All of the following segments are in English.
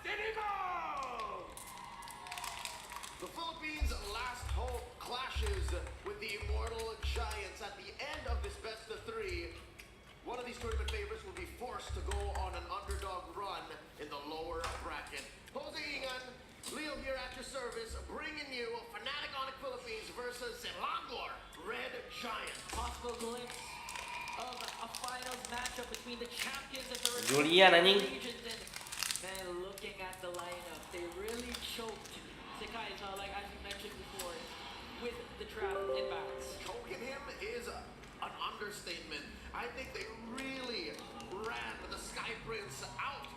The Philippines' last hope clashes with the immortal Giants at the end of this best of three. One of these tournament favorites will be forced to go on an underdog run in the lower bracket. Jose Ingan, Leo here at your service, bringing you Fnatic Onyx Philippines versus Selangor Red Giant. Possible glimpse of a finals matchup between the champions of the Julian, regions. And looking at the lineup, they really choked Sekai, like as you mentioned before, with the trap inbounds. Choking him is an understatement. I think they really ran the Sky Prince out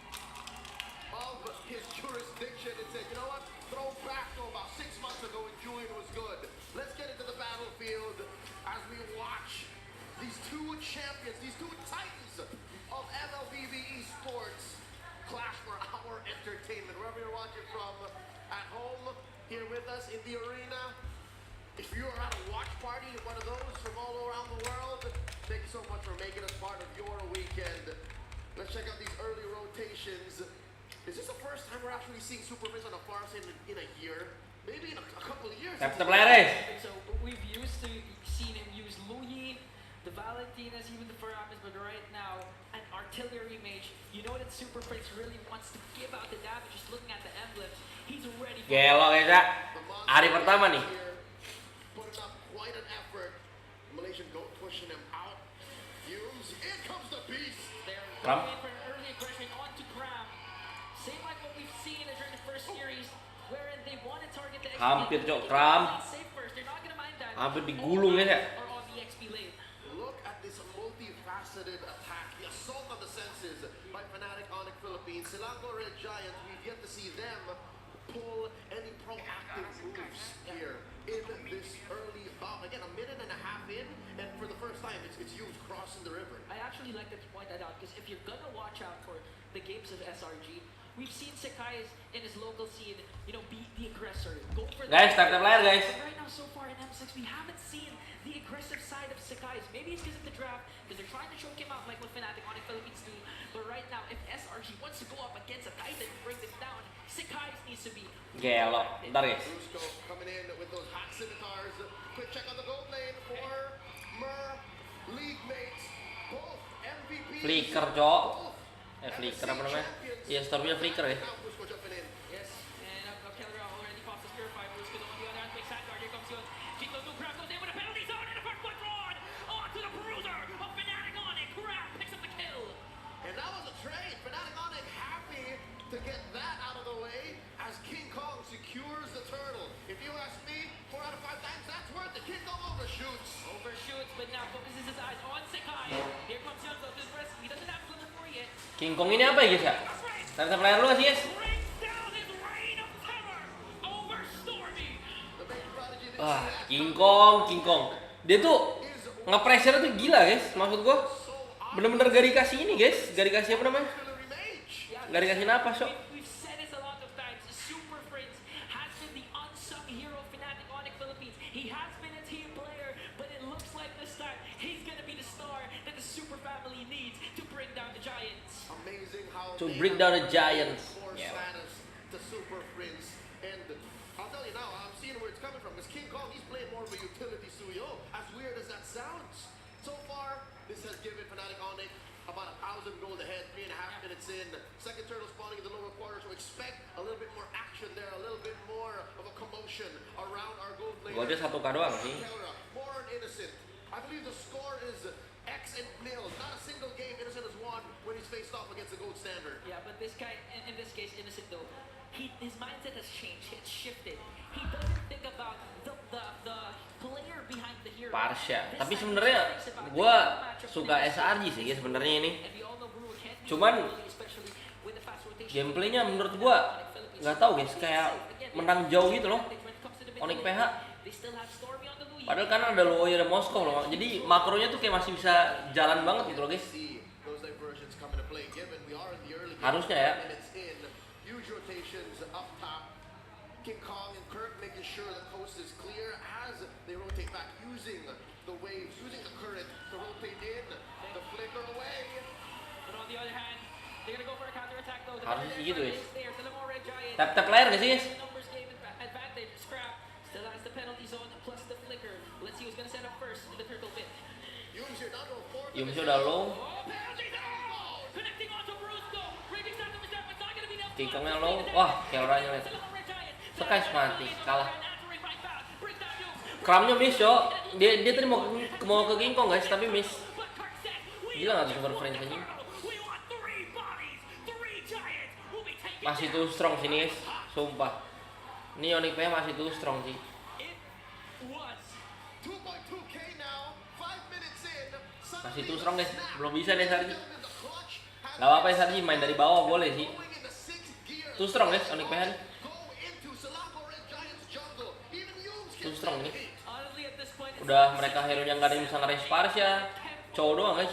of his jurisdiction and said, you know what, throw back to about 6 months ago when Julian was good. Let's get into the battlefield as we watch these two champions, these two titans of MLBB esports clash for our entertainment. Wherever you're watching from, at home, here with us in the arena. If you are at a watch party, one of those from all around the world, thank you so much for making us part of your weekend. Let's check out these early rotations. Is this the first time we're actually seeing Super Prince on a far side in a year? Maybe in a couple of years. Tap the player. So we've used to seen him use Luyi, the Valentinas, even the Faramis, but right now, an artillery mage. You know that Super Prince really wants to give out the damage, just looking at the emblems. He's ready for Gelo guys ya. Hari pertama nih. Putting up quite an effort. Malaysian goat pushing him out. Fumes. In comes the beast. They're Kram. going in for an early aggression onto Kram. Same like what we've seen during the first series, wherein they want to target the XP. Hampir cok Kram. Safe first. They're not gonna mind that. Hampir digulung guys ya. Or on the XP lane. Look at this multifaceted attack. The assault on the senses by Fnatic Onyx Philippines. Selangor Red Giants, we've yet to see them pull any proactive moves here in this early bout. Again, a minute and a half in, and for the first time, it's used crossing the river. I actually like that you point that out, because if you're gonna watch out for the games of SRG, we've seen Sekai in his local scene, you know, be the aggressor. Go for Guys, tap the player guys. But right now, so far in M6, we haven't seen the aggressive side of Sekai. Maybe it's because of the draft, because they're trying to choke him out like what Fnatic Onyx Philippines do. But right now, if SRG wants to go up against a Titan and bring them down, Sekai needs to be. Gelo. Bentar guys. Brusco coming in with those hot scimitars. Quick check on the gold lane for Mer, league mates, both MVP. Flicker cok. Flicker apa namanya? Iya, stormnya flicker ya. Now Brusco jumping in. Yes, and Killer already pops his Purify. Brusco on the other hand, big Sandguard. Here comes Yun. Chito Nukrab goes in with a penalty zone and a first one drawn. On to the bruiser of Fnatic Onyx. Crab picks up the kill. And that was a trade. Fnatic Onyx happy to get that out of the way as King Kong secures the turtle. If you ask me, 4 out of 5 times that's worth it. King Kong overshoots. Overshoots, but now focuses his eyes on Sekai. Here comes Yun to his wrist. He doesn't have Glimmer 4 yet. King Kong ini apa ya guys ya? Tap the player dulu gak sih guys? Brings down his reign of terror over Stormy. The main prodigy that Wah, King Kong. Dia tuh nge-pressure tuh gila guys. Maksud gua bener-bener gak dikasih ini guys. Gak dikasih apa namanya? artillery mage. Gak dikasih napas cok. We've said this a lot of times. Super Prince has been the unsung hero of Fnatic Onyx Philippines. He has been a team player, but it looks like this time he's gonna be the star that the Super family needs to bring down the Giants. Amazing how To they break have down the Giants. more Yeah. status to Super Prince. And I'll tell you now, I'm seeing where it's coming from. Because King Kong, he's playing more of a utility Suyo. As weird as that sounds. So far, this has given Fnatic Onyx about 1,000 gold ahead, 3.5 minutes in. Second turtle spawning in the lower quarter, so expect a little bit more action there, a little bit more of a commotion around our gold lane. Gua aja 1K doang sih. Born Innocent. I believe the score is X and nil. Not a single game Innocent has won when he's faced off against the gold standard. Yeah, but this guy, in this case, Innocent though, his mindset has changed. It's shifted. He doesn't think about the player behind the hero. Parsha. Tapi sebenarnya gua suka SRG sih guys sebenarnya ini. Cuman gameplaynya menurut gua nggak tahu guys, kayak menang jauh gitu loh. Onyx PH. Padahal kan ada Loya dan Moskow loh. Jadi makronya tuh kayak masih bisa jalan banget gitu loh guys. Harusnya ya. King Kong and Kirk making sure the coast is clear as they rotate back using the waves, using the current to rotate in, the flicker away. But on the other hand, they're gonna go for a counter attack though. Harusnya gitu guys. Tap layar gak sih guys? Numbers game advantage. Scrap still has the penalty zone plus the flicker. Let's see who's gonna set up first in the turtle pit. Yumsho udah low. Oh, penalty zone! Connecting onto Brusco. Reading that to it's not gonna be enough. King Kongnya low. Wah, Keoranya liat. Sekais mati, kalah. Kramnya miss yo. Dia tadi mau ke King Kong guys, tapi miss. Gila nggak tuh super friends anjing. Masih too strong sini guys, sumpah. Ini Onyx PH masih too strong sih. Masih too strong guys, belum bisa deh SRG. Gak apa-apa SRG, main dari bawah boleh sih. Too strong guys Onyx PH nih. Too strong nih. Udah mereka hero yang gak ada yang bisa nge-raise Pars ya. Cowok doang guys.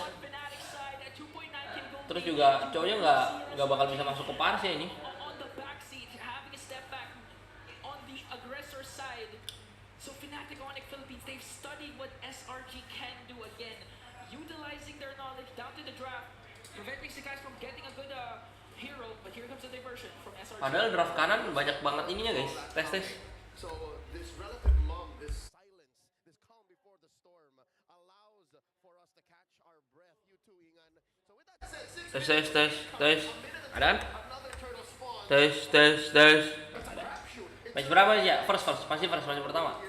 Terus juga cowoknya nggak bakal bisa masuk ke Pars ya ini. So Fnatic Onyx Philippines, they've studied what SRG can do again, utilizing their knowledge down to the draft, preventing the guys from getting a good hero. But here comes the diversion from SRG. Padahal draft kanan banyak banget ininya guys, tes. So this relative mom, this silence, this calm before the storm allows for us to catch our breath. You too, Ingan. So with that said, Tes. Ada? another turtle spawn. Tes. Match berapa aja? First, masih pertama.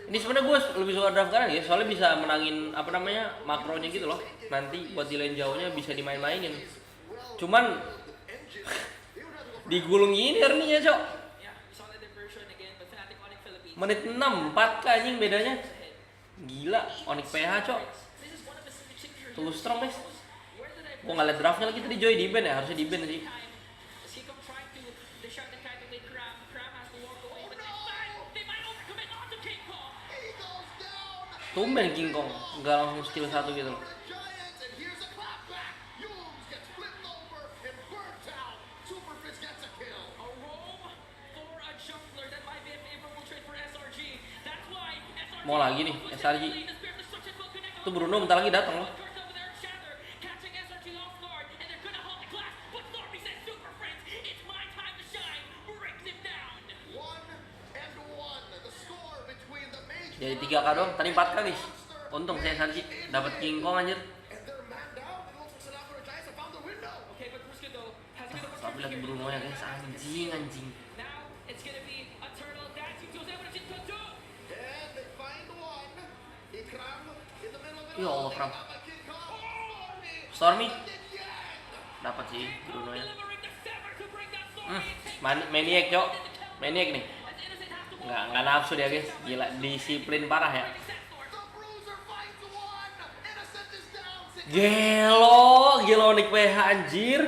Ini sebenarnya gue lebih suka draft kanan ya, soalnya bisa menangin apa namanya makronya gitu loh. Nanti buat di lane jauhnya bisa dimain-mainin. Cuman digulung ini artinya cok. Menit 6, 4K anjing bedanya. Gila, Onyx PH cok. Too strong guys. Gue ngeliat draftnya lagi tadi Joy di ban ya, harusnya di ban sih. Tumben King Kong, nggak langsung skill 1 gitu loh. Mau lagi nih SRG. Tuh Bruno bentar lagi datang loh. Jadi 3K doang, tadi 4K guys. Untung saya SRG dapat King Kong anjir. Tapi lagi Bruno ya guys, anjing. Ya Allah Kram. Stormy dapat sih Bruno nya. Maniac cok, maniac nih. Nggak nafsu dia guys, gila disiplin parah ya. Gelo Onyx PH anjir.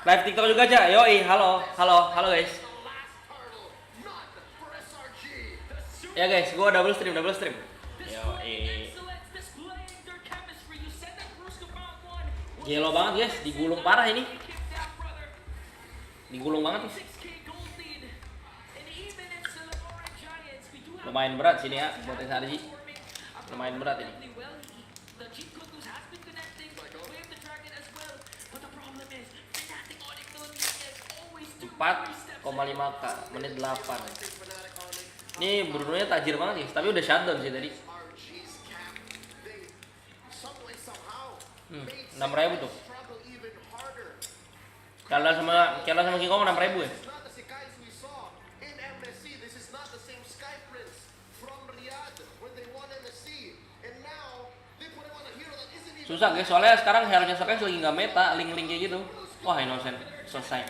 Live TikTok juga aja, yoi, halo guys. Ya guys, gua double stream. Yoi. Gelo banget guys, digulung parah ini. Digulung banget guys. Lumayan berat sini ya buat SRG. Lumayan berat ini. 4,5K menit 8. Ini Bruno-nya tajir banget ya, tapi udah shutdown sih tadi. 6.000 tuh. Kala sama King Kong 6.000 ya. Susah guys, soalnya sekarang hero-nya Sokes lagi nggak meta, link kayak gitu. Wah, innocent, selesai.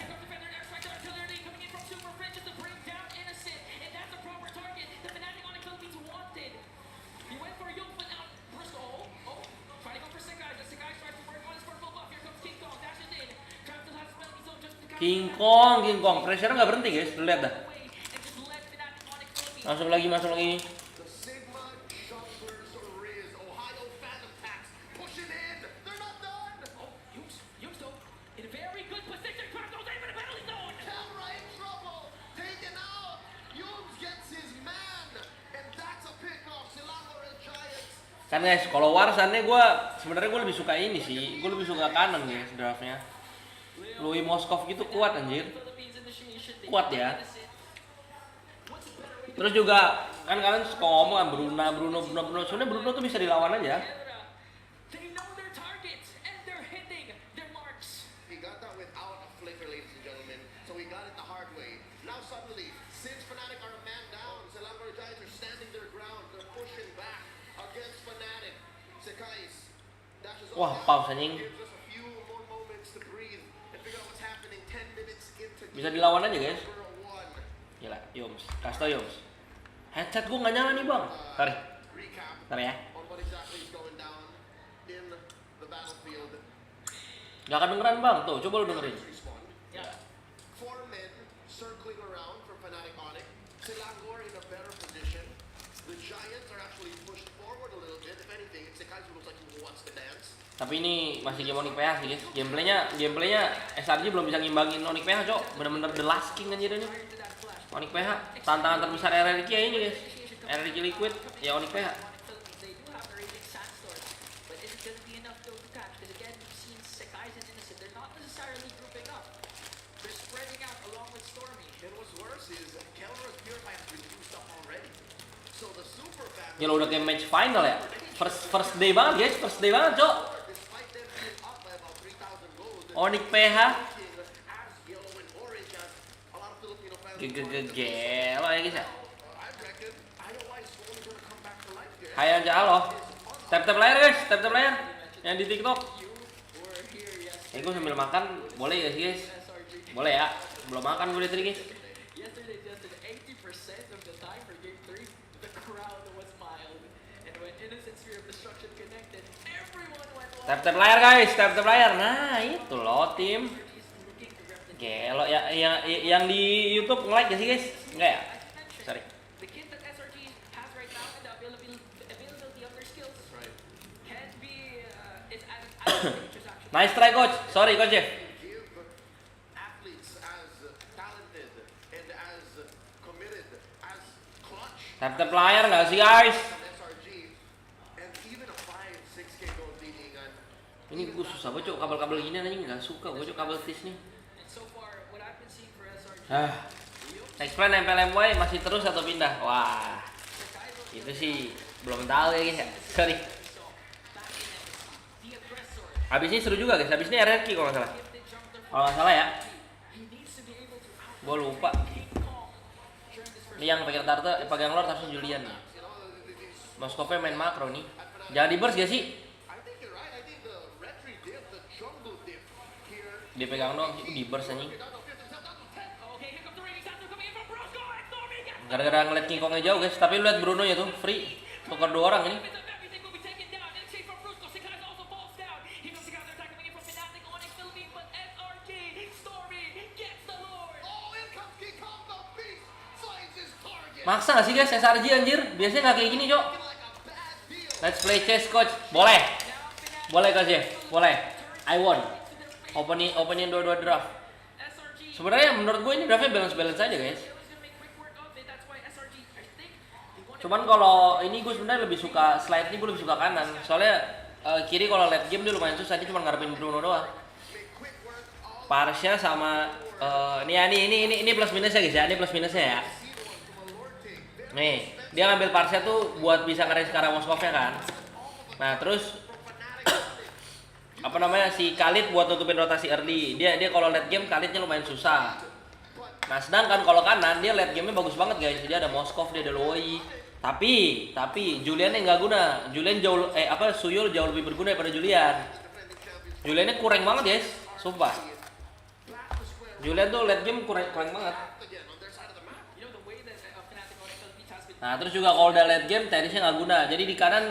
King Kong, pressure nggak berhenti guys, lu lihat dah. Masuk lagi. Kan guys, kalau Warsannya sebenarnya gue lebih suka ini sih, gue lebih suka kanan guys draftnya. Louis Moskov gitu kuat anjir. Kuat ya. Terus juga kan kalian suka ngomong kan Bruno. Sebenarnya Bruno tuh bisa dilawan aja. They know their targets and they're hitting their marks. He got that without a flicker, ladies and gentlemen. So he got it the hard way. Now suddenly, since Fnatic are a man down, Selangor Giants are standing their ground. They're pushing back against Fnatic. Sekais dashes Wah, all pause down, anjing. gives us a few more moments to breathe and figure out what's happening. 10 minutes into Bisa dilawan aja, guys. number 1. Gila, Yoms. Kasih tau Yoms. Headset gua nggak nyala nih, Bang. Tarik. Recap Tarik ya. on what exactly is going down in the battlefield. Nggak kedengeran, Bang. Tuh, coba lu dengerin. Respawn. Yeah. 4 men circling around for Fnatic Onyx. Selangor in a better position. The Giants are actually pushed forward a little bit. If anything, it's Sekais who looks like he wants to dance. Tapi ini masih game Onyx PH sih, guys. Gameplaynya SRG belum bisa ngimbangin Onyx PH, Cok. Bener-bener the last king anjir ini. Onyx PH, tantangan terbesar SRG ya ini, guys. SRG Liquid, ya Onyx PH. They do have a raging sandstorm, but is it going to be enough to catch? Because again, we've seen Sekais and Innocent. They're not necessarily grouping up. They're spreading out along with Stormy. And what's worse is Keller's Purify has been used up already. So the super family, Gila udah kayak match final ya. First day banget, guys. First day banget, Cok. despite them being up by about 3,000 gold, Onyx PH. as yellow and orange as a lot of Filipino fans. Gelo ya, guys ya. I reckon IOI is slowly going to come back to life here. Hai aja halo. Tap layar, guys. Tap layar. Yang di TikTok. We're here, yes. Gue sambil makan, boleh ya sih, guys? SRG. Boleh ya. Belum makan gue dari tadi, guys. Yesterday, Justin, 80% of the time for Game 3, the crowd was mild. And when Innocent Sphere of Destruction connected, everyone went wild. Tap layar, guys. Tap layar. Nah, itu loh tim. He's looking to rep the Gelo ya, yang di YouTube nge-like gak sih, guys? Enggak ya? Sorry. The kit that SRG has right now and the availability of their skills can be is at an advantageous actually. Nice try, coach. Sorry, coach Jeff. Give athletes as talented and as committed as clutch Tap layar nggak sih, guys? as SRG and even a 5-6K gold leading and Ini gue susah banget, Cok. Kabel-kabel gini anjing nggak suka gue, Cok. Kabel tis nih. And so far, what I've been seeing for SRG, Next plan nempel MY masih terus atau pindah? Wah, itu sih belum tahu ya, guys ya. Sorry. so back in the aggressor, Habis ini seru juga, guys. Habis ini RRQ kalau nggak salah. gifted jumper, Kalau nggak salah ya. he needs to be able to Gue lupa. King Kong during this first Ini yang pegang tarte, pegang lord harusnya Julian nih. Moskovnya main makro nih. Jangan di burst gak sih? I think you're right. I think the retry diff, the jungle diff here. Dia pegang doang, itu di burst anjing. Down to 50, down to 10. Okay, here comes the raging sandstorm coming in from Brosco and Stormy gets Gara-gara ngeliat King Kongnya jauh, guys. Tapi lu liat Bruno nya tuh free. Tukar 2 orang ini. bits of everything will be taken down. And chase from Brosco. Sekais also falls down. Here comes the counter attack coming in from Fnatic Onyx Philippines, but SRG Stormy gets the Lord. Oh, in comes King Kong, the beast finds his target. Maksa gak sih, guys, SRG anjir? Biasanya gak kayak gini, Cok. Like a bad deal. Let's play chess, coach. Boleh. Boleh, coach Jeff. Boleh. I won. Opening 2-2 draft. SRG Sebenarnya menurut gue ini draftnya balance aja, guys. was gonna make quick work of it. That's why SRG, I think, they wanted Cuman kalau ini gue sebenarnya lebih suka slide ini, gue lebih suka kanan. Soalnya kiri kalau late game dia lumayan susah, dia cuma ngarepin Bruno doang. Parsnya sama ini plus minusnya, guys ya. Ini plus minusnya ya. Nih, dia ngambil parsnya tuh buat bisa ngerange ke arah Moskovnya kan. Nah, terus apa namanya, si Khalid buat tutupin rotasi early. Dia kalau late game Khalidnya lumayan susah. Nah, sedangkan kalau kanan dia late game-nya bagus banget, guys. Dia ada Moskov, dia ada Loi. Tapi Julian-nya nggak guna. Julian Suyul jauh lebih berguna daripada Julian. Julian-nya kurang banget, guys. Sumpah. Julian tuh late game kurang banget. you know the way that Fnatic Onyx Philippines has been Nah, terus juga kalau udah late game Terisnya nggak guna. Jadi di kanan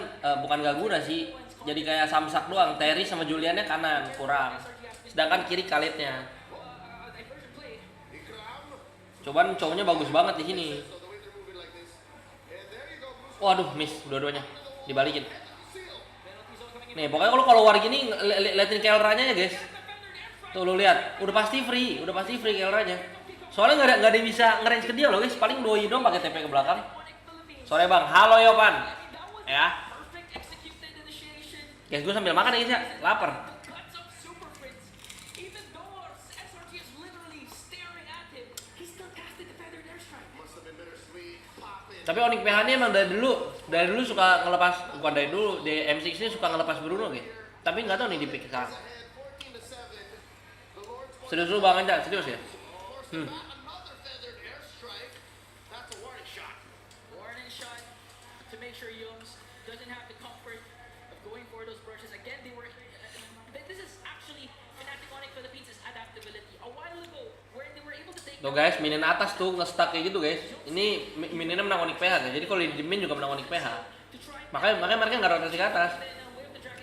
bukan nggak guna sih. Jadi kayak samsak doang. Teris sama Juliannya kanan kurang. Sedangkan kiri Khalidnya. diversion play. Cuman cowoknya bagus banget di sini. Waduh, miss dua-duanya. Dibalikin. Nih, pokoknya kalau war gini liatin Kelranya ya, guys. Tuh lu lihat, udah pasti free Kelranya. Soalnya nggak ada bisa ngerange ke dia loh, guys. Paling doi dong pakai TP ke belakang. Sore bang, halo Yopan. Ya, Perfect executed initiation. guys, gue sambil makan ya, guys ya. Lapar. Cuts up super Prince. Even though Tapi Onyx PH ini emang dari dulu suka ngelepas, bukan dari dulu, di M6 ini suka ngelepas Bruno gitu. Tapi nggak tahu nih di pick sekarang. Serius lu Bang Anja, serius ya? Warning shot to make sure Yoms doesn't have the comfort of going for those brushes. Again, this is actually Fnatic Onyx Philippines' adaptability. A while ago, where they were able to take Tuh guys, minin atas tuh nge-stuck kayak gitu guys. Ini mininnya menang Onyx PH guys. Jadi kalau di min juga menang Onyx PH. Makanya mereka nggak rotasi ke atas.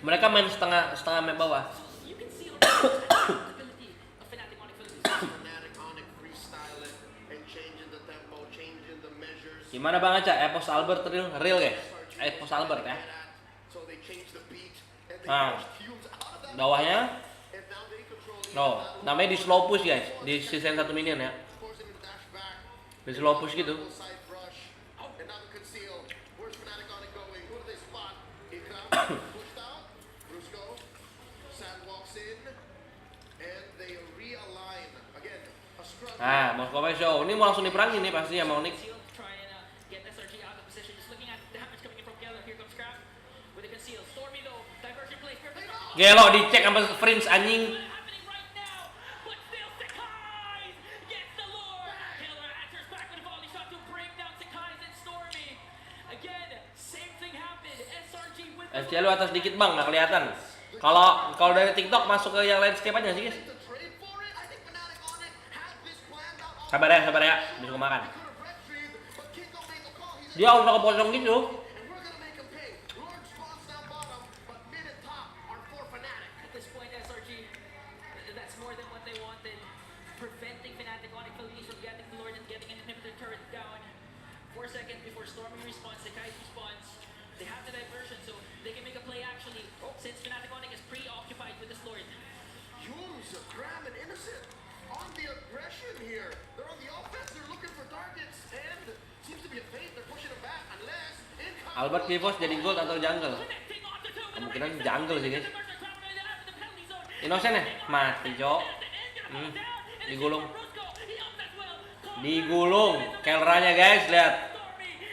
Mereka main setengah map bawah. you can see on the adaptability of Fnatic Onyx Philippines. Gimana Bang Aca? Epos Albert real guys. Epos Albert ya. Nah, bawahnya namanya di slow push guys, di season 1 minion ya. Di slow push gitu. Nah, Moskova Show. Ini mau langsung diperangin nih pasti sama Onyx. Try and get SRG out of position. Just looking at the damage coming in from Keller. Here comes Kraft with a conceal. Stormy though, diversion plays perfect. Gelo dicek sama Prince anjing. Happening right now, but still Sakai gets the lure. Keller answers back with a volley shot to bring down Sakai and Stormy. Again, same thing happened. SRG with the FC lu atas dikit Bang, nggak kelihatan. Kalau dari TikTok masuk ke yang landscape aja sih guys. Sabar ya, bisa makan. Dia udah kepotong gitu. At this point, SRG, that's more than what they wanted. Preventing Fnatic Onyx Philippines from getting the Lord and getting an inhibitor turret down. 4 seconds before Stormy responds, Sakai responds. They have the diversion, so they can make a play actually. Since Fnatic Onyx is preoccupied with this Lord. Yoms, Graham, and Innocent on the aggression here. They're on the offense, they're looking for targets, and seems to be a fake, they're pushing them back unless incoming. Albert Kivos jadi gold atau jungle? Connecting onto two. Kemungkinan jungle sih guys. Diversion traveling out of the penalty zone. Innocent ya? Mati cok. Digulung. Digulung. Kelranya guys, lihat.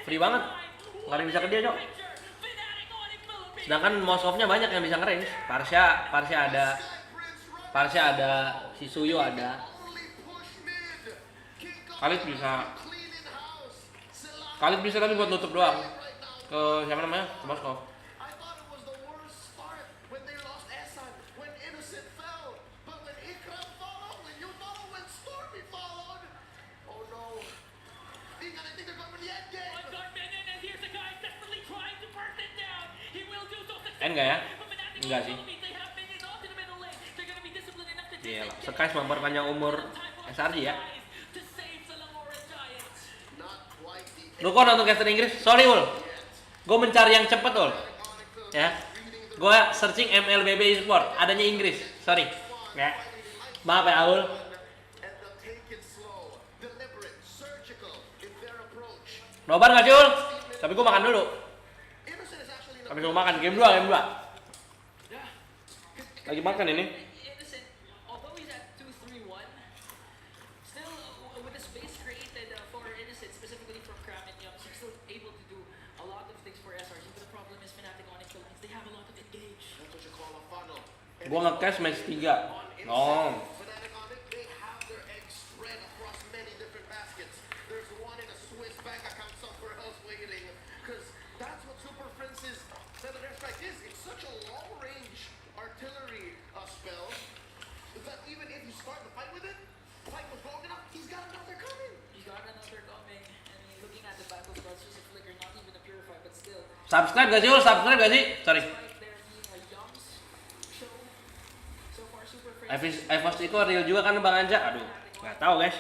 Free banget. Nggak ada yang bisa ke dia cok. Sedangkan Moskovnya banyak yang bisa ngerange. Parsha ada, si Suyo ada. Khalid bisa tapi buat nutup doang. Ke siapa namanya? Ke Moskov. I thought it was the worst start when they lost Esan, when Innocent fell, but when Ikram followed, when you follow, when Stormy followed. Oh no. I think they're going for the end game. One guard man in, and here's the guy desperately trying to burn it down. He will do so successfully. Enggak ya? But Fnatic Enggak sih. Philippines, they have minions onto the middle lane. They're gonna be disciplined enough to Gila. take Sekais memperpanjang umur SRG ya. to save the Lamora Giants. Not quite the Lu kok nonton caster Inggris? Sorry Ul. Gue mencari yang cepet Ul. Ya. Gue searching MLBB Esport, adanya Inggris. Sorry. Ya. Maaf ya Aul. and the take it slow, deliberate, surgical in their approach. Nobar nggak sih Ul? Tapi gue makan dulu. Innocent is actually in a Habis gue makan game 2. Yeah. Lagi makan ini. Innocent, although he's at 2-3-1, still with the space created for Innocent, specifically from Cram and Young, he's still able to do a lot of things for SRG. But the problem is Fnatic Onyx Philippines, they have a lot of engage. That's what you call a funnel. Gue nge-cash match 3. Oh. Fnatic on it, they have their eggs spread across many different baskets. There's one in a Swiss bank account somewhere else waiting. Because that's what Super Prince's Feather Airstrike is. It's such a long-range artillery spell that even if you start the fight with it, fight was long enough, he's got another coming. He's got another coming, and looking at the battle spells, just a flicker, not even a purify, but still. Subscribe gak sih Ul? Subscribe gak sih? Sorry. Despite there being a Young's show, so far Super Prince. Evos itu real juga kan Bang Anja? Aduh, nggak tahu guys.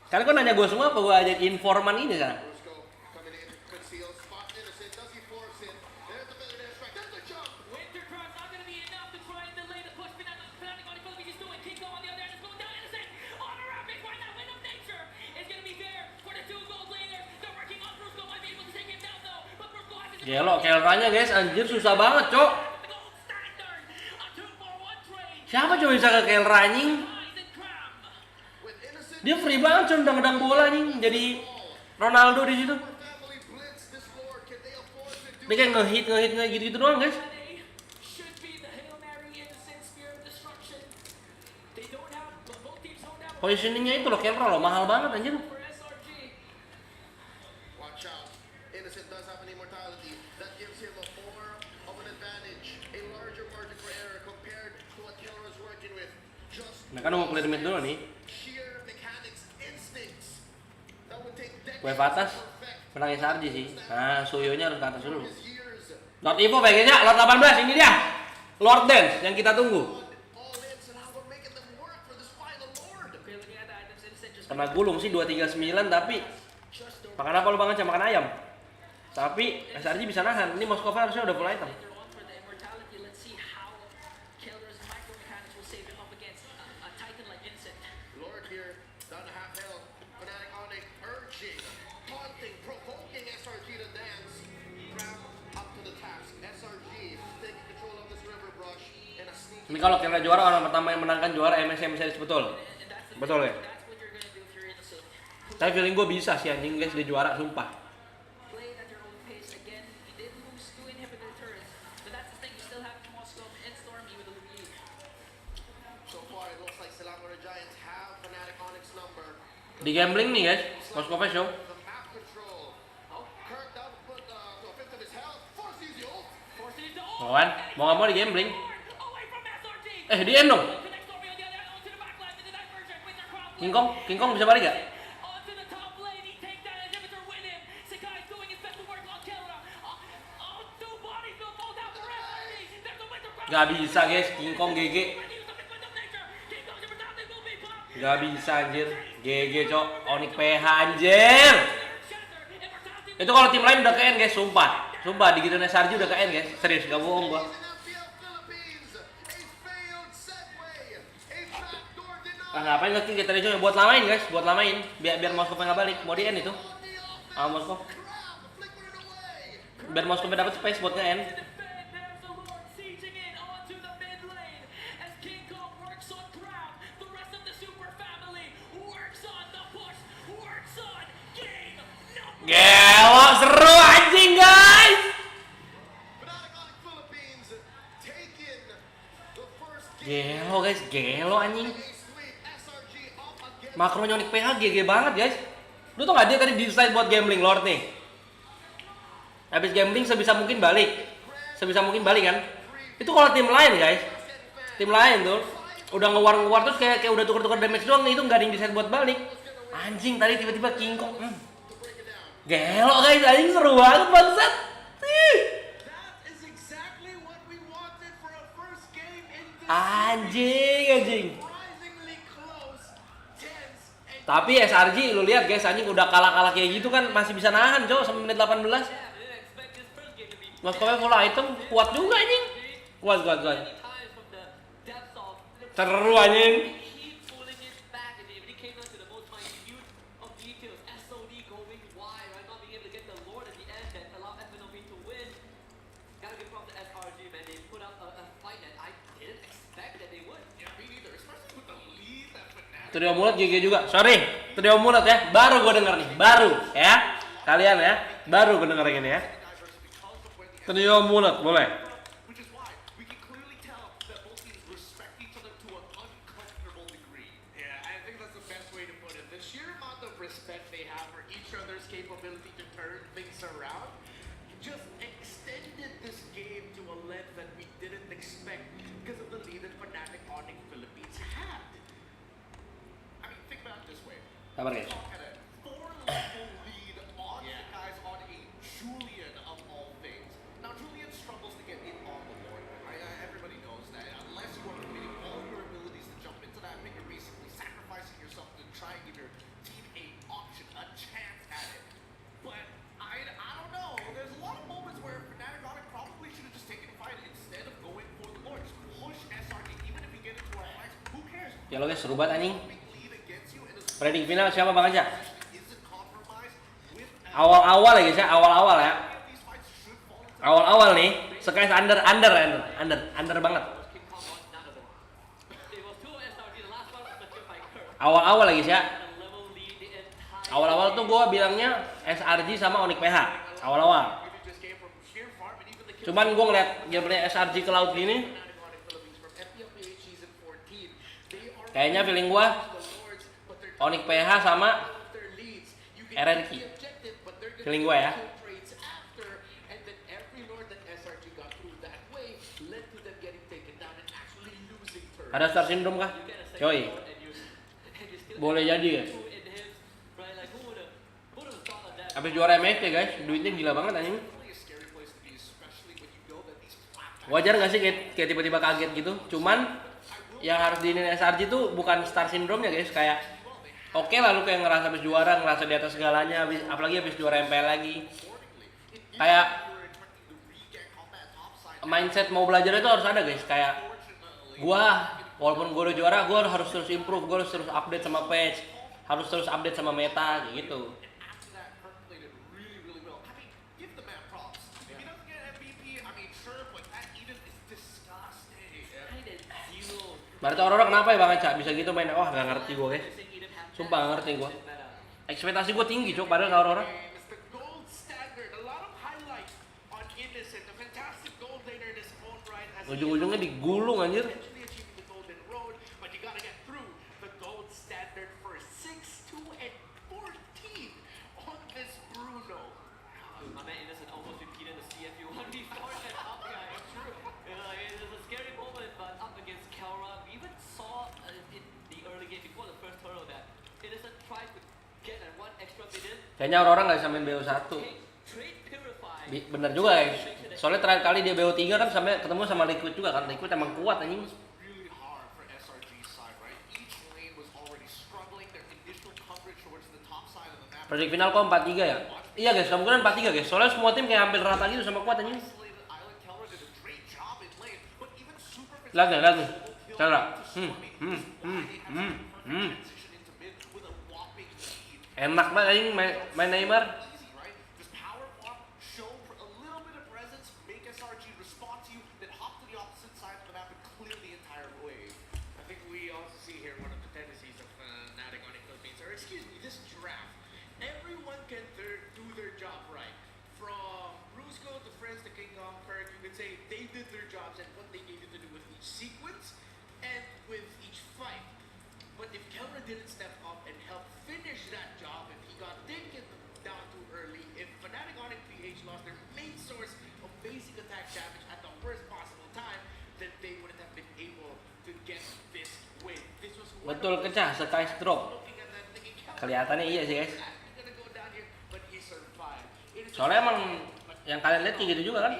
Kalian kok nanya gue semua apa gue aja informan ini sana? Rusco coming in, conceal, spot Innocent, does he force it? There's the Feather Airstrike, there's the jump! Wintercraft not going to be enough to try and delay the push. Fnatic Onyx Philippines is doing. Kingo on the other end is going down. Innocent on a rapid. Why not? Wind of Nature is going to be there for the 2 gold laners. They're working on Rusco. Might be able to take him down though. But Rusco has his Gelo, kelranya guys, anjir susah banget cok. the gold standard. A 2-for-1 trade. Siapa coba bisa ke kelra anjing? Eyes and Cram. With Innocent Dia free banget cuma ngedang bola anjing, jadi Ronaldo di situ. family Dia kayak ngehit gitu doang guys. Should be the Hail Mary innocent spear of destruction. They don't have, both teams don't have Positioningnya itu loh, Kelra loh, mahal banget anjir. for SRG. Watch out. Innocent does have an immortality. That gives him a more of an advantage. A larger margin for error compared to what Kelra's working with. Just Nah kan mau clear mid dulu nih. sheer mechanics instincts. That would take decades Wave atas, to perfect menang SRG sih. Nah, Suyonya harus ke atas dulu. his years. Lord Evo bagiannya, Lord 18, ini dia. Lord Dance yang kita tunggu. All in, so now we're making them work for this final lord. Okay, looking at the items, Innocent just Kena gulung sih 239 tapi makan apa lu Bang Aca? Makan ayam. Tapi SRG bisa nahan. Ini Moskova harusnya udah full item. they're on for the immortality. Let's see how Keller's micro mechanics will save him up against a titan like Innocent. Lord here, down to half health. Fnatic Onyx urging, taunting, provoking SRG to dance. Grab up to the task. SRG taking control of this river brush and a sneaky. Ini kalau Kelra juara orang pertama yang menangkan juara MSM series betul. And that's the Betul ya? that's what you're gonna do if you're Innocent. Tapi feeling gue bisa sih anjing guys dia juara sumpah. Play it at your own pace again. You did lose 2 inhibitor turrets, but that's the thing. You still have Moscow and Stormy with the lead. So far, it looks like Salamura Giants have Fnatic Onyx number. Di gambling nih guys, Moskova show. The map control. Oh, Kirk down to put to a fifth of his health. Forces the ult. Forcing it to Mau kan? Mau nggak mau di gambling. away from SRG. Di end dong. Connect Stormy on the other end onto the back line with the diversion with their crowd. King Kong bisa balik gak? Onto the top lane, he take that inhibitor with him. Sakai's doing his best to work on Kelra. Two bodies will fall down for SRG. There's a winter crowd. Gak bisa guys, King Kong GG. Reduce the movement of nature. King Kong's immortality will be blocked. Gak bisa anjir. GG cok, Onyx PH anjir. Shatter. Immortality. Itu kalau tim lain udah ke end guys, sumpah. Sumpah digituin SRG udah ke end guys. Serius, gak bohong gua. In FPL Philippines, a failed segue. A backdoor denial. Ah ngapain nge-kill kita nih coy? Buat lamain guys, buat lamain. Biar Moskova nggak balik. Mau di end itu. Ah Moskova. Crab flickered away. Biar Moskova dapat space buat nge-end. Defend. There's the Lord sieging in onto the mid lane as King Kong works on Crown. The rest of the super family works on the push, works on game number. Gelo, seru anjing guys. Fnatic Onyx Philippines taking the first game. Gelo guys, gelo anjing. A sweep. SRG up again. Makronya Onyx PH GG banget guys. Lu tau gak dia tadi desain buat gambling Lord nih. Habis gambling sebisa mungkin balik. Sebisa mungkin balik kan. Itu kalau tim lain guys. Tim lain tuh udah ngewar terus kayak udah tuker-tuker damage doang nih, itu nggak ada yang desain buat balik. Anjing tadi tiba-tiba King Kong. Gelo guys, anjing seru banget bangsat. That is exactly what we wanted for a first game in this Anjing. surprisingly close, tense, and Tapi SRG lu lihat guys, anjing udah kalah kayak gitu kan masih bisa nahan cow sampai menit 18. Yeah, we didn't expect this first game to be Moskova full item kuat juga anjing. Kuat. many times from the depths of Seru anjing. keep pulling it back, and it came down to the most minute of details. SOD going wide, right? Not being able to get the Lord at the end that allowed FNOP to win. Gotta give props to SRG, man. They put up a fight that I didn't expect that they would. yeah, me neither, especially with the lead that Fnatic. Trio mulut GG juga. Sorry, trio mulut ya. Baru gue denger nih, baru ya. Kalian ya, baru gue denger ini ya. Trio mulut boleh. Which is why we can clearly tell that both teams respect each other to an uncomfortable degree. Yeah, I think that's the best way to put it. The sheer amount of respect they have for each other's capability to turn things around just extended this game to a length that we didn't expect because of the lead that Fnatic Onyx Philippines had. I mean, think about it this way. Sabar guys. Had a 4-level lead on the guys on a Julian of all things. Now Julian struggles to get in on the board. Everybody knows that unless you are committing all your abilities to jump into that pick, you're basically sacrificing yourself to try and give your team a option, a chance at it. But I don't know. There's a lot of moments where Fnatic Onyx probably should have just taken a fight instead of going for the Lord. Just push SRG, even if we get into our fights. Who cares? Ya lo guys, seru banget anjing. Big lead against you and a Prediksi final siapa Bang Aca? isn't compromised with Awal-awal ya guys ya, awal-awal ya. these fights should fall into Awal-awal nih, Sky's under banget. King Kong won none of them. It was 2 SRG, the last one was but by Kirk. Awal-awal lagi sih ya. A level lead the entire Awal-awal tuh gue bilangnya SRG sama Onyx PH. Awal-awal. If it just came from sheer Cuman gue ngeliat gameplay SRG ke laut gini, kayaknya feeling gue Onyx PH sama RRQ. Feeling gue ya. Ada Star Syndrome kah? Coy, boleh jadi ya. Habis juara MSC guys, duitnya gila banget anjing. Wajar gak sih kayak tiba-tiba kaget gitu? Cuman yang harus diinin SRG tuh bukan Star Syndrome-nya guys, kayak oke lah lu kayak ngerasa habis juara, ngerasa di atas segalanya, apalagi habis juara MPL lagi. Kayak mindset mau belajar itu harus ada guys, kayak gua walaupun gua udah juara, gua harus terus improve, gua harus terus update sama patch, harus terus update sama meta gitu. Berarti Aurora kenapa ya Bang Eca bisa gitu main? Wah gak ngerti gue guys, sumpah gak ngerti gue. Ekspektasi gue tinggi cok padahal Aurora. Ujung-ujungnya digulung anjir. Kayaknya Aurora nggak bisa main BO1. Bener juga guys. Soalnya terakhir kali dia BO3 kan sampai ketemu sama Liquid juga kan. Liquid emang kuat anjing. Project final kok 4-3 ya? Iya guys, kemungkinan 4-3 guys. Soalnya semua tim kayak hampir rata gitu sama kuat anjing. Lihat nih. Cara. Enak banget anjing main Neymar. Didn't step up and help finish that job if he got taken down too early, if Fnatic Onyx PH lost their main source of basic attack damage at the worst possible time, then they wouldn't have been able to get this win. This was betul kecah, Sky Stroke. Kelihatannya iya sih guys. Soalnya emang yang kalian lihat kayak gitu juga kan.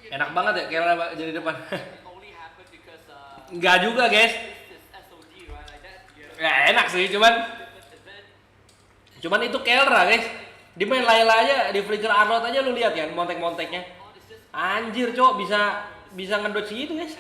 Enak banget ya kayak jadi depan. Enggak juga guys. Ya enak sih cuman itu Kelra guys. Dia main Layla aja, di Flicker Arnold aja lu lihat ya montek-monteknya. Anjir cok bisa ngedodge gitu guys.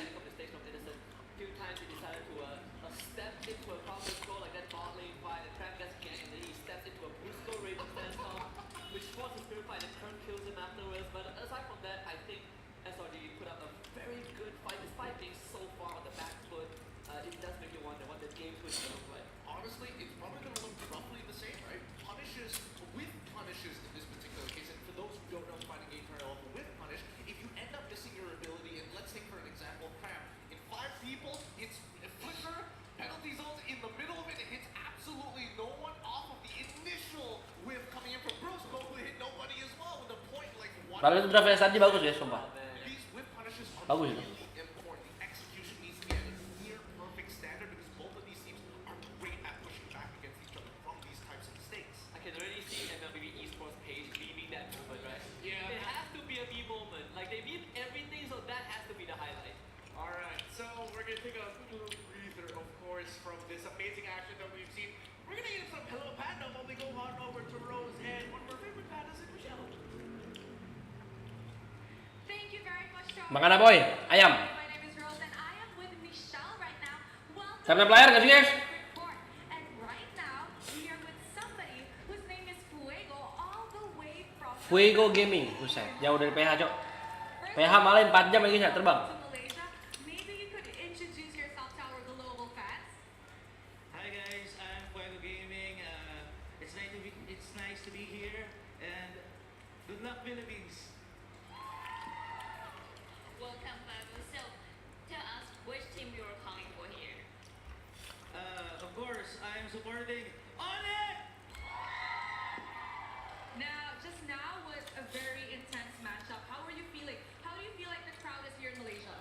Kalau itu draft SRG bagus ya, sumpah. Bagus itu. Makan apa boy? Ayam. Sampai player gak sih guys? Fuego Gaming, buset, jauh dari PH cok. PH malah 4 jam lagi ya terbang. Hi guys, I'm Fuego Gaming. It's nice to be here, and Philippines. Welcome, Babu. So, tell us which team you're calling for here. Of course, I am supporting Onyx! Now, just now was a very intense matchup. How are you feeling? How do you feel like the crowd is here in Malaysia?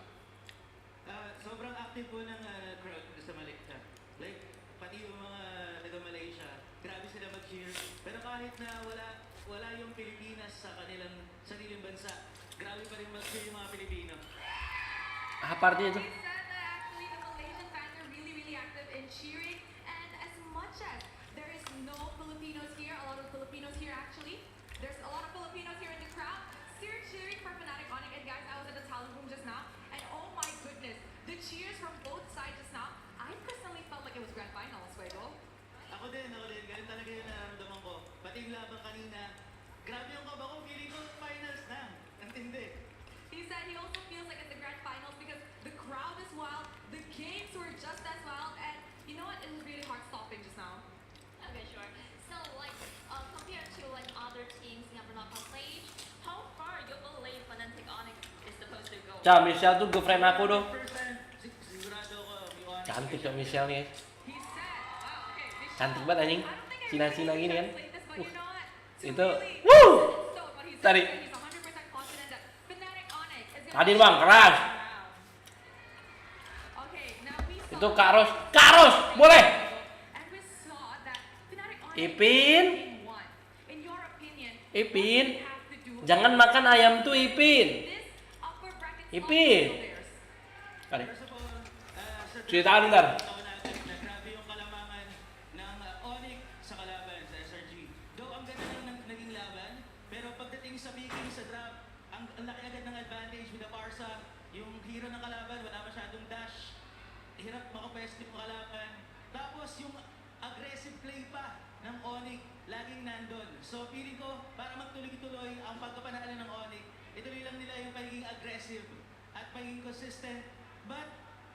Sobrang active po ng crowd sa Malaysia. Like, pati yung mga taga-Malaysia, grabe sila mag-cheer. Pero kahit na wala yung Pilipinas sa kanilang sariling bansa, grabe pa rin mag-cheer yung mga Pilipino. Apa artinya itu? They said that actually the Malaysian fans are really, really active in cheering. And as much as there is no Filipinos here, a lot of Filipinos here actually, there's a lot of Filipinos here in the crowd, still cheering for Fnatic Onyx. And guys, I was at the talent room just now, and oh my goodness, the cheers from both sides just now, I personally felt like it was grand finals, Fuego. Ako din. Ganun talaga yung nararamdaman ko. Pati yung laban kanina, grabe yung kaba ko, feeling ko finals na. Ang tindi. He said he also feels like it's the grand finals because the crowd is wild, the games were just as wild, and you know what? It was really heart stopping just now. Okay, sure. So, like, compared to like other teams in the stage, how far you believe Fnatic Onyx is supposed to go? Cah, Michelle tuh girlfriend aku dong. First time, sigurado ko, yung Onyx. Cantik ya Michelle nih. He said, wow, okay, this Cantik show- banget anjing. I don't think I Cina-cina really gini kan. translate this, but you know what? To Itu. really Woo! so, but he said Tadi. that he's 100% confident that Fnatic Onyx is gonna Hadir win bang, keras. the round. Okay, now we saw Itu Kak Ros. Kak Ros, boleh. and we saw that Fnatic Onyx Ipin. game one. In your opinion, Ipin. what do we have to do Jangan makan ayam tuh Ipin. this upper bracket slot Ipin. to players? Kali. First of all, sa Ceritaan ntar. taon natin na grabe yung kalamangan ng Onyx sa kalaban sa SRG. Though ang ganda ng naging laban, pero pagdating sa picking sa draft, ang laki agad ng advantage with the Barca, yung hero ng kalaban, wala masyadong dash, hirap makapwesto yung kalaban. Tapos yung aggressive play pa ng Onyx, laging nandun. So feeling ko, para magtuloy-tuloy ang pagkapanalo ng Onyx, ituloy lang nila yung pagiging aggressive at pagiging consistent. But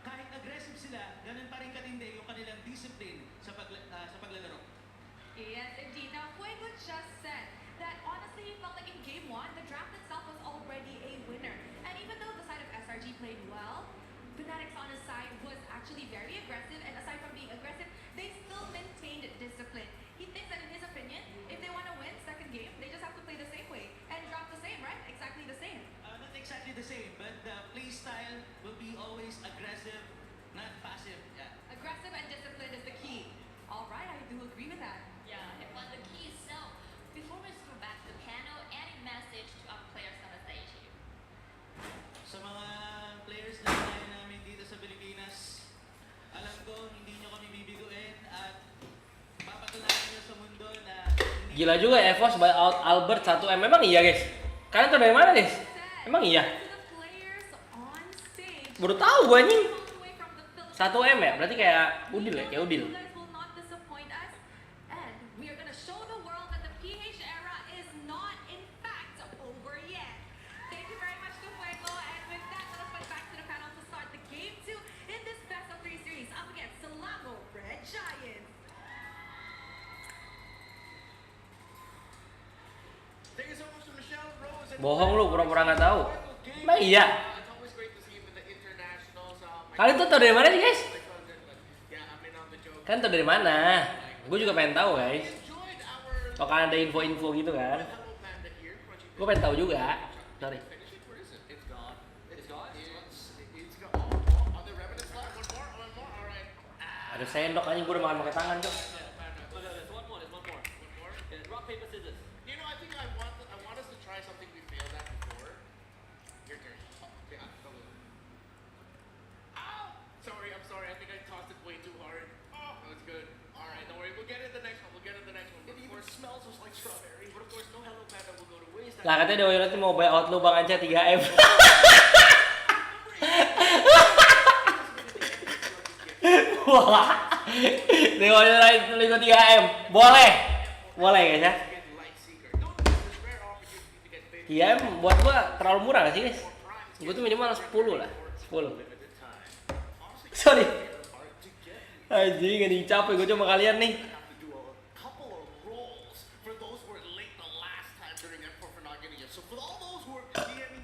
kahit aggressive sila, ganun pa rin katindi yung kanilang discipline sa paglalaro. Yes, indeed. Now, Fuego just said that honestly he felt like in game one, the draft itself was already a winner. And even though the side of SRG played well, Fnatic's on his side was actually very aggressive. And aside from being aggressive, they still maintained discipline. He thinks that in his opinion, if they want to win second game, they just have to play the same way and drop the same, right? Exactly the same. Not exactly the same, but the play style will be always aggressive, not passive. Yeah. Aggressive and discipline is the key. All right, I do agree with that. Yeah, and what the key is. So, before we go back to the panel, any message to our players on the stage here? Sa mga players na kaya namin dito sa Pilipinas, alam ko hindi nyo kami bibiguin at papatunayan nyo sa mundo na hindi Gila juga Evos by out Albert 1M. Memang iya guys. Kalian tahu dari mana guys? Emang iya? To the players on stage. Baru tahu gue anjing. all the way from the Philippines. 1M ya? Berarti kayak Udil ya? Kayak Udil. You guys will not disappoint us, and we are gonna show the world that the PH era is not, in fact, over yet. Thank you very much to Fuego, and with that, let us get back to the panel to start the game 2 in this best of 3 series up against Selangor Red Giants. Thank you so much to Michelle, Rose, and Bohong lu, pura-pura nggak tahu. Emang iya? It's always great to see you in the internationals. Kalian tuh tahu dari mana sih guys? Yeah, I mean on the joke. Kalian tahu dari mana? Gue juga pengen tahu guys. Enjoyed our Kalau kalian ada info-info gitu kan? Hello Panda here. Crunchy Gue pengen tahu juga. Sorry. Finish it. Where is it? It's gone. It's gone. It's gone. Oh, are there remnants left? One more. All right. Ada sendok anjing, gue udah makan pakai tangan cok. There's one more. Yeah, rock, paper, scissors. You know, I think I want us to try something we failed at before. Your turn. Oh, okay, go. Ow! I'm sorry. I think I tossed it way too hard. Oh, that was good. All right, don't worry. We'll get it the next one. It even smells just like strawberry. But of course, no Hello Panda will go to waste. Lah katanya Dewa United mau buy out lu Bang Anca 3M. Wah. Dewa United beli gua 3M. Boleh. Boleh guys ya. Get light seeker. Don't miss this rare opportunity to get paid. 3M buat gua terlalu murah gak sih guys? Gua tuh minimal 10 lah. 10. Sorry. Hard to get. Anjing, anjing capek gua cuma kalian nih. I have to do a couple of rolls for those who were late the last time during F4 for not getting it. So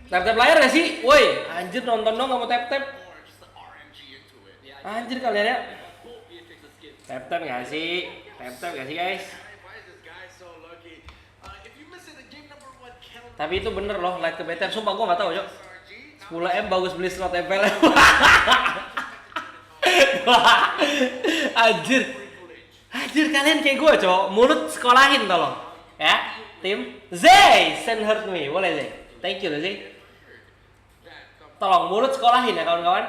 Tap-tap layar gak sih? Woi, anjir nonton dong gak mau tap-tap. Or just the RNG into it. Anjir kalian ya. Tap-tap gak sih? Tap-tap gak sih guys? Why is this guy so lucky? If you miss it in game number 1, Kettle Tapi itu bener loh, light ke BTR. Sumpah gue gak tau cok. SRG. 10M bagus beli slot tempel. Anjir. Anjir kalian kayak gue cok. Mulut sekolahin tolong. Ya, tim. Zay, send hurt me. Boleh Zay. Thank you Zay. Tolong mulut sekolahin ya kawan-kawan.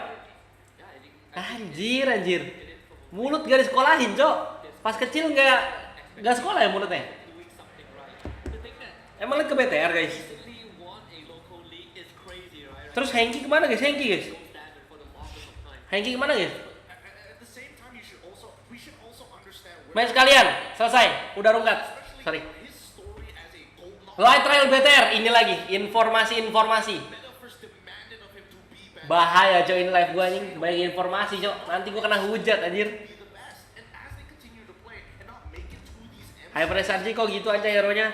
Anjir. Mulut gak disekolahin cok. Pas kecil gak sekolah ya mulutnya. Emang liat ke BTR guys. Terus Hengki kemana guys? Hengki kemana guys? At the same time, we should also understand Main sekalian, selesai, udah rungkat. Sorry. his story as a gold Light Trail BTR, ini lagi informasi. Metaverse demanded of him to be better, Bahaya cok ini live gua anjing, banyak informasi cok. Nanti gua kena hujat anjir. be the best. And as they continue to play and not make it to these Hyper SRG kok gitu aja hero-nya.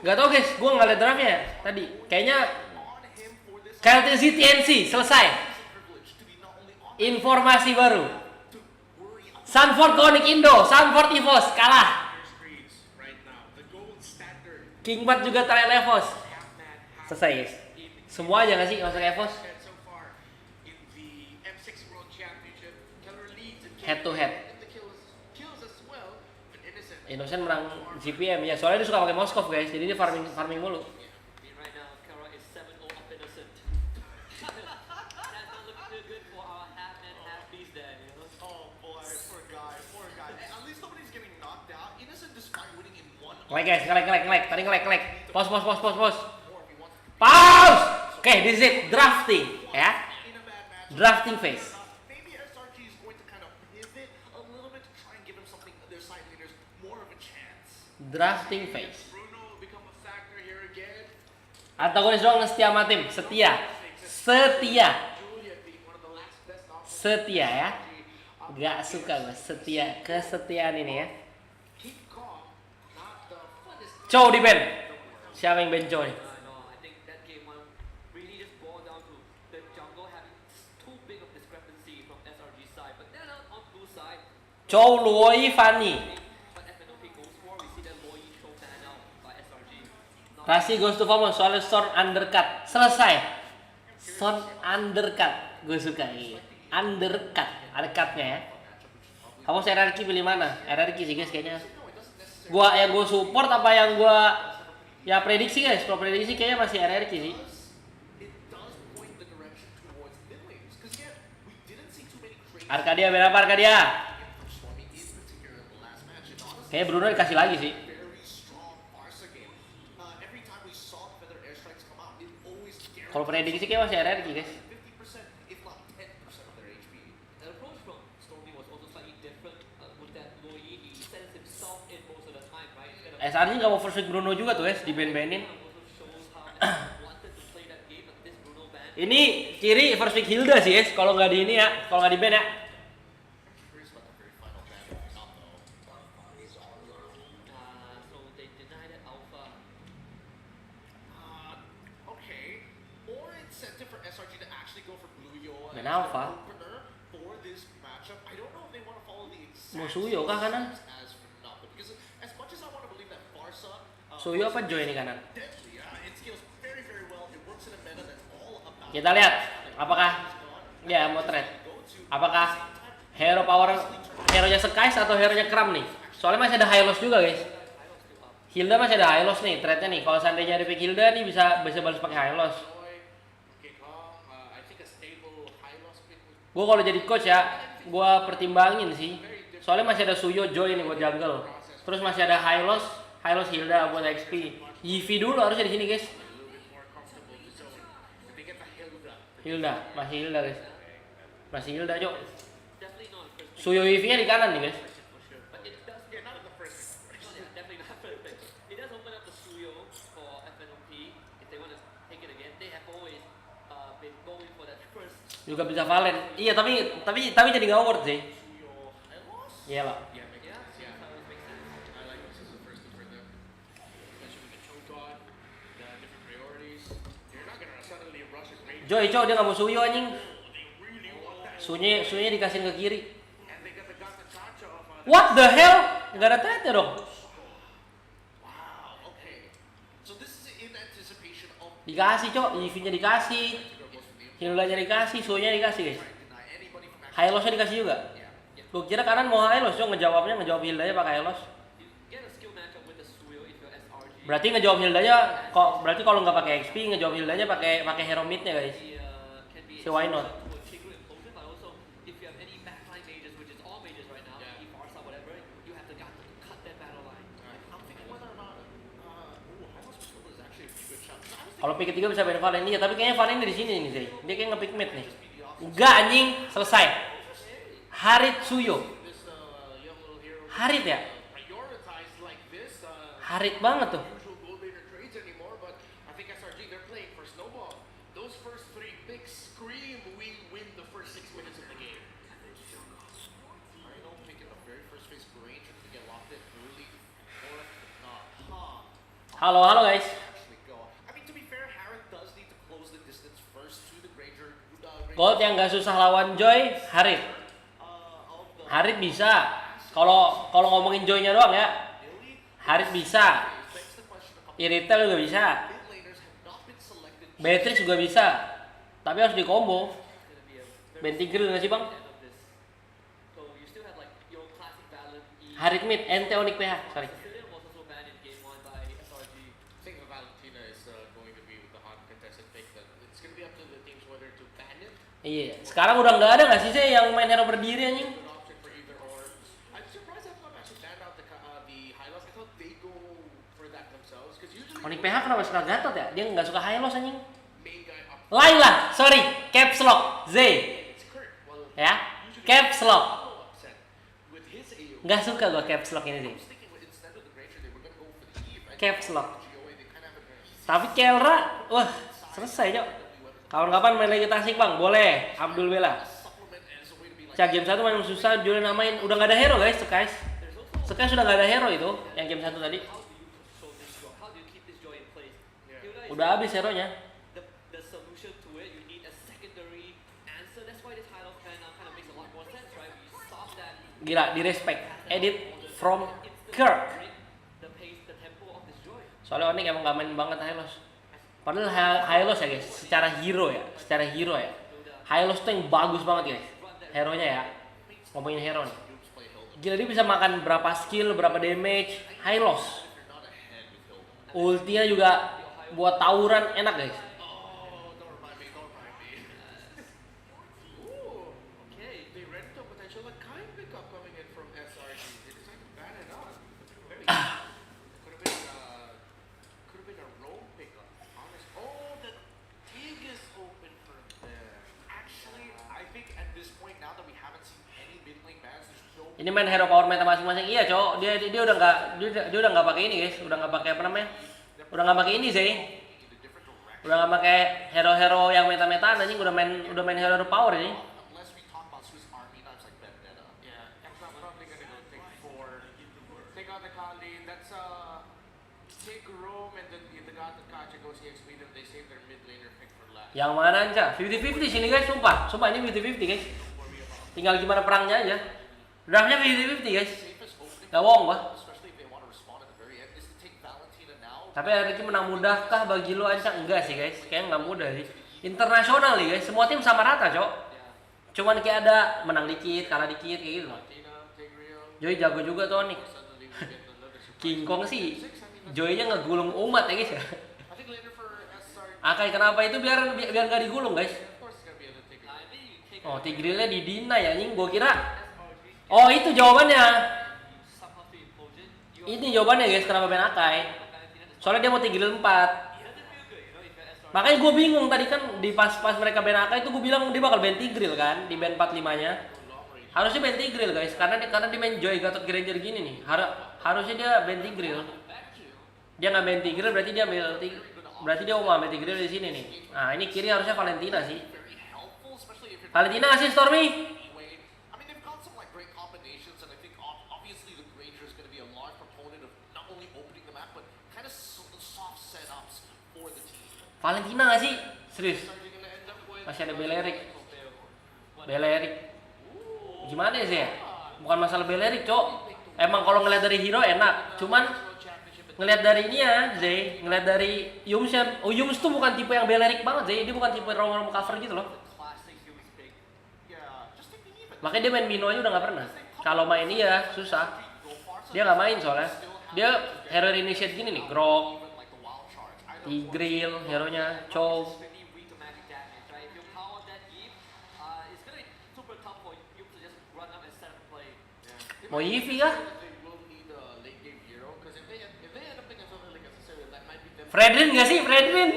Gak tau guys, gua nggak liat draftnya tadi. Kayaknya on him for this KLTC TNC selesai. privilege to be not only on Informasi baru. to worry about Sanford Konik Indo, Sanford EVOS kalah. their screens right now. The gold standard Kingbat juga try EVOS. half-man half Selesai guys. Semua aja nggak sih masuk EVOS? and so far in the M6 World Championship. Keller leads in Head to head. and the kills as well. But Innocent Innocent menang GPM ya, soalnya dia suka pakai Moskov guys, jadi dia farming mulu. Right now, Kara is 7-0 up innocent. That's not looking too good for our half-man, half-beast there, you know? Oh boy, poor guy. At least nobody's getting knocked out. Innocent despite winning in one Ngelek guys, ngelek. Tadi ngelek. Pause. more if he wants to Pause. Oke, this is it, drafting ya. in a bad match. Drafting phase. Maybe SRG is going to kind of pivot a little bit to try and give him something their side leaders more of a chance. Drafting phase. Bruno will become a factor here again. Antagonis doang setia sama tim, setia. Julia being one of the last best options. Setia ya. Gak suka gue setia, kesetiaan ini ya. Keep calm, not the funnest. Chow di ban. Siapa yang ban Chow nih? No, I think that game one really just boiled down to the jungle having too big of discrepancy from SRG side. But then on blue side, Chow Luoi Fanny. but FNOP goes for, we see that Loyi show fan out by SRG. Rasi goes to Famos, soalnya Storm undercut. Selesai. Storm undercut. Gue suka ini. Undercut. Ada cutnya ya. Kamu RRQ pilih mana? RRQ sih guys kayaknya. Yang gue support apa yang gue ya prediksi guys. Kalau prediksi kayaknya masih RRQ sih. It does point the direction towards mid lanes. Because yet, we didn't see too many crazy Arcadia berapa Arcadia? from Swami in particular in the last match. And honestly, Kayaknya Bruno dikasih lagi sih. very strong Barca game. Every time we saw the feather airstrikes come out, it always Kalau guaranteed prediksi kayaknya masih RRQ guys. 50%, if not 10% of their HP. The approach from Stormy was also slightly different with that Loyi. He sends himself in most of the time, right? Instead of SRG nggak mau first pick Bruno juga tuh guys, di ban-banin. also shows how they wanted to play that game, but this Bruno ban. Ini kiri first pick Hilda sih guys, kalau nggak di ini ya, kalau nggak di ban ya. Curious about the very final ban, not though. So they deny that alpha. Okay. More incentive for SRG to actually go for Blue Yo as Ban their alpha. opener for this matchup. I don't know if they want to follow the exact Mau Suyo kah kanan? as FNOP, because as much as I want to believe that Barca Suyo apa Joy ini kanan? deadly, it scales very very well. It works in a meta that's all about Kita lihat apakah ya mau trade. Apakah hero power hero-nya Skies atau hero-nya Kram nih? Soalnya masih ada high loss juga guys. Hilda masih ada high loss nih trade-nya nih. Kalau seandainya di pick Hilda nih bisa balas pakai high loss. Okay, calm. I think a stable high loss pick would Gue kalau jadi coach ya, gue pertimbangin sih. Soalnya masih ada Suyo Joy nih buat jungle. Terus masih ada high loss Hilda buat XP. Yivi dulu harusnya di sini guys. be a little bit more comfortable with zone. If they get the Hilda, Hilda, masih Hilda guys. Masih Hilda Cok. Definitely not first pick Suyo Yivi-nya di kanan nih guys. for sure, but it does. yeah, not in the first pick. Yeah, definitely not first pick. It does open up the Suyo for FNOP if they want to take it again. They have always been going for that first. Juga bisa Valen. Iya tapi jadi nggak worth sih. Your high loss? Iya pak. Yeah, makes Yeah, sense. Yeah. makes sense. I like this as the first one for them. Especially with the choke on, the different priorities. You're not gonna suddenly rush Joy, dia nggak mau Suyo anjing. Sunya dikasihin ke kiri. And they got the Gacha of What the hell? Nggak ada tete dong. wow, okay. So this is in anticipation of Dikasih cok, EV-nya dikasih, Hilda-nya dikasih, Sunya dikasih guys. deny anybody from Hylos-nya dikasih juga. Lu kira kanan mau Hylos, cok ngejawab Hilda-nya pakai Hylos. Get a skill matchup with the Suyo if you're SRG. Berarti ngejawab Hilda-nya kok berarti kalau nggak pakai XP ngejawab Hilda-nya pakai hero mid-nya guys. Can be So why not? to a Tigreal implosion, but also if you have any backline mages, which is all mages right now, Yeah. Farsa, whatever, you have to cut that battle line. I'm thinking whether or not Hylos Patrol is actually a pretty good shot. So I was Kalau pick ketiga bisa main Valen iya, tapi kayaknya Valen di sini nih sih. Dia kayak nge-pick mid nih. Enggak anjing, selesai. Harit Suyo. thinking this young little hero Harit ya? prioritized like this. Harit banget tuh. Usual gold laner trades anymore, but I think SRG they're playing for snowball. Those first 3 picks scream we win the first 6 minutes of the game. I don't think in the very first phase range to get locked in early or not. Halo guys. Actually go. I mean to be fair, Harith does need to close the distance first to the Granger. Gold yang nggak susah lawan Joy, Harit. Harit bisa. Kalau ngomongin Joy-nya doang ya. Harit bisa. Iritel juga bisa. Mid laners have not been selected. Beatrix juga bisa. Tapi harus di combo. Bentigreal nggak sih bang? End of this. So you still have like your classic Valen E. Harit mid, ente Onyx PH. Sorry. Sicilian was also banned in game 1 by SRG. I think Valentina is going to be with the hot contested pick. That it's going to be up to the teams whether to ban it. Iya. Sekarang udah nggak ada nggak sih yang main hero berdiri anjing? Good option for either or. I'm surprised FNOP actually banned out the Hylos. I thought they go for that themselves because usually Onyx PH kenapa suka Gatot ya? Dia nggak suka Hylos anjing. main guy up Lain lah, sorry. Caps lock Z. it's Kurt. Well, Ya. Caps lock. so upset with his AoE. Nggak suka gua caps lock ini I sih. was thinking instead of the Granger they were going to go for the Eve. I Caps think lock. the GOA they kind of have a Tapi Kelra, wah selesai cok. Kapan-kapan main lagi tasik bang, boleh. Abdul Bella. supplement as a way to be like Cak game 1 main susah, Julian namain. Udah nggak ada hero guys, Sekais. Sekais sudah nggak ada hero itu, yang game 1 tadi. How do you keep this joy in place? Hilda is Udah habis hero-nya. the solution to it. You need a secondary answer. That's why this title kind of makes a lot more sense, right? You stop that. Gila, di respect. Edit from Kirk. The pace, the tempo of this joy. Soalnya Onyx emang nggak main banget Hylos. Padahal Hylos ya guys, secara hero ya. Hylos tuh yang bagus banget guys. Hero-nya ya. Ngomongin hero nih. Gila dia bisa makan berapa skill, berapa damage. Hylos. Ultinya juga buat tawuran enak guys. oh, don't remind me. Ooh, Okay. they read the potential like kind pickup coming in from SRG. They decided to ban it on. Very could have been a roam pickup. Honest. Oh, the dig is open for them. Actually, I think at this point now that we haven't seen any mid lane bans, there's no Ini main hero power meta masing-masing. Iya, cowok. Dia udah nggak pakai ini, guys. Udah nggak pakai apa namanya? Udah nggak pakai ini sih. in a different direction. Udah nggak pakai hero-hero yang meta-metaan anjing. Udah main hero power ini. Unless we talk about Swiss Army knives like Vendetta. Yeah, I'm probably gonna go take out the Kali. That's take room and then the god that Kacha goes EXP them. They save their mid laner pick for last. Yang mana aja? 50-50 sini guys, sumpah. Sumpah ini 50-50 guys. Tinggal gimana perangnya aja. Draftnya 50-50 guys. Safest opening, Gak bohong gua. especially if they want to respond at the very end, is to take Valentina now. Tapi hari ini menang mudahkah bagi lo Anca? Enggak sih guys. Kayaknya nggak mudah sih. Internasional nih guys. Semua tim sama rata cok. Cuman kayak ada menang dikit, kalah dikit kayak gitu. Valentina, Tigreal, Joy jago juga tuh nih. suddenly we get another surprise. King Kong sih. Joy-nya ngegulung umat ya guys ya. I think later for SRG, Akai kenapa itu biar nggak digulung guys. of course it's gonna be the Tigreal. I think you take Oh, Tigrealnya di deny ya anjing. Gua kira. SRG. Oh, itu jawabannya. You somehow to impose it. You Ini jawabannya guys kenapa main Akai. Soalnya dia mau Tigreal 4. It doesn't feel good, you know, if you're SRG. Makanya gue bingung tadi kan di pas mereka ban Akai itu gue bilang dia bakal ban Tigreal kan di ban 45-nya. Harusnya ban Tigreal guys karena dia main Joy Gatot Granger gini nih. Harusnya dia ban Tigreal. Dia nggak ban Tigreal berarti dia mau ambil Tigreal di sini nih. Nah, ini kiri harusnya Valentina sih. Very helpful, especially if you're Valentina ngasih Stormy. Wade. I mean, they've got some like great combinations, and I think obviously the Granger is going to be a large proponent of not only opening the map, but kind of soft setups for the team. Valentina nggak sih? Serius. SRG going to end up Masih ada Belerik. Gimana sih ya? Bukan masalah Belerik, Cok. Emang kalau ngeliat dari hero enak, cuman ngeliat dari ini ya, Zay, ngeliat dari Yums tuh bukan tipe yang Belerik banget, Zay. Dia bukan tipe rom cover gitu loh. Makanya dia main Mino aja udah nggak pernah. Kalau main iya susah. Dia nggak main soalnya. Dia hero initiate gini nih, Grok, Tigreal, hero-nya, Chow. Mau Yivi kah? Fredrin nggak sih? Fredrin?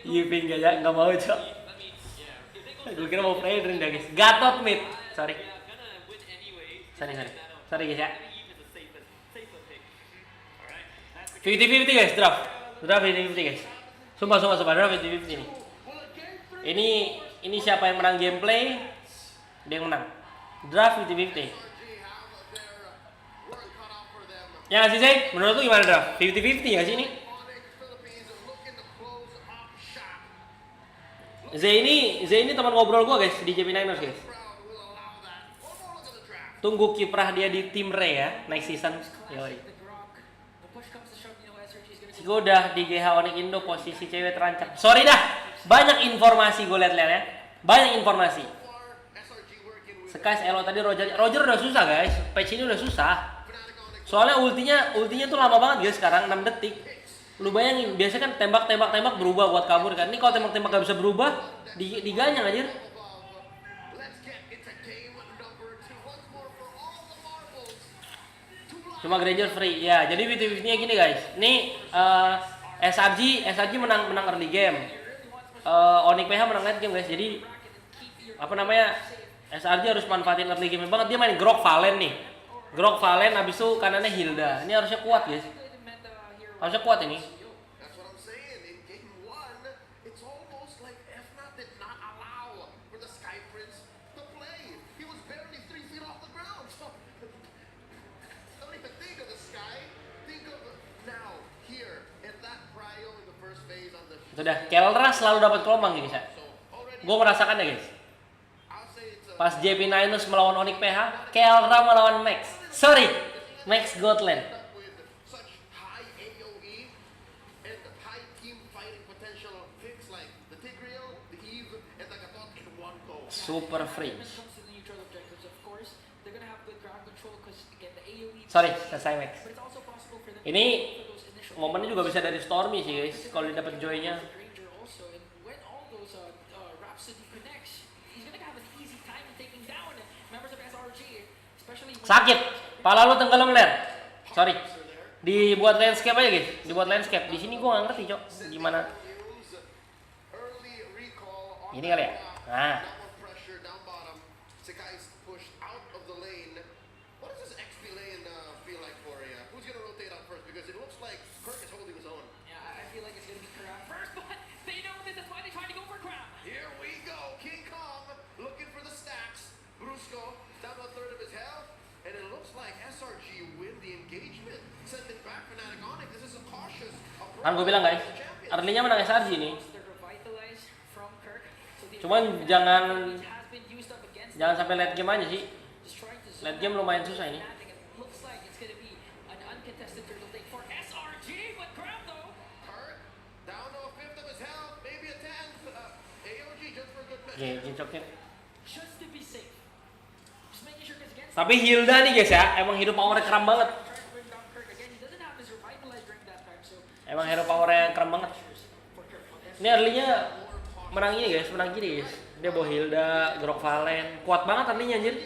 Yivi nggak ya? Nggak mau, Cok. Gue kira mau Fredrin dah, guys. Gatot mid. Sorry guys ya. 50-50 guys, draft 50-50 guys. Sumpah draft 50-50 nih. Ini siapa yang menang gameplay, dia yang menang. Draft 50-50. Ya nggak sih, Zay? Menurut lu gimana draft? 50-50 nggak sih ini? Zay ini teman ngobrol gua guys di JP Niners guys. Tunggu kiprah dia di tim Ray ya next season. Yoi. Gue udah di GH Onyx Indo posisi cewek terancam. Sorry dah, banyak informasi gue liat ya. Banyak informasi. Skies Elo tadi Roger udah susah guys. Patch ini udah susah. Soalnya ultinya tuh lama banget guys sekarang 6 detik. Lu bayangin, biasanya kan tembak berubah buat kabur kan. Ini kalau tembak gak bisa berubah, diganyang aja. Cuma Granger free. Ya, jadi BT50-nya gini guys. Ini SRG menang early game. Onyx PH menang late game guys. Jadi apa namanya? SRG harus manfaatin early game banget. Dia main Grok Valen nih. Grok Valen abis itu kanannya Hilda. Ini harusnya kuat guys. Harusnya kuat ini. Sudah, Kelra selalu dapat gelombang guys ya. Gue merasakan ya guys. Pas JP Niners melawan Onyx PH, Kelra melawan Max. Sorry, Max Gotland. Super free. Sorry, selesai Max. Ini momennya juga bisa dari Stormy sih guys, kalau dia dapat joy-nya. Sakit, pala lu tenggelam ler. Sorry, dibuat landscape aja guys, dibuat landscape. Di sini gua nggak ngerti cok, gimana? Ini kali ya. Nah. Kan gue bilang guys, early-nya menang SRG nih. Cuman jangan sampai late game aja sih. Late game lumayan susah ini. Cincoknya. Tapi Hilda nih guys ya, emang hidup powernya keren banget. Emang hero powernya keren banget. Ini early-nya menang ini guys, menang gini guys. Dia bawa Hilda, Grok Valen, kuat banget early-nya anjir.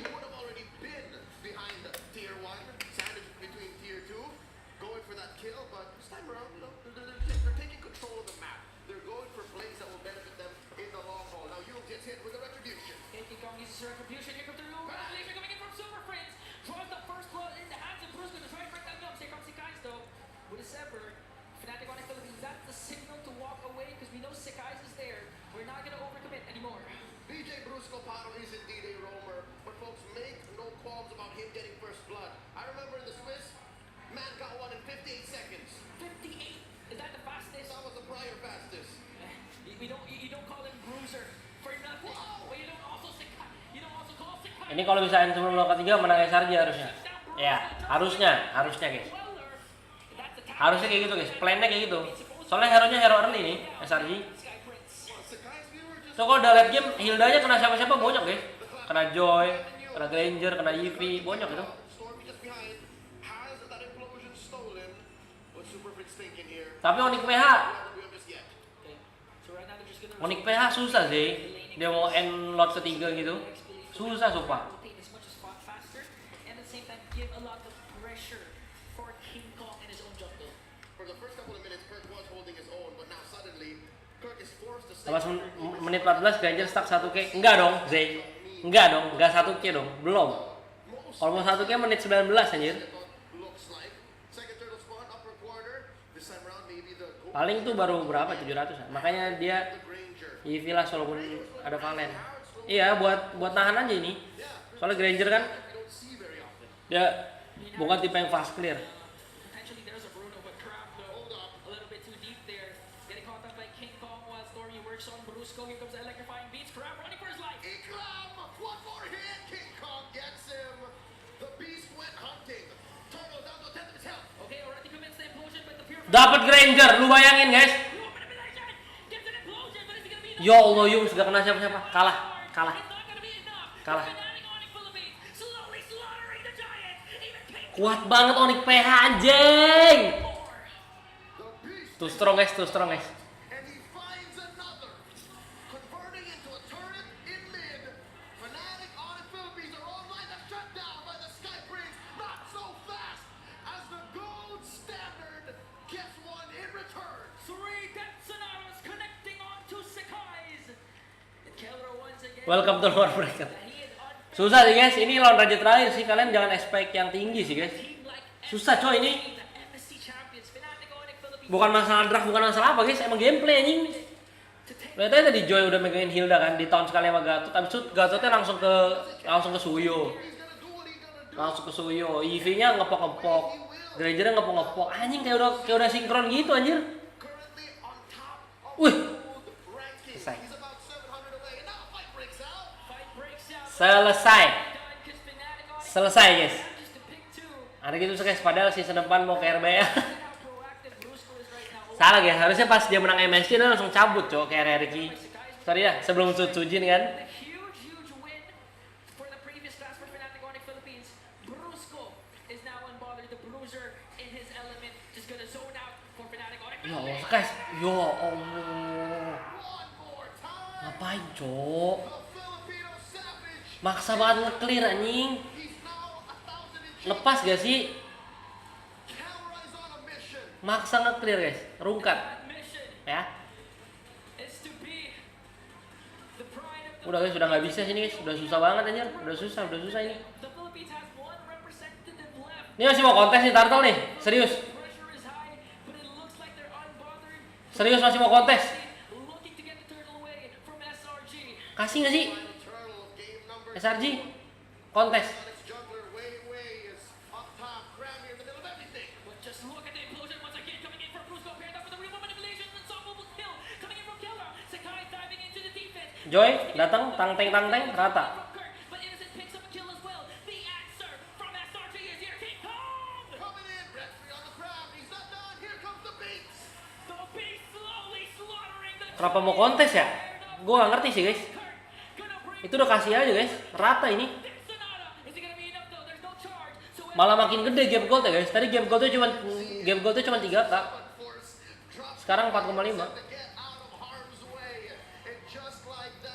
Ini kalau misalnya sebelum lock ketiga menang SRG harusnya. Ya, harusnya guys. Harusnya kayak gitu guys. Plannya kayak gitu. Soalnya hero-nya hero early nih, SRG. So kalau udah late game, Hildanya kena siapa-siapa bonyok guys. Kena Joy, kena Granger, kena Eevee, bonyok itu. Tapi Onyx PH Onyx PH susah sih. Dia mau end lot ketiga gitu. Susah sumpah. Pas menit 14 Granger stuck 1K. Enggak dong, Zay. Enggak dong, enggak 1K dong. Belum. Kalau mau 1K menit 19 anjir. Paling tuh baru berapa? 700. Makanya dia Eevee lah walaupun ada Valen. Iya, buat nahan aja ini. Soalnya Granger kan dia bukan tipe yang fast clear. Dapat Granger, lu bayangin guys. Ya Allah, Yung gak kena siapa-siapa. Kalah. Kuat banget Onyx PH anjing. Too strong guys. Welcome to Nobar FNOP. Susah sih guys, ini lawan raja terakhir sih, kalian jangan expect yang tinggi sih guys. Susah coy ini. Bukan masalah draft, bukan masalah apa guys, emang gameplay anjing. Lihat aja tadi Joy udah megangin Hilda kan, di tahun sekali sama Gatot, habis itu Gatotnya langsung ke Suyo. Eevee-nya ngepok-ngepok, Grangernya ngepok-ngepok, anjing kayak udah sinkron gitu anjir. Wih. Selesai guys. Ada gitu guys, padahal season depan mau ke RBL. Salah guys, harusnya pas dia menang MSC dia langsung cabut cowok ke RRQ. Sorry ya, sebelum Tsujin kan. Ya Allah guys, ya Allah. Ngapain cowok? Maksa banget nge-clear anjing. Lepas gak sih? Maksa nge-clear guys, rungkat. Ya. Udah guys, udah gak bisa sini guys, udah susah banget anjir. Udah susah ini. Ini masih mau kontes nih Turtle nih, serius masih mau kontes. Kasih gak sih? SRG kontes. Joy datang tang teng rata. Kenapa mau kontes ya? Gue gak ngerti sih guys. Itu udah kasih aja guys, rata ini. Malah makin gede game gold ya guys. Tadi game goldnya cuma 3K. Sekarang 4,5.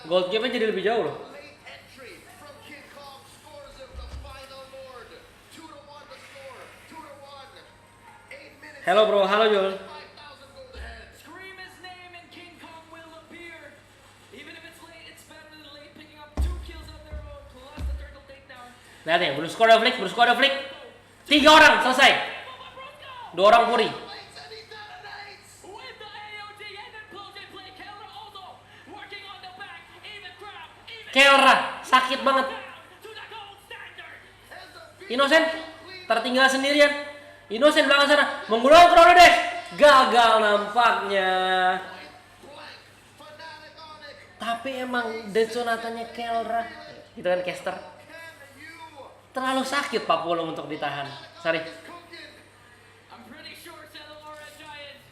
Gold game-nya jadi lebih jauh loh. Halo bro, halo Jul. Lihat ya, Blue Squad flick. 3 orang selesai. 2 orang Puri. Kelra, sakit banget. Innocent tertinggal sendirian. Innocent belakang sana, menggunakan Chrono Dash. Gagal nampaknya. Tapi emang Dead Sonatanya Kelra. Itu kan caster. terlalu sakit Papua untuk ditahan. Sorry. I'm pretty sure Cellular Giants,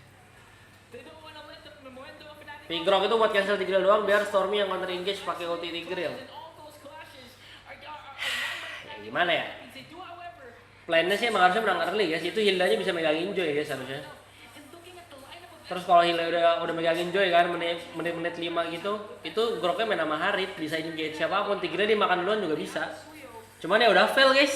they don't want to let the Memento of Fnatic Pigrok itu buat cancel Tigreal doang biar Stormy yang counter engage pakai ulti Tigreal. and all those clashes are Ya gimana ya? they do, however, Plannya sih emang harusnya menang early guys. Itu Hildanya bisa megangin Joy guys harusnya. and looking at the lineup of Terus kalau Hilda udah megangin Joy kan menit 5 gitu, itu Groknya main sama Harit, bisa engage siapapun. Tigreal dia makan duluan juga bisa. Cuman ya udah fail guys.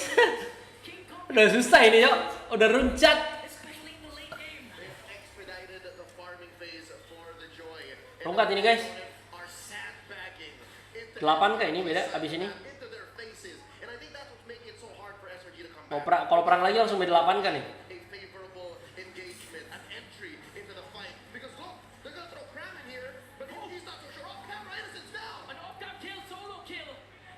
Udah susah ini yo, udah runcat. especially in the late game. They've expedited the farming phase for the Joy. Tongkat ini guys. Are sandbagging into 8 kayak ini beda abis ini. into their faces. And I think that's what's making it so hard for SRG to come Mau back. kalau perang lagi langsung beda 8 kan nih. A favorable engagement, an entry into the fight. Because look, they're gonna throw Cram in here, but he's not so sure. Oh, Camera Innocent's down! An off-top kill, solo kill.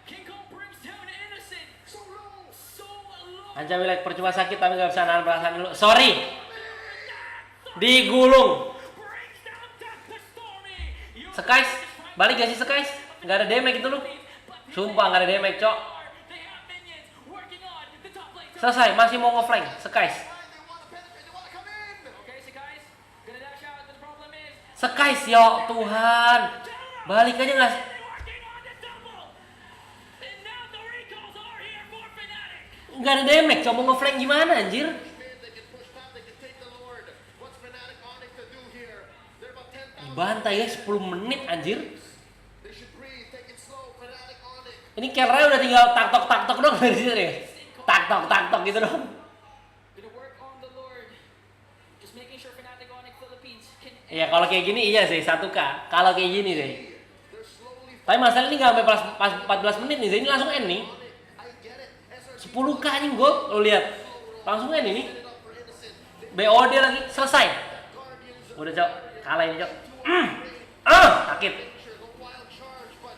King Kong brings down Innocent. So low! So low. Anca Wilek percuma sakit tapi gak bisa nahan perasaan dulu. Sorry. Digulung. Brings down Dr. Stormy. You Sekais, balik gak sih Sekais? Gak ada damage itu lu. Sumpah gak ada damage, cok. they have minions working on the top lane. Selesai, masih mau nge-flank. Sekais. They wanna penetrate, they wanna come in! Okay, so guys, gonna dash out. The problem is Sekais, yo Tuhan. Balik aja gak? they're working on the double. And now the recalls are here for Fnatic. Gak ada damage, cok. Mau nge-flank gimana anjir? They can push back, they can take the Lord. What's Fnatic Onyx to do here? They're about 10,000. Bantai ya 10 menit anjir. They should breathe, take it slow. Fnatic Onyx. Ini Kelra udah tinggal tak-tok dong dari sini ya. Tak-tok gitu dong. Gonna work on the Lord. Just making sure Fnatic Onyx Philippines can Iya kalau kayak gini iya sih 1K. Kalau kayak gini deh. They're slowly. Tapi masalah ini nggak sampai pas 14 menit nih. Ini langsung end nih. I get it. SRG 10K anjing gold. Lo lihat. Langsung end ini. it up for Innocent. BOD lagi selesai. Guardians Udah cok. Kalah ini cok. Sakit. picture, the wild charge, but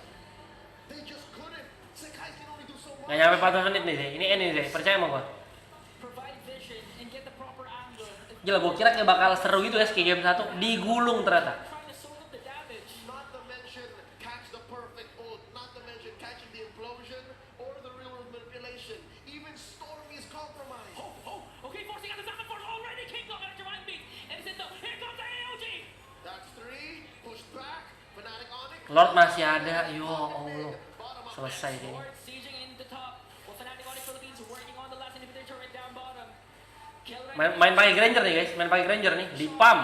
they just couldn't. Sekai can only do so much. Nggak nyampe 14 menit nih deh. Ini end nih deh. Percaya sama gua. provide vision and get the proper angle. Gila gua kira kayak bakal seru gitu ya kayak game 1. Digulung ternyata. Trying to soak up the damage. Not to mention catch the perfect ult, not to mention catching the implosion or the real world manipulation. Even Stormy is compromised. Okay, forcing out the Zappa Force already. King Kong got a divine beat. And it's in the here comes the AOG. That's 3, pushed back. Fnatic Onyx. Lord masih ada. Yo Allah. Selesai ini. Lord sieging in the top. Well, Fnatic Onyx Philippines working on the last inhibitor turret down bottom. Main pakai Granger nih guys. Main pakai Granger nih. Di pam.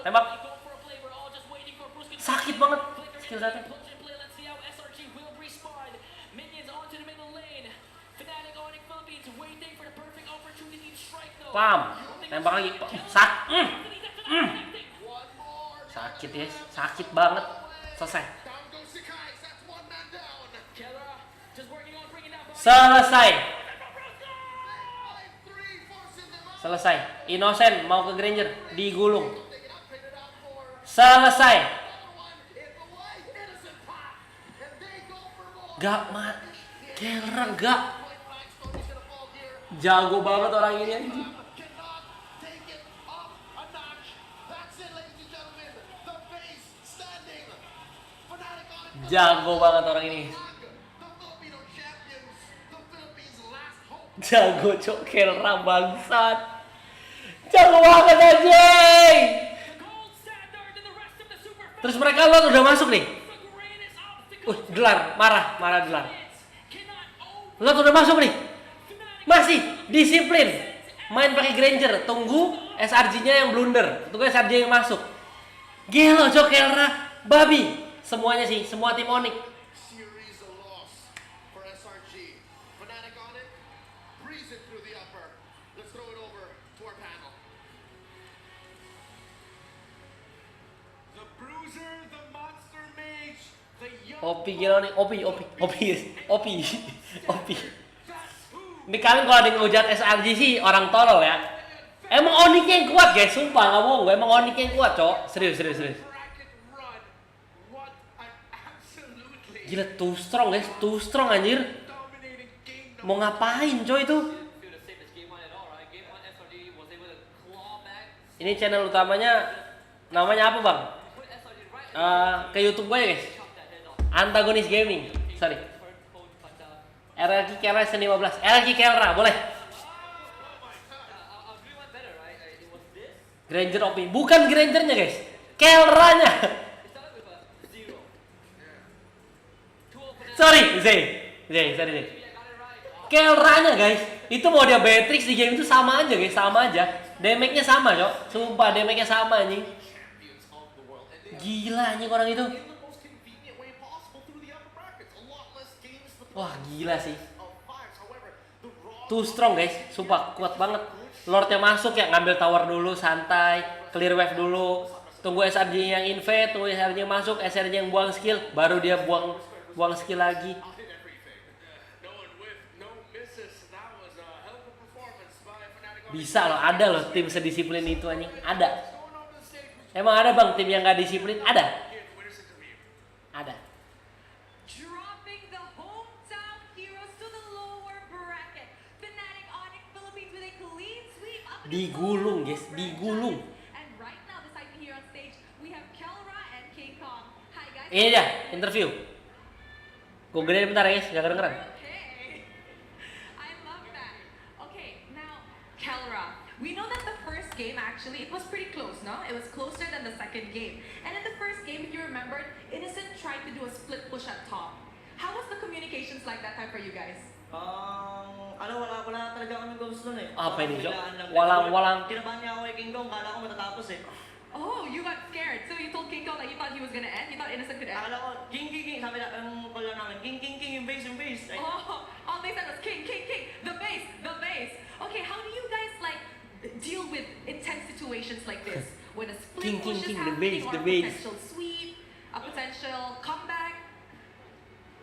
Tembak. Go for a play. We're all just waiting for Bruce. Sakit banget. Skill satu. Plunge and play. Let's see how SRG will respawn. Minions onto the middle lane. Fnatic Onyx Philippines waiting for the perfect opportunity to strike though. Pam. Tembak lagi. Sakit ya. Sakit banget. Selesai. Down goes Sekai. That's one man down. Kella just working on bringing down. Selesai. 5-3, forcing them out. Selesai. Innocent mau ke Granger. Digulung. They get upgraded out for Selesai. another one. In the way, Innocent pop. And they go for more. Gak mat. Kelra gak. Point blank, Stormy's gonna fall here. Jago banget orang ini anjing. Cannot take it up a notch. That's it, ladies and gentlemen. The base standing. Fnatic Onyx. Jago banget orang ini. The Filipino champions. The Philippines' last hope. Jago cok Kelra bangsat. Jago banget anjing. The gold standard and the rest of the super Terus mereka lot udah masuk nih. the greatest obstacle Gelar, marah Gelar. cannot own Lot udah masuk nih. Fnatic. Masih disiplin. Main pakai Granger, tunggu SRG-nya yang blunder. Tunggu SRG yang masuk. Gelo cok Kelra, babi. Semuanya sih, semua tim Onyx. Series a loss for SRG. Fnatic Onyx breeze it through the upper. Let's throw it over to our panel. The Bruiser, the Monster Mage, the young. Opi gila nih, Opi. Ini kalian kalau ada yang ngehujat SRG sih orang tolol ya. Emang Onyx yang kuat guys, sumpah nggak bohong gue. Emang Onyx yang kuat cok, serius. Bracket run. What an absolutely Gila too strong guys, too strong anjir. dominating game. Mau ngapain coy itu? Feel the same as game 1 at all, right? Game 1 SRG was able to claw back, Ini channel utamanya namanya apa bang? put SRG right Ke YouTube gue ya guys. chop that head off. Antagonis Gaming. Sorry. Hurt phone, but RRQ Kelra season 15. RRQ Kelra, boleh. I'll do one better, right? It was this. Granger OP. Bukan Grangernya guys. Kelranya. It started with a 0. 2 open. Sorry, Zay. Zay. I got it right. Kelranya guys. Itu mau dia Beatrix di game itu sama aja guys, sama aja. Damage-nya sama, Cok. Sumpah damage-nya sama anjing. Champions of the world. And they Gila anjing orang itu. in the most convenient way possible through the upper brackets. A lot less games to Wah, gila sih. of fives. However, the raw Too strong guys, sumpah kuat banget. Lordnya masuk ya, ngambil tower dulu, santai, clear wave dulu, tunggu SRG yang invade, tunggu SRG yang masuk, SRG yang buang skill, baru dia buang skill lagi. I'll hit everything. No one whiff, no misses. That was a hell of a performance by Fnatic. Bisa loh, ada loh tim sedisiplin itu anjing, ada. Going over the stage was Emang ada bang tim yang gak disiplin? Ada, here at the winners interview. ada. Dropping the hometown heroes to the lower bracket. Fnatic Onyx Philippines with a clean sweep up in the Digulung, lower guys, bracket. digulung. And right now, deciding here on stage, we have Kelra and King Kong. Hi guys. Ini dia, interview. Gue gedein bentar ya guys, gak kedengeran. Okay. I love that. Okay, now Kelra. We know that the first game actually it was pretty close, no? It was closer than the second game. And in the first game, if you remembered, Innocent tried to do a split push at top. How was the communications like that time for you guys? Wala talaga kami goals nun eh. Apa ini, Jok? Biglaan lang. Walang- Kinabahan niya ako kay King Kong, kala ko matatapos eh. Oh, you got scared. So you told King Kong that you thought he was gonna end? You thought Innocent could end? Akala ko, King, sabi na, ang call lang namin, King, yung base. Ay, Oh, all they said was King, the base. Okay, how do you guys like deal with intense situations like this? When a split King, push is the happening base, or the a base. potential sweep, a potential comeback?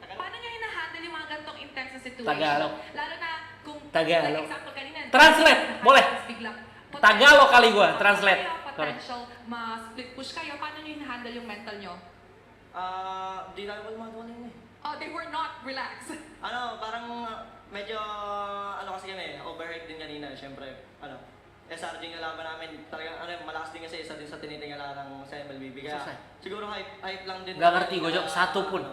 Paano nyo hinahandle yung mga ganitong intense na situation? Tagalog. Lalo na kung, Tagalog. like example kanina. Translate, boleh. Biglang, Tagalog kali gua, translate. Potential ma-split push kayo, paano nyo hinahandle yung mental nyo? di tayo pa lumagawa yun eh. Oh, they were not relaxed. Parang medyo, kasi kami, overhyped din kanina, syempre, SRG nga laban namin, talagang, malakas din kasi isa din sa tinitingala ng sa MLBB, kaya Susay. siguro hype lang din. Gak ngerti gue, Jok, satu pun.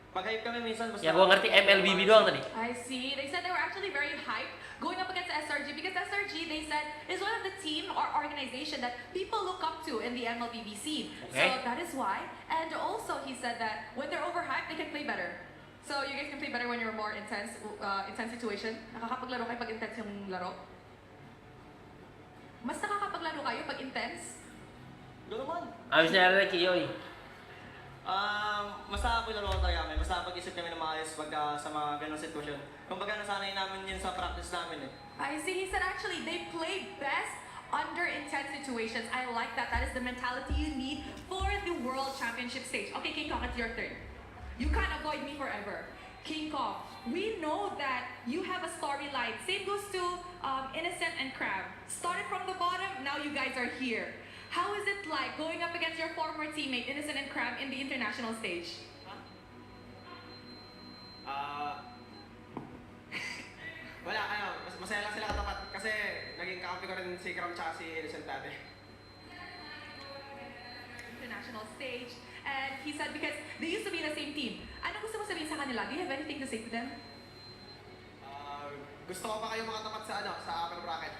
Pag-hype kami minsan, basta... Ya gue ngerti MLBB doang tadi. I see. They said they were actually very hyped going up against SRG because SRG, they said, is one of the team or organization that people look up to in the MLBB scene. Okay. So that is why. And also, he said that when they're overhyped, they can play better. So you guys can play better when you're more intense situation. Nakakapaglaro kayo pag intense yung laro? Mas nakakapaglaro kayo pag intense? Gano'n man. Abis na rin Kiyoy. Masarap yung laro talaga kami. Masarap pag-isip kami ng maayos pagka sa mga ganong sitwasyon. Kumbaga nasanay namin yun sa practice namin eh. I see. He said actually they play best under intense situations. I like that. That is the mentality you need for the World Championship stage. Okay, King Kong, it's your turn. You can't avoid me forever. King Kong, we know that you have a storyline. Same goes to Innocent and Crab. Started from the bottom, now you guys are here. How is it like going up against your former teammate, Innocent and Crab, in the international stage? Wala, masaya lang sila katapat kasi naging kakampi ko rin si Kram tsaka si Innocent dati. International stage. And he said because they used to be in the same team. Ano gusto mo sabihin sa kanila? Do you have anything to say to them? Gusto ko pa kayo makatapat sa upper bracket.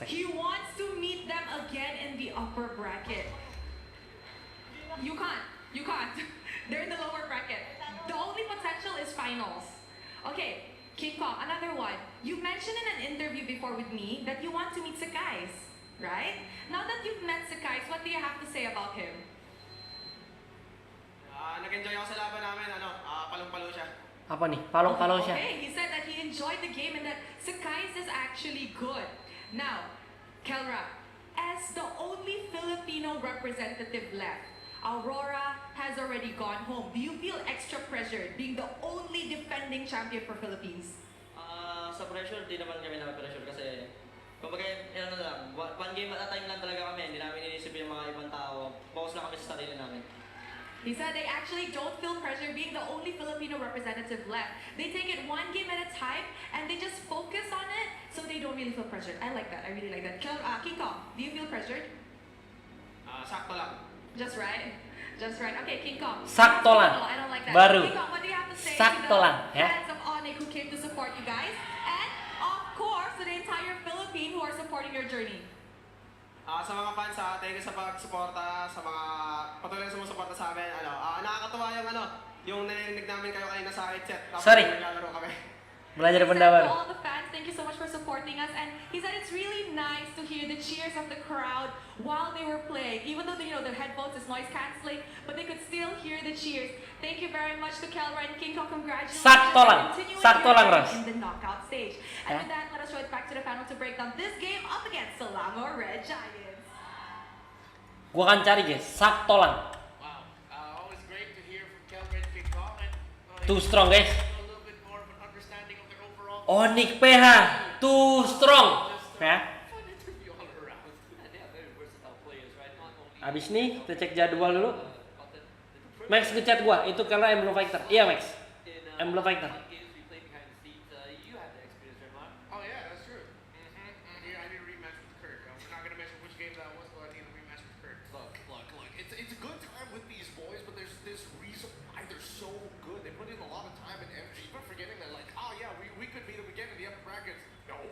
He wants to meet them again in the upper bracket. You can't. They're in the lower bracket. The only potential is finals. Okay, King Kong, another one. You mentioned in an interview before with me that you want to meet Sakai's, right? Now that you've met Sakai's, what do you have to say about him? Nag-enjoy ako sa laban namin, palong-palo siya. Apa nih? Palong-palong siya. Okay, he said that he enjoyed the game and that Sakai's is actually good. Now, Kelra, as the only Filipino representative left, Aurora has already gone home. Do you feel extra pressured being the only defending champion for Philippines? Sa pressure, di naman kami na-pressure kasi kumbaga, one game at a time lang talaga kami. Hindi namin inisip yung mga ibang tao. Focus lang kami sa sarili namin. He said they actually don't feel pressure being the only Filipino representative left. They take it one game at a time and they just focus on it so they don't really feel pressured. I like that. I really like that. King Kong, do you feel pressured? Sakto lang. Just right. Okay, King Kong. Sakto lang. I don't like that. Baru. King Kong, what do you have to say Sakto to the lang, ya. fans of Onyx Onyx who came to support you guys, and of course to the entire Philippines who are supporting your journey. Sa mga fans, thank you sa pag-suporta, sa mga patuloy na sumusuporta sa amin. Nakakatuwa yung narinig namin kayo kanina sa headset. Tapos Sorry. naglalaro kami. Belajar He said pendapat. to all the fans, thank you so much for supporting us. And he said it's really nice to hear the cheers of the crowd while they were playing. Even though their headphones is noise cancelling, but they could still hear the cheers. Thank you very much to Kelra and King Kong. Congratulations Sakto lang. on continuing Sakto your lang, journey Ros. in the knockout stage. And Yeah. with that, let us show it back to the panel to break down this game up against Selangor Red Giants. Gua akan cari guys, sakto lang. Wow. Always great to hear from Kelvin and King Kong. And, Too strong guys. a little bit more of an understanding of their overall Onyx PH, too strong. Ya. fun interview all around. And they are very versatile players, right? Not only Abis nih, kita cek jadwal dulu. but the Max ngechat gua, itu karena Emblem Fighter. Iya Max. in Emblem Fighter. games we play behind the scenes, you have the experience, right, Mark? Oh yeah, that's true. Yeah, I need a rematch with Kurt. We're not gonna mention which game that was, but I need a rematch with Kurt. Look. It's a good time with these boys, but there's this reason why they're so good. They put in a lot of time and energy. But forgetting that, like, oh yeah, we could beat them again in the upper brackets. Nope.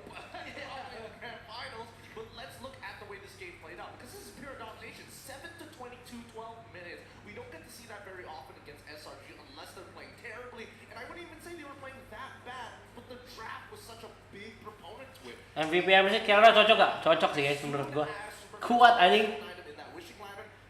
in the grand finals. But let's look at the way this game played out, because this is pure domination. 7 to 22, 12 minutes. We don't get to see that very often against SRG unless they're playing terribly. And I wouldn't even say they were playing that bad, but the draft was such a big proponent to it. MVP MC Kelra cocok gak? Cocok sih guys menurut gua. Kuat anjing.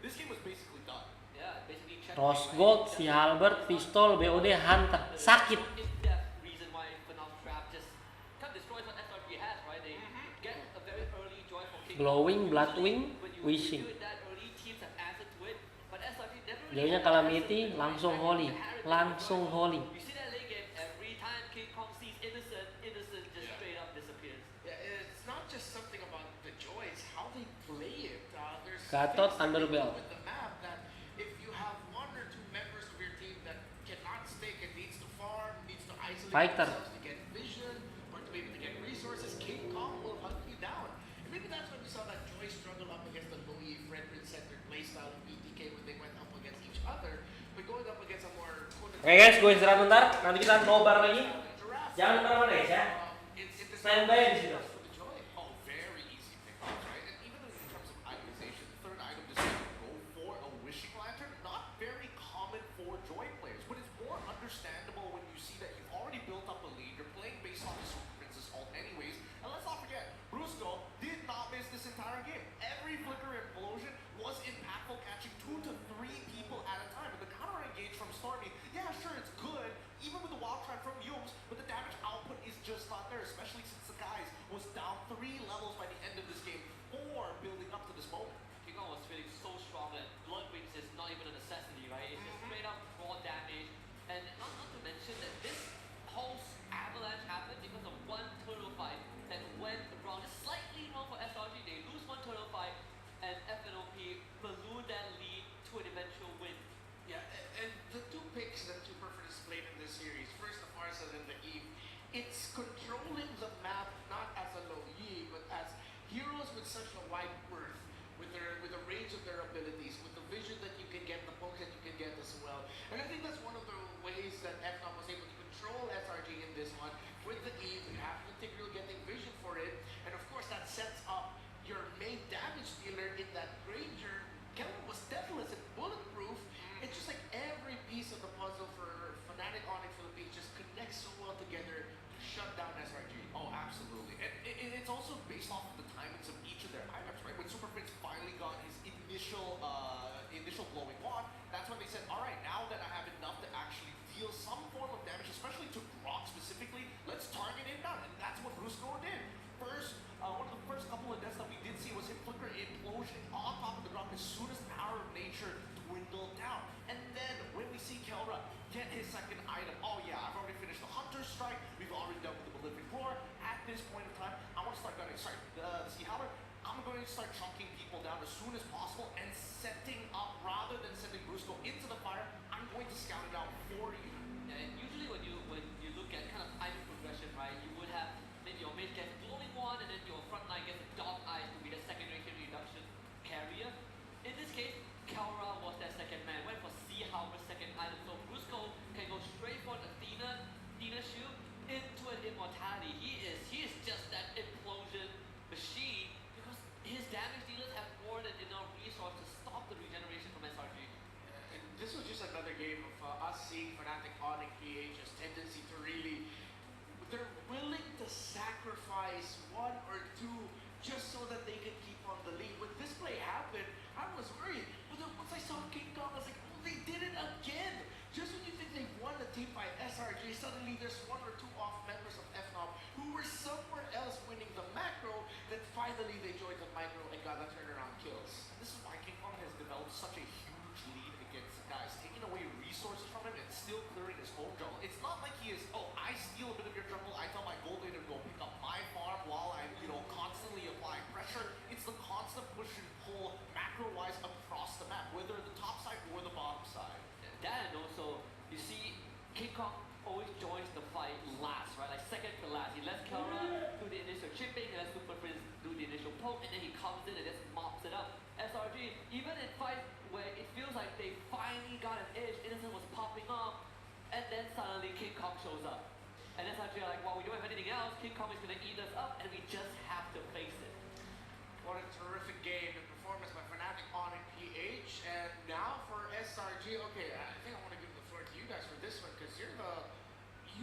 This game was basically done. Yeah, basically check. Rose Gold, si Halbert, Pistol, BOD, Hunter. Sakit. In-depth reason why FNOP's draft just kind of destroys what SRG has, right? They get a very early joy from King. Glowing, Bloodwing, When you Wishing. do it that early, teams have answered to it, but SRG never really Jauhnya had Calamity, answers. langsung Right? Holy. They had it Langsung right. Holy. You see that late game, every time King Kong sees innocent just Yeah. straight up disappears. Yeah, it's not just something about the joy, it's how they play it. There's Gatot, things that they do Underbell. with the map that if you have one or two members of your team that cannot stick and needs to farm, needs to isolate Fighter. themselves to get vision or to maybe to get resources, King Kong will hunt you down. And maybe that's when we saw that Joy struggle up against the Louis Frederick-centered playstyle of BTK when they went up against each other. But going up against a more Oke guys, gue istirahat bentar. Nanti kita nobar lagi. giraffe. Jangan kemana-mana guys ya. Standby di situ. Oh, very easy pickups, right? And even in terms of itemization, the third item just go for a wishing lantern. Not very common for Joy players, but it's more understandable when you see that you've already built up a lead. You're playing based off the Super Princess ult anyways. And let's not forget, Brusco did not miss this entire game. Every flicker implosion was impactful, catching 2 to 3 people at a time. And the counter engage from Stormy, yeah, sure, it's good, even with the wild trap from Yums, but the damage output is just not there, especially since the guys was down 3 levels by the end of this game, 4 building up to this moment. King Kong was feeling so strong that Blood Wings is not even a necessity, right? It's just straight up raw damage. And not to mention that this whole avalanche happened because of one turtle fight that went wrong, slightly wrong for SRG. They lose one turtle fight, and FNOP balloon that lead to an eventual win. Yeah, and the two picks that Super Friends played in this series, first the Farsa and the Eve, it's controlling the map not as a low Yi, but as heroes with such a wide berth, with the range of their abilities, with the vision that you can get, the pokes that you can get as well. And I think that's one of the ways that FNOP was able to control SRG in this one. With the Eve, you have Integral getting vision for it, and of course that sets up your main damage dealer in that Granger. Kellen was deathless and bulletproof. It's just like every piece of the puzzle for Fnatic Onyx Philippines just connects so well together to shut down SRG. Oh, absolutely. And it's also based off of the timings of each of their items, right? When Super Prince finally got his initial glowing wand, that's when they said, all right, now that I have enough to actually deal some form of damage, especially to Grok specifically, let's target him down. And that's what Brusco did. One of the first couple of deaths that we did see was him flicker implosion on top of the Grok as soon as the power of nature dwindled down. And then when we see Kelra get his second item, oh yeah, I've already finished the Hunter's Strike, we've already done with the Malefic Roar. At this point in time, I want to start gunning. Sorry, the Sea Howler, I'm going to start chunking people down as soon as possible and setting up, rather than sending Brusco into the fire, I'm going to scout it out for you. And usually when you look at kind of item progression, right, you would have maybe your mid gets glowing one, and then your front line gets a dog eyes to be the secondary hit reduction carrier. In this case, Kelra was that second man, went for Sea Howler's second item, so Brusco can go straight for Athena's shield, hero, and then he comes in and just mops it up. SRG, even in fights where it feels like they finally got an edge, Innocent was popping off, and then suddenly King Kong shows up. And SRG are like, well, we don't have anything else, King Kong is gonna eat us up, and we just have to face it. What a terrific game and performance by Fnatic, Onyx, PH. And now for SRG. Okay, I think I want to give the floor to you guys for this one because you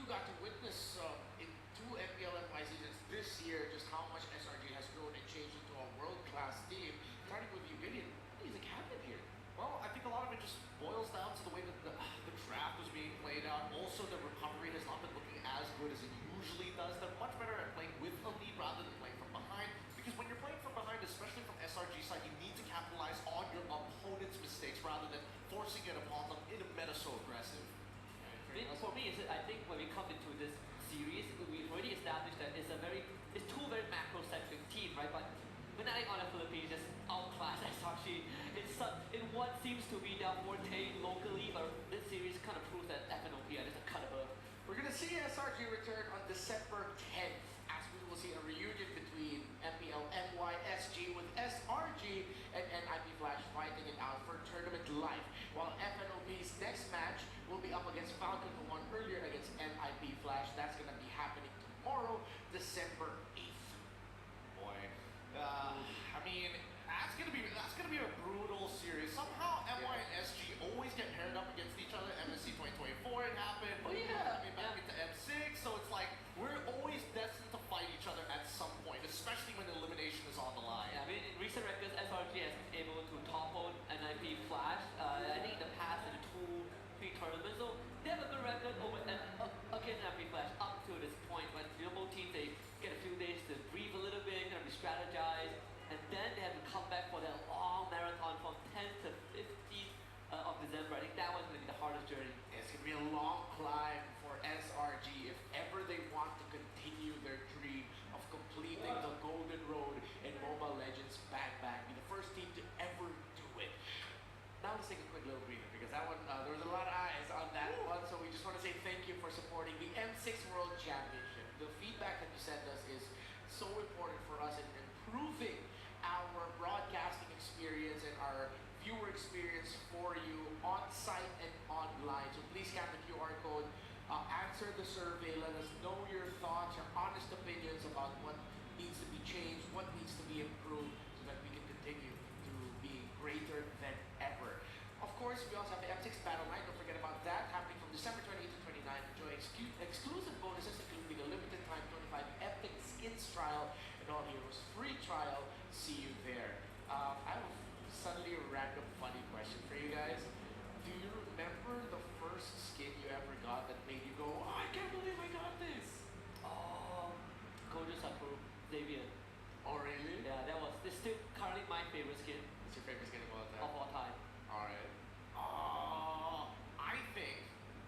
got to witness in 2 MPL NY seasons this year just how much SRG has grown and changed into a world-class team. Starting with you, Gideon, he's a captain here. Well, I think a lot of it just boils down to the way that the draft was being played out. Also, the recovery has not been looking as good as it usually does. They're much better at playing with a lead rather than playing from behind. Because when you're playing from behind, especially from SRG side, you need to capitalize on your opponent's mistakes rather than forcing it upon them in a meta so aggressive. For me, I think when we come into this series, we've already established that it's two very macro-centric team, right? But Fnatic on the Philippines just outclass SRG in what seems to be their forte locally, or this series kind of proves that FNOP are just a cut above. We're going to see SRG return on December 10th as we will see a reunion between MPL NYSG with SRG and NIP Flash fighting it out for tournament life. While FNOP's next match will be up against Falcon, who won earlier against NIP Flash. That's going to be happening tomorrow, December 8th. Boy, I mean, that's gonna be a brutal series. Somehow MY and SG always get paired up against each other. MSC 2024 it happened. Oh, yeah. I mean, back into M6, so it's like we're always destined to fight each other at some point, especially when elimination is on the line. Yeah, I mean, in recent records, SRG has been able to topple NIP Flash. I think in the past, in the 2-3 tournaments, so they have a good record against NIP Flash up to this point. But both teams, they get a few days to breathe a little bit, kind of re-strategize, and then they have to come back for their long marathon from 10th to 15th of December. I think that one's going to be the hardest journey. It's going to be a long climb for SRG if ever they want to continue their dream of completing the golden road in Mobile Legends Bang Bang. Be the first team to ever do it. Now let's take a quick little breather because that one, there was a lot of eyes on that one. So we just want to say thank you for supporting the M6 World Championship. The feedback that you sent us is so important for us in improving our broadcasting experience and our viewer experience for you on site and online. So please scan the QR code, answer the survey, let us know your thoughts, your honest opinions about what needs to be changed, what needs to be improved, so that we can continue to be greater than ever. Of course, we also have the M6 Battle Night. Don't forget about that, happening from December 28th to 29th. Enjoy exclusive bonuses, including a limited time 25 Epic Skins trial and All Heroes free trial. See you there. I have suddenly a random funny question for you guys. Do you remember the first skin you ever got that made you go, oh, I can't believe I got this? Gojo Sakura, Xavier. Oh, really? Yeah, it's still currently my favorite skin What's your favorite skin of all of time? all time. Alright.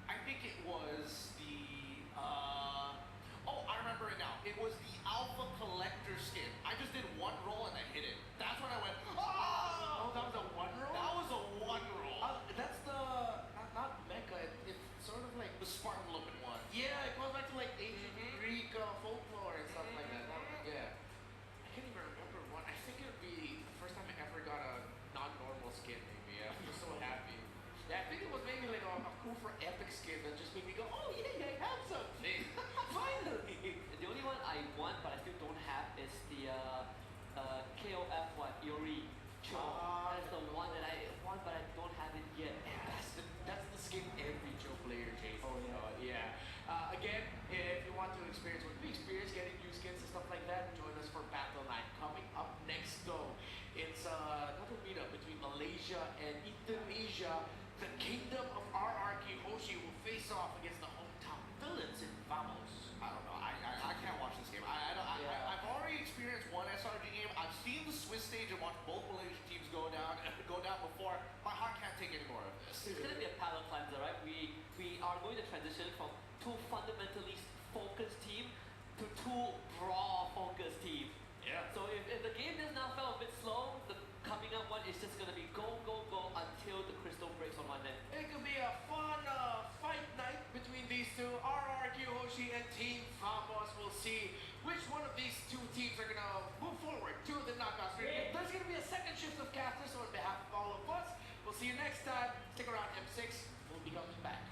I think it was the I remember it now. It was the Alpha Collector skin. I just did one roll and I hit it. That's when I went, Oh, that was a one roll? That was a one roll. That's the, not Mecha, it's sort of like, The Spartan looking one. yeah, it goes back to like ancient Greek folklore and stuff like that. Yeah. I can't even remember one. I think it would be the first time I ever got a non-normal skin, maybe. I'm just so happy. Yeah, I think it was maybe like a cool for epic skin that just made me go, oh yeah, I have something. Finally. The only one I want but I still don't have is the KOF one, Yuri Cho. That's the one that I want but I don't have it yet. That's the skin every Joe player chases. Oh, yeah. Again, if you want to experience what we experience, getting new skins and stuff like that, join us for Battle Night. Coming up next though, it's another meetup between Malaysia and Indonesia. The Kingdom of RRQ Hoshi will face off against the hometown villains in Vamos. I don't know. I can't watch this game. I've already experienced one SRG game. I've seen the Swiss stage and watched both Malaysian teams go down before. My heart can't take any more of this. It's going to be a palate cleanser, right? We are going to transition from two fundamentally focused team to two brawl focused team. Yeah. So if the game does now feel a bit slow, the coming up one is just going to be go, go, go until the crystal breaks on one end. It could be a fun fight night between these two. RRQ Hoshi Yoshi and Team Famos. We'll see which one of these two teams are gonna move forward to the knockout stage. Yeah. There's gonna be a second shift of casters, so on behalf of all of us, we'll see you next time. Stick around, M6. We'll be coming back.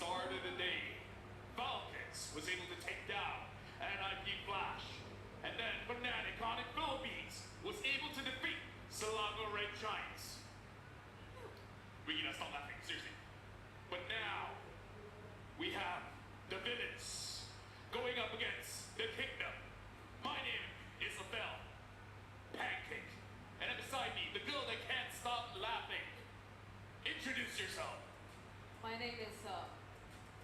start of the day, Falcons was able to take down NIP Flash. And then Fnatic Onyx Philippines was able to defeat Selangor Red Giants. Regina, stop laughing, seriously. But now, we have the villains going up against the kingdom. My name is LaBelle Pancake. And then beside me, the girl that can't stop laughing. Introduce yourself. My name is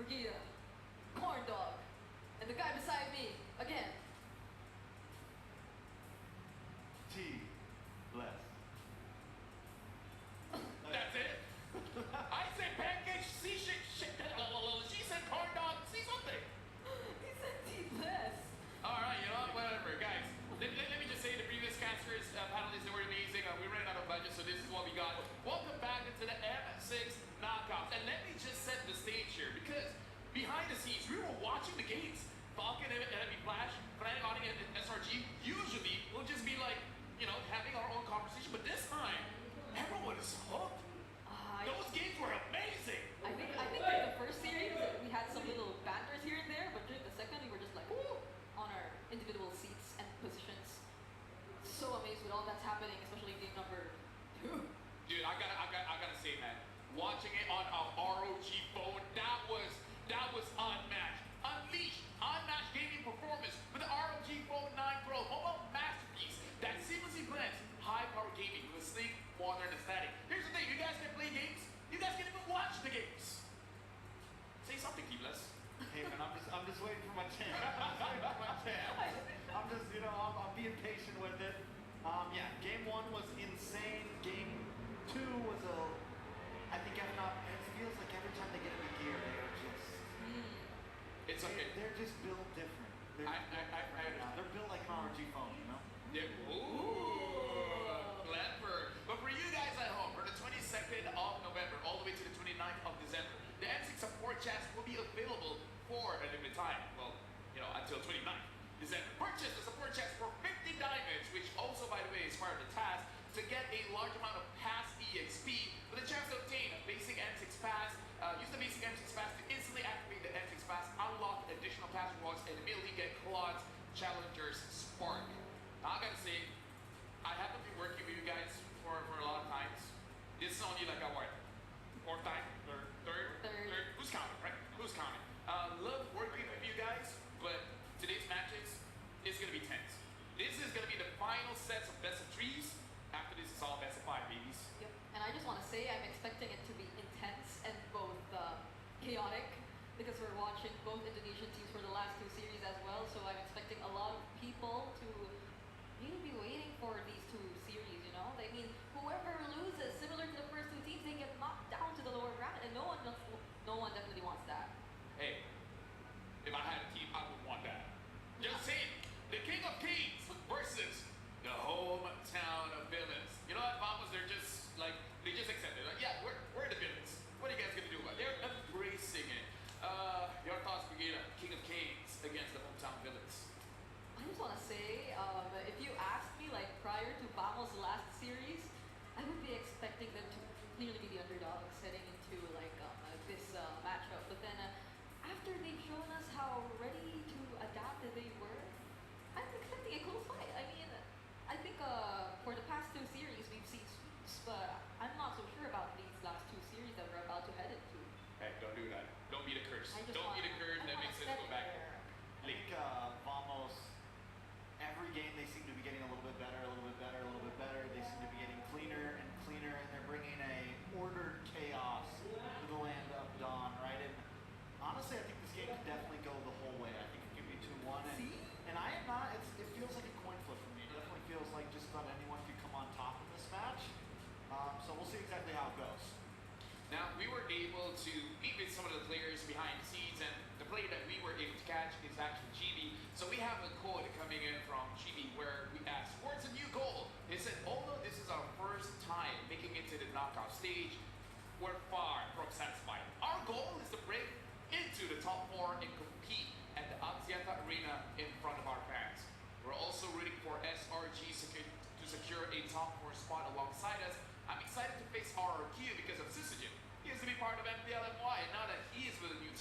Brigida Corn Dog, and the guy beside me again. T. Bless. That's it. I said pancake, she said corn dog, see something. He said T-less. Alright, you know what, whatever. Guys, let me just say the previous casters, panelists, they were amazing. We ran out of budget, so this is what we got. Welcome back into the M6 knockouts. And let me just set the stage here, because behind the scenes, we were watching the games. Falcon, Enemy Flash, Fnatic, Onyx, and SRG, usually we'll just be like, you know, having our own conversation. But this time, everyone is hooked. Those games were amazing. I think during the first series we had some little banters here and there, but during the second we were just like woo, on our individual seats and positions. So amazed with all that's happening, especially game number 2. Dude, I gotta say, man, watching it on a ROG phone, that was unmatched. Unmatched gaming performance with the ROG Phone 9 Pro, mobile masterpiece that seamlessly blends high power gaming with a sleek, modern aesthetic. Here's the thing, you guys can play games, you guys can even watch the games. Say something, Keebless. Hey man, I'm just waiting for my chance. I'm just waiting for my chance. I'm just, you know, I'm being patient with it. Yeah, game 1 was insane. Game 2 was I think FNOP, it feels like every time they get into gear, they are just, It's okay. they're just built different. They're built like an ROG phone, you know? Yeah. Ooh, clever. But for you guys at home, for the 22nd of November all the way to the 29th of December, the M6 support chats will be available for a limited time. Well, you know, until 29th December. Purchase the support chats for 50 diamonds, which also, by the way, is part of the task to get a large amount of pass EXP with a chance to obtain a basic M6 pass. Use the basic M6 pass to instantly activate the M6 pass, unlock additional pass rewards, and immediately get Claude's Challenger's Spark. Now, I gotta say, I haven't been working with you guys for a lot of times. This is only like a what? Fourth time? Third? Who's counting, right? Who's counting? Love working with you guys, but today's matches is gonna be tense. This is gonna be the final sets of best of 3s. After this, it's all best of 5 babies. Yep. And I just want to say I'm expecting it to be intense and both chaotic, because we're watching both Indonesian teams for the last 2 series as well. So I'm expecting a lot of people to really be waiting for these 2 series. You know, I mean, whoever loses, similar to the first 2 teams, they get knocked down to the lower bracket, and no one definitely wants that. Hey, if I had a team, I would want that. Just saying, the King of Kings versus the hometown of villains. You know what, Vamos, they're just like, they just accept it. Like, yeah, we're the villains. What are you guys gonna do about it? They're embracing it. Your thoughts, Brigida, King of Kings against the hometown villains. I just want to say, if you asked me like prior to Vamos' last series, I would be expecting them to clearly be the underdogs heading into like this matchup. But then after they've shown us how ready to adapt that they were, I'm expecting a close fight. I mean, I think for the past 2 series we've seen sweeps, but I'm not so sure about these last 2 series that we're about to head into. Hey, don't do that. Don't be the curse. I just Don't be wanna- the curse I that wanna makes us set go it back. there. I think Vamos, every game they seem to be getting a little bit better, a little bit better, a little bit better. They seem to be getting cleaner and cleaner, and they're bringing a ordered chaos to the land of Dawn, right? And honestly, I think this game could definitely go the whole way. I think it could be 2-1. And I am not, it feels like a coin flip for me. It definitely feels like just about anyone could come on top in this match. So we'll see exactly how it goes. Now, we were able to meet with some of the players behind the scenes, and the player that we were able to catch is actually Chibi. So we have a code coming in from Chibi where we asked, where's the new goal? They said, although this is our first time making it to the knockout stage, we're far from satisfied. Our goal is to break into the top 4 and compete at the Axiata Arena in front of our fans. We're also rooting for SRG to secure a top 4 spot alongside us. I'm excited to face RRQ because of Syzygy. He used to be part of MPLMY, and now that he is with a new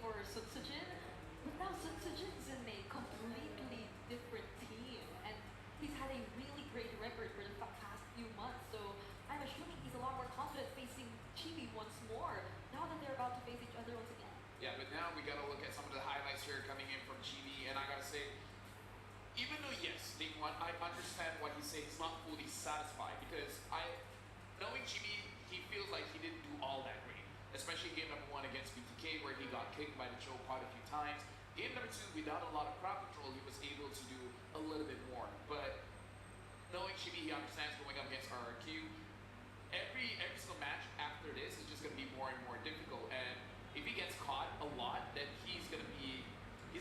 for Sutsujin, but now Sutsujin's in a completely different team, and he's had a really great record for the past few months. So I'm assuming he's a lot more confident facing Chibi once more now that they're about to face each other once again. Yeah, but now we gotta look at some of the highlights here coming in from Chibi, and I gotta say, even though yes, they won, I understand what he's saying. He's not fully satisfied because knowing Chibi, he feels like he didn't do all that great, especially game number 1 against BTK where he got kicked by the choke quite a few times. Game number 2, without a lot of crowd control, he was able to do a little bit more. But knowing Chibi, he understands going up against RRQ. Every single match after this is just gonna be more and more difficult, and if he gets caught a lot, then he's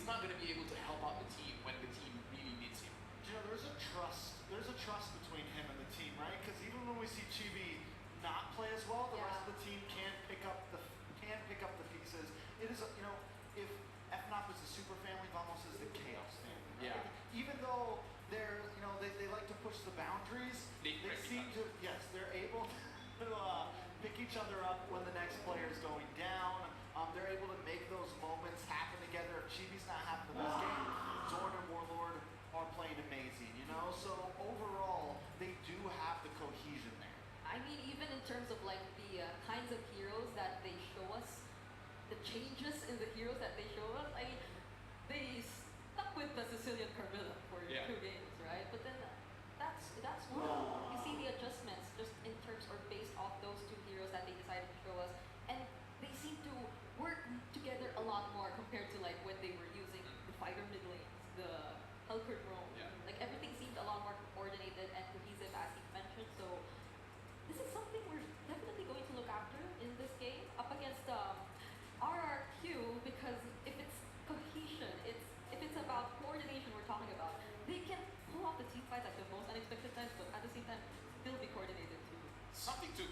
not gonna be able to help out the team when the team really needs him. You know, there's a trust between him and the team, right? Because even when we see Chibi not play as well, the rest of the team can pick up the pieces. It is, you know, if FNOP is a super family, Vamos is the chaos family. Right? Yeah. Even though they're, you know, they like to push the boundaries, they seem to, yes, they're able to pick each other up when the next player is going down. They're able to make those moments happen together. If Chibi's not having the best game, Zorn and Warlord are playing amazing, you know? So overall, they do have the cohesion there. I mean, even in terms of like the kinds of heroes that they show us, the changes in the heroes that they show us, I mean, they stuck with the Sicilian Carmilla for 2 games, right? But then that's one. You see the adjustments just in terms or based off those 2 heroes that they decided to show us, and they seem to work together a lot more compared to like when they were using the fighter mid lanes, the Helcurt roam. Yeah. Like everything seemed a lot more coordinated and cohesive as he mentioned. So this is something we're definitely going to look after in this game up against RRQ, because if it's cohesion, if it's about coordination we're talking about, they can pull off the team fights at the most unexpected times, but at the same time still be coordinated too. Something to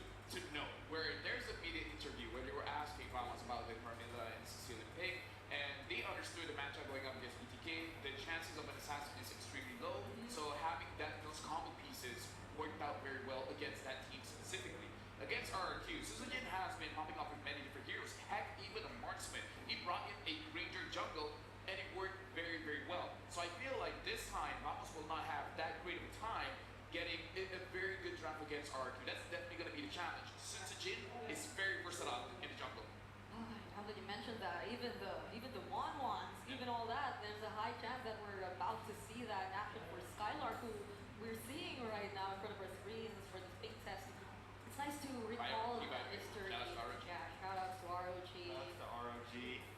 note, where there's a media interview where they were asking Vamos about the Carmilla and Sicilian Pig, and they understood the matchup going up against BTK, the chances of an assassin is extremely low, so having those combo pieces worked out very well against that team specifically. Against RRQ, Suzujin has been hopping off with many different heroes, heck, even a marksman. He brought in a ranger jungle, and it worked very, very well. So I feel like this time, Vamos will not have that great of a time getting a very good draft against RRQ. That's definitely going to be the challenge. Suzujin is very versatile in the jungle. Now that you mentioned that, even the Wanwans, even all that, there's a high chance that we're about to see that in action for Skylar, who we're seeing right now in front of our screens for the pink test. It's nice to recall that history. Shout out to ROG. Yeah, shout out to ROG. That's the ROG.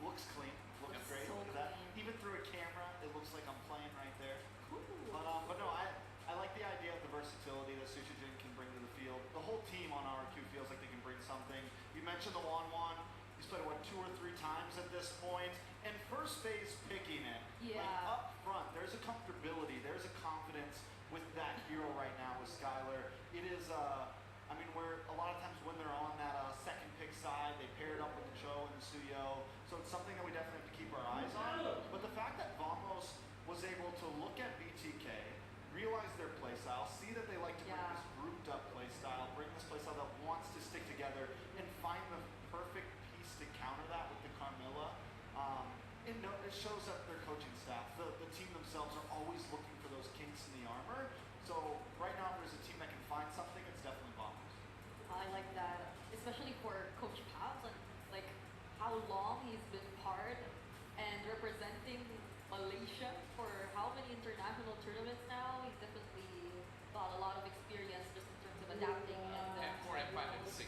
Looks clean. Looks great. So Look at that. clean. Even through a camera, it looks like I'm playing right there. Cool. But no, I like the idea of the versatility that Sushijin can bring to the field. The whole team on RRQ feels like they can bring something. You mentioned the Wanwan. He's played, what, 2 or 3 times at this point. And first phase picking it. Yeah. Like up front, there's a comfortability, there's a confidence with that hero right now with Skylar. It is, I mean, where a lot of times when they're on that second pick side, they pair it up with the Cho and the Suyo. So it's something that we definitely have to keep our eyes on. But the fact that Vamos was able to look at BTK, realize their playstyle, see that they like to bring this grouped up playstyle, bring this playstyle that wants to stick together, and find the perfect piece to counter that with the Carmilla. It shows that their coaching staff, the team themselves, are always looking for those kinks in the armor. So right now, if there's a team that can find something, it's definitely Vamos. I like that, especially for Coach Pabs and like how long he's been part and representing Malaysia for how many international tournaments now. He's definitely got a lot of experience just in terms of adapting and M4, M5, M6.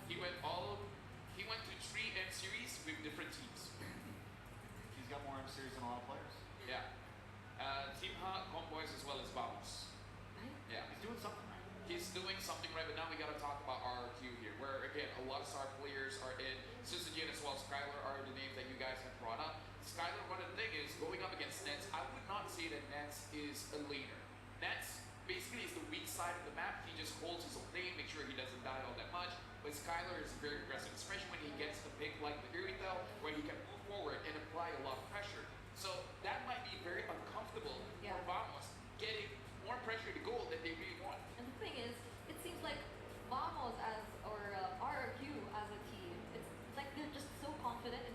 He went to 3 M series with different teams. He's got more M series than a lot of players. Yeah. Team Hot, Convoys, as well as Vamos. Yeah. He's doing something right. He's doing something right, but now we gotta talk about RRQ here, where again, a lot of star players are in. Suzujin as well as Skylar are the names that you guys have brought up. Skylar, one of the thing is, going up against Nets, I would not say that Nets is a laner. Nets basically is the weak side of the map. He just holds his own lane, make sure he doesn't die all that much. But Skylar is very aggressive, especially when he gets the pick like the Irithel, where he can move forward and apply a lot of pressure. So that might be very uncomfortable for Vamos, getting more pressure to goal than they really want. And the thing is, it seems like Vamos or RRQ as a team, it's like they're just so confident in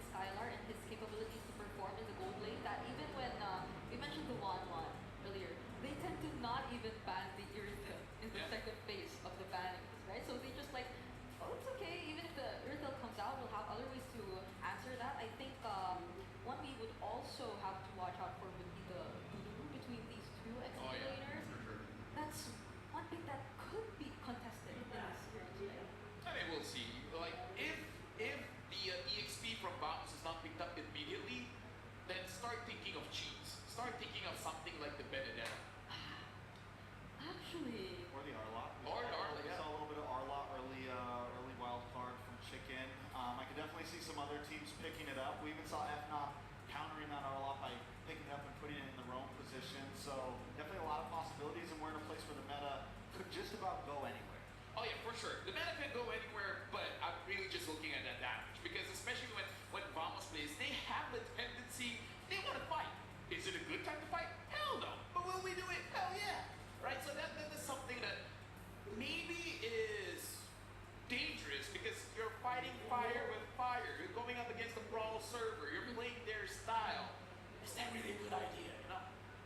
We even saw FNOP countering that a lot by picking it up and putting it in the roam position. So definitely a lot of possibilities, and we're in a place where the meta could just about go anywhere. Oh yeah, for sure. The meta can go anywhere, but I'm really just looking at that damage because especially when Vamos plays, they have the tendency, they want to fight. Is it a good time to fight? Hell no. But will we do it? Hell yeah. Right? So that is something that maybe is dangerous because you're fighting fire with fire. You're going up against a brawl server. You're playing their style. Is that really a good idea? You know?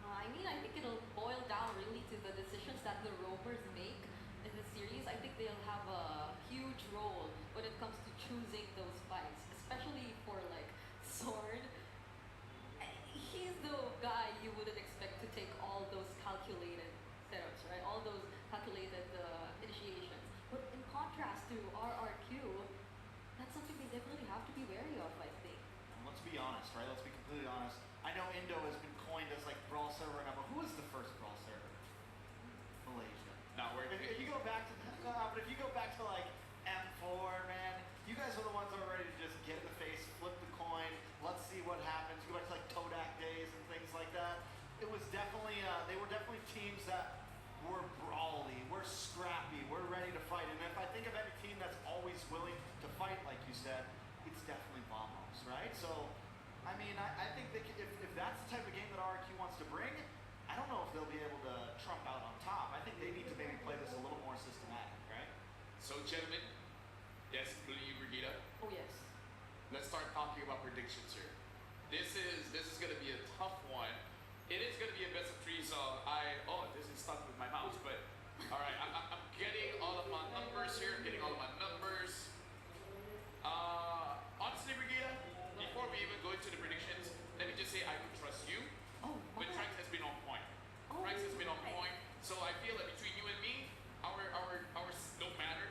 I mean, I think it'll boil down really to the decisions that the roamers make in the series. I think they'll have a huge role when it comes to choosing those fights, especially for like Sword. He's the guy you wouldn't expect to take all those calculated setups, right? All those calculated initiations. But in contrast to RRQ, that's something they definitely have to be wary of, I think. And let's be honest, right? Let's be completely honest. I know Indo has been coined as like brawl server number. Who was the first brawl server? Malaysia. Not working. If you go back to but if you go back to like M4, man, you guys were the ones that were ready to just get in the face, flip the coin, let's see what happens. Go back to like Todak days and things like that. It was definitely they were definitely teams that were brawly, we're scrappy, we're ready to fight. And if I think of any team that's always willing to fight, like you said, it's definitely Vamos, right? So, I mean, I think they could, if that's the type of game that RRQ wants to bring, I don't know if they'll be able to trump out on top. I think they need to maybe play this a little more systematic, right? So gentlemen, yes, including you, Brigida, Oh yes. let's start talking about predictions here. This is gonna be a tough one. It is gonna be a best of three, so this is stuck with my mouse, but all right, I'm getting all of my numbers here. I'm getting all of my numbers. Honestly, Brigida, before we even go into the predictions, let me just say I can trust you. Oh, But my. Franks has been on point. Oh, Franks has been on right. point. So I feel that between you and me, ours don't matter.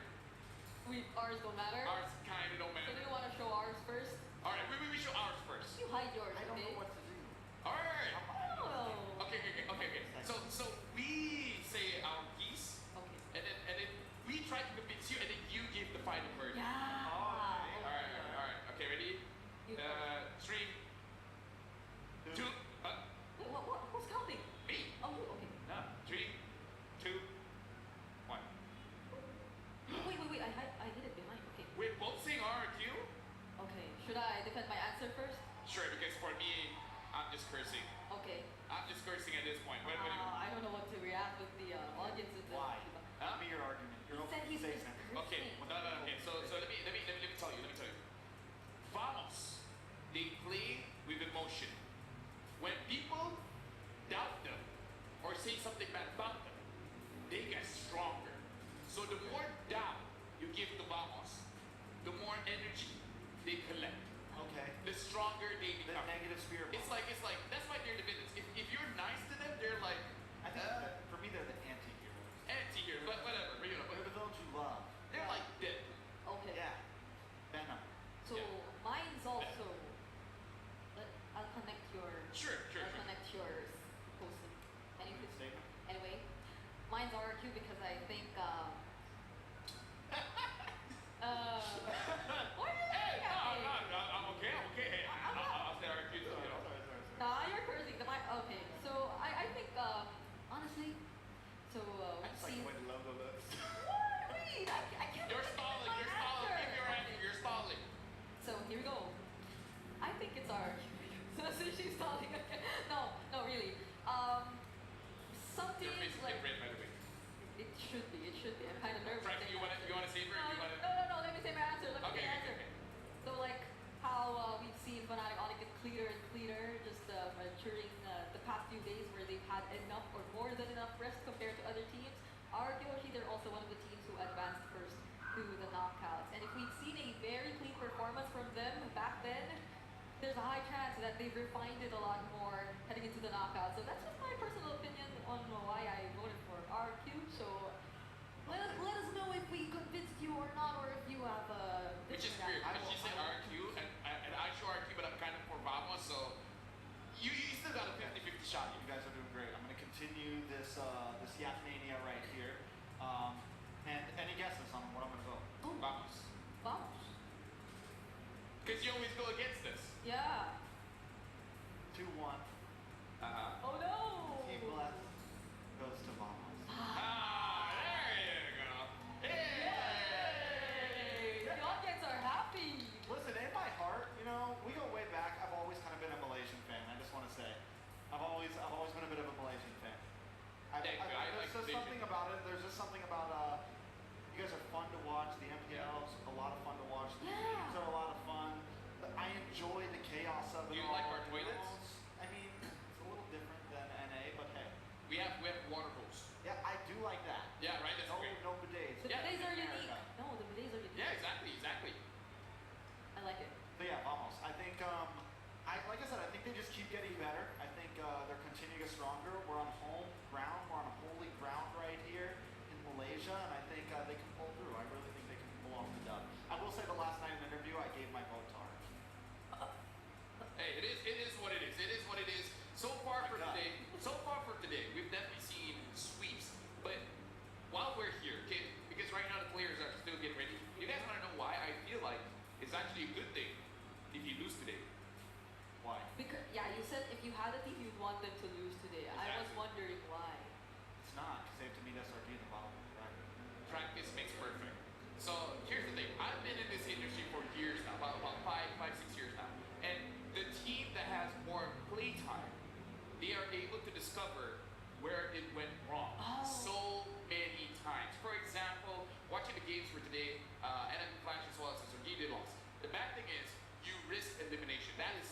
Ours don't matter. Ours kind of don't So matter. do you want to show ours first? All right, we show ours first. You hide yours, I don't okay? know what to do. All right. Oh. Okay. So we say our piece, Okay. and then we try to convince you, and then you give the final verdict. Yeah. All right. Okay, ready? You 3, 2, What? Who's counting? me. Oh, you, okay. 3, 2, 1. Wait. I hid it behind. Okay. We're both saying RQ. Okay. Should I defend my answer first? Sure, because for me, I'm just cursing. Okay. I'm just cursing at this point. What do you? I don't know what to react with the audience in this. Why? Huh? Give me your argument. He You're said open he's to say been something. Okay, cursing. no. Okay, so let me tell you. Vamos, they play with emotion. When people doubt them or say something bad about them, they get stronger. So the more doubt you give to Vamos, the more energy they collect. Okay. The stronger they The become. negative spirit. It's like that's why they're the villains. If you're nice to them, they're like I think that for me they're the anti-heroes. anti-hero, but whatever. You know, They're the villains you love. they're like dead. Okay. Yeah. Venom. So mine's also. I'll connect your. Sure. I'll connect yours. Posted. Good statement. Anyway, mine's RQ because I think. Why are you Hey, laughing at me? I'm okay. Hey, I'll say RQ too. You know. Nah, you're cursing. Okay, so I think honestly, so I we've just like seen. the way the logo looks. What? Wait, I can't. You're even stalling. finish You're my stalling. answer. Give your answer. You're stalling. So here we go. I think it's our. So she's stalling again. No, really. Some Your teams face is like. getting red, by the way. It should be. I'm kind of nervous. Frank, saying you my wanna answer. say it? No. Let me say my answer. Let me Okay, say my okay, answer. okay. So like how we've seen Fnatic Onyx get cleaner and cleaner just during the past few days where they've had enough or more than enough rest compared to other teams. Arguably, they're also one of the teams who advanced first to the knockouts. And if we'd seen a very clean performance from them back then, there's a high chance that they've refined it a lot more heading into the knockouts. So that's just my personal opinion on why I voted for RQ. So let us know if we convinced you or not, or if you have a Which is different weird answer. because she said RQ and I show RQ, but I'm kind of for Vamos, so you still got a 50-50 shot. You guys are doing great. I'm going to continue this this Yak Mania right here. And any guesses on what I'm going to vote? Vamos. Vamos. Because you always go against us. Yeah, always been a bit of a Malaysian fan. Like There's just something about it. There's just something about you guys are fun to watch. The MPL's a lot of fun to watch. The games are a lot of fun. But I enjoy the chaos of it You all. like our you know? toilets? I mean, it's a little different than NA, but hey. We have water hose. Yeah, I do like that. Yeah, right. That's No, great. no bidets. The Yeah, bidets are America. unique. No, the bidets are unique. Yeah, exactly. I like it. But yeah, vamos. I think, like I said, I think they just keep getting better. I think they're continuing to get stronger. We're on home ground. We're on a holy ground right here in Malaysia, and I think they can pull through. I really think they can pull off the dub. I will say the last night in the interview, I gave my vote to Arch. Hey, it is what it is. It is what it is. So far for today, we've definitely seen sweeps. But while we're here, okay, because right now the players are still getting ready. You guys want to know why I feel like it's actually a good thing if you lose today? Why? Because you said if you had a team, you'd want them to lose today. I was Exactly. wondering why. It's not, because they have to meet SRG in the bottom of the bracket. Practice makes perfect. So here's the thing. I've been in this industry for years now, about 5, 6 years now. And the team that has more playtime, they are able to discover where it went wrong so many times. For example, watching the games for today, and Flash as well as SRG, they lost. The bad thing is you risk elimination. That is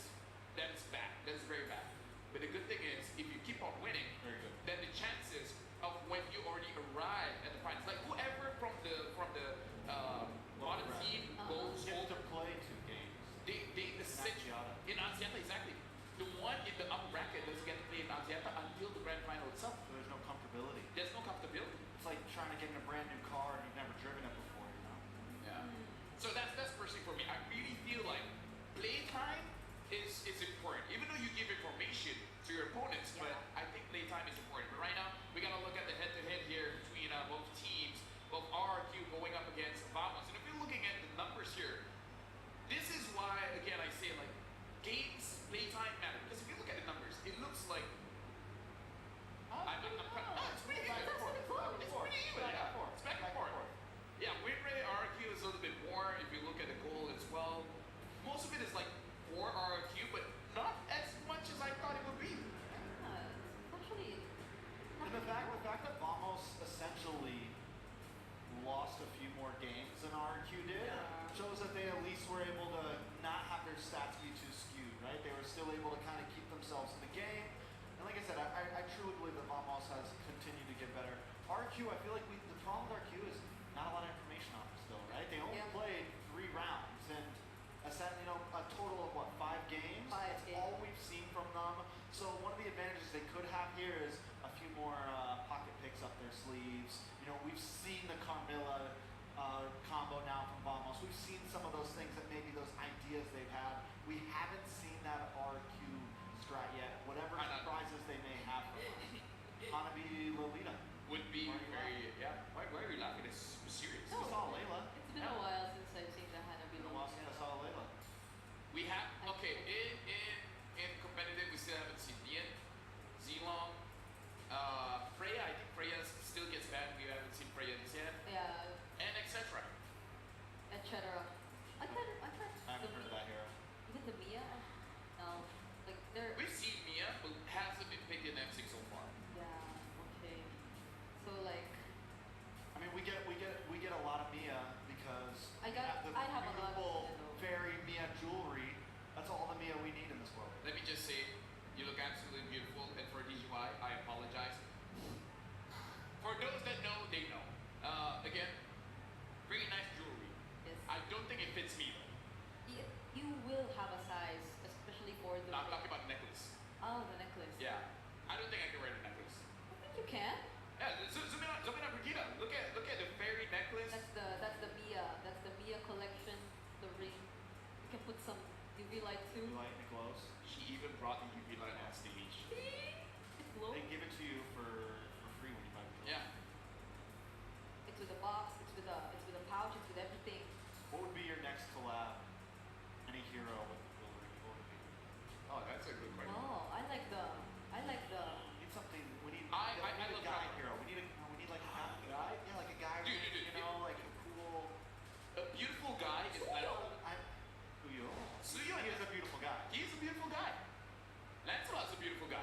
bad. That is very bad. But the good thing is if you keep on winning, Very good. then the chances of when you already arrive at the finals, like whoever from the bottom team goes You have over, to play 2 games. they essentially Asiata. in Asiata, exactly. The one in the upper bracket doesn't get to play in Asiata until the grand final itself. So there's no comfortability. There's no comfortability. It's like trying to get in a brand new car and you've never driven it before, you know? Yeah. So that's personally for me. I really feel like playtime is important. Even though you give information to your opponents, but I think playtime is important. But right now, we gotta look at the head-to-head here between both teams, both RRQ going up against Vamos. And if you're looking at the numbers here, this is why, again, I say like games, playtime matter. Because if you look at the numbers, it looks like it's pretty even. That's pretty close. It's pretty even. Back and Yeah. forth. It's back and forth. Yeah, win rate RRQ is a little bit more if you look at the goal as well. Most of it is like 4 RRQ, but not as much as I thought it would be. It's actually. And the fact that Vamos essentially lost a few more games than RQ did shows that they at least were able to not have their stats be too skewed, right? They were still able to kind of keep themselves in the game. And like I said, I truly believe that Vamos has continued to get better. RQ, I feel like the problem with RQ is not a lot of information on them still, right? They only played 3 rounds and a total of what, 5 games? 5 That's games. all we've seen from them. So one of the advantages they could have here is a few more pocket picks up their sleeves. You know, we've seen the Carmilla combo now from Vamos. We've seen some of those things that maybe those ideas they've had. We haven't seen that RQ strat yet. Whatever surprises they may have for us. Hanabi Lolita. Would be Why are you very, yeah. Why are you laughing? It's serious. We saw Layla. It's been a while since I've seen the Hanabi. Been a while since I saw Layla. We have, okay, in competitive, we still haven't seen Nian, Zilong, Freya. I think Freya still gets banned. We haven't seen Freya this yet, Yeah, and etc. etc. I can't. I haven't heard of that hero. Even the Mia? No. Like, they're. We've seen Mia, but hasn't been picked in M6 so far. Yeah, okay. So, like. I mean, we get a lot of Mia because I we have got- the I have a lot of beautiful Mia, though. fairy Mia jewelry. That's all the Mia we need in this world. Let me just say, you look absolutely beautiful, and for DGY, I apologize. For those that know, they know. Again, very nice jewelry. Yes. I don't think it fits me though. You will have a size, especially for the. I'm talking about the necklace. Oh, the necklace. Yeah, I don't think I can wear the necklace. I think you can. Yeah, zoom in on Brigida. Look at the fairy necklace. That's the Mia collection. The ring. You can put some UV light too. You like it glows? She even brought the UV light on stage. It's glow. They give it to you for free when you buy the jewelry. Yeah. It's with a box. It's with a pouch. It's with everything. What would be your next collab? Any hero with the jewelry? What would it be? Oh, that's a good question. Oh, I like the. We need something. We need. I we need love a guy Trapper. hero. We need like a guy. Yeah, like a guy. Dude, with, dude, you know, like a cool. A beautiful guy is Lancelot. Suyo. Suyo He is is a beautiful guy. He's a beautiful guy. Lancelot's a beautiful guy.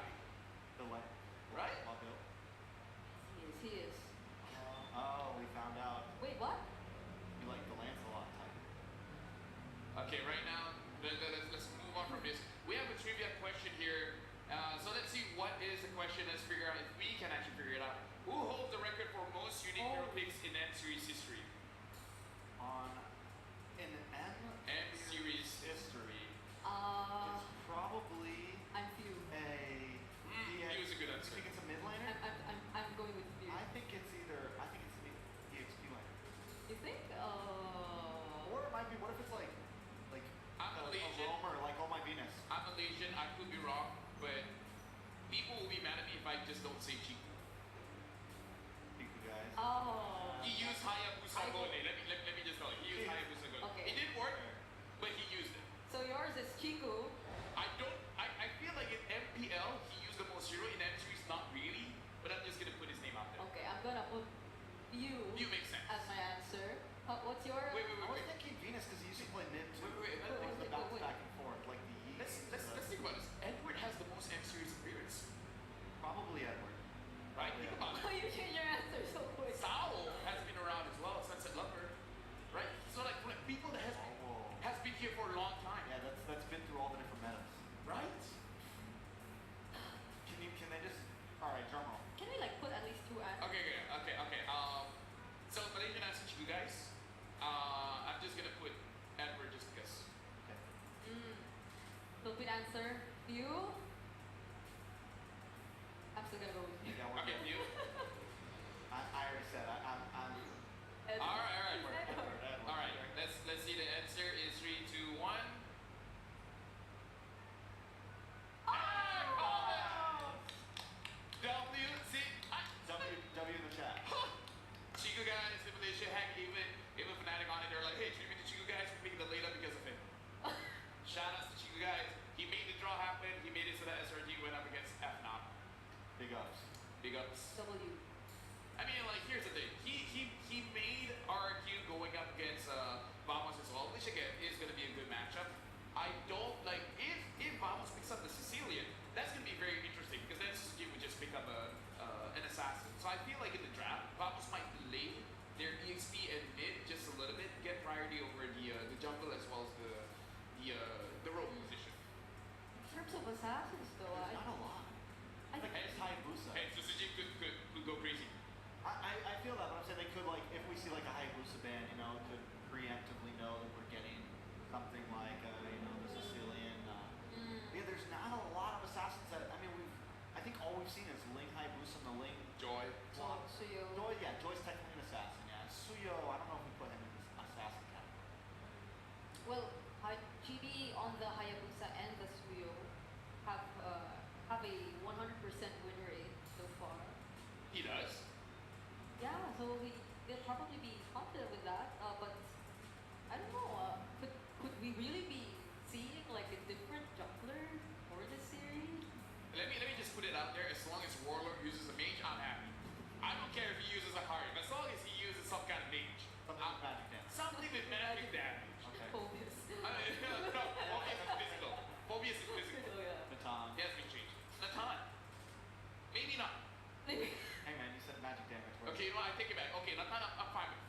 but people will be mad at me if I just don't say Chico. Thank you guys. Oh. He used Hayabusa I- Gone. Let me just tell you. He used Hayabusa Gone. Okay. It didn't work, but he used it. So yours is Chiku. I feel like in MPL, he used the most hero. In M3's not really, but I'm just gonna put his name out there. Okay, I'm gonna put you You make sense. as my answer. What's your? Wait. I was thinking Venus because he used to play mid too. Wait. Like the bounce Wait. back and forth, like the Yeet. Let's think about this. Edward has the most M series appearance, Probably Edward. right? Think about Oh, it. you change your answer so quick. Sao has been around as well, Sunset Lover, right? So like when people that Oh. has been here for a long time, Yeah, that's been through all the different metas. right? Can they just? All right, drum roll. Can we like put at least two answers? Okay. So Malaysian answer to you guys. I'm just gonna put Edward just because. Okay. Philippine answer. You. I'm still gonna go with you. Yeah, we're Okay, good. you. I already said I'm. Edward. All right. Edward. All right. Let's see. The answer is 3, 2, 1. W in the chat. Chico guys in Malaysia, heck, even Fnatic on it, they're like, hey, treatment to Chico guys for making the layup because of him. Shout outs to Chico guys. He made the draw happen. He made it so that SRG went up against FNOP. Big ups. Big ups. W. I mean, like, here's the thing. He made RQ going up against Vamos as well, which again is going to be a good matchup. I don't like if Vamos picks up the Sicilian, that's going to be very interesting because then Suzuki would just pick up an assassin. So I feel like in the draft, Vamos might delay their EXP and mid just a little bit, get priority over the jungle as well as the rogue position. In terms of assassins, though, There's not a lot. I Like it's Hayabusa. Hey, so Suzuki could go crazy. I feel that, but I'm saying they could, like, if we see like a Hayabusa ban, you know, could preemptively know that we're getting something like you know, the Sicilian. Yeah, there's not a lot of assassins that I think all we've seen is Ling Hayabusa and the Ling Joy. Suyo. Joy, yeah, Joy's technically an assassin, yeah. Suyo, I don't know if we put him in this assassin category. Well, GB on the Hayabusa and the Suyo have a 100% win rate so far. He does. Yeah, so they'll probably be confident with that. But I don't know. Could we really be seeing like a different jungler for this series? Let me just put it out there. As long as Warlord uses a mage, I'm happy. I don't care if he uses a Harry. As long as he uses some kind of mage. Something with magic dance. Something with magic damage. Okay. Phobias. No, Phobius is physical. Phobius is physical. Oh, yeah. Baton. He has been changed. Natan. Maybe not. Hey man, you said magic damage. Okay, you know what? I take it back. Okay, Natan, I'm fine with.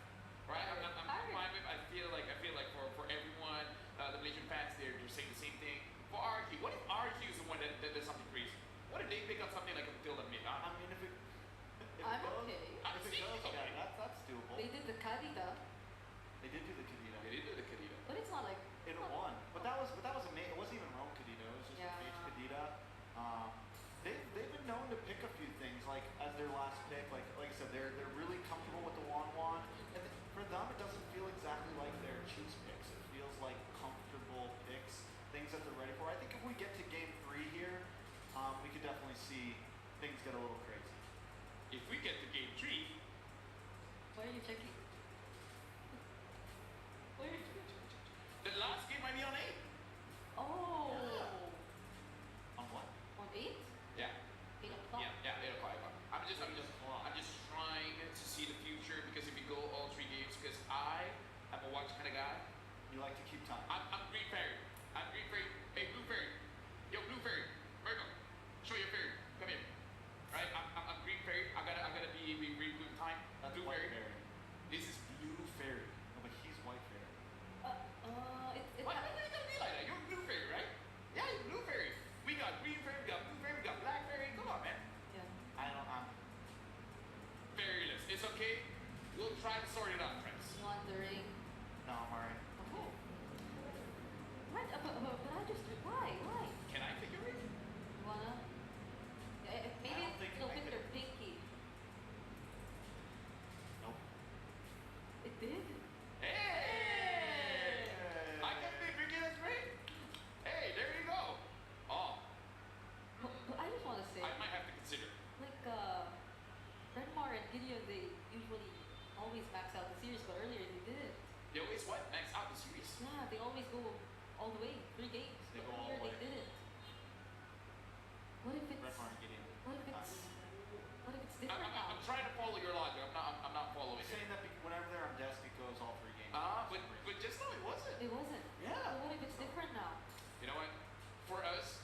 Right? I'm fine with. I feel like for everyone, the Malaysian fans, they're saying the same thing. For RQ, what if RQ is the one that does something crazy? What if they pick up something like a Matilda mid? I mean, if it I'm goes, okay. I'm if it seeing goes, it okay. yeah, that's doable. They did the Kadita, They did do the Kadita. They did do the Kadita. but it's not like. It won, but that was amazing. It wasn't even Rome Kadita. It was just Yeah. Mage Kadita. They've been known to pick a few things like as their last pick. Like I said, they're really comfortable with the Wan. And for them, it doesn't feel exactly like their choose picks. It feels like comfortable picks, things that they're ready for. I think if we get to game 3 here, we could definitely see things get a little crazy. If we get to game 3, Why are you checking? Where are you checking? the last game might be on 8. Oh. On what? On 8? Yeah. 8 o'clock. Yeah, 8 o'clock. I'm just trying to see the future because if we go all 3 games, because I am a watch kind of guy. You like to keep time. I'm Green Fairy. I'm Green Fairy. Hey, Blue Fairy. Yo, Blue Fairy. Virgo. Show your fairy. Come here. Right? I'm Green Fairy. I gotta be blue time. That's Blue White Fairy. Fairy. This is Blue Fairy. No, but he's White Fairy. It Why are you gonna be like that? You're Blue Fairy, right? Yeah, you're Blue Fairy. We got Green Fairy, we got Blue Fairy, we got Black Fairy. Come on, man. Yeah. I'm Fairyless. It's okay. We'll try to sort it out, friends. Wondering. no, I'm alright. Okay. all the way, 3 games. They But go all earlier the they way. didn't. What if it's Ref aren't getting what if it's different now? I'm trying to follow your logic. I'm not following He's it. saying that whenever they're on desk, it goes all 3 games. But just now it wasn't. It wasn't. Yeah. So what if it's different now? You know what? For us,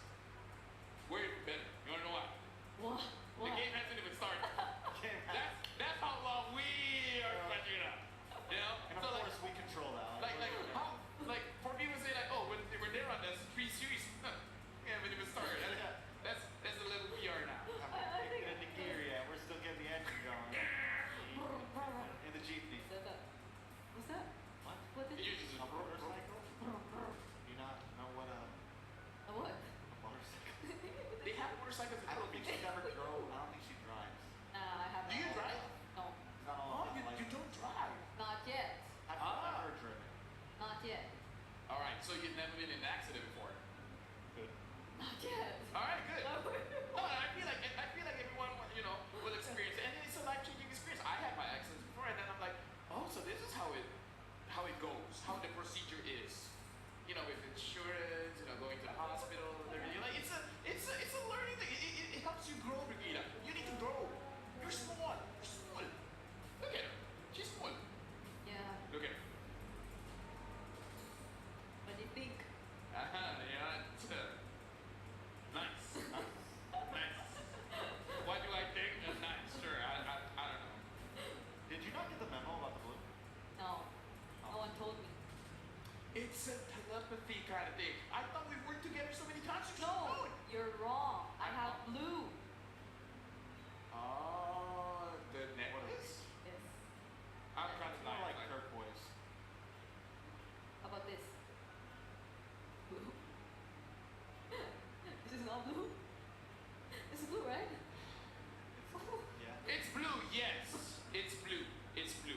we're even better. You wanna know why? What? The game hasn't even started. That's how long we are stretching it out. You know? And of So course, we control that. like for people to say like, oh, when they're on this 3 series, yeah, haven't even started. That's a little PR now. I think In the gear, yeah, we're still getting the engine going. In the jeepney. What's that? What's that? What? What did You just A motorcycle? You not know what a what? motorcycle? they have motorcycles in I don't think she Philippines. ever drove. I don't think she drives. Nah, I haven't. Do you drive? No, It's not Oh, all you don't drive. not yet. I've Ah. never driven. Not yet. All right, so you've never been in an accident before. Good. Not yet. All right, good. No, I feel like everyone, you know, will experience it, and it's a life-changing experience. I had my accidents before, and then I'm like, oh, so this is how it goes, how the procedure is. You know, with insurance, you know, going to the hospital, and everything. Like, it's a learning thing. It helps you grow, Brigida. You need to grow. You're small. You're small. Look at her. She's small. Yeah. Look at her. What do you think? Yeah. Nice. Nice. What do I think? Nice. Sure. I don't know. Did you not get the memo about the blue? No. No one told me. It's a telepathy kind of thing. I thought we worked together so many times. You should know No, it. you're wrong. I have blue. Oh, the necklace? Yes. I'm trying to It's more lie. like turquoise. How about this? Blue. This is not blue. This is blue, right? Yeah. It's blue, yes. It's blue. It's blue.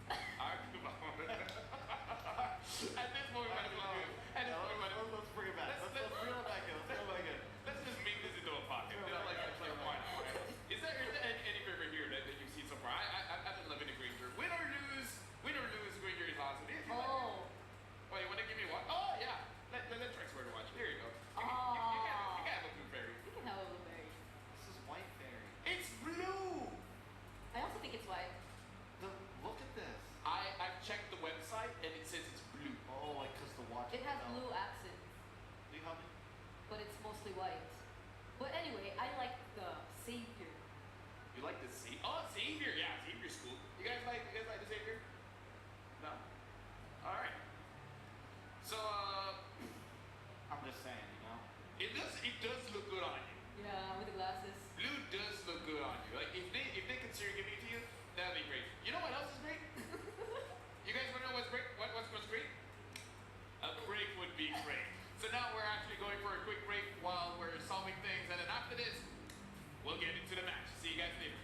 At this point, we're gonna do it. At this point, we're gonna Let's bring it back. Let's bring it back in. Let's bring it back in. let's just make this into a pocket. You know, like why not? Is there any favorite here that you've seen so far? I've been loving the Granger. Win or lose, Granger is awesome. If you like it. Oh. Oh, you want to give me one? Oh, yeah. Let's try swear to watch. Here you go. You can have a blue fairy. You can have a blueberry. This is white fairy. It's blue. I also think it's white. Look at this. I've checked the website and it says it's blue. Oh, like because the watch. It has fell. blue accents, Do you help me? but it's mostly white. But anyway, I like the Savior. You like the Xavier? Oh, Xavier. Yeah, Xavier's cool. You guys like the Xavier? No. All right. So I'm just saying, you know. it does look good on you. Yeah, with the glasses. Blue does look good on you. Like if they consider giving it to you, that'd be great. You know what else is great? You guys want to know what's great? What's great? A break would be great. So now we're actually going for a quick break while we're solving things, and then after this, we'll get into the match. See you guys later.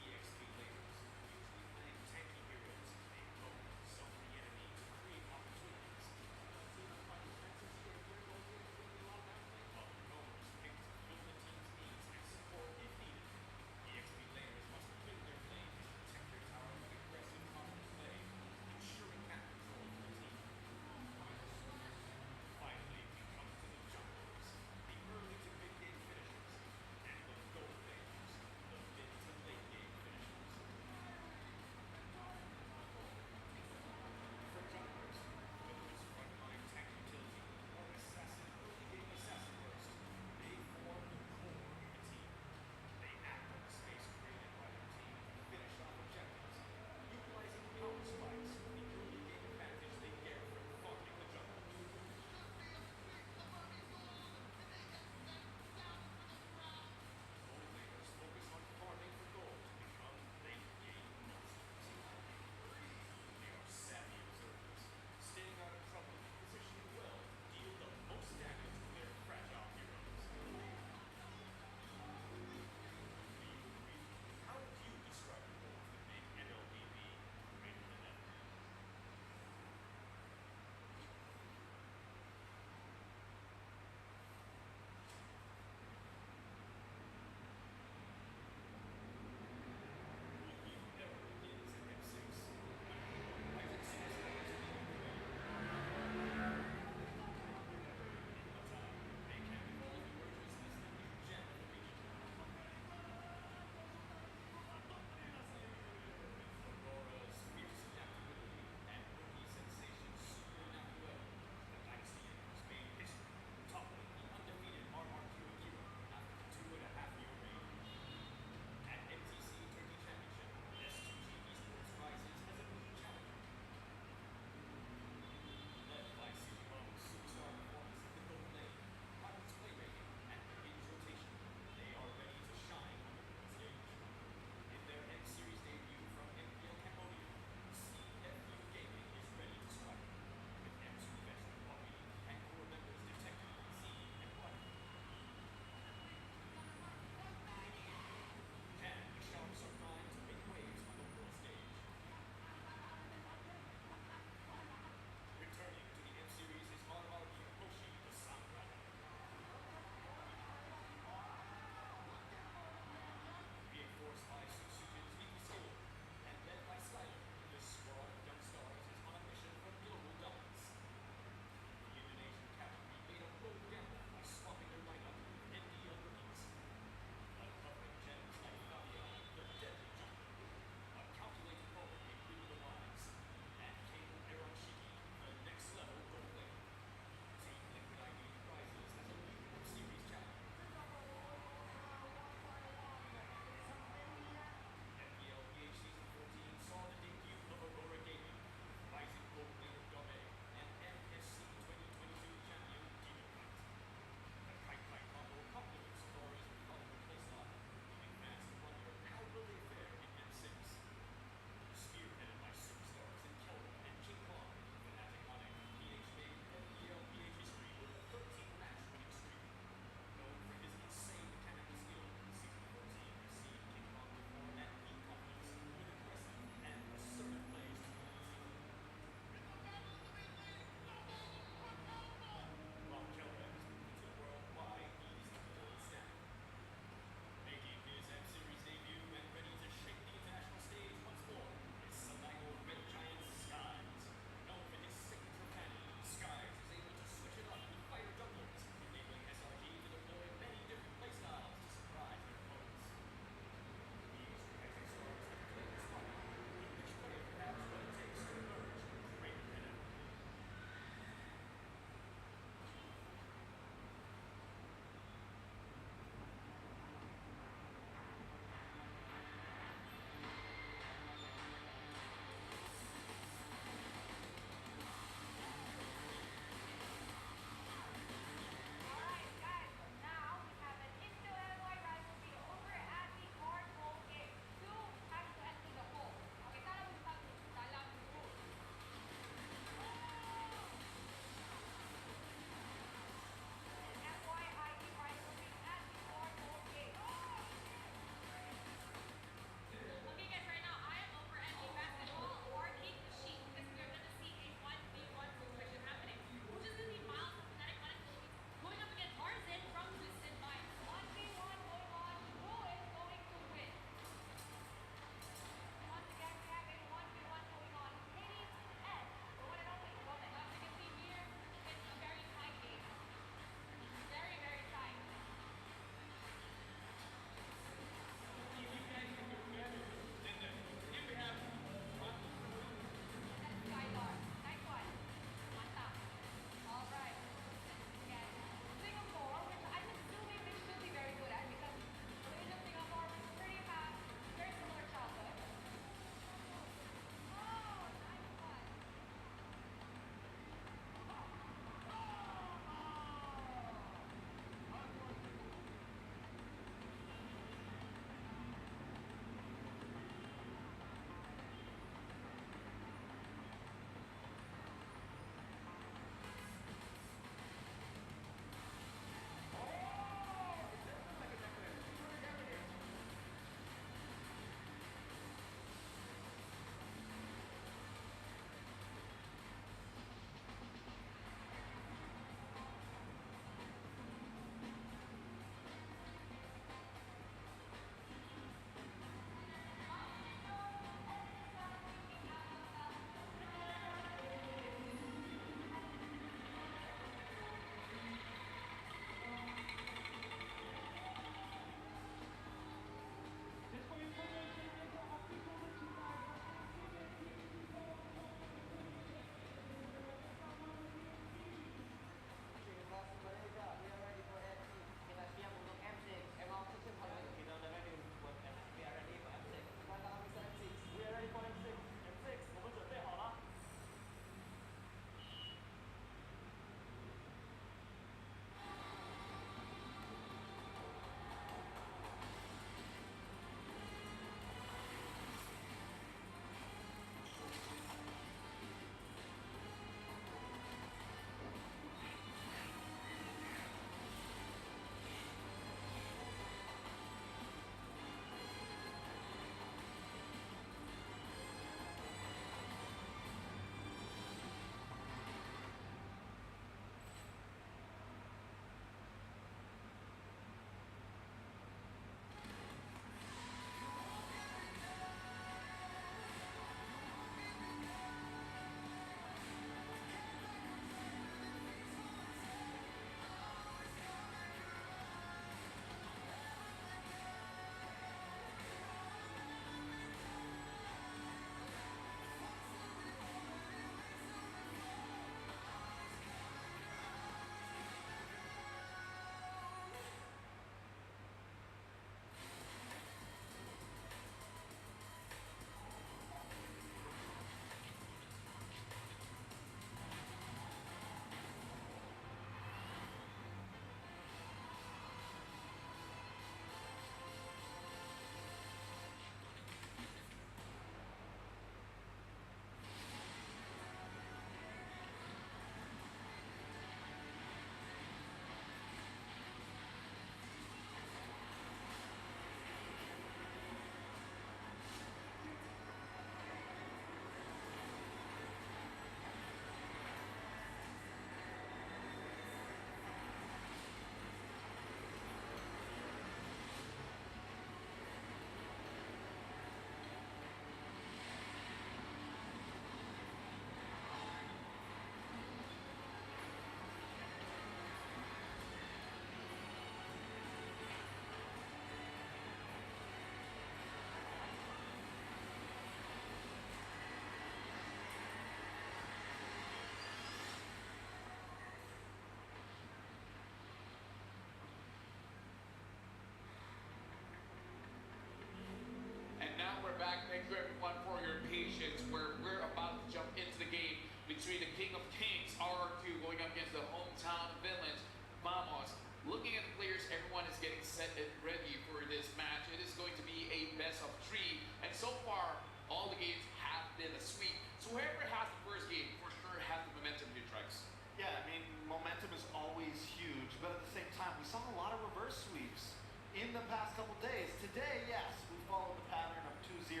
hometown villains, Vamos. Looking at the players, everyone is getting set and ready for this match. It is going to be a best of 3, and so far, all the games have been a sweep. So whoever has the first game, for sure, has the momentum here, Trikes. Yeah, I mean, momentum is always huge, but at the same time, we saw a lot of reverse sweeps in the past couple days. Today, yes, we followed the pattern of 2-0,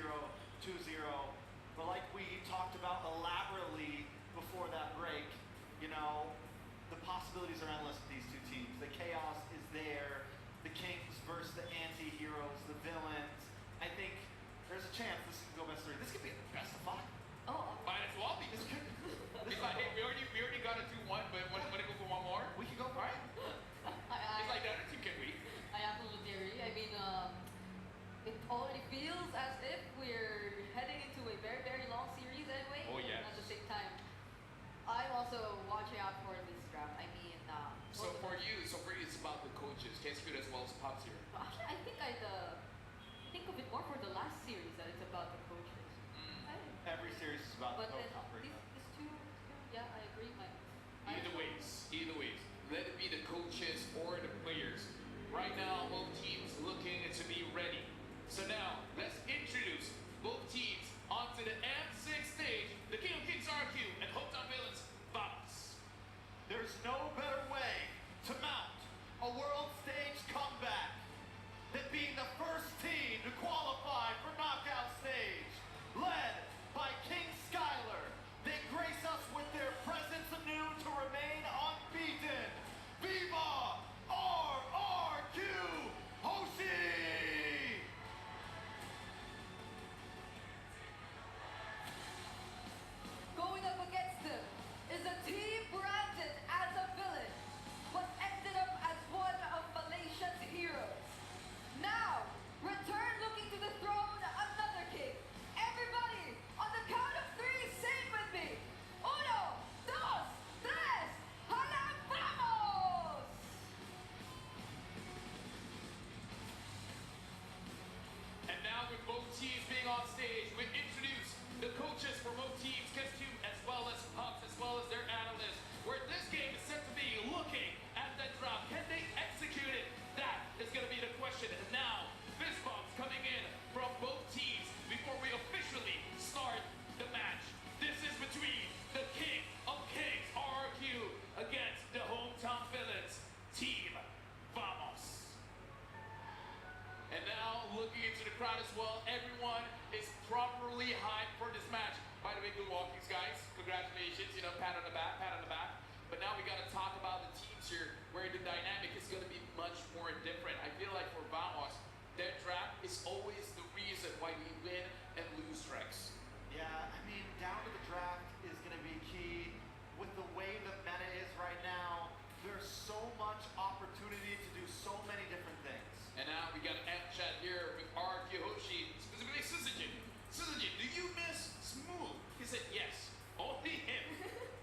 2-0, but like we talked about elaborately before that break, you know, the possibilities are endless with these two teams. The chaos is there. The Kings versus the anti-heroes, the villains. I think there's a chance this could go best of 3. This could be a best of 5. Oh, Fine, it's Wally. This could, It's like, hey, we already got a 2-1, but want to go for one more? we could go for it. It's like the other team can win. I absolutely agree. I mean, it already feels as if we're heading into a very, very long series anyway. Oh, yes. At the same time, I'm also watching out for this draft. I mean, So for you, it's about the coaches, Keskud as well as Pops here. actually, I think I'd think of it more for the last series that it's about the coaches. Every series is about But the then coach operator. these two, yeah, I agree. Either ways, let it be the coaches or the players. Right now, both teams looking to be ready. So now, let's introduce both teams onto the M6 stage, the King of Kings RQ and Hometown Villains, Vamos. There's no better way to mount a world stage comeback than being the first team to qualify for knockout stage. Led by King Skylar, they grace us with their presence anew to remain unbeaten. Viva RRQ Hoshi! Going up against them is a team branded as a villain, but ended up as one of Malaysia's heroes. Now, return looking to the throne, another king. Everybody, on the count of 3, sing with me. 1, 2, 3, hala vamos! And now with both teams being on stage, we introduce the coaches for both teams, Keskud as well as Pops, as well as their analysts, where this game is set to be looking at that drop. Can they execute it? That is going to be the question. And now, fist bumps coming in from both teams before we officially start the match. This is between the King of Kings, RRQ, against the Hometown Villains, Team Vamos. And now, looking into the crowd as well, everyone is properly hyped for this match. By the way, good walkings, guys. Congratulations, pat on the back, pat on the back. But now we got to talk about the teams here, where the dynamic is going to be much more different. I feel like for Vamos, their draft is always the reason why we win and lose tracks. Yeah, I mean, down to the draft is going to be key. With the way the meta is right now, there's so much opportunity to do so many different things. And now we got an amp chat here with RQ Hoshi, specifically Syzygy. Syzygy, do you miss Smooth? He said yes. Only him.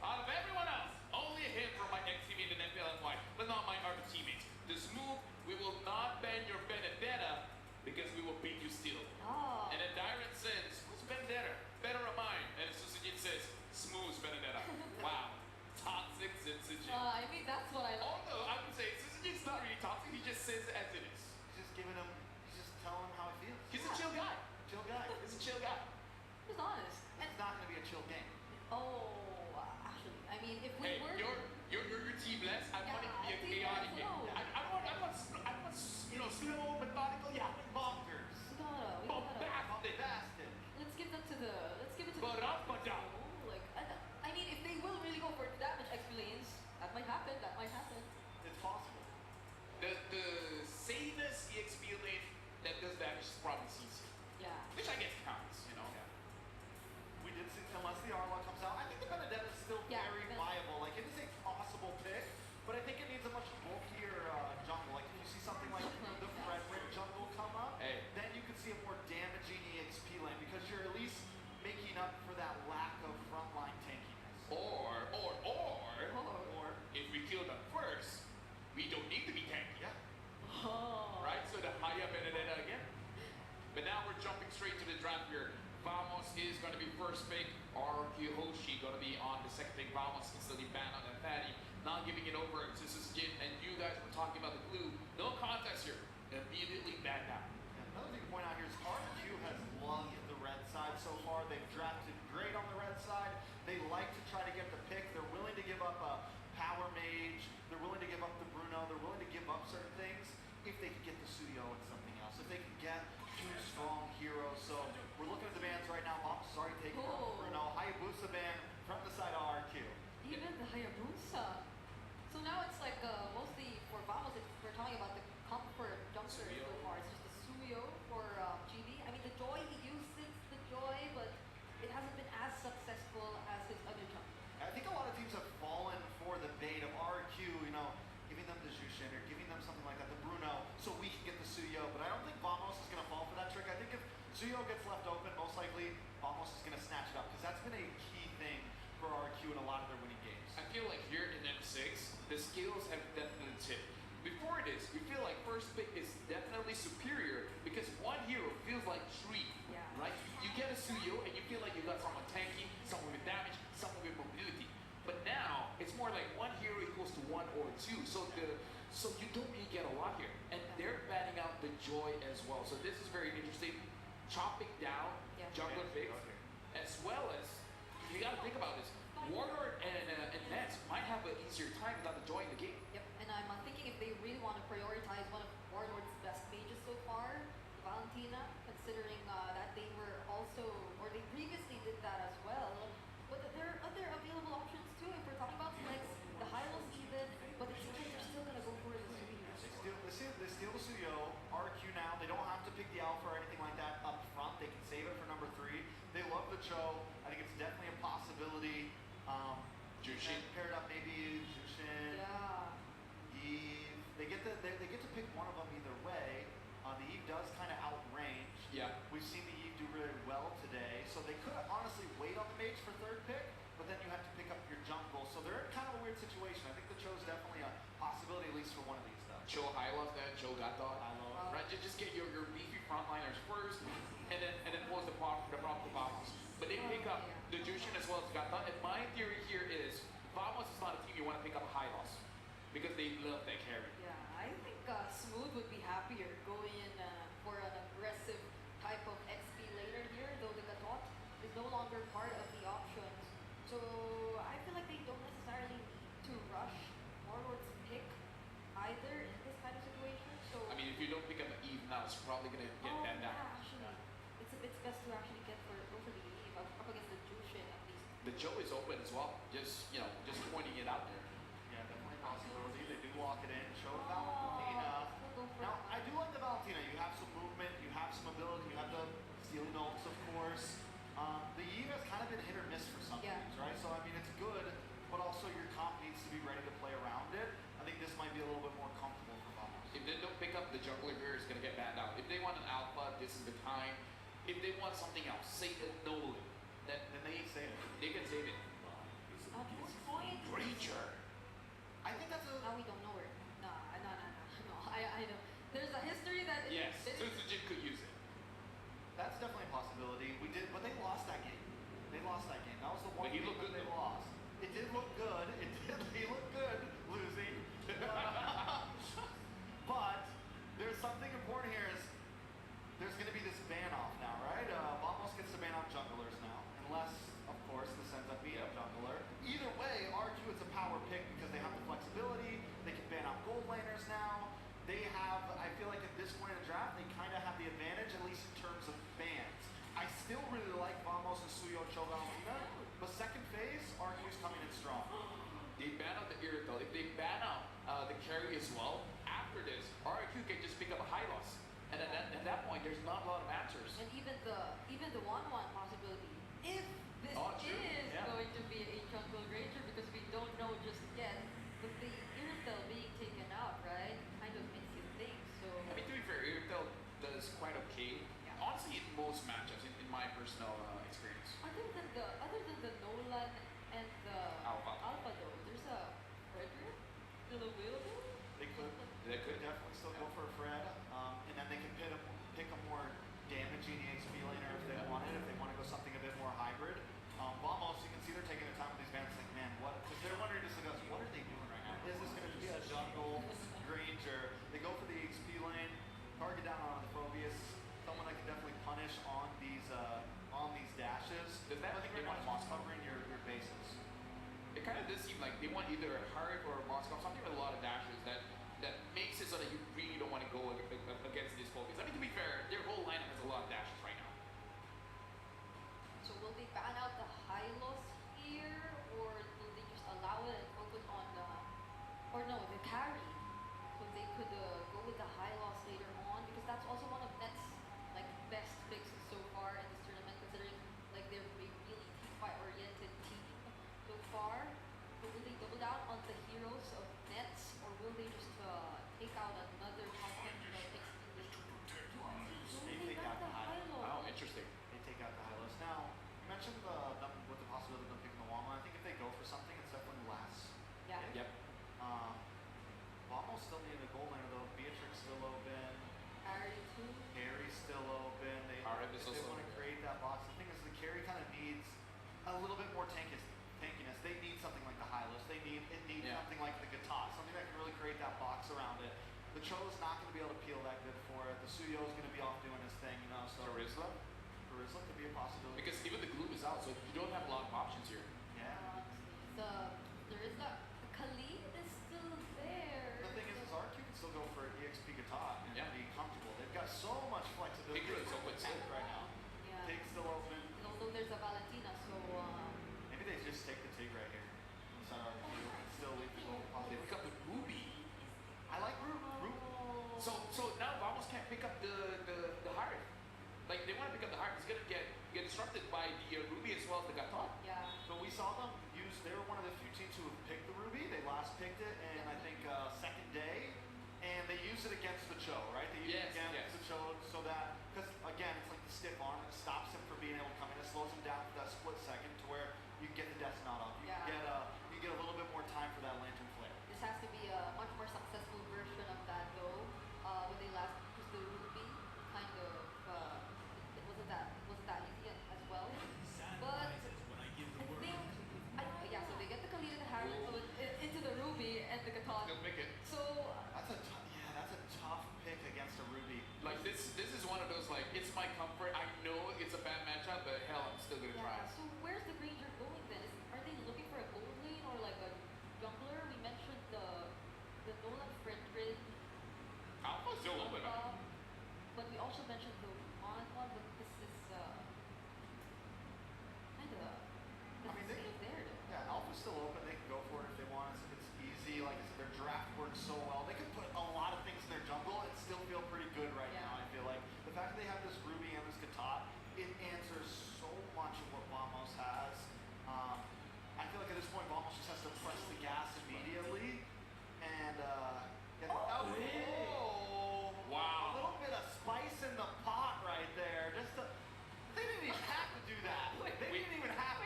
Out of everyone else, only him from my ex-teammate in FLNY, but not my other teammates. The Smooth, we will not ban your vendetta because we will beat you still. Oh. And then Dyron says, who's vendetta? Better of mine. And Syzygy says, Smooth's vendetta. Wow. Toxic Syzygy. I mean, that's what I like. Although I would say Syzygy's not really toxic, he just says it as it is. He's just telling him how he feels. He's a chill guy. Chill guy. He's a chill guy. Just honest. It's not going to be a chill game. Oh, actually, I mean, if we Hey, were... you're teamless. I want it to be a team chaotic less, game. no. I want slow, methodical, yeah, Bonkers. We gotta, Bombastic. let's give it to the Ba-da-ba-da. like, I mean, if they will really go for damage X lanes, that might happen, It's possible. The sanest EXP lane that does damage is probably CC, Yeah. which I guess counts, We did see, unless the Arlong comes out, I think the Benedetta is still Yeah, very Ben- viable. Like, it is a possible pick, but I think it needs a much bulkier jungle. Like, if you see something like the Frederick jungle come up, Hey. then you could see a more damaging EXP lane because you're at least making up for that lack of frontline tankiness. Or Or- if we kill them first, we don't need to be tanky. Yeah. Oh. Right? So the higher Benedetta again. But now we're jumping straight to the draft here. Vamos is going to be first pick. RQ Hoshi going to be on the second pick. Vamos instantly banned on that fatty. not giving it over to Sisjin, and you guys were talking about the glue. No contest here. Immediately banned out. Another thing to point out here is RQ has loved the red side so far. They've drafted great on the red side. They like to try to get the pick. They're willing to give up a power mage. They're willing to give up the Bruno. They're willing to give up certain things if they could get the Suyo and something else. If they could get two strong heroes. So we're looking at the bans right now. Mom's already taking Oh. Bruno. Hayabusa ban from the side of RQ. Even the Hayabusa. So now it's like mostly for Vamos, if we're talking about the comfort jumper so far, it's just the Suyo for GB. I mean, the Joy, he uses the Joy, but it hasn't been as successful as his other jump. I think a lot of teams have fallen for the bait of RQ, giving them the Jushin or giving them something like that, the Bruno, so we can get the Suyo. But I don't think Vamos is going to fall for that trick. I think if Suyo gets left open, most likely Vamos is going to snatch it up because that's been a key thing for RQ in a lot of their winning games. I feel like here in M6, the skills have definitely tipped. Before this, we feel like first pick is definitely superior because one hero feels like three, Yeah. right? You get a Suyo and you feel like you got someone tanky, someone with damage, someone with mobility. But now, it's more like one hero equals to one or two. So you don't really get a lot here. And they're banning out the Joy as well. So this is very interesting. Chopping down Yeah. jungler picks, as well as, you gotta think about this, Warlord and Nance might have an easier time without the Joy in the game. Yep, and I'm thinking if they really want to prioritize one of Warlord's best mages so far, Valentina, considering that they were also, or they previously did that as well. But there are other available options too. If we're talking about flex, the Hylos even, but the teams are still gonna go for the Suyos. They steal the Suyo, RQ now, they don't have to pick the Alpha or anything like that up front, they can save it for number 3. They love the Cho, I think it's definitely a possibility. Jushin. And paired up maybe Jushin, Yeah. Eve, they get to pick one of them either way. The Eve does kind of outrange. Yeah. We've seen the Eve do really well today, so they could honestly wait on the mage for third pick, but then you have to pick up your jungle, so they're in kind of a weird situation. I think the Cho's definitely a possibility, at least for one of these though. Cho Hylos then, Cho Gatot. Hylos. Right, just get your beefy frontliners first, and then pose the proper Vamos. But they pick up the Jushin as well as Gatot. And my theory here is Vamos is not a team you want to pick up a Hylos because they love that carry. Yeah, I think Smooth would be happier going in for an aggressive type of XP later here, though the Gatot is no longer part of the options. So I feel like they don't necessarily need to rush Warlord's pick either in this kind of situation. So I mean, if you don't pick up an Eve now, it's probably going to get banned yeah, out. actually, it's best to actually go for the Eve up against the Jushin at least. The Cho is open as well, just pointing it out there. Yeah, definitely a possibility. They do lock it in. Show Valentina. Still go for Now, I do like the Valentina. You have some movement, you have some ability, you have the stealing ults, of course. The Eve has kind of been hit or miss for some Yeah. teams, right? So, I mean, it's good, but also your comp needs to be ready to play around it. I think this might be a little bit more comfortable for Vamos. If they don't pick up the jungler here, it's going to get banned out. If they want an alpha, this is the time. If they want something else, say a Nolan, then they Save it. they can save it. At this point, Ranger. I think that's a... now we don't know where. No. I know. There's a history that Yes, it's Sujin could use it. That's definitely a possibility. But they lost that game. They lost that game. That was the one But he game looked that good, they though. lost. It did look good. He looked good losing. But there's something important here is there's going to be this ban off now, right? Vamos gets to ban off junglers now. Unless, of course, this ends up being a jungler. Either way, RQ is a power pick because they have the flexibility. They can ban off gold laners now. They have, I feel like at this point in the draft, they kind of have the advantage, at least in terms of bans. I still really like Vamos and Suyo Cho Valentina, but second phase, RQ's coming in strong. They ban out the Irrital. If they ban out the carry as well, after this, RQ can just pick up a Hylos. And at that point, there's not a lot of answers. and even the 1-1 possibility. If this Oh, true. is Yeah. going to be a jungle ranger, because we don't know just yet, but the Irrital being taken out, right, kind of makes you think. So I mean, to be fair, Irrital does quite okay. Yeah. Honestly, in most matchups, in my personal experience. other than the Nolan and the Alpha. though, there's a Frederick still available. They could. They could. Definitely still go for a Fred, and then they can pick a more damaging HP laner if they want it, if they want to go something a bit more hybrid. Vamos, you can see they're taking the time with these bans, like, man, what? Because they're wondering just like us, what are they doing right Does that I think they right now want it's covering your bases. It kind of does seem like they want either a Harip or a Moscow, something with a lot of dashes that makes it so that you really don't want to go against these focus. I mean, to be fair, their whole lineup has a lot of dashes right now. So will they ban out the high loss here, or will they just allow it and focus on the, or no, the carry? So they could go with the high loss later on, because that's also one of Nets' like best picks so far in this tournament, considering like they're a really team fight oriented team so far. But will they double down on the heroes of Nets, or will they just take out another champion that takes English? So They will they take ban out the the high high loss. loss? Oh, interesting. They take out the high lows. Now, you mentioned them with the possibility of them picking the Wama. I think if they go for something, it's definitely last. Yeah. Yep. Wama's still needing the goal liner though. Beatrix still open. Harry too. Carry's still open. Harip is If they also want to open. create that box. The thing is, the carry kind of needs a little bit more tankiness. They need something like the Hylos. It needs Yeah. something like the Gatot, something that can really create that box around it. The Cho's not going to be able to peel that good for it. The Suyo's going to be off doing his thing, you know. So Charisma? Charisma could be a possibility. Because even the gloom is out, so you don't have a lot of options here. Yeah. There is the Khalid is still there. The thing is RQ can still go for EXP Gatot and Yeah. be comfortable. They've got so much flexibility. Pig is open too. right now. Yeah. Pig's still open. And although there's a Valentina, so Maybe they just take the Tig right here. Inside RQ and still leave the goal They positive. pick up the Ruby. I like Root. So now Vamos can't pick up the Harip. Like they want to pick up the Harip. He's gonna get disrupted by the Ruby as well as the Gatot. yeah. So we saw them use, they were one of the few teams who have picked the Ruby. They last picked it in, I think, second day. And they used it against the Cho, right? They used Yes, it against yes. the Cho so that, because again, it's like the stiff arm. It stops him from being able to come in. It slows him down for that split second to where you get the Death Knot off. You Yeah. get a little bit more time for that Lantern Flare. This has to be a much more successful version of that though. When they last used the Ruby, kind of it wasn't that easy as well. But yeah, so they get the Khalid and the Harry into the Ruby and the Gatot. They'll pick it. So That's a tough pick against a Ruby. Like this is one of those like it's my comfort. I know it's a bad matchup, but hell, I'm still gonna try. yeah, so where's the Granger going then? Are they looking for a gold lane or like a jungler? We mentioned the Nolan Fredrin. Alpha's still open. But we also mentioned the one, but this is kind of I mean, they safe there though. Yeah, Alpha's still open. They can go for it if they want. It's easy. Like I said, their draft works so well. They can put a lot of things in their jungle and still feel pretty good right Yeah. now. I feel like the fact that they have this Ruby and this Gatot, it answers so much of what Vamos has. I feel like at this point, Vamos just has to press the gas immediately and get Wow. a little bit of spice in the pot right there. They didn't even have to do that. They didn't even have to.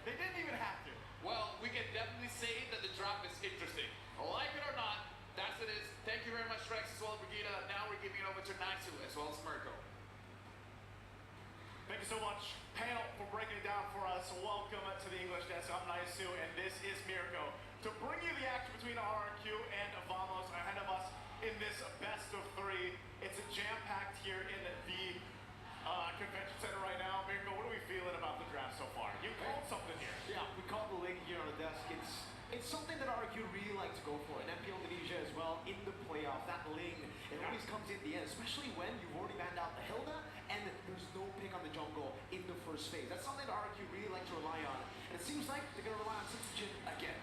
They didn't even have to. Well, we can definitely say that the drop is interesting. Like it or not, that's it is. Thank you very much, Rex, as well as Brigida. Now we're giving it over to Naisu as well as Mirko. Thank you so much, panel, for breaking it down for us. Welcome to the English Desk. I'm Naisu, and this is Mirko. To bring you the action between RRQ and Vamos ahead of us in this best of three. It's a jam-packed here in the convention center right now. Mirko, what are we feeling about the draft so far? You called something here. Yeah, we caught the link here on the desk. It's something that RQ really like to go for, and MP Indonesia as well in the playoff. That ling, it always comes in the end, especially when you've already banned out the Hilda and there's no pick on the jungle in the first phase. That's something that RQ really like to rely on, and it seems like they're gonna rely on Citizen again.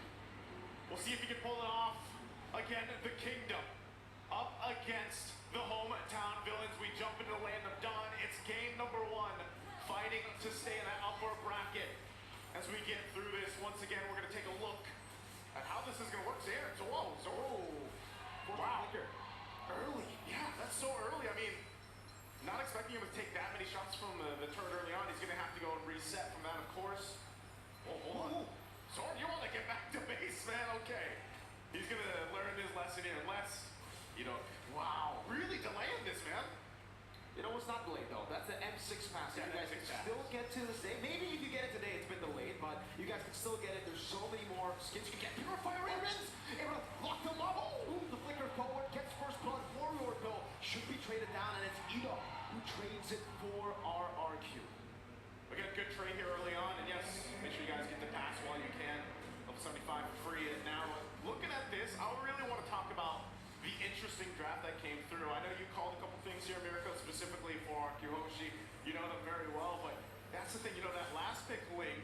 We'll see if he can pull it off. Again, the Kingdom up against the hometown villains. We jump into the land of Dawn. It's game number one, fighting to stay in that upper bracket. As we get through this, once again, we're gonna take a look at how this is gonna work. Zarin, wow. Early, yeah, that's so early. I mean, not expecting him to take that many shots from the turret early on. He's gonna have to go and reset from that, of course. Oh, hold on. Zorn, you wanna get back to base, man? Okay. He's gonna learn his lesson here, unless, wow, really delaying this, man. You know, it's not delayed though. That's the M6 pass. Yeah, You guys M6 can pass. still get to this day. Maybe if you get it today, it's been delayed, but you guys can still get it. There's so many more skins you can get. Purifier Ravens! Able to lock them up. Ooh, the flicker forward gets first blood. Warrior Bill should be traded down, and it's Ito who trades it for RRQ. We got a good trade here early on. interesting draft that came through. I know you called a couple things here, Mirko, specifically for Kyoshi. You know them very well, but that's the thing, you know, that last pick Ling,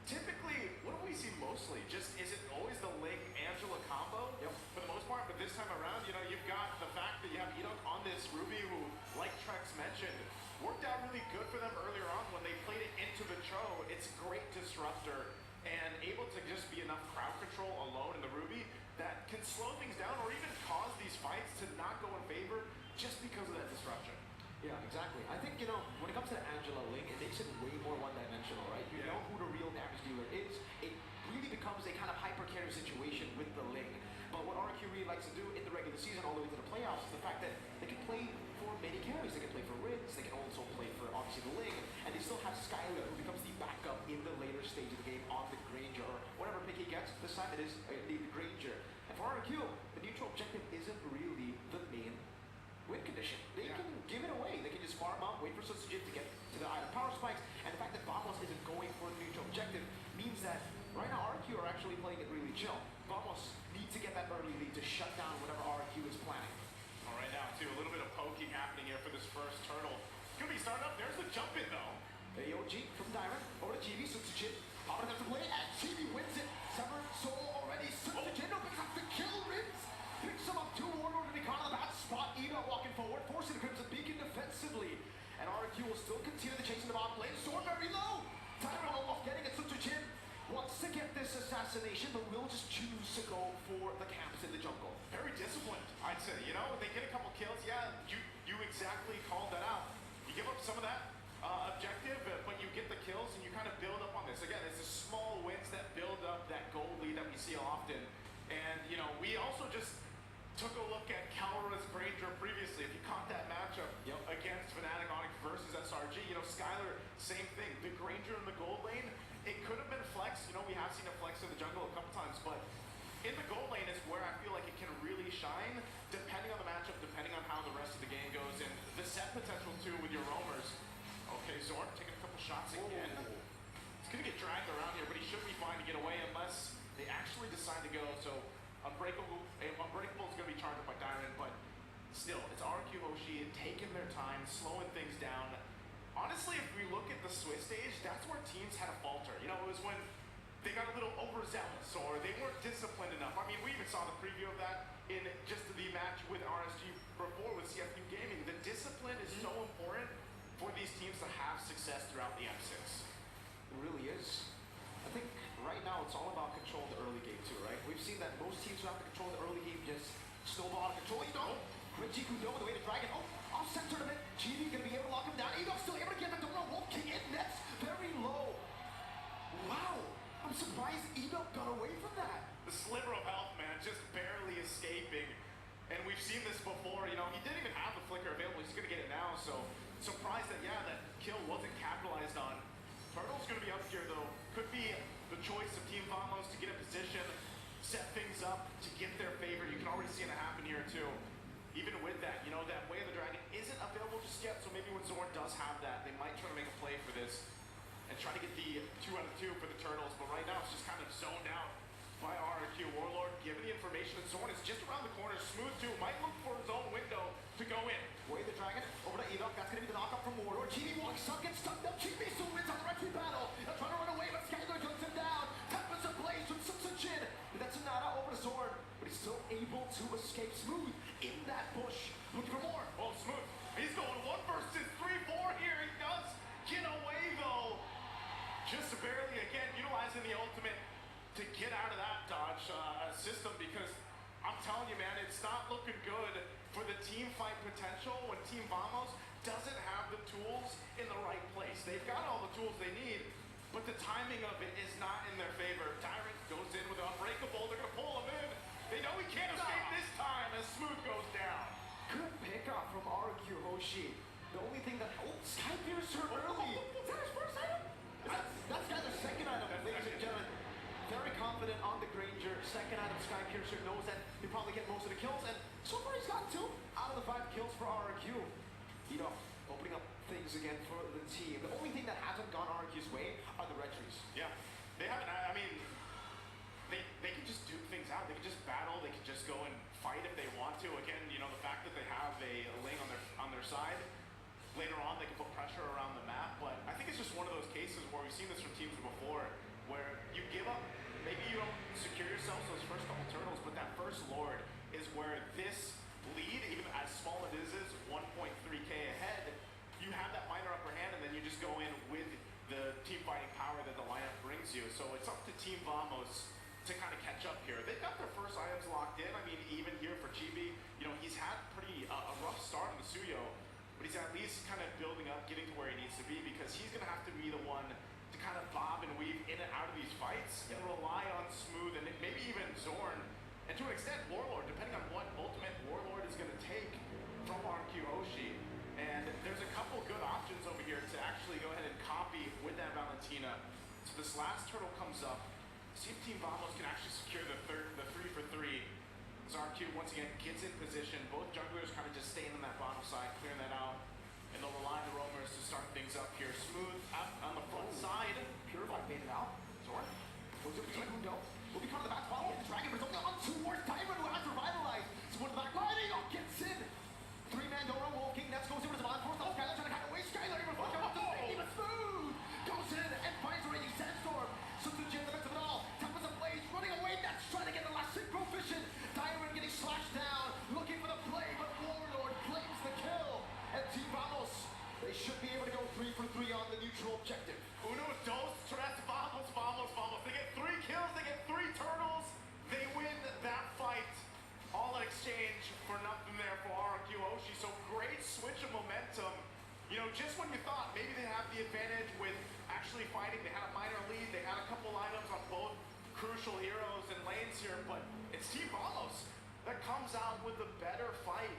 typically, what do we see mostly? Just, is it always the Ling-Angela combo? Yep. For the most part, but this time around, you know, you've got the fact that you have Edok on this Ruby who, like Trex mentioned, worked out really good for them earlier on when they played it into the Cho. It's a great disruptor and able to just be enough crowd control alone in the Ruby that can slow things down or even cause these fights to not go in favor just because of that disruption. Yeah, exactly. I think, you know, when it comes to Angela Ling, it makes it way more one-dimensional, right? You know who the real damage dealer is. It really becomes a kind of hyper-carry situation with the Ling. But what RQ really likes to do in the regular season all the way to the playoffs is the fact that they can play for many carries. They can play for Rids, they can also play for, obviously, the Ling, and they still have Skylar, who becomes the backup in the later stage of the game on the Granger, or whatever pick he gets. This time it is the Granger. And for RQ, the neutral objective isn't really the main win condition. They can give it away. They can just farm up, wait for Sutsujin to get to the item power spikes, and the fact that Vamos isn't going for the neutral objective means that right now RQ are actually playing it really chill. Vamos need to get that early lead to shut down whatever RQ is planning. All right, now, too, a little bit of poking happening here for this first turtle. Could be starting up. There's the jump in, though. AOG from Dyron over to GB. Sutsujin popping up to play, and GB wins it. Severed soul already. Sutsujin opens up the kill. Rids picks him up. 2 Warlord to be caught on the bad spot. Ida walking forward, forcing the Crimson Beacon defensively. And RQ will still continue the chase in the bottom lane. Sword very low. Dyron almost getting it. Sutsujin wants to get this assassination, but will just choose to go for the camps in the jungle. Very disciplined, I'd say. You know, they get a couple kills. Yeah, you exactly called that out. You give up some of that objective, but you get the kills and you kind of build up on this. Again, it's the small wins that build up that gold lead that we see often. And, you know, we also just took a look at Calra's Granger previously. If you caught that matchup against Fnatic Onyx versus SRG, you know, Skylar, same thing. The Granger in the gold lane, it could have been flex. You know, we have seen it flex in the jungle a couple times, but in the gold lane is where I feel like it can really shine, depending on the matchup, depending on how the rest of the game goes, and the set potential too with your roamers. Okay, Zorn taking a couple shots again. He's gonna get dragged around here, but he should be fine to get away unless they actually decide to go. So Unbreakable is gonna be charged up by Dyron, but still, it's RQ Hoshi taking their time, slowing things down. Honestly, if we look at the Swiss stage, that's where teams had a falter. You know, it was when they got a little overzealous or they weren't disciplined enough. I mean, we even saw the preview of that in just the match with RSG before with CFU Gaming. The discipline is so important for these teams to have success throughout the M6. It really is. I think right now it's all about controlling the early game too, right? We've seen that most teams who have to control the early game just snowball out of control. Edo, great Kudo with the way to drag it. Oh, off center a bit. GB gonna be able to lock him down. Edo still able to get the Donut Wolf King in nets very low. Wow, I'm surprised Edo got away from that. The sliver of health, man, just barely escaping. And we've seen this before, you know, he didn't even have the flicker available. He's gonna get it now, so surprised that, yeah, that kill wasn't capitalized on. Turtle's gonna be up here, though. Could be the choice of Team Vamos to get in position, set things up to get their favor. You can already see it happen here, too. Even with that, you know, that Way of the Dragon isn't available just yet, so maybe when Zorn does have that, they might try to make a play for this and try to get the 2 out of 2 for the Turtles. But right now, it's just kind of zoned out by RQ. Warlord giving the information that Zorn is just around the corner. Smooth, too, might look for his own window to go in. Way the Dragon over to Enoch. That's going to be the knockup from Warlord. GB walks up, gets stuck up. GB still wins on the retreat battle. They're trying to run away, but Skylar guns him down. Tempest ablaze from Sutsujin. That's Sonata over to Zorn, but he's still able to escape. Smooth in that bush. Looking for more. Oh, Smooth. He's going 1 versus 3-4 here. He does get away, though. Just barely, again, utilizing the ultimate to get out of that dodge system, because I'm telling you, man, it's not looking good for the team fight potential when Team Vamos doesn't have the tools in the right place. They've got all the tools they need, but the timing of it is not in their favor. Tyrant goes in with Unbreakable. They're going to pull him in. They know he can't escape this time as Smooth goes down. Good pickup from RQ Hoshi. The only thing that... Oh, Sky Piercer early. Is that his first item? That's Skylar's second item, ladies and gentlemen. Very confident on the Granger. Second item, Sky Piercer knows that he'll probably get most of the kills, and so far he's got 2 out of the 5 kills for RQ. You know, opening up things again for the team. The only thing that hasn't gone RQ's way are the retries. Yeah, they haven't. I mean, they can just duke things out. They can just battle. They can just go and fight if they want to. Again, you know, either side. Later on, they can put pressure around the map, but I think it's just one of those cases where we've seen this from teams before, where you give up, maybe you don't secure yourselves those first couple turtles, but that first Lord is where this lead, even as small as it is 1.3k ahead, you have that minor upper hand, and then you just go in with the team fighting power that the lineup brings you. So it's up to Team Vamos to kind of catch up here. They've got their first items locked in. I mean, even here for Chibi, you know, he's had a rough start in the Suyo, but he's at least kind of building up, getting to where he needs to be, because he's going to have to be the one to kind of bob and weave in and out of these fights and rely on Smooth and maybe even Zorn, and to an extent Warlord, depending on what ultimate Warlord is going to take from RQ Hoshi. And there's a couple good options over here to actually go ahead and copy with that Valentina. So this last turtle comes up. See if Team Vamos can actually secure the 3 for 3. As RQ once again gets in position. Both junglers kind of just staying on that bottom side, clearing that out. And they'll rely on the roamers to start things up here. Smooth out on the front side. Purify baited out. Zorn goes up to Mundo. Will be coming to the back bottom. The Dragon, but it's only on 2 more. Diamond who has revitalized. So the back line, gets in. 3-man Dora walking. Nets goes over to the bottom. Force off. Skylar trying to kind of waste. Skylar even fucking up to safety, but Smooth goes in and finds already Sandstorm. Suzuki in the midst of it all. Tempest ablaze, running away. Nets trying to get the last synchro vision. Diamond getting slashed down, looking for the play, but Warlord claims the kill. And Team Vamos, they should be able to go 3 for 3 on the neutral objective. Uno, dos, tres, Vamos, Vamos, Vamos. They get 3 kills, they get 3 turtles. They win that fight. All in exchange for nothing there for RQ Hoshi. So great switch of momentum. You know, just when you thought maybe they have the advantage with actually fighting, they had a minor lead, they had a couple lineups on both crucial heroes and lanes here, but it's Team Vamos that comes out with the better fight.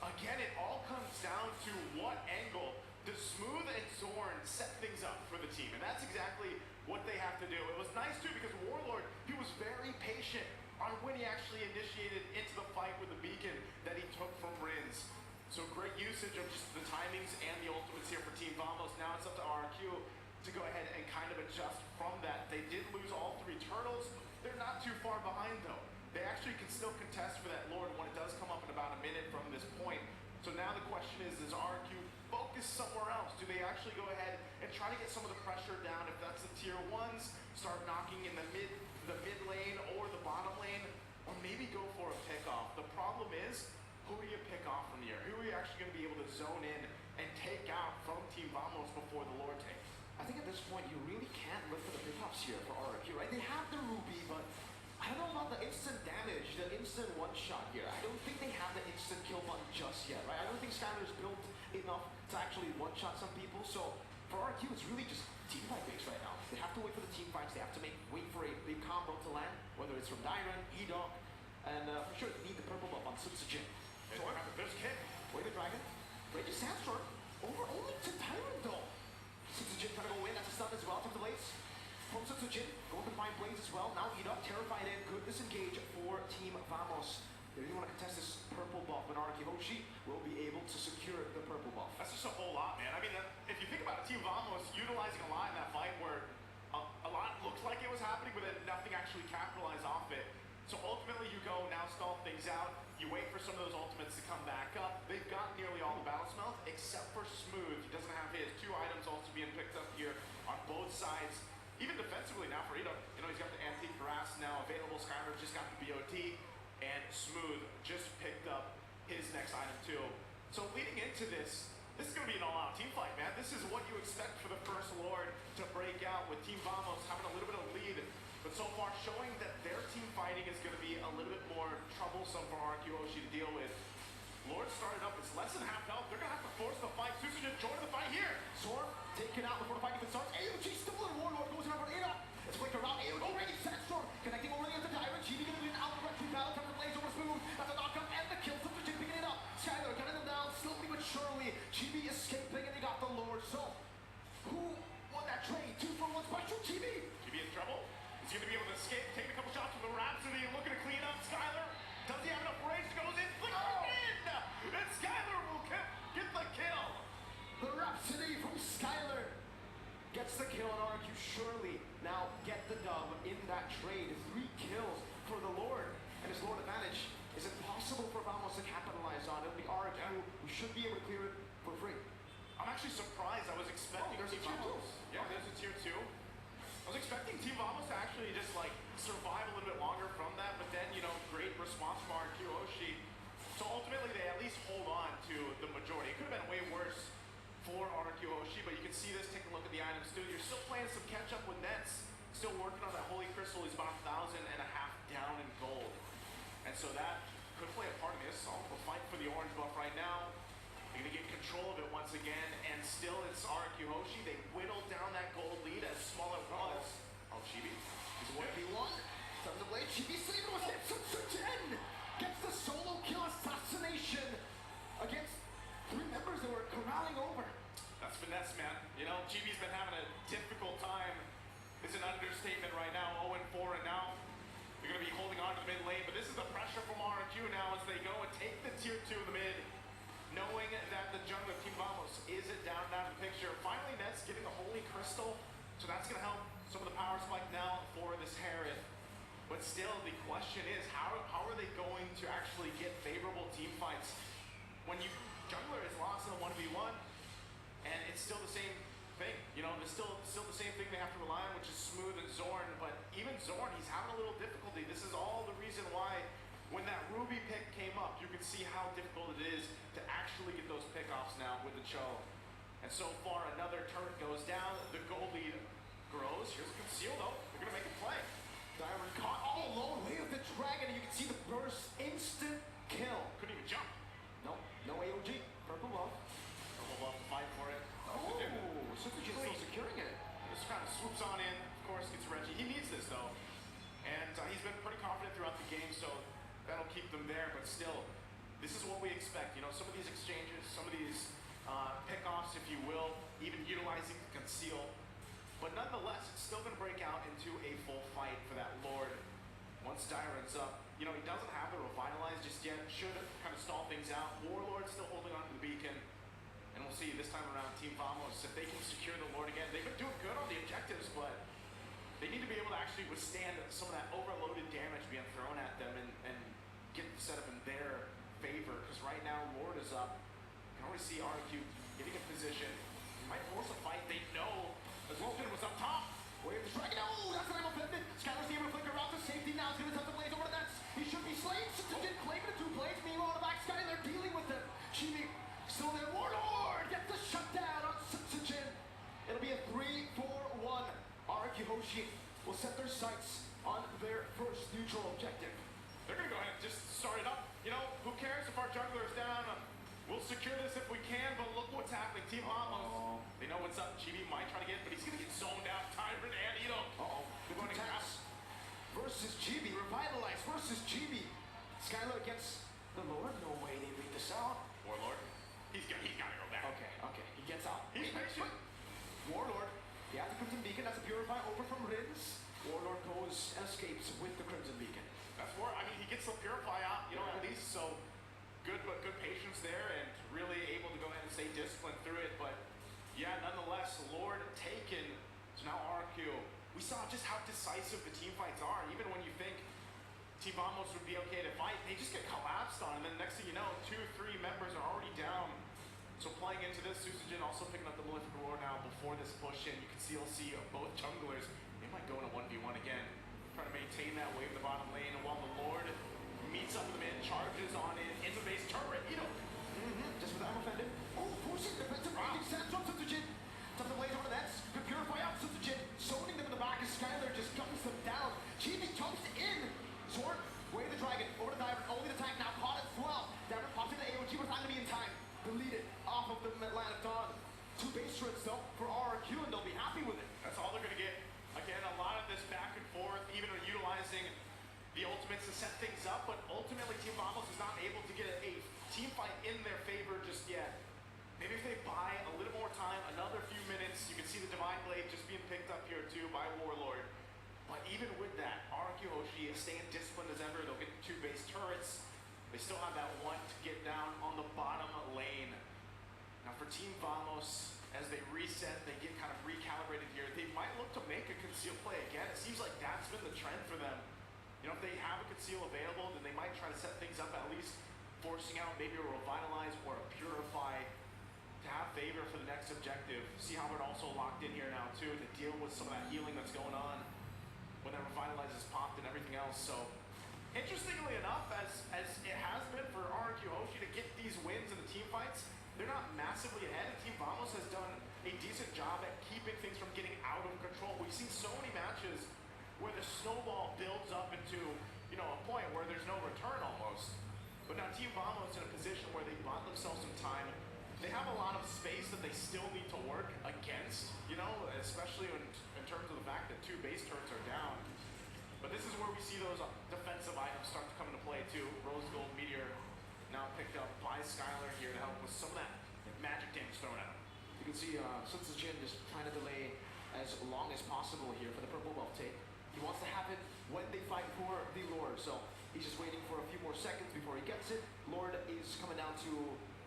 Again, it all comes down to what angle does Smooth and Zorn set things up for the team, and that's exactly what they have to do. It was nice too because Warlord, he was very patient on when he actually initiated into the fight with the beacon that he took from Rins. So great usage of just the timings and the ultimates here for Team Vamos. Now it's up to RQ to go ahead and kind of adjust from that. They did lose all 3 turtles. They're not too far behind though. They actually can still contest for that Lord when it does come up in about a minute from this point. So now the question is, does RQ focus somewhere else? Do they actually go ahead and try to get some of the pressure down? If that's the tier 1s, start knocking in the mid lane or the bottom lane, or maybe go for a pickoff. The problem is, who do you pick off from here? Who are you actually going to be able to zone in and take out from Team Vamos before the Lord take? I think at this point you really can't look for the pickups here for RQ, right? They have the Ruby, but I don't know about the instant damage, the instant one-shot here. I don't think they have the instant kill button just yet, right? I don't think Skylar's built enough to actually one-shot some people, so for RQ it's really just team fight based right now. They have to wait for the team fights, they have to wait for a big combo to land, whether it's from Dyron, E-Dog, and for sure they need the purple buff on Sutsujin. There's Kid. Wait the Dragon, wait the Sandstorm, over only to Dyron though. Sutsujin trying to go in, that's a stun as well from the Blaze. From Sutsujin, going to find Blaze as well. Now E-Dog terrified in, good disengage for Team Vamos. They really want to contest this purple buff, but RQ Hoshi will be able to secure the purple buff. That's just a whole lot, man. I mean, if you think about it, Team Vamos utilizing a lot in that fight where a lot looked like it was happening, but then nothing actually capitalized off it. So ultimately you go, now stall things out, you wait for some of those ultimates to come back up. They've got nearly all the battle smells, except for Smooth. He doesn't have his. 2 items also being picked up here on both sides. Even defensively now for Ito, you know, he's got the antique grass now available. Skylar just got the BOT, and Smooth just picked up his next item too. So leading into this is going to be an all-out team fight, man. This is what you expect for the first Lord to break out, with Team Vamos having a little bit of lead, but so far showing that their team fighting is going to be a little bit more troublesome for RQ Hoshi to deal with. Lord started up, it's less than half health. They're going to have to force the fight. Susan join the fight here. Zorn taken out before the fight even starts. AOG still in Warlord, goes around for Ida. It's quick around AOG, already Sandstorm, connecting already into Dyron. GB gonna be an outright battle, comes the Blaze over Smooth. That's a knockup and the kill. Sutsujin picking it up. Skylar cutting them down slowly but surely. GB escaping and they got the Lord. So, who won that trade? 2 for 1 special, GB. GB in trouble. He's going to be able to escape, taking a couple shots from the Rhapsody, looking to clean up Skylar. Does he have enough range? Goes in, flickering in! And Skylar will get the kill! The Rhapsody from Skylar gets the kill on RQ. Surely now get the dub in that trade. 3 kills for the Lord. And his Lord advantage is it possible for Vamos to capitalize on? It'll be RQ. We should be able to clear it for free. I'm actually surprised. I was expecting there's a Team tier Vamos. Yeah, there's a tier 2. I was expecting Team Vamos to actually just like survive a little bit longer from that, but then, you know, great response from RQ Hoshi. So ultimately they at least hold on to the majority. It could have been way worse for RQ Hoshi, but you can see this, take a look at the items too. You're still playing some catch up with Nets. Still working on that Holy Crystal. He's about 1,500 down in gold. And so that could play a part in this. So we'll fight for the orange buff right now. They're gonna get control of it once again, and still it's RQ Hoshi. They whittled down that gold lead as small as it was. Oh, Chibi. He's 1v1. From the blade, Chibi saved with hit. Sutsujin gets the solo kill assassination against 3 members that were corralling over. That's finesse, man. You know, Chibi's been having a difficult time. It's an understatement right now. 0-4, and now they're gonna be holding on to the mid lane. But this is the pressure from RQ now as they go and take the tier 2 of the mid, knowing that the jungle of Team Vamos is down in the picture. Finally, Nets getting the Holy Crystal, so that's going to help some of the power spike now for this Herod. But still, the question is, how are they going to actually get favorable team fights when you jungler is lost in a 1v1, and it's still the same thing. You know, it's still the same thing they have to rely on, which is Smooth and Zorn. But even Zorn, he's having a little difficulty. This is all the reason why when that Ruby pick came up, you could see how difficult it is to actually get those pickoffs now with the Cho. And so far, another turret goes down. The goal lead grows. Here's a conceal though. They're gonna make a play. Diamond caught all alone, way of the dragon, and you can see the burst, instant kill. Couldn't even jump. No AOG, purple buff. Purple buff to fight for it. Oh, Sutsujin still securing it. Just kind of swoops on in. Of course, gets Reggie. He needs this though, and he's been pretty confident throughout the game, so that'll keep them there. But still, this is what we expect. You know, some of these exchanges, some of these pickoffs, if you will, even utilizing conceal. But nonetheless, it's still going to break out into a full fight for that Lord. Once Dyron's up, you know, he doesn't have the Revitalize just yet. Should kind of stall things out. Warlord's still holding on to the beacon. And we'll see this time around, Team Vamos, if they can secure the Lord again. They've been doing good on the objectives, but they need to be able to actually withstand some of that overloaded damage being thrown at them and get the setup in their favor. Because right now, Lord is up. You can already see RQ getting in position. He might force a fight. They know as Logan was up top. Wave the dragon. Oh, that's an offended. Skylar's able to flicker out to safety now. He's going to touch the blades over the nets. He should be slain. Sutsujin claiming the 2 blades. Meanwhile, on the back, Skylar dealing with them. Chibi still there. Warlord gets the shutdown on Sutsujin. It'll be a 3-4-1. RQ Hoshi will set their sights on their first neutral objective. They're going to go ahead and just start it up. You know, who cares if our jungler is down? We'll secure this if we can, but look what's happening. Team Vamos, they know what's up. Chibi might try to get it, but he's going to get zoned out. Tyrant and Ito. They're going to Taps versus Chibi. Revitalize versus Chibi. Skylar against the Lord. No way they read this out. Warlord, he's got to go back. Okay. He gets out. He's patient. Warlord. He has the Crimson Beacon. That's a Purify over from Rins. Warlord goes and escapes with the Crimson Beacon. That's where, I mean, he gets the Purify out, you know, at least, so good patience there and really able to go ahead and stay disciplined through it. But yeah, nonetheless, Lord taken. So now RQ. We saw just how decisive the team fights are. Even when you think Team Vamos would be okay to fight, they just get collapsed on, and then next thing you know, 2-3 members are already down. So playing into this, Sutsujin also picking up the Malefic Roar now before this push in. You can still see both junglers. They might go in a 1v1 again, trying to maintain that wave in the bottom lane. And while the Lord meets up with them and charges on in the base turret, you know. Just with arm offended. Oh, forcing defensive raging stance from Sutsujin. Tough the blades over the nets. Could purify out Sutsujin. Zoning them in the back as Skylar just guns them down. Chibi jumps in. Sword, wave the dragon. Over to Diamond. Only the tank now caught as well. Diamond pops into AOG. We're not going to be in time. Deleted off of the Land of Dawn. 2 base turrets though for RQ, and they'll be happy with it. That's all they're going to get. Again, a lot of this back and forth, even utilizing the ultimates to set things up, but ultimately Team Vamos is not able to get a team fight in their favor just yet. Maybe if they buy a little more time, another few minutes, you can see the Divine Blade just being picked up here too by Warlord. But even with that, RQ Hoshi is staying disciplined as ever. They'll get 2 base turrets. They still have that one to get down on the bottom lane. Now for Team Vamos, as they reset, they get kind of recalibrated here. They might look to make a concealed play again. It seems like that's been the trend for them. You know, if they have a conceal available, then they might try to set things up, at least forcing out maybe a revitalize or a purify to have favor for the next objective. See how we're also locked in here now too to deal with some of that healing that's going on when that revitalize is popped and everything else. So interestingly enough, as it has been for RRQ Hoshi to get these wins in the team fights, they're not massively ahead, and Team Vamos has done a decent job at keeping things from getting out of control. We've seen so many matches where the snowball builds up into, you know, a point where there's no return almost. But now Team Vamos in a position where they bought themselves some time. They have a lot of space that they still need to work against, you know, especially in terms of the fact that 2 base turrets are down. But this is where we see those defensive items start to come into play too. Rose Gold Meteor now picked up by Skylar here to help with some of that magic damage thrown at him. You can see Sun Tzu Jin just trying to delay as long as possible here for the purple buff take. He wants to have it when they fight for the Lord, so he's just waiting for a few more seconds before he gets it. Lord is coming down to,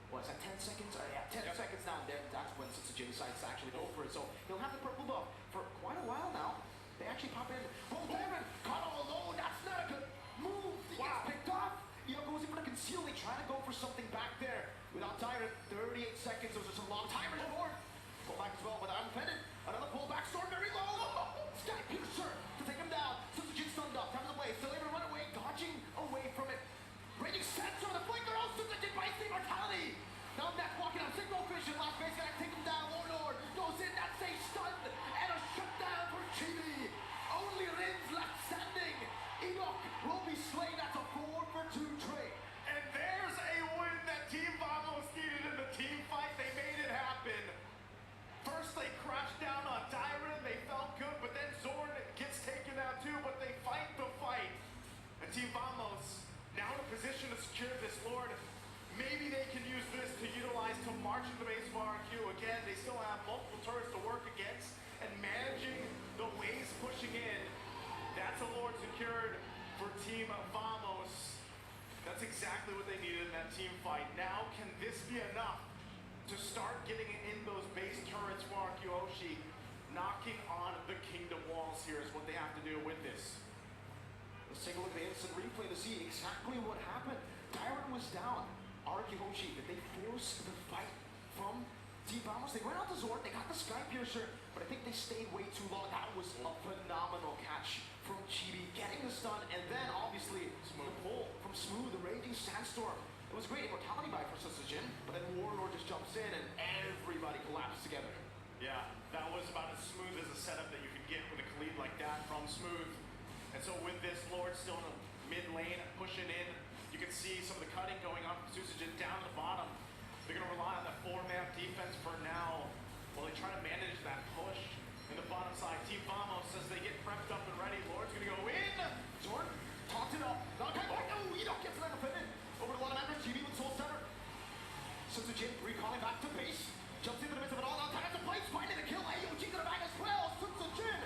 what is that, 10 seconds? Yeah, 10 seconds down there. That's when Sun Tzu Jin decides to actually go for it. So he'll have the purple buff for quite a while now. They actually pop in. Oh, Darren, caught all alone. That's not a good move. He gets picked off. You know, goes in for the conceal. They try to go for something back there. Without Tyrant, 38 seconds. Those are some long timers. Lord, pull back as well, but unfettered. Another pullback. Storm very low. Sky Piercer to take him down. Sun Tzu Jin stunned up. Time away. Still able to run away. Dodging away from it. Raging sense over the flanker. Oh, Sun Tzu Jin bites the mortality. Now that's walking on signal vision. Last base gonna take him down. Warlord goes in. That's a stun and a shutdown for Chibi. Only Rins left standing. Enoch will be slain. That's a 4-for-2 trade. And there's a win that Team Vamos needed in the team fight. They made it happen. First they crashed down on Dyron. They felt good, but then Zorn gets taken out too, but they fight the fight. And Team Vamos now in a position to secure this Lord. Maybe they can use this to utilize to march into base of RQ. Again, they still have multiple turrets to work against, and managing the waves pushing in. That's a Lord secured for Team Vamos. That's exactly what they needed in that team fight. Now, can this be enough to start getting in those base turrets for RQ Hoshi? Knocking on the kingdom walls here is what they have to do with this. Let's take a look at the instant replay to see exactly what happened. Tyrant was down. RQ Hoshi, did they force the fight from Team Vamos? They went out to Zord, they got the Sky Piercer, but I think they stayed way too long. That was a phenomenal catch from Chibi, getting the stun, and then obviously the pull from Smooth, the Raging Sandstorm. It was great immortality buy for Sun Tzu Jin, but then Warlord just jumps in and everybody collapses together. Yeah, that was about as smooth as a setup that you could get with a Khalid like that from Smooth. And so with this Lord still in the mid lane, pushing in, you can see some of the cutting going on from Sun Tzu Jin down to the bottom. They're going to rely on that 4-man defense for now while they try to manage that push in the bottom side. Team Vamos says they get prepped up and ready. Lord's going to go in. Zord talked it up. Oh, you don't get to that defendant. Over to one member, GB with Soul Center. Sun Tzu Jin recalling back to base. Jumps into the midst of it all. Now time to play. Finding the kill. AOG to the back as well. Sun Tzu Jin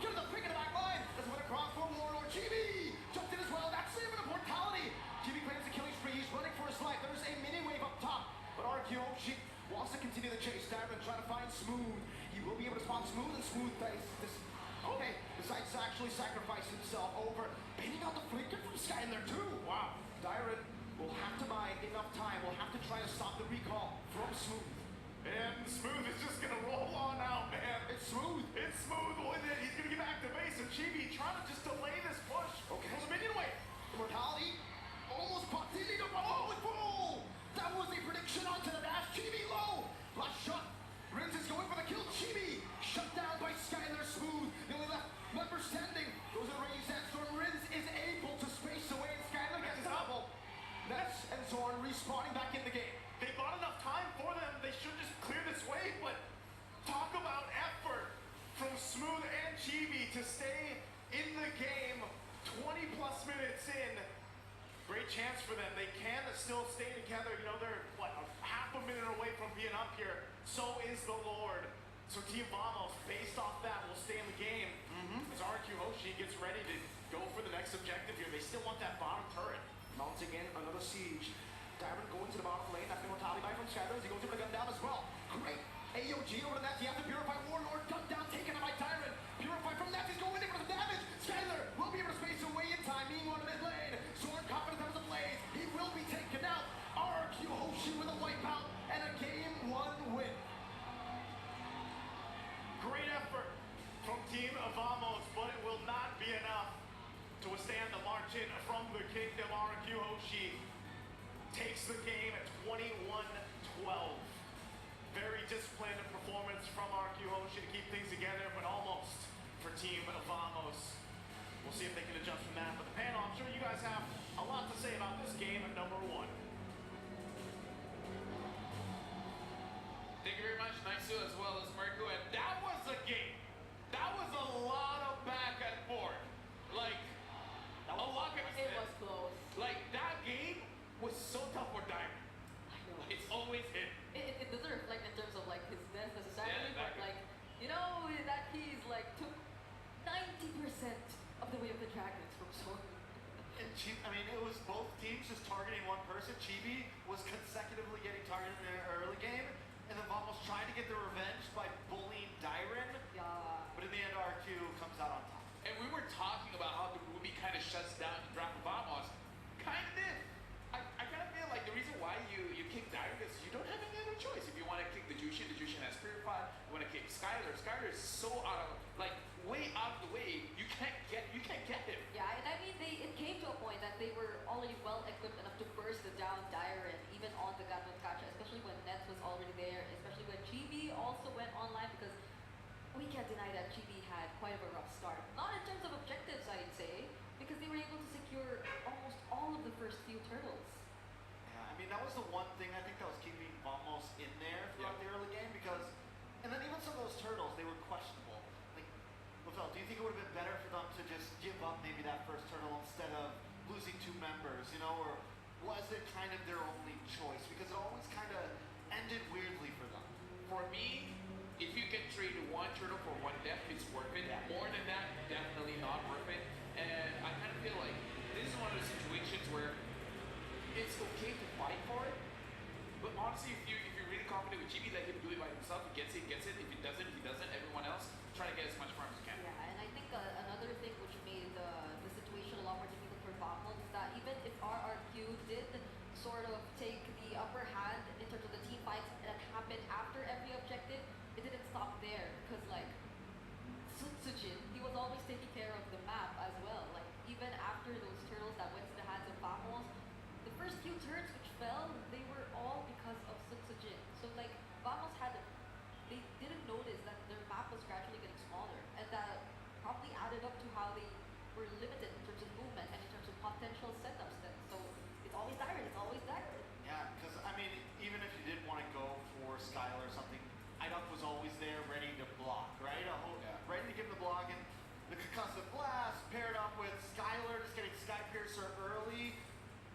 getting the pick in the back line. That's what across for Warlord. GB jumped in as well. That's saving the mortality. GB claims the killing spree. He's running for his life. There's a mini wave up top. But RQ Hoshi wants to continue the chase. Diamond trying to find Smooth. He will be able to spawn Smooth, and Smooth decides to actually sacrifice himself over pinning out the flicker from Sky in there too. Wow. Dyron will have to buy enough time. Will have to try to stop the recall from Smooth. And Smooth is just going to roll on out, man. It's Smooth. It's Smooth with it. He's going to get back to base, and Chibi trying to just delay this push. Okay. For the minion wave. Immortality almost popped in. Oh, it's full. That was a prediction onto the dash. Chibi low. Last shot. Rins is going for the kill. Chibi shut down by Skylar. Smooth. The only left member standing. Goes to the Raging Sandstorm. Rins is able to space away, and Skylar gets double. Nets and Zorn respawning back in the game. They bought enough time for them. They should just clear this wave, but talk about effort from Smooth and Chibi to stay in the game 20 plus minutes in. Great chance for them. They can still stay together. You know, they're, what, half a minute away from being up here. So is the Lord. So Team Vamos, based off that, will stay in the game. As RQ Hoshi gets ready to go for the next objective here. They still want that bottom turret. Mounting in another siege. Diamond going to the bottom lane. That's the mortality buy from Shadows. He goes for the gun down as well. Great. AOG over the net. You have to purify Warlord. Gun down taken by Diamond. Purify from that. He's going in for the damage. Skylar will be able to space away in time. to withstand the march in from the kingdom. RQ Hoshi takes the game at 21-12. Very disciplined performance from RQ Hoshi to keep things together, but almost for Team Vamos. We'll see if they can adjust from that. But the panel, I'm sure you guys have a lot to say about this game at number 1. Thank you very much, Naisu, as well as Mirko. And that was a game. That was a lot of back and forth. Like, a lot of It was close. Like, that game was so tough for Diamond. I know. It's always him. It doesn't reflect in terms of like his death necessarily, Yeah, but exactly. like, you know, that he's like took 90% of the way of the Dragons from Sony. And I mean, it was both teams just targeting one person. Chibi was consecutively getting targeted in the early game, and then Vamos tried to get the revenge by bullying Dyren, Yeah. but in the end, RQ comes out on top. And we were talking about how the Ruby kind of shuts down the draft of Vamos. Kind of did. I kind of feel like the reason why you kick Dyren is you don't have any other choice. If you want to kick the Jushin has Purified. You want to kick Skylar is so out of, like, way out of the way. You can't get him. Yeah, and I mean, it came to a point that they were already well equipped enough to burst down Dyren, even on the Gatot Kacha, especially when Nets was already there, especially when Chibi also went online, because we can't deny that Chibi had quite of a rough start. Not in terms of objectives, I'd say, because they were able to secure almost all of the first few turtles. Yeah, I mean, that was the one thing I think that was keeping Vamos in there throughout the early game, because, and then even some of those turtles, they were questionable. Like, Lafel, do you think it would have been better for them to just give up maybe that first turtle instead of losing 2 members, you know, or was it kind of their only choice? Because it always kind of ended weirdly for them. For me, if you can trade one turtle for one death, it's worth it. Yeah. More than that, definitely not worth it. And I kind of feel like this is one of those situations where it's okay to fight for it. But honestly, if you're really confident with Chibi, let him do it by himself. He gets it. If he doesn't, he doesn't. Everyone else, try to get as much farm as you can. Yeah, and I think another thing which made the situation a lot more difficult for Vamos is that even if RRQ did sort of take the upper hand in terms of the team fights that happened after every objective, it didn't stop there, because like Sutsujin, he was always taking care of the map as well. Like even after those turtles that went to the hands of Vamos, the first few turns which fell, they were all because of Sutsujin. So like Vamos they didn't notice that their map was gradually getting smaller, and that probably added up to how they were limited in terms of movement and in terms of potential setups then. So it's always Dyren. Yeah, because, I mean, even if you did want to go for Skylar or something, IDOC was always there ready to block, right? Ready to give him the block, and the concussive blast paired up with Skylar just getting Sky Piercer early.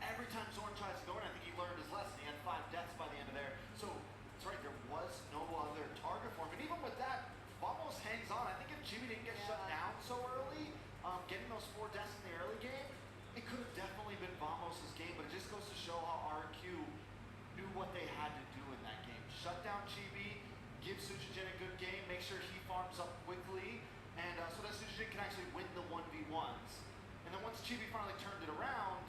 Every time Zorn tries to go in, I think he learned his lesson. He had 5 deaths by the end of there. So, it's right, there was no other target for him. And even with that, Vamos hangs on. I think if Jimmy didn't get shut down so early, getting those 4 deaths in the early game, it could have definitely been Vamos' game, but it just goes to show how RQ knew what they had to do in that game. Shut down Chibi, give Sujin a good game, make sure he farms up quickly, and so that Sujin can actually win the 1v1s. And then once Chibi finally turned it around,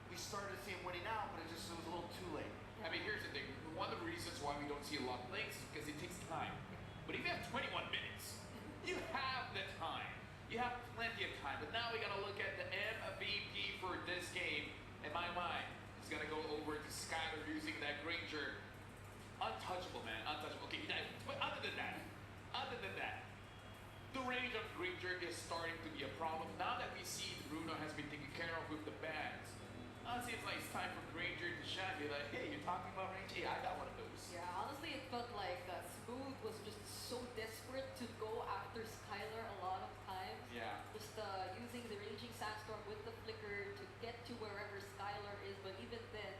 we started to see him winning out, but it was a little too late. I mean, here's the thing. One of the reasons why we don't see a lot of links is because it takes time. But if you have 21 minutes, you have the time. You have plenty of time. But now we got to look at the MVP for this game. In my mind, it's going to go over to Skylar using that Granger. Untouchable, man. Untouchable. Okay, but other than that, the range of Granger is starting to be a problem. Now that we see Bruno has been taken care of with the bands, it seems like it's time for Granger to shine. Be like, hey, you're talking about range? Hey, I got one of those. Yeah, honestly, it felt like Smooth was just so desperate to go after Skylar a lot of times. Yeah. Just using the Raging Sandstorm with the flicker to get to wherever Skylar is, but even then,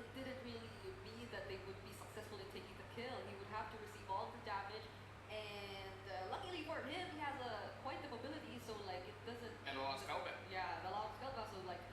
it didn't really mean that they would be successful in taking the kill. He would have to receive all the damage, and luckily for him, he has quite the mobility, so like it doesn't. And a lot of spellbound. Yeah, a lot of spellbound, so like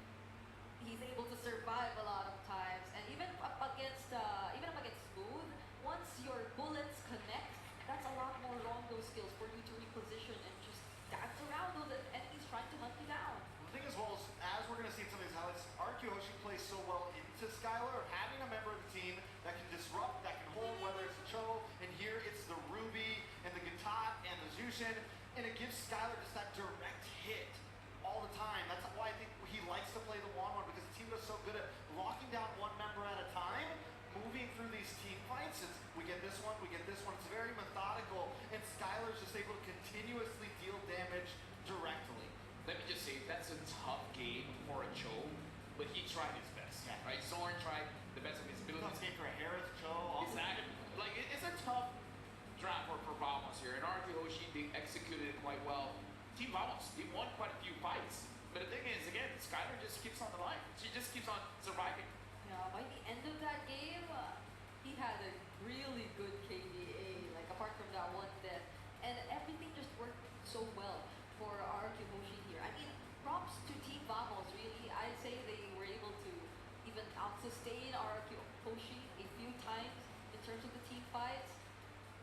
he's able to survive a lot of times, and even up against Smooth, once your bullets connect, that's a lot more rondo skills for you to reposition and just dance around those enemies trying to hunt you down. The thing is, well, as we're going to see in some of these highlights, RQ Hoshi plays so well into Skylar, having a member of the team that can disrupt, that can hold, whether it's Cho, and here it's the Ruby, and the Gatot, and the Jushin, and it gives Skylar just that direct hit all the time. That's why I think he likes to play the 1-1 because the team is so good at locking down one member at a time, moving through these team fights. We get this one, we get this one. It's very methodical, and Skylar's just able to continuously deal damage directly. Let me just say, that's a tough game for a Cho, but he tried his best, right? Zorn tried the best of his abilities. Tough game for Harris, Cho. Exactly. Like, it's a tough draft for Vamos here, and RQ Hoshi, they executed it quite well. Team Vamos, they won quite a few fights, but the thing is, again, Skylar just keeps on the line. She just keeps on surviving. Yeah, by the end of that game, he had a really good KDA, like apart from that one death, and everything just worked so well for RQ Hoshi here. I mean, props to Team Vamos, really. I'd say they were able to even out-sustain RQ Hoshi a few times in terms of the team fights,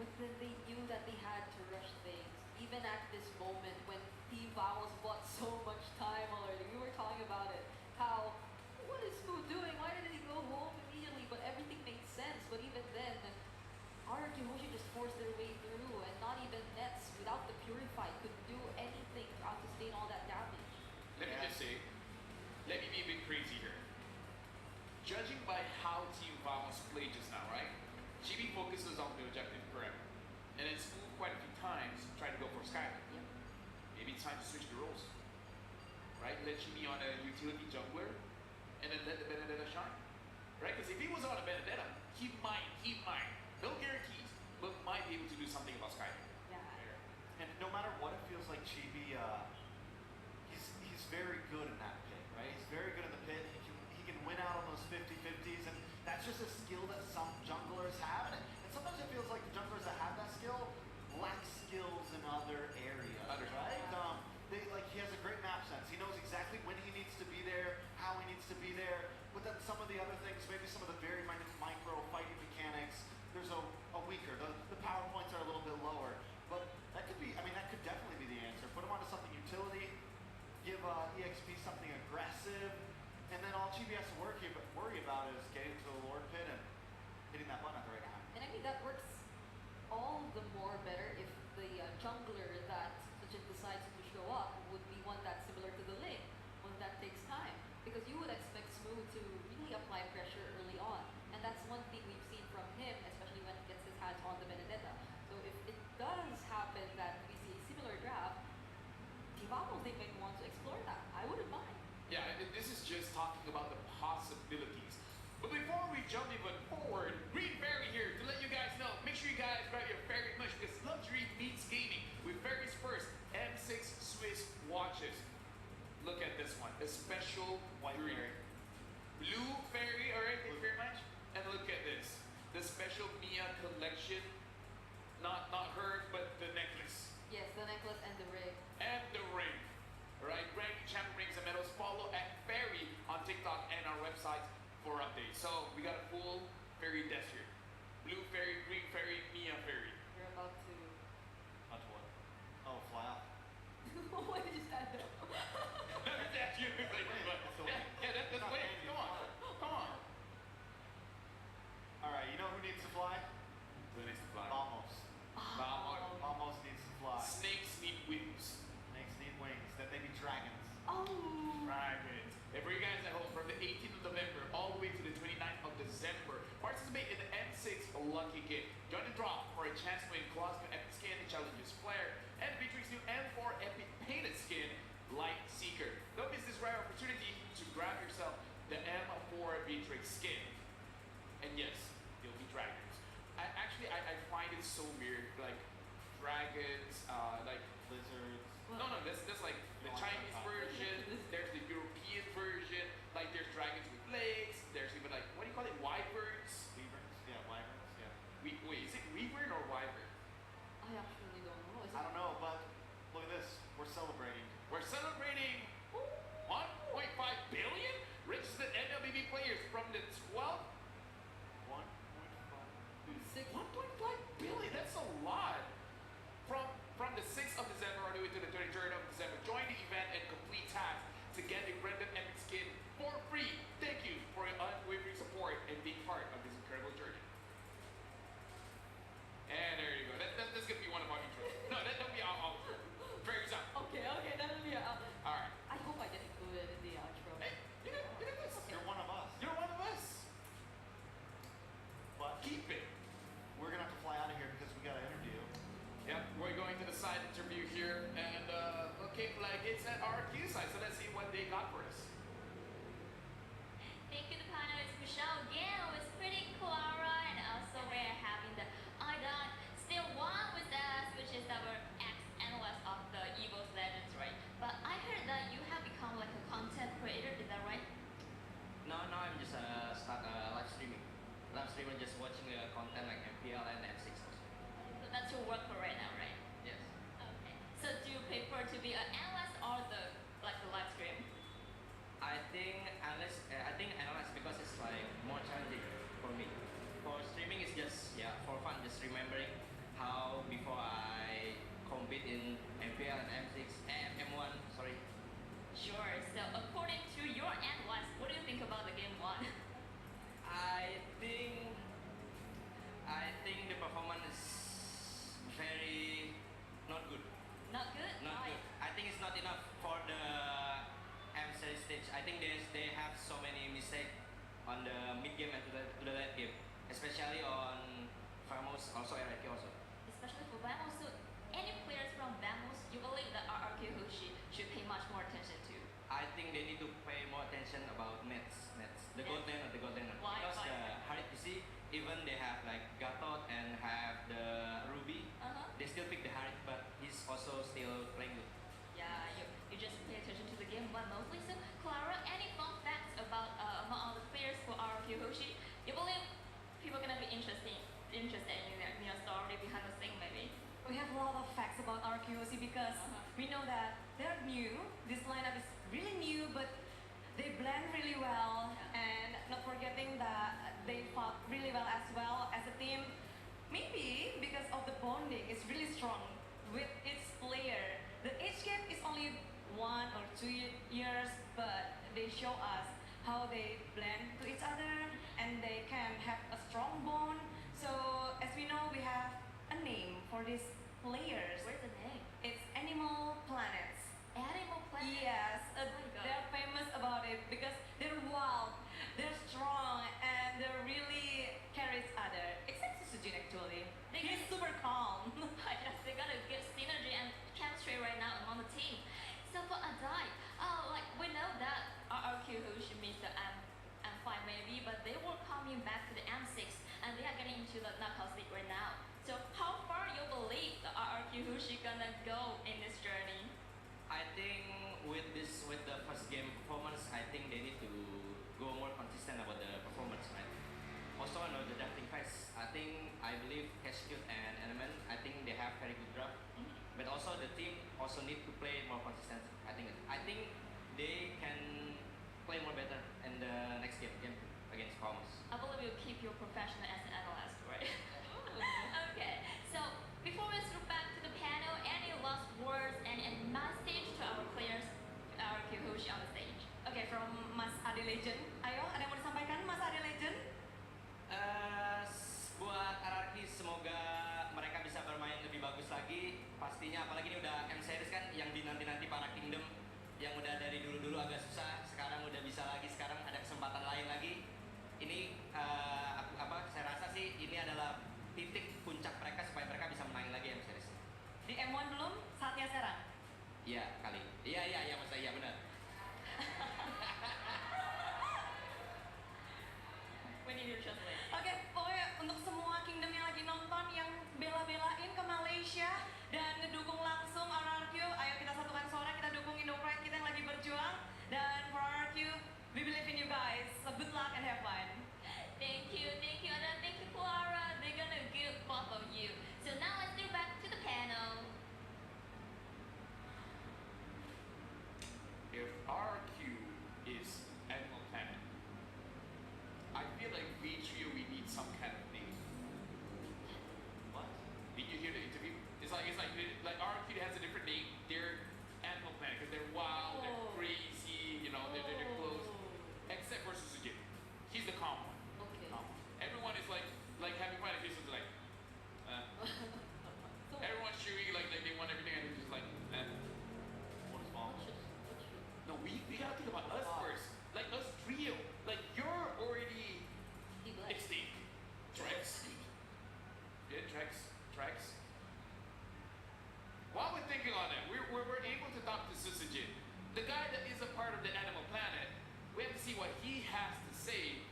but then they knew that they had to rush things. Even at this moment when Team Vamos bought so much time already. We were talking about it, how, what is Smooth doing? Why didn't he go home immediately? But everything made sense. But even then, RQ Hoshi just forced their way through, and not even Nets, without the Purify, could do anything to out-sustain all that damage. Let me just say, let me be a bit crazy here. Judging by how Team Vamos played just now, right? GB focuses on the objective, correct? And then Smooth quite a few times trying to go for Skylar. Yep. Maybe it's time to switch the roles, right? Let GB on a utility jungler, and then let the Benedetta shine, right? Because if he was on a Benedetta, he might, no guarantees, but might be able to do something about Skylar. Yeah. And no matter what, it feels like Chibi, he's very good in that pit, right? He's very good in the pit. He can win out on those 50-50s, and that's just a skill that some junglers have. And sometimes it feels like the junglers that have that skill lack skills in other areas, right? He has a great map sense. He knows exactly when he needs to be there, how he needs to be there. But then some of the other things, maybe some of the very micro fighting mechanics, there's a weaker. The power points are a little bit lower. But that could be, that could definitely be the answer. Put him onto something utility, give EXP something aggressive, and then all Chibi has to worry about is getting to the Lord Pit and hitting that button at the right time. And I mean, that works all the more better if the jungler that Sachin decides to show up would be one that's similar to the lane, one that takes time. Because you would expect Smooth to really apply pressure early on. And that's one thing we've seen from him, especially when he gets his hands on the Benedetta. So if it does happen that we see a similar draft, Team Vamos, they may want to explore that. I wouldn't mind. Yeah, and this is just talking about the possibilities. But before we jump even forward, Green Fairy here to let you guys know. Make sure you guys grab your Fairy mush because luxury meets gaming with Fairy's first M6 Swiss watches. Look at this one, a special White green. Fairy. Blue Fairy, alright, thank you very much. And look at this, the special Mia collection. Not her, but the necklace. Yes, the necklace and the ring. And the ring. Alright, rank, champion rings and medals. Follow at Fairy on TikTok and our website for updates. So we got a full Fairy desk here. Blue Fairy, Green Fairy, Mia Fairy. You're about to... That's what? Oh, fly off. Why did you stand up? That's you. That's the way. Come on. Alright, you know who needs to fly? Who needs to fly? Vamos. Vamos needs to fly. Snakes need wings. Snakes need wings, that they be dragons. Oh! Dragons. And for you guys at home, from the 18th of November all the way to the 29th of December, participate in the M6 Lucky Game. Join the draw for a chance to win Claw's new Epic Skin, Challenges Flare, and Victory's new M4 Epic Painted Skin, Light Seeker. Don't miss this rare opportunity to grab yourself the M4 Victory skin. And yes, they'll be dragons. I find it so weird, like dragons, like Lizards. no, that's like the Chinese version. There's the European version. Like there's dragons with legs. There's even like what do you call it? Wyverns. Wyverns? Yeah, wyverns, yeah. Wait, is it wyvern or wyvern? I actually don't know. Is I don't know, but look at this. We're celebrating. We're celebrating 1.5 billion registered MLBB players from the 12th. 1.5. 1.5 billion. That's a lot. From the 6th of December all the way to the 23rd of December. Join the event and complete tasks to get a random epic skin for free. remembering how before I compete in MPL and M1, sorry. Sure. So according to your analysis, what do you think about the game one? I think the performance is very not good. Not good. Not Why? good. I think it's not enough for the M series stage. I think they have so many mistakes on the mid game and to the late game, especially on Famous, also RIK also. Especially for Vamos. So any players from Vamos, you believe that RRQ Hoshi should pay much more attention to? I think they need to pay more attention about nets. The gold laner, Why? because Why? the Harit you see, even they have like Gatot and have the Ruby, they still pick the Harit, but he's also still playing good. Yeah, you just pay attention to the game one mostly. So Clara, any fun facts about among all the players for RRQ Hoshi? You believe people are gonna be interested in your story behind the scene maybe? We have a lot of facts about RQOC because we know that they're new. This lineup is really new, but they blend really well. And not forgetting that they fought really well as a team. Maybe because of the bonding, it's really strong with its player. The age gap is only 1 or 2 years, but they show us how they blend to each other and they can have a strong bond. So as we know, we have a name for these players. Where's the name? It's Animal Planets. Animal Planet? Yes, Oh my God. they're famous about it because they're wild, they're strong, and they really carry each other. Except Sujin actually. He's super calm. Yes, they got a good synergy and chemistry right now among the team. So for Adai, like we know that RRQ Hoshi missed the M5 maybe, but they were coming back to the M6 and they are getting into the knockout league right now. So how far you believe the RRQ Hoshi gonna go in this journey? I think with the first game performance, I think they need to go more consistent about the performance, right? Also, I know the drafting phase. I believe Cashcute and Element, I think they have very good draft. But also the team also need to play more consistent. I think they can play more better in the next game against Commerce. I believe you keep your professional as an analyst, right? Okay, so before we switch back to the panel, any last words and message to our players, RRQ Hoshi on the stage? Okay, from Mas Ade Legend. Ayo, ada yang mau disampaikan Mas Ade Legend? Buat RRQ semoga mereka bisa bermain lebih bagus lagi. Pastinya apalagi ini udah M series kan yang dinanti-nanti para Kingdom yang udah dari dulu-dulu agak susah, sekarang udah bisa lagi, sekarang ada kesempatan lain lagi. Ini saya rasa sih ini adalah titik puncak mereka supaya mereka bisa menang lagi M series. Di M1 belum? Saatnya sekarang. Iya kali. Iya maksudnya iya benar. We need to translate. Oke, pokoknya untuk semua Kingdom yang lagi nonton yang bela-belain ke Malaysia dan ngedukung langsung RRQ, ayo kita satukan suara, kita dukung Indo Pride kita yang lagi berjuang. Dan for RRQ, we believe in you guys. So good luck and have fun. Thank you, and then thank you, Clara. They're gonna give both of you. So now let's go back to the panel. If RQ is Animal Planet, I feel like we trio, we need some kind of name. What? Did you hear the interview? It's like RQ has a different name. They're Animal Planet because they're wild, they're crazy, they're close. Except for Susujin. He's the calm one. Okay. Everyone is like having fun, and he's just like, So, everyone's cheering like they want everything, and he's just like, What is wrong? No, we gotta think about us first. Like us trio. Like you're already extinct. Trex. Yeah, Trex. While we're thinking on that, we're able to talk to Susujin, the guy that is a part of the Animal Planet. We have to see what he has to say.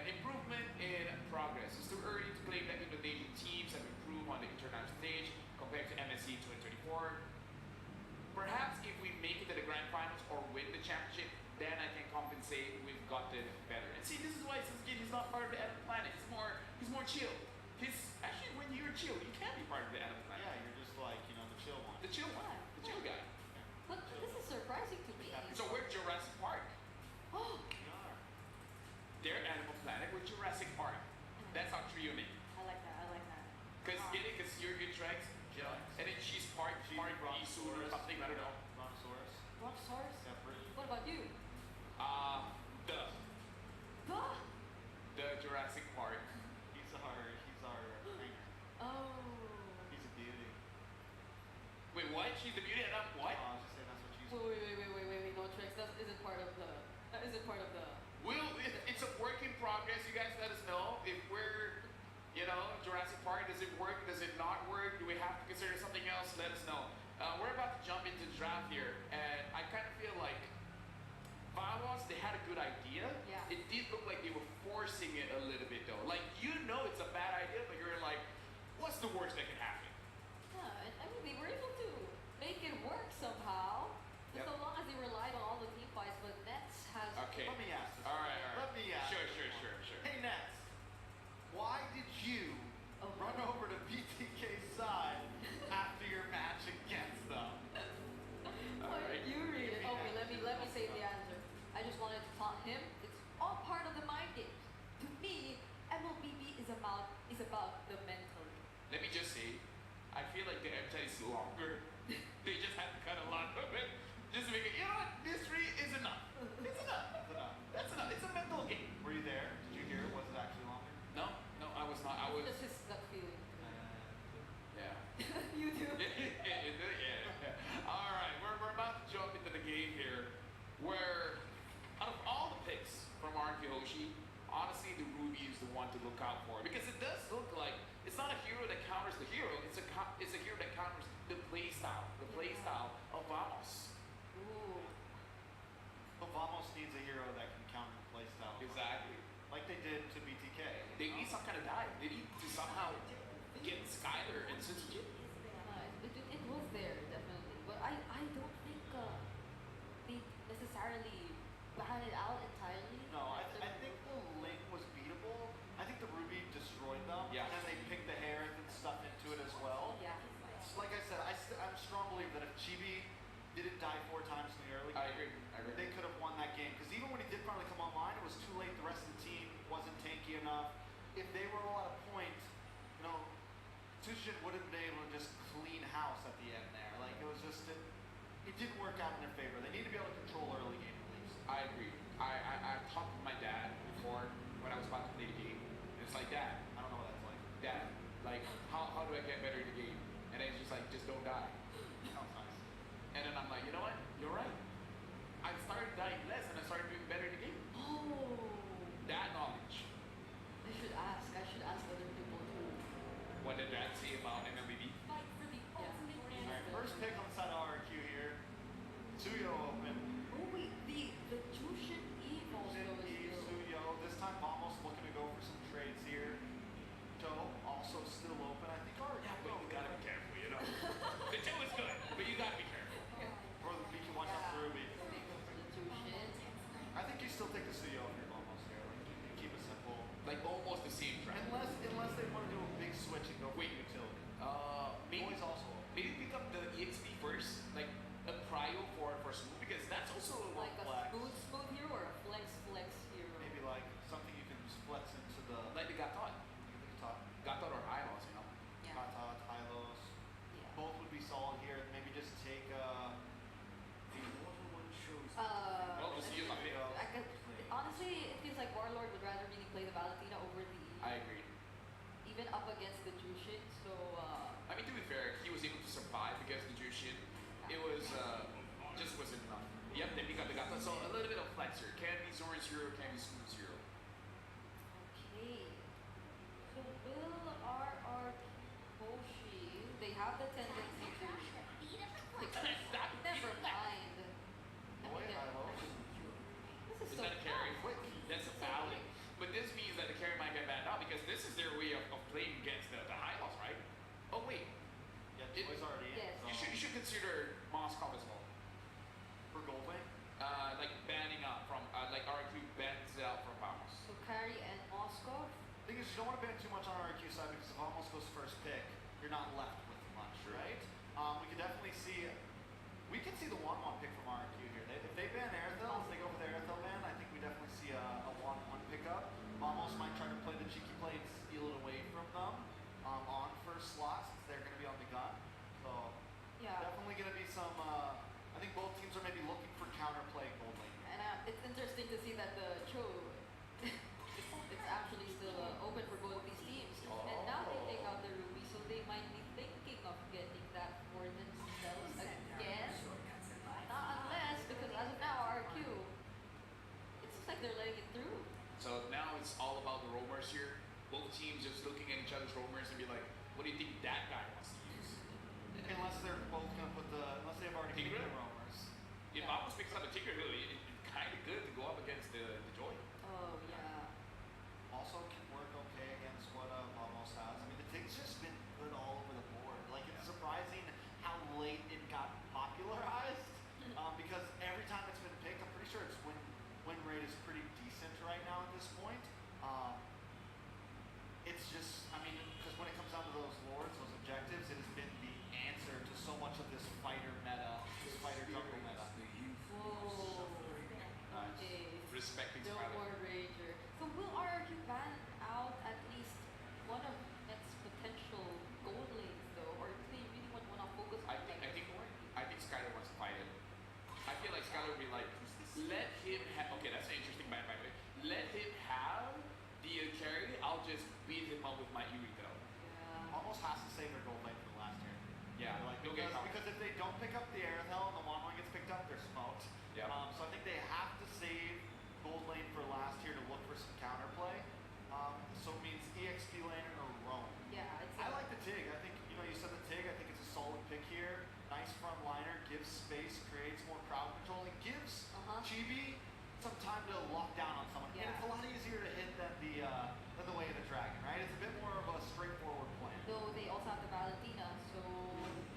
Improvement in progress. It's too early to claim that Indonesian teams have improved on the international stage compared to MSC 2024. Perhaps if we make it to the grand finals or win the championship, then I can compensate we've gotten better. And see, this is why Susujin is not part of the Animal Planet. He's more chill. Actually, when you're chill, you can't be part of the Animal Planet. Yeah, you're just like, the chill one. The chill one. The chill guy. but this is surprising to me. So we're Jurassic Park. Oh, We are. They're Animal Planet. We're Jurassic Park. That's our trio name. I like that. about you? The Jurassic Park. He's our trainer. Oh. He's a beauty. Wait, what? She's the beauty and I'm what? I was just saying that's what she's. Wait, no tricks. That isn't part of the. It's a work in progress. You guys let us know if we're, Jurassic Park. Does it work? Does it not work? Do we have to consider something else? Let us know. We're about to jump into the draft here, and I kind of feel like Vamos, they had a good idea. Yeah. It did look like they were forcing it a little bit though. Like it's a bad idea, but you're like, what's the worst that can happen? Yeah, I mean they were able to make it work somehow. Yep. So long as they relied on all the team fights, but Nets has. Okay. Let me ask this. All right. Let me ask. Sure. Hey Nets, why did you run over to BTK's side after your match against them? Why did you read it? Okay, let me say the answer. I just wanted to taunt him. It's all part of the mind game. To me, MLBB is about the mental. Let me just say, I feel like the MT is longer. They just had to cut a lot of it. Just to make it, this 3 is enough. It's enough. That's enough. It's a mental game. Were you there? Did you hear it? Was it actually longer? No, I was not. I was. That's his gut feeling. Yeah. You do. Yeah. All right, we're about to jump into the game here, where out of all the picks from Arkihoshi, honestly, the Ruby is the one to look out for because it does look like it's not a hero that counters the hero. It's a hero that counters the play style of Vamos. Ooh. But Vamos needs a hero that can counter the playstyle. Exactly. Like they did to BTK. They need some kind of dive. They need to somehow get Skyler and Suzuki. It was there definitely, but I don't think they necessarily batted it out entirely. No, I think the Ling was beatable. I think the Ruby destroyed them. Yeah. And then they picked the Herrick and stuff into it as well. Yeah. Like I said, I'm a strong believer that if Chibi didn't die 4 times in the early game, I agree. they could have won that game. Because even when he did finally come online, it was too late. The rest of the team wasn't tanky enough. If they were all at a point, Tushin would have been able to just clean house at the end there. Like it was just, it didn't work out in their favor. They need to be able to control early game at least. I agree. I've talked with my dad before when I was about to play the game. And it's like, Dad, I don't know what that's like. Dad, like, how do I get better in the game? And then it's just like, just don't die. Sounds nice. And then I'm like, you know what? You're right. I started dying less and I started doing better in the game. Oh. That knowledge. I should ask other people too. What did Dad say about MLBB? Fight for the ultimate Alright, answer. first pick on the side of RQ here. Suyo open. Oh wait, the Jushin Eve also is Eve, still. Suyo. This time Vamos looking to go for some trades here. Joe also still open. I think RQ. Yeah, but you gotta be careful, The Joe is good, but you gotta be careful. Or we can watch out for Ruby. They go for the Jushin. I think you still take the Suyo here almost here. Like you keep it simple. Like almost the same trend. Unless they want to do a big switch and go for utility. Maybe Boys also. maybe pick up the EXP first, like a prio for smooth because that's also Like a flex. smooth hero or a flex hero. Maybe like something you can flex into the like the Gatot. top. Gatot or Hylos, Yeah. Tata, Tylos. Yeah. Both would be solid here. Maybe just take Oh, so you like it. Honestly, it feels like Warlord would rather really play the Valentina over the I agree. even up against the Jushin. So I mean, to be fair, he was able to survive against the Jushin. It was just wasn't enough. Yep, then we got the Gatot. So a little bit of flexer. Can be Zoran Zero, can be Smooth Zero. okay. So will RR Hoshi? They have the tendency to. Never mind. Boy, Tylos. This is Is so that a carry? quick. That's a valid. But this means that the carry might get banned out because this is their way of playing against the Hylos, right? Oh wait, Yeah, It- Toy's already in. Yes. So you should consider Moscow as well. for gold lane. Like banning out from like RQ bans out from Vamos. So Carry and Moskov. Thing is, you don't want to ban too much on RQ side because if almost goes first pick, you're not left with much, right? We could definitely see. We can see the 1-1 pick from RQ here. If they ban Airthel, if they go for the Airthel ban, I think we definitely see a 1-1 pickup. Vamos might try to play the cheeky play and steal it away from them on first slot since they're going to be on the gun. So Yeah. definitely going to be some. I think both teams are maybe looking for counterplay gold lane. And it's interesting to see that the Cho, it's actually still open for both these teams. And now they take out the Ruby, so they might be thinking of getting that for themselves again. Not unless, because as of now, RQ, it seems like they're letting it through. So now it's all about the roamers here. Both teams just looking at each other's roamers and be like, what do you think that guy wants to use? Unless they're both gonna put unless they've already picked Tigre? their roamers. If Vamos picks up a Tigre, really, it's kind of good to go up against the Joy. Oh, yeah. Also can work okay against what Vamos has. I mean, the Tig's just been good all over the board. Like, it's surprising how late it got popularized. Because every time it's been picked, I'm pretty sure its win rate is pretty decent right now at this point. It's just, I mean, because when it comes down to those lords, those objectives, it has been the answer to so much of this fighter meta, this fighter jungle meta. Whoa. Nice. Okay. Respecting No Skylar. more Rager. So will RRQ ban out at least one of its potential gold lanes though? Or do they really want to focus on I think Skylar wants to fight it. I feel like Skylar would be like, let him have, okay, that's an interesting ban, by the way. Let him have the carry, I'll just beat him up with my Eureka. Yeah. Almost has to save their gold lane for the last turn. Yeah, Like, he'll get caught. because if they don't pick up the Aerithel and the Wanwan gets picked up, they're smoked. Yeah. So I think they have to save gold lane for last year to look for some counterplay. So it means EXP lane or roam. Yeah, it's I like the Tig. I think, you said the Tig. I think it's a solid pick here. Nice front liner, gives space, creates more crowd control, and gives Chibi some time to lock down on someone. And Yeah. it's a lot easier to hit than the Way of the Dragon, right? It's a bit more of a straightforward plan. though they also have the Valentina, so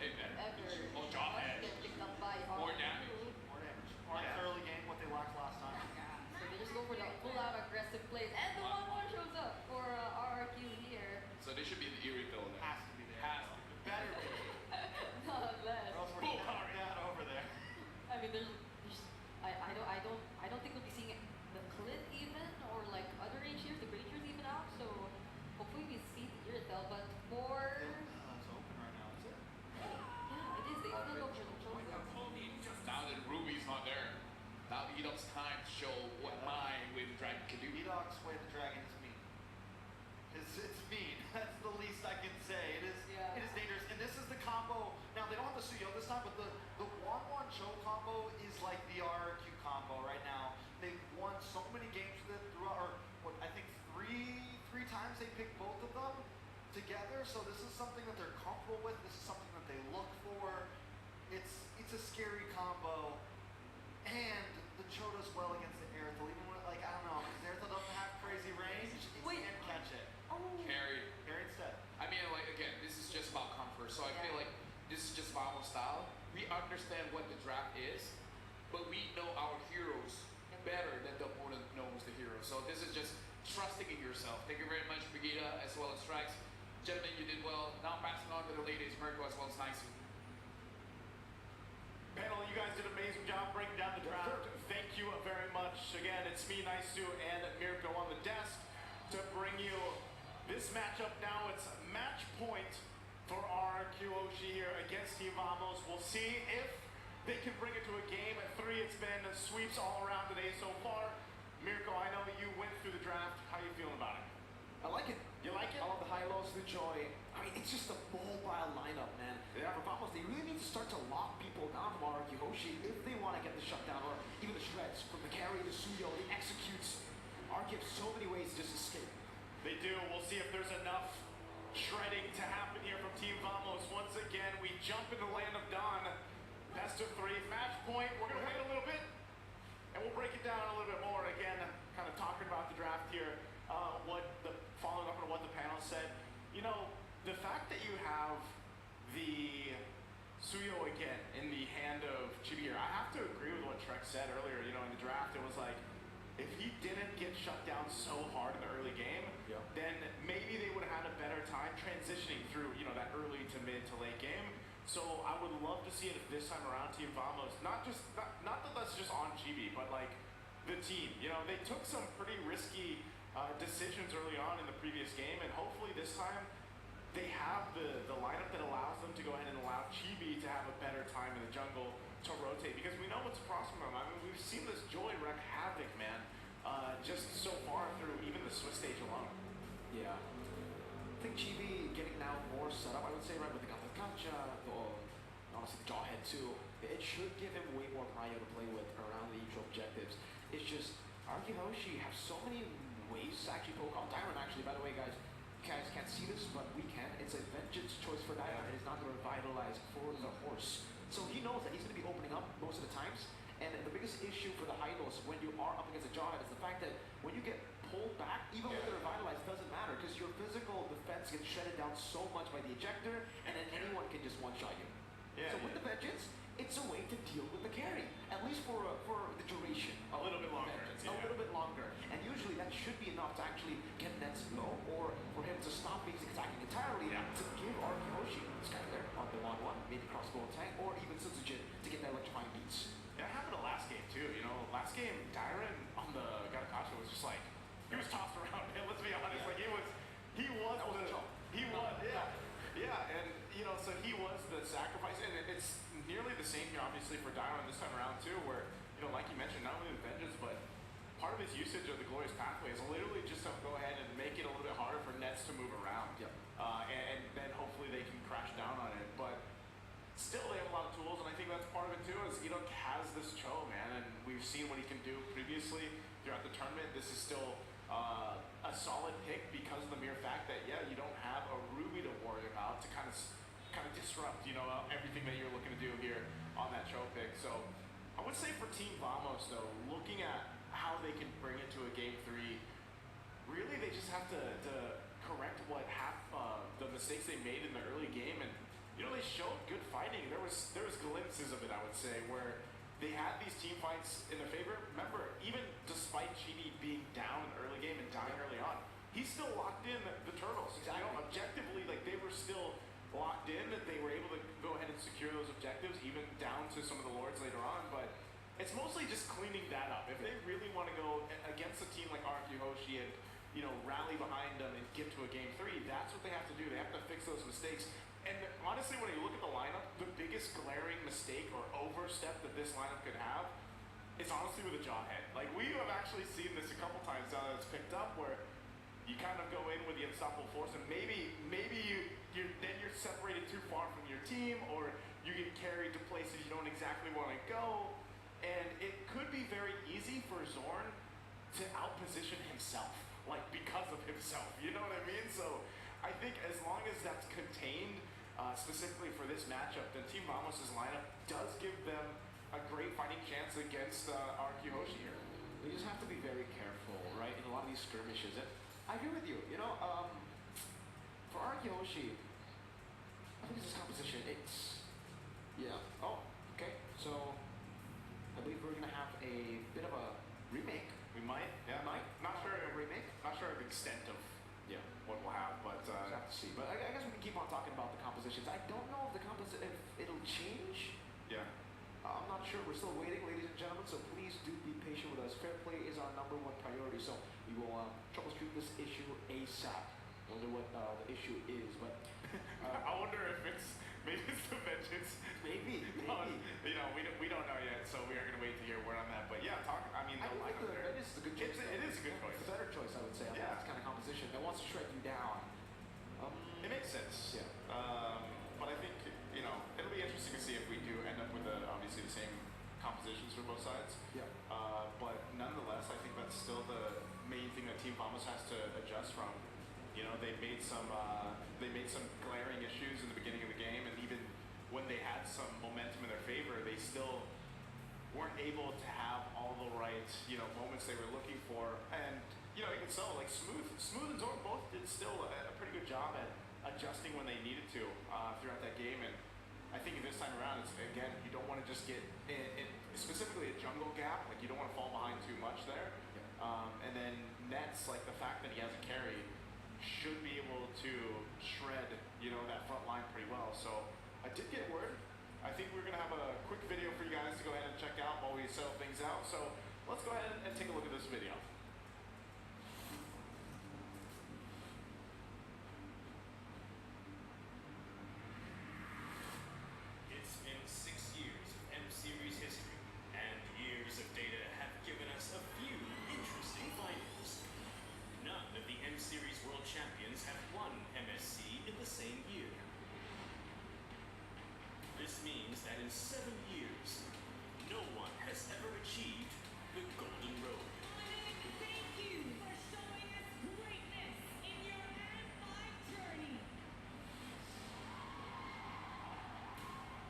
Hey, man. ever Oh, Jawhead. get picked up by More RRQ. damage. More damage. Nice early game, what they lacked last time. So they just go for the full out aggressive plays, and the 1-1 shows up for RRQ here. So they should be in the Eureka then. Has to be there. Has to be. Better be. Not less. Or else we're Bull staring that over there. I mean, there's I don't think we'll be seeing the Clit even, or like other Rangers, the Rangers even out. So hopefully we see the Irithel, but for It's open right now, is it? yeah, it is. They still go for the chosen. Now that Ruby's not there, now Edok's time to show what my Way of the Dragon can do. Edok's Way of the Dragon is mean. It's mean. That's the least I can say. It is dangerous. And this is the combo. Now they don't have the Suyo this time, but the 1-1 Cho combo is like the RRQ combo right now. They've won so many games with it throughout, or what I think three times they picked both of them together. So this is something that they're comfortable with. This is something that they look for. It's a scary combo. And the Cho does well against the Aerithel, even when, like, I don't know, because Aerithel doesn't have crazy range, it can't catch it. Oh. Carry. Carry instead. I mean, like, again, this is just about comfort. So I feel like this is just Vamos style. We understand what the draft is, but we know our heroes better than the opponent knows the hero. So this is just trusting in yourself. Thank you very much, Brigida, as well as Strikes. Gentlemen, you did well. Now passing on to the ladies, Mirko as well as Nice. Panel, you guys did an amazing job breaking down the draft. Thank you very much. Again, it's me, Naisu, and Mirko on the desk to bring you this matchup. Now it's match point for RRQ Oshi here against Team Vamos. We'll see if they can bring it to a game. At 3, it's been sweeps all around today so far. Mirko, I know you went through the draft. How you feeling about it? I like it. You like it? I love the high lows, the joy. I mean, it's just a mobile lineup, man. Yeah. For Vamos, they really need to start to lock people down from RRQ Hoshi if they want to get the shutdown or even the shreds. From the carry to Suyo, he executes. RRQ have so many ways to just escape. They do. We'll see if there's enough shredding to happen here from Team Vamos. Once again, we jump into Land of Dawn. Best of 3, match point. We're going to wait a little bit, and we'll break it down a little bit more. Again, kind of talking about the draft here, following up on what the panel said. You know, the fact that you have the Suyo again in the hand of Chibi here, I have to agree with what Trek said earlier. You know, in the draft, it was like, if he didn't get shut down so hard in the early game, then maybe they would have had a better time transitioning through, you know, that early to mid to late game. So I would love to see it this time around, Team Vamos. Not that that's just on GB, but like the team. You know, they took some pretty risky decisions early on in the previous game, and hopefully this time they have the lineup that allows them to go ahead and allow Chibi to have a better time in the jungle to rotate rotate because we know what's across from them. I mean, we've seen this Joy wreak havoc, man, just so far through even the Swiss stage alone. Yeah. I think GB getting now more set up, I would say, right, with the Gata, honestly the Jawhead too. It should give him way more prio to play with around the usual objectives. It's just, Arkihoshi have so many ways to actually poke on Dyron. Actually, by the way, guys, you guys can't see this, but we can. It's a vengeance choice for Dyron. It is not going to revitalize for the horse. So he knows that he's going to be opening up most of the times. And the biggest issue for the Hylos when you are up against a Jawhead is the fact that when you get pulled back, even with the revitalize, doesn't matter because your physical defense gets shredded down so much by the ejector, and then anyone can just one-shot you. So with the vengeance, it's a way to deal with the carry, at least for the duration. A little bit longer. A little bit longer. And usually that should be enough to actually get Nets low, or for him to stop basic attacking entirely to give Arkihoshi Skyler on the 1-1, maybe crossbow tank, or even Sutsujin to get that electrifying beats. That happened the last game too, you know. Last game, Dyron on the Gatakasha was just like, he was tossed around, man, let's be honest. Like he was, and you know, so he was the sacrifice, and it's nearly the same here, obviously, for Dyron this time around too, where, you know, like you mentioned, not only the vengeance, but part of his usage of the glorious pathway is literally just to go ahead and make it a little bit harder for Nets to move around. And then hopefully they can crash down on it. But still, they have a lot of tools, and I think that's part of it too, is Edok has this Cho, man, and we've seen what he can do previously throughout the tournament. This is still a solid pick because of the mere fact that, you don't have a Ruby to worry about to kind of disrupt, you know, everything that you're looking to do here on that Cho pick. So I would say for Team Vamos, though, looking at how they can bring it to a game 3, really they just have to correct what the mistakes they made in the early game, and you know, they showed good fighting. There was glimpses of it, I would say, where they had these team fights in their favor. Remember, even despite Chidi being down in the early game and dying early on, he still locked in the Turtles. Exactly. You know, objectively, like they were still locked in, that they were able to go ahead and secure those objectives, even down to some of the Lords later on. But it's mostly just cleaning that up. If they really want to go against a team like Arkihoshi and, you know, rally behind them and get to a game 3, that's what they have to do. They have to fix those mistakes. And honestly, when you look at the lineup, the biggest glaring mistake or overstep that this lineup could have is honestly with a Jawhead. Like, we have actually seen this a couple times now that it's picked up, where you kind of go in with the unstoppable force, and maybe you're separated too far from your team, or you get carried to places you don't exactly want to go, and it could be very easy for Zorn to outposition himself, like because of himself. You know what I mean? So I think as long as that's contained, specifically for this matchup, then Team Vamos' lineup does give them a great fighting chance against Arkihoshi here. We just have to be very careful, right, in a lot of these skirmishes. And I agree with you. You know, for Arkihoshi, I think this composition, okay. So I believe we're gonna have a bit of a remake. We might, yeah. Not sure a remake. Not sure of the extent of what we'll have, but we'll have to see. But I guess we can keep on talking about the compositions. I don't know if if it'll change. Yeah. I'm not sure. We're still waiting, ladies and gentlemen. So please do be patient with us. Fair play is our #1 priority. So we will troubleshoot this issue ASAP. Wonder what the issue is, but I wonder if maybe it's the vengeance. Maybe. You know, we don't know yet, so we are gonna wait to hear word on that. But yeah, I think the vengeance is a good choice. It is a good choice. It's a better choice, I would say. Yeah. This kind of composition that wants to shred you down. It makes sense. Yeah. But I think, you know, it'll be interesting to see if we do end up with obviously the same compositions for both sides. Yeah. But nonetheless, I think that's still the main thing that Team Vamos has to adjust from. You know, they made some glaring issues in the beginning of the game, and even when they had some momentum in their favor, they still weren't able to have all the right, you know, moments they were looking for. And, you know, even so, like Smooth and Zorn both did still a pretty good job at adjusting when they needed to throughout that game. And I think this time around, it's, again, you don't want to just get in specifically a jungle gap, like you don't want to fall behind too much there. And then Nets, like the fact that he has a carry, should be able to shred, you know, that front line pretty well. So I did get word. I think we're gonna have a quick video for you guys to go ahead and check out while we settle things out. So let's go ahead and take a look at this video. It's been 6 years of M Series history. than 7 years, no one has ever achieved the Golden Road. Thank you for showing us greatness in your M5 journey.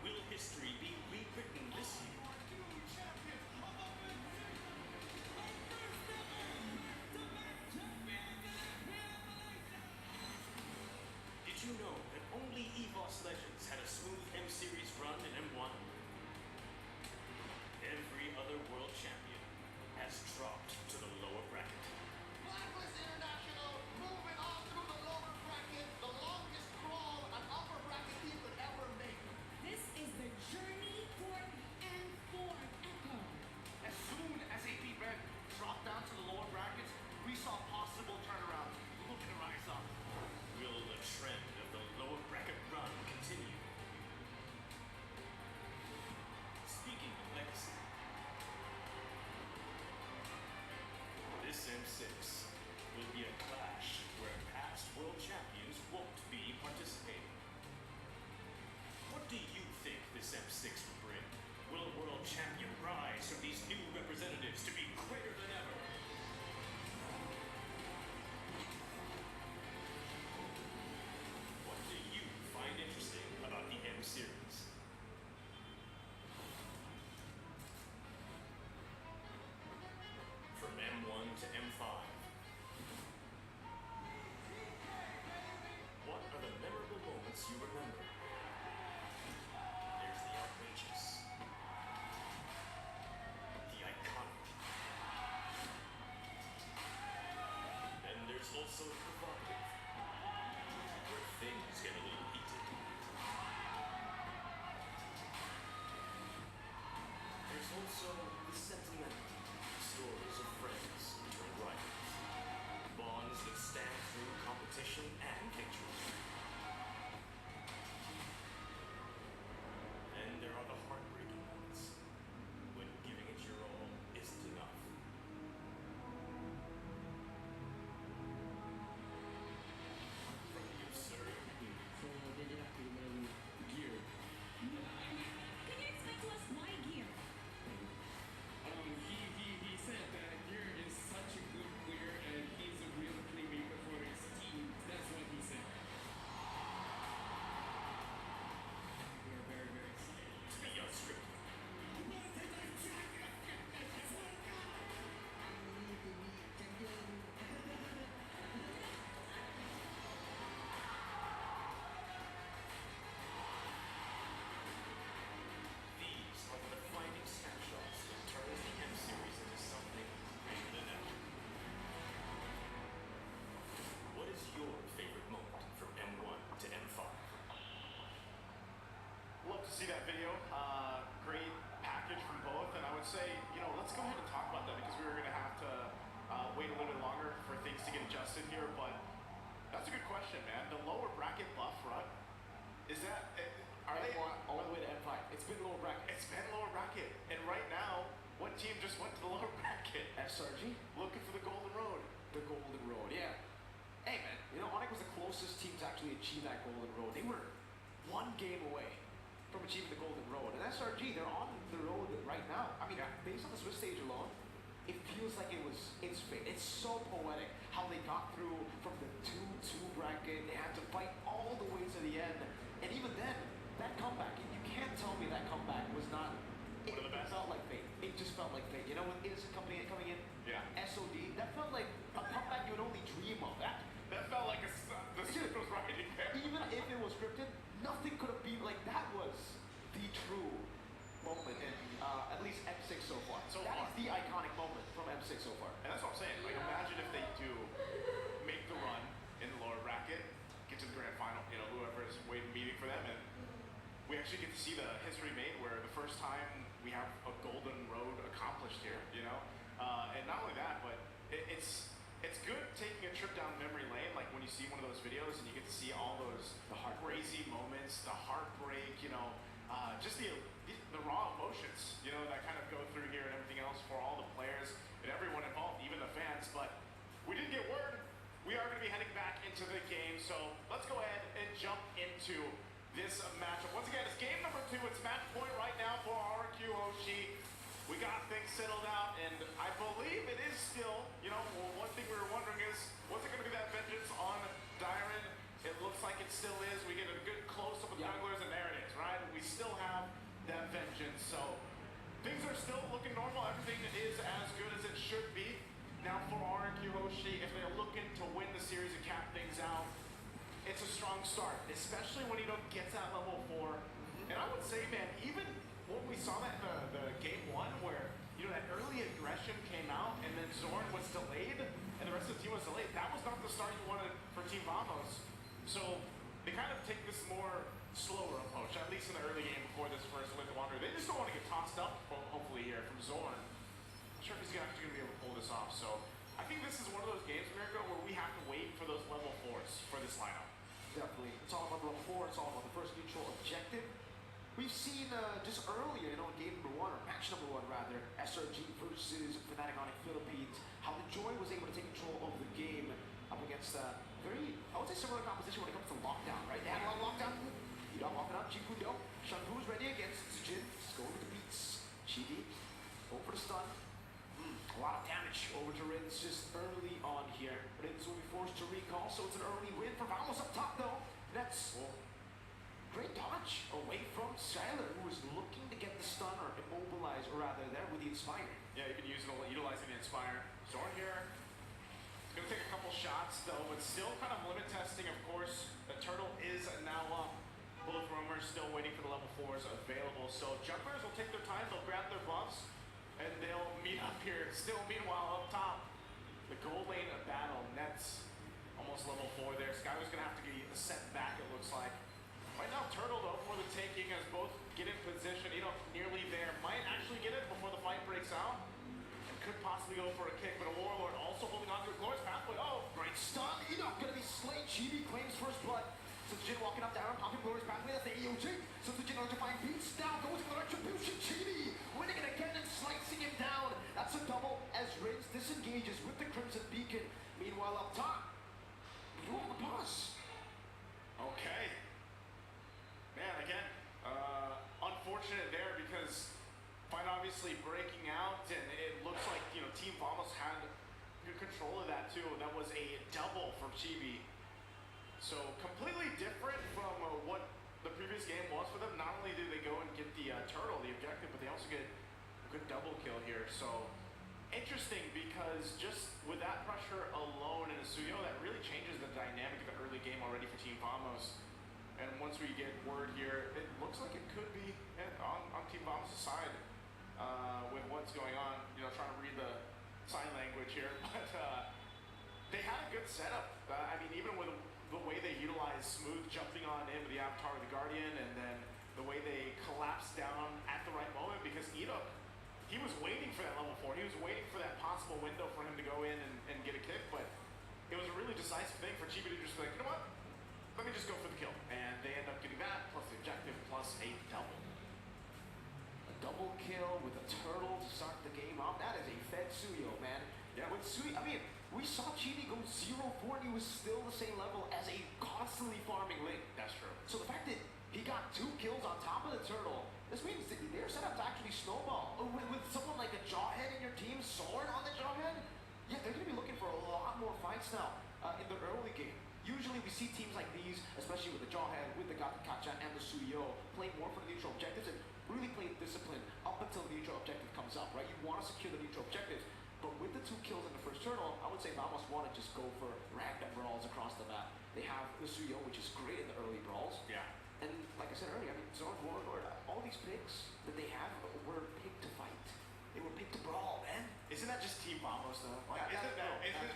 Will history be rewritten this year? Did you know that only EVOS Legends had a smooth M-Series run in M1? Every other world champion has dropped to the lower bracket. Blacklist International moving on through the lower bracket, the longest crawl an upper bracket team could ever make. This is the journey for the M4 Echo. As soon as AP Red dropped down to the lower brackets, we saw possible turnarounds looking to rise up. Will the trend of the lower bracket run continue? Speaking of legacy, this M6 will be a clash where past world champions won't be participating. What do you think this M6 will bring? Will a world champion rise from these new representatives to be greater than ever? What do you find interesting about the M series? From M1 to M5. What are the memorable moments you remember? There's the outrageous. The iconic. Then there's also the provocative. Where things get a little heated. There's also the sentimental. Stories of friends turn rivals. Bonds that stand through competition and victory. Then there are the heartbreaking moments when giving it your all isn't enough. From the absurd. So they did have to remove gear. Can you explain to us why gear? He said that Gear is such a good player and he's a real playmaker for his team. That's what he said. We are very, very excited. To be unscripted. These are the defining snapshots that turns the M series into something greater than ever. What is your favorite moment from M1 to M5? Love to see that video. Great package from both, and I would say, let's go ahead and talk about that because we were going to have to wait a little bit longer for things to get adjusted here. But that's a good question, man. The lower bracket buff run, is that? Are they all the way to M5? It's been lower bracket. It's been lower bracket, and right now, what team just went to the lower bracket? SRG, Looking for the Golden Road. the Golden Road. Yeah. Hey man, Onyx was the closest team to actually achieve that Golden Road. They were one game away from achieving the Golden Road. And SRG, they're on the road right now. I mean, based on the Swiss stage alone, it feels like it's fate. It's so poetic how they got through from the 2-2 bracket. They had to fight all the way to the end. And even then, that comeback, you can't tell me that comeback was not. One of the best. It felt like fate. It just felt like fate. You know, when Innocent coming in, Yeah. SOD, that felt like a comeback you would only dream of. That felt like the script was writing there. even if it was scripted, nothing could have been like that. Was the true moment in at least M6 so far. That is the iconic moment from M6 so far. And that's what I'm saying. Like, imagine if they do make the run in the lower bracket, get to the grand final. Whoever is meeting for them, and we actually get to see the history made where the first time we have a golden road accomplished here. And not only that, but it's good taking a trip down memory lane, like when you see one of those videos and you get to see all those crazy moments, the heartbreak, just the raw emotions, that kind of go through here and everything else for all the players and everyone involved, even the fans. But we didn't get word. We are going to be heading back into the game, so let's go ahead and jump into this matchup. Once again, it's game number 2. It's match point right now for RQ Hoshi. We got things settled out, and I believe it is still, you know, one thing we were wondering is, was it going to be that vengeance on Dyron? It looks like it still is. We get a good close-up of junglers, and there it is, right? We still have that vengeance, so things are still looking normal. Everything is as good as it should be. Now for RQ Hoshi, if they're looking to win the series and cap things out, it's a strong start, especially when you don't get to that level 4. And I would say, man, even when we saw that in the game 1, where, you know, that early aggression came out, and then Zorn was delayed, and the rest of the team was delayed, that was not the start you wanted for Team Vamos. So they kind of take this more slower approach, at least in the early game before this first win to Wander. They just don't want to get tossed up, hopefully, here from Zorn. I'm sure if he's actually going to be able to pull this off. So I think this is one of those games, Mirko, where we have to wait for those level 4s for this lineup. Definitely. It's all about level 4. It's all about the first neutral objective. We've seen just earlier, you know, in game number 1, or match number 1 rather, SRG versus Fnatic Onyx Philippines, how the Joy was able to take control of the game up against a very, I would say, similar composition when it comes to lockdown, right? They had a lot of lockdown. You don't walk it up, Jikundo. Shanghu's ready against Sujin. Just going with the beats. Chibi, go for the stun. A lot of damage over to Rins just early on here. Rins will be forced to recall, so it's an early win for Vamos up top though. That's great dodge away from Skyler, who was looking to get the stun or immobilize, or rather there with the Inspire. Yeah, you can utilizing the Inspire. Zorn here, gonna take a couple shots though, but still kind of limit testing, of course. The turtle is now up. Bullet Roamers still waiting for the level 4s available. So junglers will take their time, they'll grab their buffs, and they'll meet up here. Still, meanwhile, up top, the gold lane of battle. Nets almost level 4 there. Skyler's gonna have to get sent back, it looks like. Right now, Turtle, though, for the taking, as both get in position. Nearly there. Might actually get it before the fight breaks out. And could possibly go for a kick, but a Warlord also holding on to a Glorious Pathway. Oh, Great stun. Enoch gonna be slain. Chibi claims first blood. Sujin walking up down, popping Glorious Pathway. That's the AOG. So Sujin on to find beats down, goes for the retribution. Chibi winning it again and slicing him down. That's a double as Rins disengages with the Crimson Beacon. Meanwhile, up top, roll the boss. okay. Man, again, unfortunate there because fight obviously breaking out, and it looks like, you know, Team Vamos had good control of that too. That was a double from Chibi. So completely different from what the previous game was for them. Not only did they go and get the turtle, the objective, but they also get a good double kill here. So interesting because just with that pressure alone in a Suyo, that really changes the dynamic of the early game already for Team Vamos. And once we get word here, it looks like it could be on Team Vamos' side with what's going on. You know, trying to read the sign language here, but they had a good setup. I mean, even with the way they utilized Smooth jumping on in with the Avatar of the Guardian, and then the way they collapsed down at the right moment, because Enoch, he was waiting for that level 4. He was waiting for that possible window for him to go in and get a kick, but it was a really decisive thing for Chibi to just be like, you know what? Let me just go for the kill. And they end up getting that, plus the objective, plus a double. A double kill with a turtle to start the game off. That is a fed Suyo, man. Yeah. With Suyo, I mean, we saw Chibi go 0-4 and he was still the same level as a constantly farming Link. That's true. So the fact that he got 2 kills on top of the turtle, this means that they're set up to actually snowball. With someone like a Jawhead in your team, Sword on the Jawhead, yeah, they're going to be looking for a lot more fights now in the early game. Usually we see teams like these, especially with the Jawhead, with the Gatakacha and the Suyo, play more for the neutral objectives and really play discipline up until the neutral objective comes up, right? You want to secure the neutral objectives, but with the 2 kills in the first turtle, I would say Vamos want to just go for random brawls across the map. They have the Suyo, which is great in the early brawls. Yeah. And like I said earlier, I mean, Zorn, Warlord, all these picks that they have were picked to fight. They were picked to brawl, man. Isn't that just Team Vamos though? Like, That's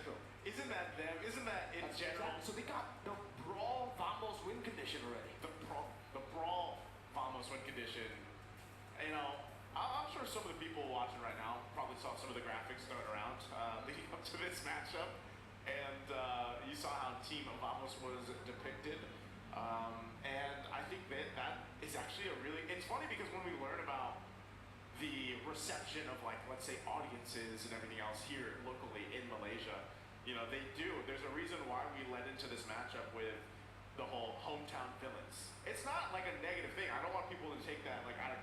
true. isn't that them? Isn't that in That's general? exactly. So they got the brawl Vamos win condition already. The brawl Vamos win condition. You know, I'm sure some of the people watching right now probably saw some of the graphics thrown around leading up to this matchup, and you saw how Team Vamos was depicted. And I think that is actually a really. It's funny because when we learn about the reception of, like, let's say audiences and everything else here locally in Malaysia, you know, they do. There's a reason why we led into this matchup with the whole hometown villains. It's not like a negative thing. I don't want people to take that like out of,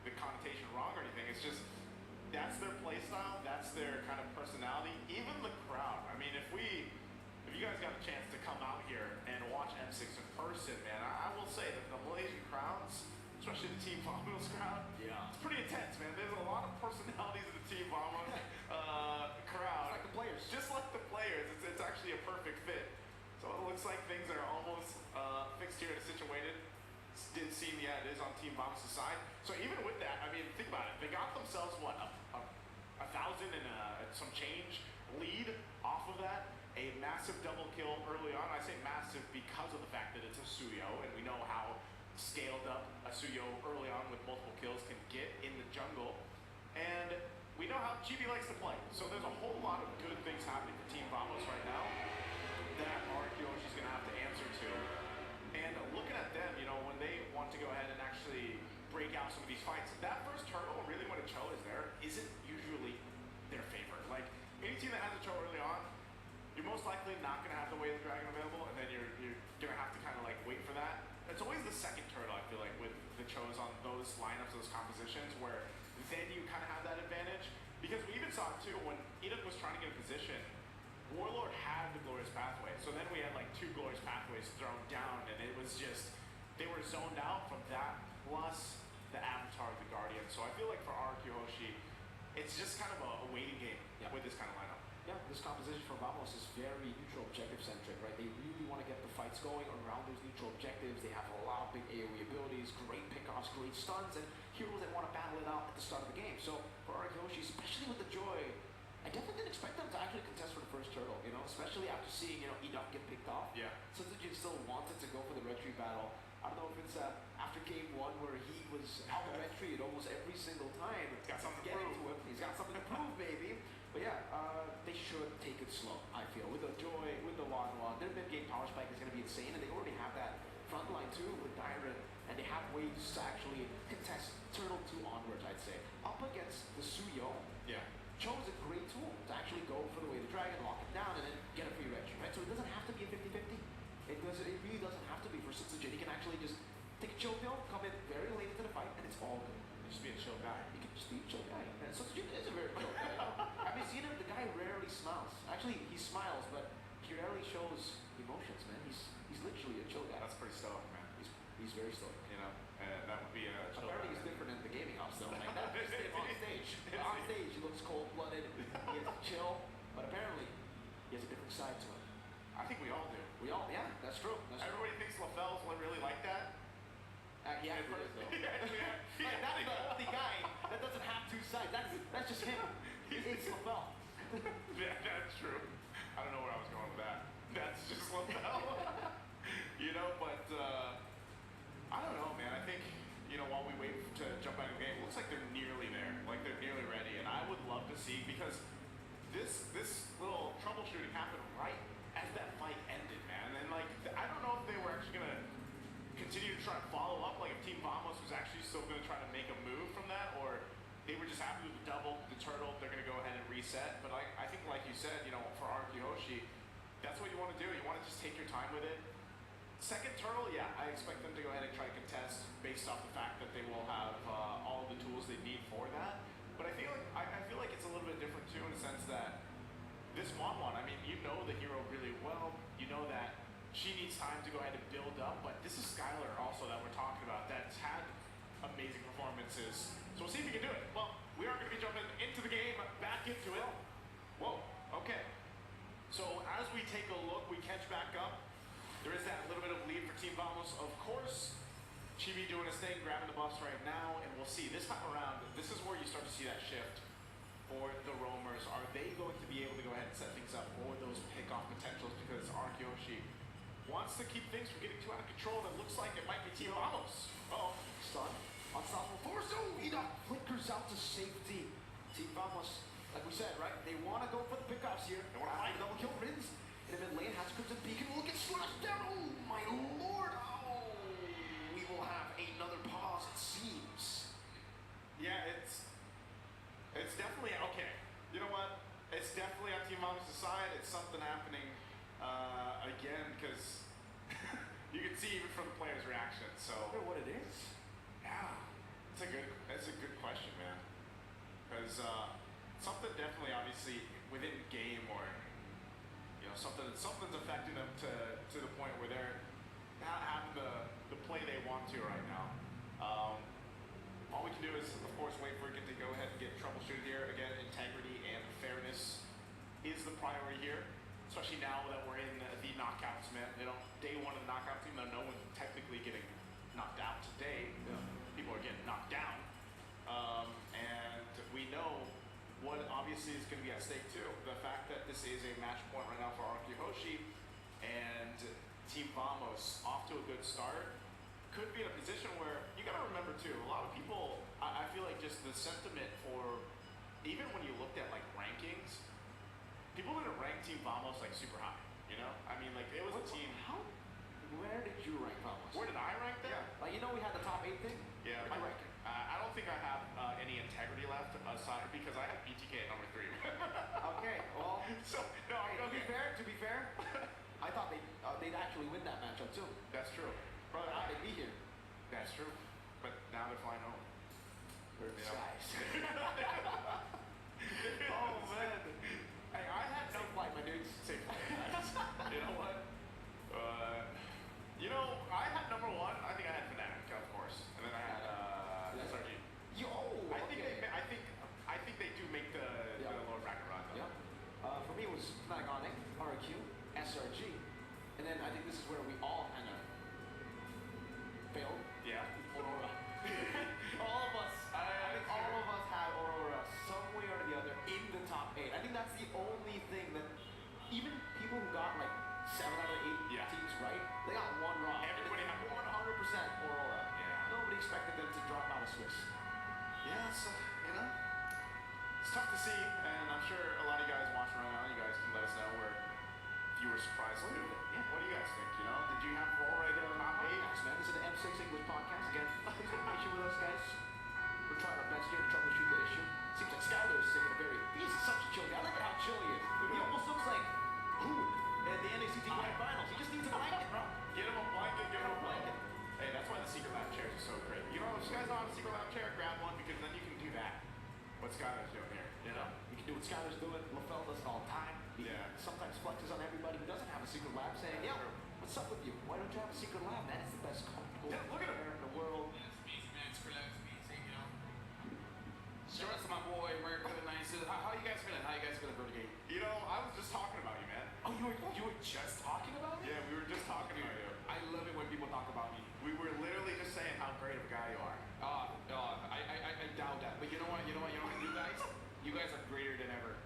the connotation wrong or anything. It's just that's their play style, that's their kind of personality. Even the crowd. I mean, if you guys got a chance to come out here and watch M6 in person, man, I will say that the Malaysian crowds, especially the Team Vamos crowd, it's pretty intense, man. There's a lot of personalities in the Team Vamos crowd. Just like the players. Just like the players. It's actually a perfect fit. So it looks like things are almost fixed here and situated. Did seem, it is on Team Vamos' side. So even with that, I mean, think about it. They got themselves, what, a 1,000 and some change lead off of that. A massive double kill early on. I say massive because of the fact that it's a Suyo, and we know how scaled up a Suyo early on with multiple kills can get in the jungle. And we know how GB likes to play. So there's a whole lot of good things happening for Team Vamos right now that Arkyoshi's going to have to answer to. And looking at them, when they want to go ahead and actually break out some of these fights, that first turtle, really when a Cho is there, isn't usually their favorite. Like, any team that has a Cho early on, you're most likely not going to have the Way of the Dragon available, and then you're going to have to kind of like wait for that. It's always the second turtle, I feel like, with the Chos on those lineups, those compositions, where then you kind of have that advantage. Because we even saw it too, when Edith was trying to get a position, Warlord had the Glorious Pathway. So then we had like 2 Glorious Pathways thrown down, and it was just, they were zoned out from that, plus the Avatar of the Guardian. So I feel like for Arkyuhoshi, it's just kind of a waiting game with this kind of lineup. Yeah, this composition for Vamos is very neutral objective centric, right? They really want to get the fights going around those neutral objectives. They have a lot of big AoE abilities, great pickoffs, great stuns, and heroes that want to battle it out at the start of the game. So for Arkyuhoshi, especially with the Joy, I definitely didn't expect them to actually contest for the first turtle, especially after seeing, Edok get picked off. Yeah. Setsujin still wanted to go for the red tree battle. I don't know if it's after game 1 where he was out the red tree almost every single time. He's got something to get prove. into him. He's got something to prove, baby. But yeah, they should take it slow, I feel. With the Joy, with the Wanwa, their mid-game power spike is going to be insane, and they already have that front line too with Dyron, and they have ways to actually contest Turtle 2 onwards, I'd say. Up against the Suyo, Cho's a great tool to actually go for the Way of the Dragon, lock it down, and then get a free reg, right? So it doesn't have to be a 50-50. It really doesn't have to be for Setsujin. He can actually just take a chill pill, come in very late into the fight, and it's all good. Just be a chill guy. He can just be a chill guy. And Setsujin is a very chill guy. I mean, seen him, the guy rarely smiles. Actually, he smiles, but he rarely shows emotions, man. He's literally a chill guy. That's pretty stoic, man. He's very stoic. That would be a chill Apparently guy. he's different in the gaming house, though. Like, that's just him on stage. On stage, he looks cold-blooded. He is chill, but apparently he has a different side to him. I think we all do. That's true. Everybody thinks LaFell's really like that. Yeah, he is, though. Yeah. Like, that's the only guy that doesn't have 2 sides. That's just him. It's LaFell. Yeah, that's true. I don't know where I was going with that. That's just LaFell. But I don't know, man. I think, while we wait to jump back in the game, it looks like they're nearly there. Like, they're nearly ready. And I would love to see, because this little troubleshooting happened right as that fight ended, man. And, I don't know if they were actually going to continue to try to follow up, like if Team Vamos was actually still going to try to make a move from that, or they were just happy with the double, the turtle, they're going to go ahead and reset. But I think, like you said, for Arkyuhoshi, that's what you want to do. You want to just take your time with it. Second turtle, I expect them to go ahead and try to contest based off the fact that they will have all the tools they need for that. But I feel like it's a little bit different too, in the sense that this Wanwan, I mean, you know the hero really well. You know that she needs time to go ahead and build up, but this is Skylar also that we're talking about that's had amazing performances. So we'll see if we can do it. Well, we are going to be jumping into the game, back into it. Whoa, okay. So as we take a look, we catch back up. There is that little bit of lead for Team Vamos. Of course, Chibi doing his thing, grabbing the buffs right now, and we'll see. This time around, this is where you start to see that shift for the roamers. Are they going to be able to go ahead and set things up for those pickoff potentials? Because Arkyuhoshi wants to keep things from getting too out of control, and it looks like it might be Team Vamos. Uh-oh. Stun. Unstoppable force. Oh, Edok flickers out to safety. Team Vamos, like we said, right? They want to go for the pickoffs here. They want to find double kill wins. In the mid lane, has Crimson Beacon will get slashed down. Oh, my lord. Oh, we will have another pause, it seems. Yeah, it's definitely, okay. You know what? It's definitely on Team Vamos' side. It's something happening again, because You can see even from the players' reactions. So I wonder what it is. yeah, that's a good question, man. Because something definitely, obviously, within game or something's affecting them to the point where they're not having the play they want to right now. All we can do is, of course, wait for it to go ahead and get troubleshooted here. Again, integrity and fairness is the priority here, especially now that we're in the knockouts, man. Day one of the knockout team, no one's technically getting knocked out today. People are getting knocked down. And we know what obviously is going to be at stake too. The fact that this is a match point right now for RQ Hoshi and Team Vamos off to a good start could be in a position where you got to remember too, a lot of people, I feel like just the sentiment for, even when you looked at like rankings, people didn't rank Team Vamos like super high, you know? I mean, like it was a team. Where did you rank Vamos? Where did I rank them? Yeah. Like, we had the top 8 thing? Yeah. Where did you rank it? I don't think I have any integrity left aside because I have BTK at number 3. Okay, well. So, no, To be fair, I thought they'd actually win that matchup too. That's true. Brother, They'd be here. That's true. But now they're flying home. They're You know? guys. Oh, man. Hey, I had Safe flight, my dudes. Safe flight. You know what? I had number 1. I think I had Fnatic, of course. And then I had SRG. I think they do make the lower bracket run, though. Yeah. For me, it was Fnatic Onic, RQ, SRG. And then I think this is where we all kind of failed. Yeah. Aurora. All of us. I think all of us had Aurora some way or the other in the top 8. I think that's the only thing that even people who got like 7 out of 8 teams right, they got one wrong. Everybody had 100% Aurora. Yeah. Nobody expected them to drop out of Swiss. Yeah, so, it's tough to see, and I'm sure a lot of you guys watching right now, you guys can let us know where if you were surprised too. Yeah. What do you guys think, Did you have Aurora in the top 8? Yes, man. This is the M6 English podcast. Again, please be patient with us, guys. We're trying our best here to troubleshoot the issue. Seems like Skylar is taking a he's such a chill guy. I like how chill he is. He almost looks like who at the NACT Grand Finals. He just needs a blanket, bro. Get him a blanket, give him a blanket. Hey, that's why the secret lab chairs are so great. If you guys don't have a secret lab chair, grab one because then you can do that. What Skylar's doing here, You can do what Skylar's doing. LaFell does it all the time. He sometimes flexes on everybody who doesn't have a secret lab saying, yo, what's up with you? Why don't you have a secret lab? That is the best comfortable look at him. in the world. Shout out to my boy, America the Nice. How you guys feeling? How you guys feeling for the game? I was just talking about you, man. Oh, you were just talking about me? Yeah, we were just talking about you. I love it when people talk about me. We were literally just saying how great of a guy you are. I doubt that. But you know what? You guys are greater than ever.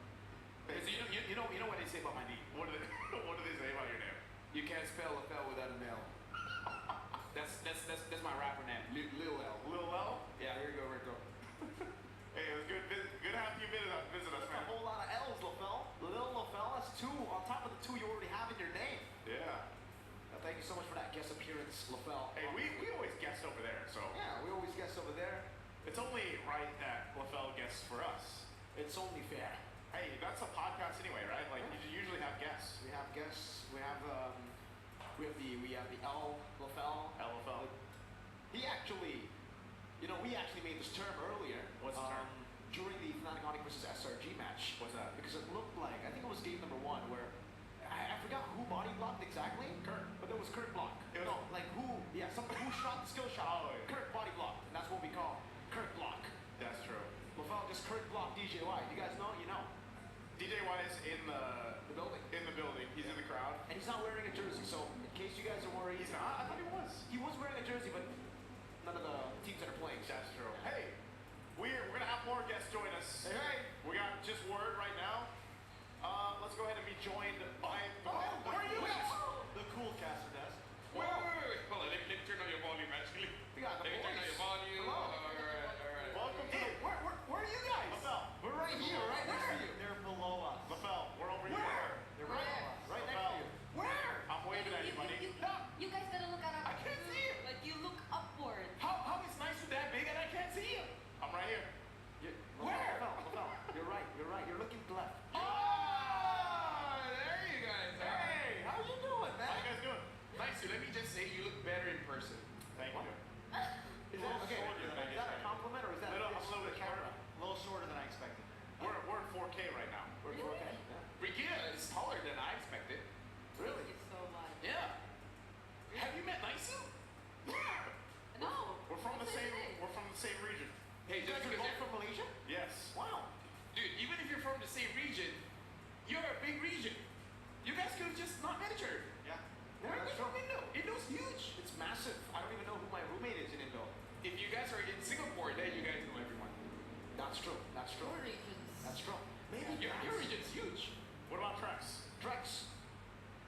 Because you know what they say about my name? What do they say about your name? You can't spell LaFell without an L. That's my rapper name, Lil L. Lil L? Yeah, here you go, Rico. Hey, it was good to have you visit us, That's man. a whole lot of L's, LaFell. Lil LaFell, that's 2 on top of the 2 you already have in your name. Yeah. Thank you so much for that guest appearance, LaFell. Hey, we always guest over there, so. Yeah, we always guest over there. It's only right that LaFell guests for us. It's only fair. Hey, that's a podcast anyway, right? Like, you usually have guests. We have guests. We have the L LaFell. L LaFell. He actually, we actually made this term earlier. What's the term? During the Fnatic Onic versus SRG match. What's that? Because it looked like, I think it was game number 1 where I forgot who body blocked exactly. Kurt. But there was Kurt block. Who shot the skill shot. Oh, yeah. Kurt body blocked. And that's what we call Kurt block. That's true. LaFell just Kurt blocked DJY. You guys know? You know. DJY is in the building. In the building. He's in the crowd. And he's not wearing a jersey, so in case you guys are worried. He's not? I thought he was. He was wearing a jersey, but none of the teams that are playing. That's true. Hey, we're gonna have more guests join us. Hey. We got just word right now. Let's go ahead and be joined by Where are you guys? The cool caster desk. Wait. Hold on, let me turn on your volume, actually. We got the Let me turn on boys. your volume. Hello. All right. Welcome to Hey, where are you guys? LaFell. We're right here, right next to you. They're below us. LaFell, we're over Where? here. They're right below us. Right next to you. Where? I'm waving at you, buddy. You guys gotta look at I can't see him. Like you look upward. How is nice with that big and I can't see him? I'm right here. Where? LaFell. You're right. You're looking left. Ah, there you That's true. That's true. Your regions. That's true. Maybe Your Drax. region's huge. What about Trex? Drax.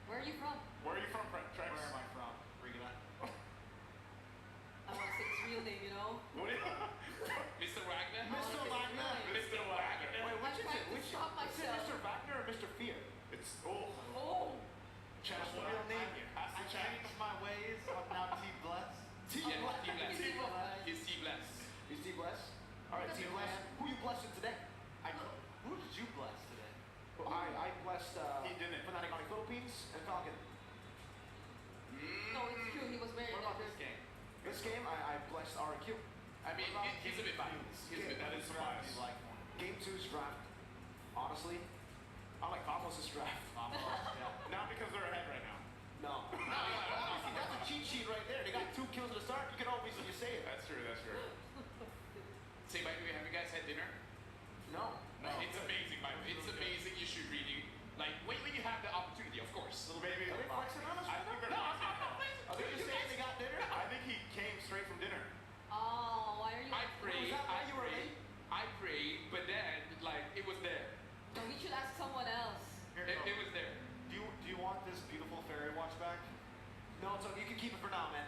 Where are you from? Where are you from, Trex? Where am I from? Bring it up. I want to say his real name, you know? What do you? Mr. Wagner? Mr. Wagner. Mr. Wagner. Wait, which is it? trying to Which stop is it? myself. Mr. Wagner or Mr. Fear? It's oh. Oh! That's the real name. I changed my ways. I'm now Team Bless. Yeah, Team Bless. Team Bless. He's Team Bless. You Team Bless? Alright, Team Bless. Who you blessing today? Who did you bless today? Well, I blessed He didn't. Fnatic on the Philippines and Falcon. No, it's true. He was very What about nervous. this game? This game, I blessed RQ. I mean, he's a bit biased. He's a bit That is biased. biased. You like one? Game 2's draft. Honestly, I like Vamos' draft. Yeah. Not because they're ahead right now. No. Obviously, that's a cheat sheet right there. They got 2 kills at the start. You can obviously just say it. That's true. That's true. Say, by the way, have you guys had dinner? No. No. It's amazing, by the way. It's amazing. You should really, like, when you have the opportunity, of course. Little baby. Are they flexing on us I right think now? they're No, flexing. I'm not flexing. Are they just saying they got dinner? I think he came straight from dinner. Oh, why are you? I prayed, Was that why I you were prayed, late? I prayed, but then, like, it was there. No, we should ask someone else. Here It, you it go. was there. Do you want this beautiful fairy watch back? No, so you can keep it for now, man.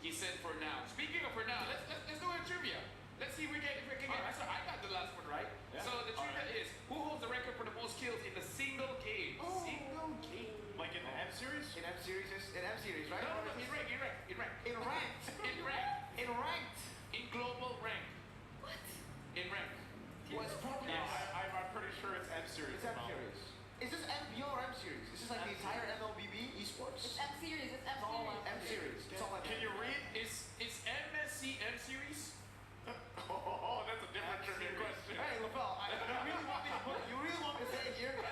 He said for now. Speaking of for now, let's do a trivia. Let's see if we can get. So I got the last one right. Yeah. So the trivia is who holds the record for the most kills in a single game? Oh. Single game. Like in the M series? In M series, right? No, in ranked. In ranked. In ranked. In ranked. In global rank. What? In rank. Well, it's probably Yeah, I'm pretty sure it's M series. It's M series. Is this MPO or M series? This is like the entire MLBB esports. It's M series. It's M It's all series. M series. It's all M. Can you read? Is MSC M series? Oh, that's a different trivia question. Hey, LaFell, you really want me to say it here? It's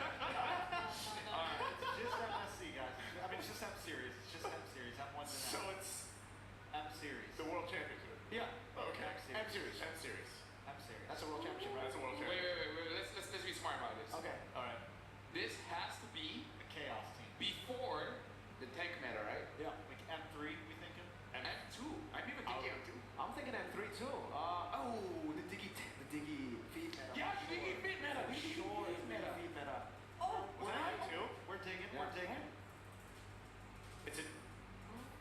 just MSC, guys. I mean, it's just M series. It's just M series. M1 to So M. it's M series. the World Championship. Yeah. Okay. M series. M series. M series. That's a world championship, right? That's a World Wait. Championship. Let's be smart about this. Okay. All right. This has to be The Chaos team. before the tank meta, right? Yeah. Like M3, we thinking? M2. I'm even thinking M2. I'm thinking M3 too. The Diggy feed meta. Yeah, the Diggy feed meta. For sure, Diggy the feed meta. Diggy feed meta. Oh, Was it M2? We're digging. Yeah. We're digging. It's in.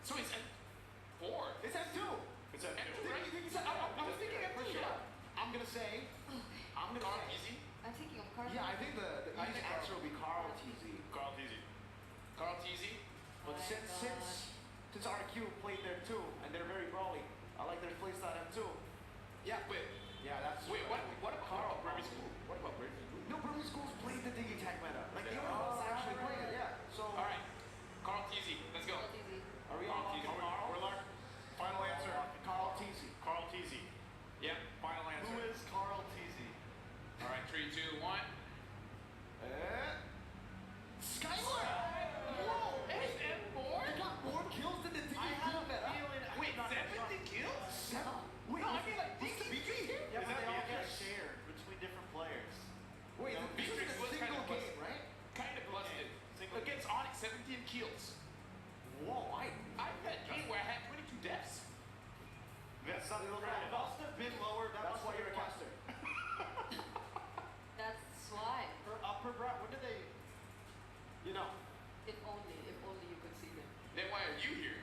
So it's M4. It's M2. It's M2. M2, right? I was thinking For M2. sure. I'm gonna say. Carl Easy. I'm thinking of Carl. Yeah, I think the easy answer will be Carl TZ. Carl Teasy. Carl Teasy. But My since RQ played there too, and they're very brawly, I like their playstyle M2. Yeah, wait. Yeah, that's. What about Carl Bravey School? What about Bravey School? No, Brody Schools played the Diggy Tag meta. Like they were the ones that actually played it. Yeah. So. All right. Carl Teasy. Let's go. Carl easy. Are we Carl all TZ. locking Carl? We're locked. Final answer. Carl TZ. Carl Teasy. Yep. Final answer. Who is Carl Teasy? All right. 3, 2, 1. Skylar! Whoa! It's M4. They got more kills than the Diggy Tag meta. Wait, 70 kills? Wait, No, I mean like what's the BG? Yeah, Is but that they all get Beatrix? shared between different players. Wait, No, this is Beatrix a was kind single of busted. game, right? Kind of busted. Single Against Onyx, 17 kills. Whoa, I've had game where I had 22 deaths. That's not It must have been lower. That That's must why have you're a been caster. That's why. For upper brow, when did they? You know. If only you could see them. Then why are you here?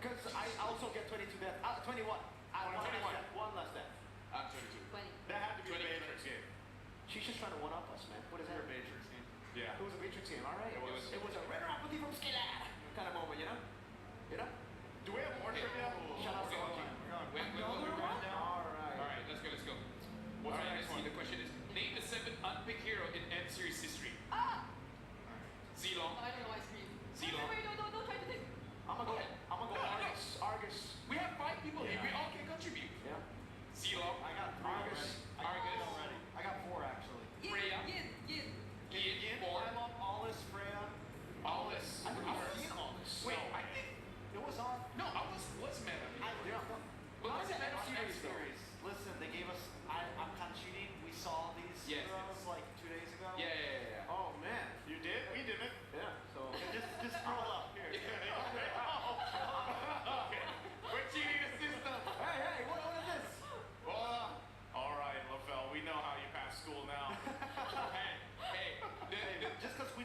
Because I also get 22 death. 21. One less death. I'm 22. 20. That had to be a 20 Matrix game. She's just trying to one up us, man. What is that? Matrix game. Yeah. It was a Matrix game, alright? It was. It was a Renneropathy from Skilad kind of moment, you know? You know? Do we have more trivia? Shout out to Okay, Rocky. Wait. Alright. Alright, let's go. What's Alright, our let's next see. one? The question is, name the 7th unpicked hero in M series history. Ah! Zilong. Oh, I don't know. I screamed. Zilong. Wait, don't try to think. I'm gonna go No, Argus. Argus. We have 5 people here. We all can contribute. Yeah. Zilong. I got 3 Argus. already. I got Argus. 3 already. I got 4 actually. Freya. Yin. Yin. 4. I'm on Alice, Freya. Alice. I think I've seen all this. Wait, I think. It was on. No, Alice was meta.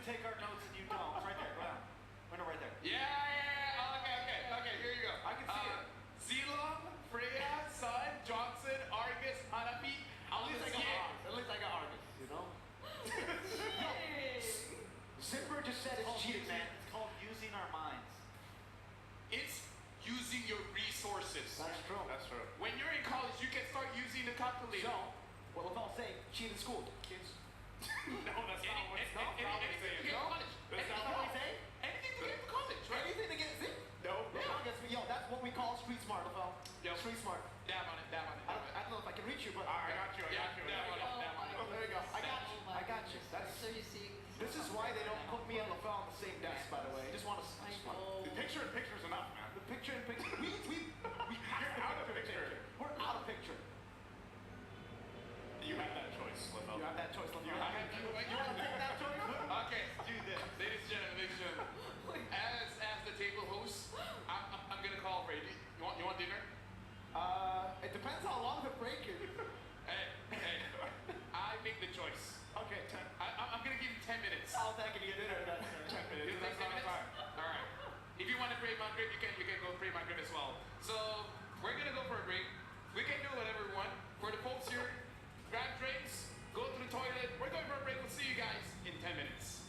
take our notes and you don't. It's right there. Go down. Window right there. Yeah. Okay. Here you go. I can see it. Zilong, Freya, Sun, Johnson, Argus, Hanapi. At least I got Argus. At least I got Argus, you know? Zipper just said it's cheating, man. It's called using our minds. It's using your resources. That's true. That's true. When you're in college, you can start using the calculator. So, what if I'll say cheat in school? Kids. No, that's not what it's not. Anything to get to college. That's not what I say? Anything to get to college, right? Anything to get zip? No. Yo, that's what we call street smart, Lafel. Yo. Street smart. Dab on it. I don't know if I can reach you, but I got you. Dab on it. Oh, there you go. I got you. I got you. That's. So you see. This is why they don't put me and Lafel on the same desk, by the way. I just want to. I know. The picture in picture's enough, man. The picture in picture. We You're out of picture. We're out of picture. You have that choice, Lefel. You have that choice, Lafel. You have that choice. You want to take that choice? Okay, do this. Ladies and gentlemen, as the table host, I'm gonna call for you. You want dinner? It depends how long the break is. Hey, I make the choice. Okay, 10. I'm gonna give you 10 minutes. I'll take it to get dinner then. 10 minutes. You take 10 minutes? Alright. If you want to pray Maghrib, you can go pray Maghrib as well. So, we're gonna go for a break. We can do whatever we want. For the folks here, grab drinks, go to the toilet. We're going for a break. We'll see you guys in 10 minutes.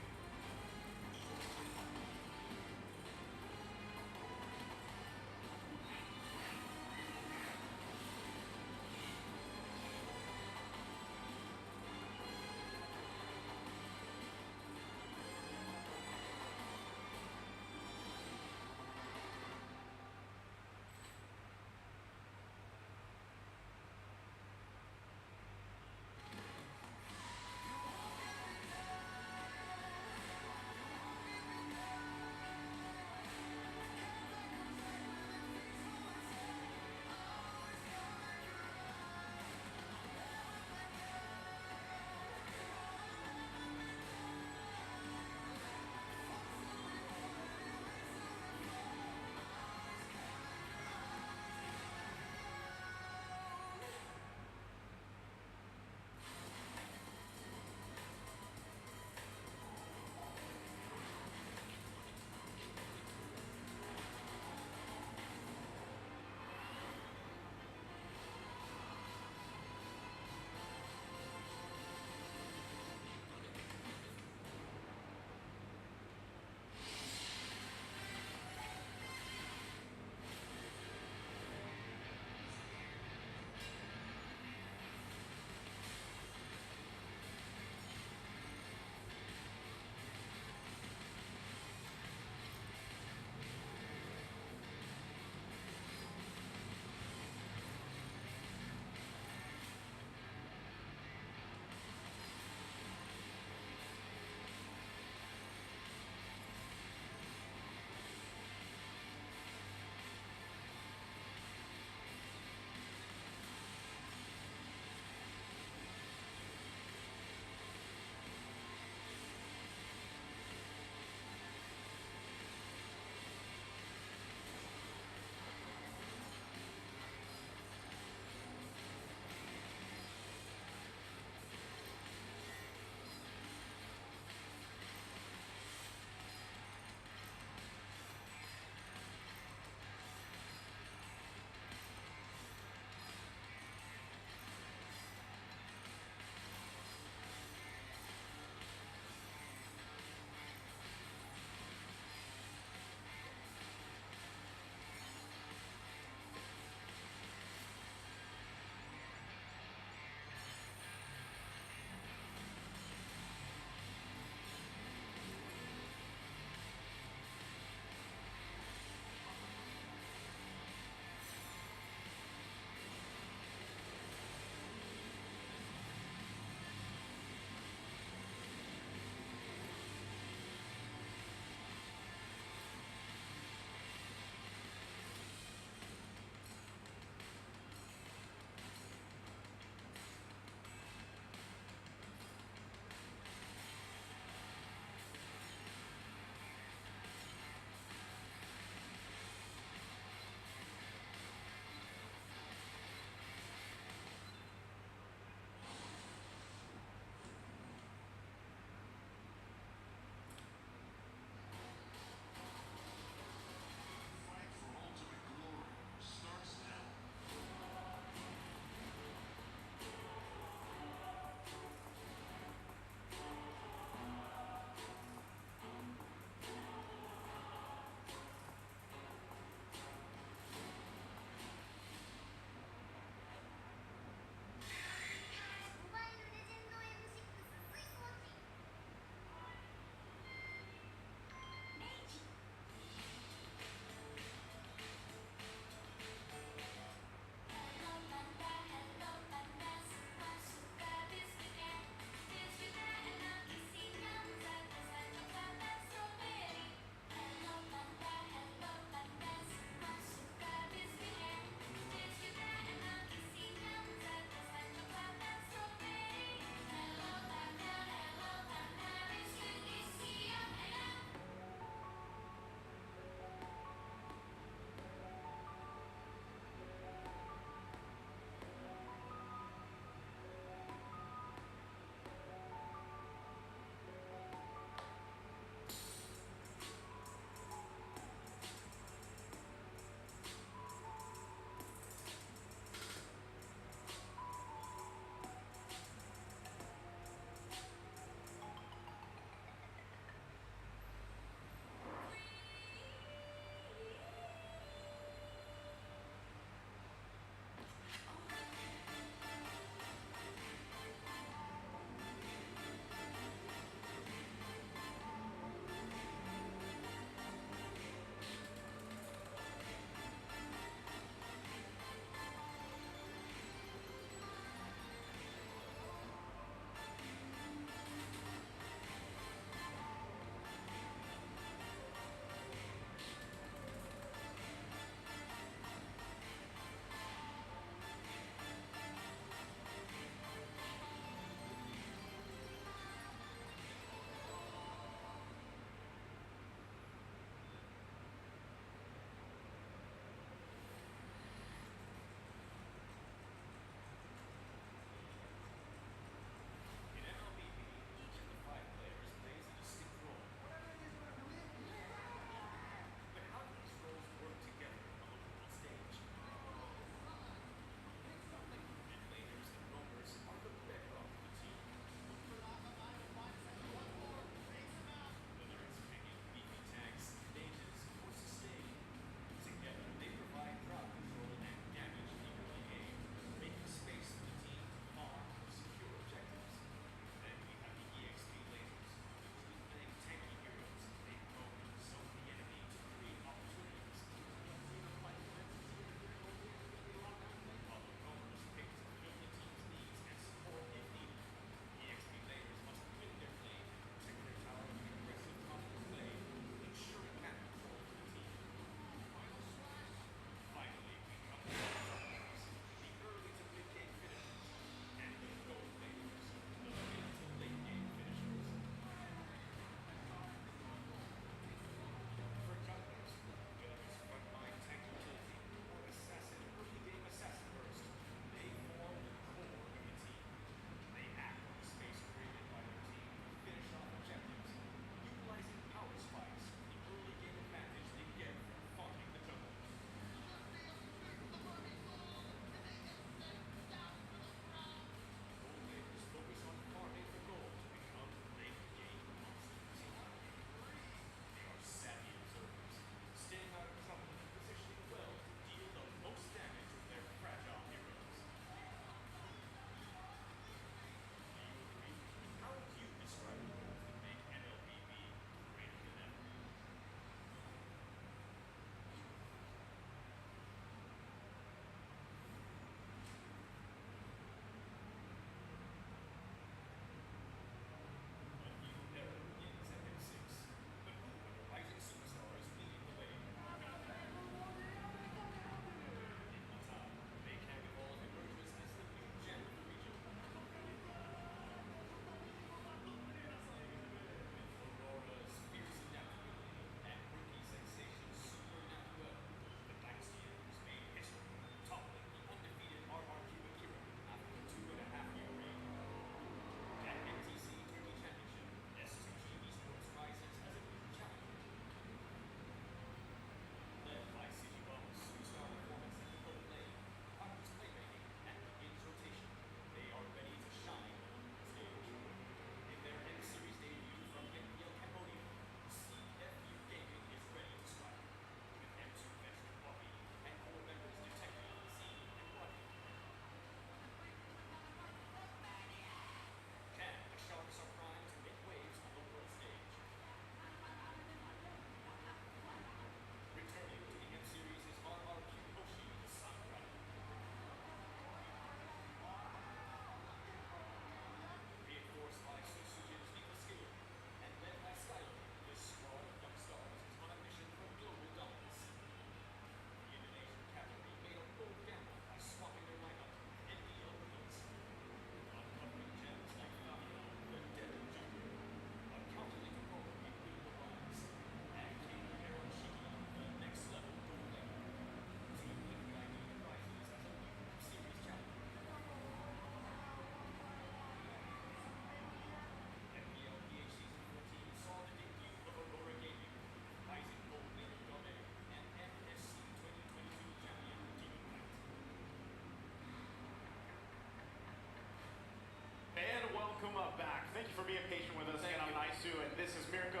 being patient with us. Again, I'm Naisu, and this is Mirko.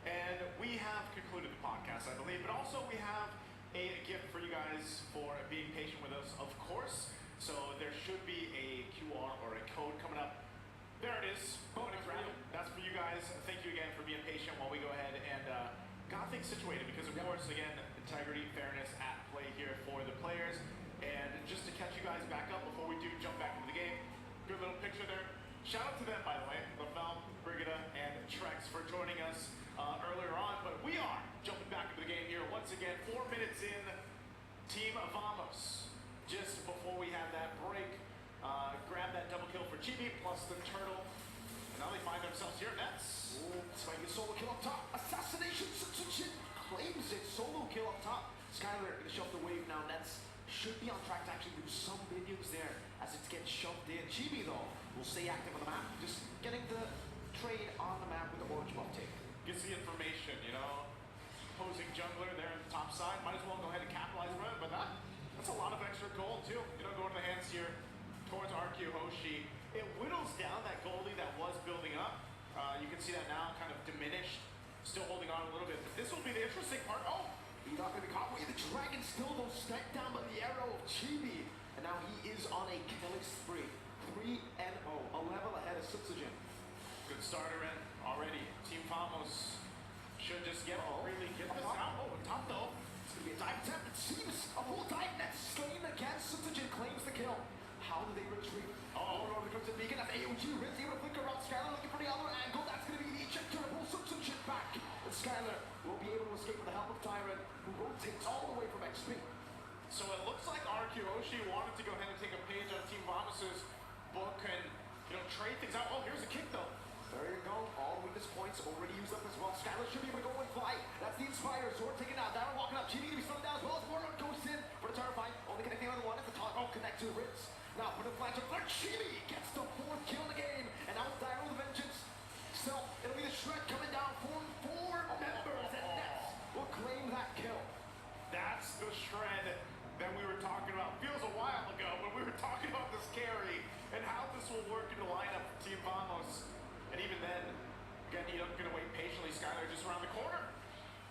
And we have concluded the podcast, I believe, but also we have a gift for you guys for being patient with us, of course. So there should be a QR or a code coming up. There it is. Go ahead and grab it. That's for you guys. Thank you again for being patient while we go ahead and got things situated, because of course, again, integrity, fairness at play here for the players. And just to catch you guys back up before we do jump back into the game, good little picture there. Shout out to them, by the way, LaFelm, Brigida, and Trex for joining us earlier on. But we are jumping back into the game here once again. 4 minutes in, Team Vamos. Just before we have that break, grab that double kill for Chibi plus the turtle. And now they find themselves here. Nets. Spiking solo kill up top. Assassination claims it. Solo kill up top. Skylar gonna shove the wave now. Nets should be on track to actually lose some minions there as it gets shoved in. Chibi though will stay active on the map, just getting the trade on the map with the orange buff take. Gets the information, you know. Opposing jungler there on the top side. Might as well go ahead and capitalize on it, but that's a lot of extra gold too. You know, going to the hands here towards RQ Hoshi. It whittles down that goldie that was building up. You can see that now kind of diminished. Still holding on a little bit, but this will be the interesting part. Oh! He's not going to be caught. The dragon still though sniped down by the arrow of Chibi. And now he is on a killing spree. 3-0, a level ahead of Sutsugen. Good starter in already. Team Famos should just really get this out. Oh, top though. It's going to be a dive attempt. It seems a full dive net slain again. Sutsugen claims the kill. How do they retreat? Lord comes in beacon. That's AOG. Rin's able to flicker around Skylar looking for the other angle. That's going to be the ejector to pull Sutsugen back. And Skylar will be able to escape with the help of Tyrant, who rotates all the way from XP. So it looks like RQ Hoshi wanted to go ahead and take a page out of Team Vamos' book and, you know, trade things out. Oh, here's a kick though. There you go. All weakness points already used up as well. Skylar should be able to go and fly. That's the Inspire. Sword taken out. Darren walking up. Chibi to be slowed down as well as Warlord goes in for the terrifying. Only connecting on the one at the top. Oh, connect to Ritz. Now for the flash of Chibi gets the 4th kill in the game. And now it's Darren with a vengeance. So it'll be the Shred coming down for 4 members. And Nets will claim that kill. That's the Shred that we were talking about. Feels a while ago when we were talking about this carry and how this will work in the lineup for Team Vamos. And even then, again, you're going to wait patiently. Skylar just around the corner.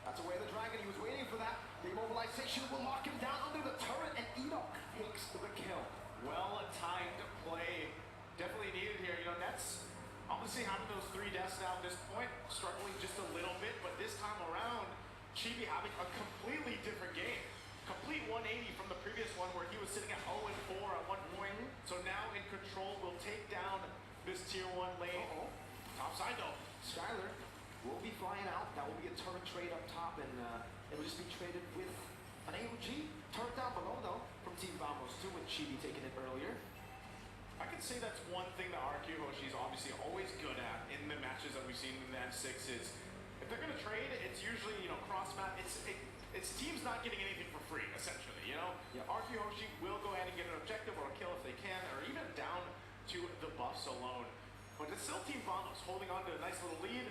That's away the dragon. He was waiting for that. The immobilization will lock him down under the turret, and Enoch takes the kill. Well-timed play. Definitely needed here. You know, Nets obviously having those 3 deaths now at this point, struggling just a little bit, but this time around, Chibi having a completely different game. Complete 180 from the previous one where he was sitting at 0-4 at one point. So now in control, will take down this tier 1 lane. Top side though. Skylar will be flying out. That will be a turret trade up top, and it'll just be traded with an AOG. Turret down below though from Team Vamos too, with Chibi taking it earlier. I can say that's one thing that RQ Hoshi is obviously always good at in the matches that we've seen in the M6 is if they're going to trade, it's usually, you know, cross-map. It's teams not getting anything for free, essentially, you know? Yep. RQ Hoshi will go ahead and get an objective or a kill if they can, or even down to the buffs alone. But it's still Team Vamos holding on to a nice little lead.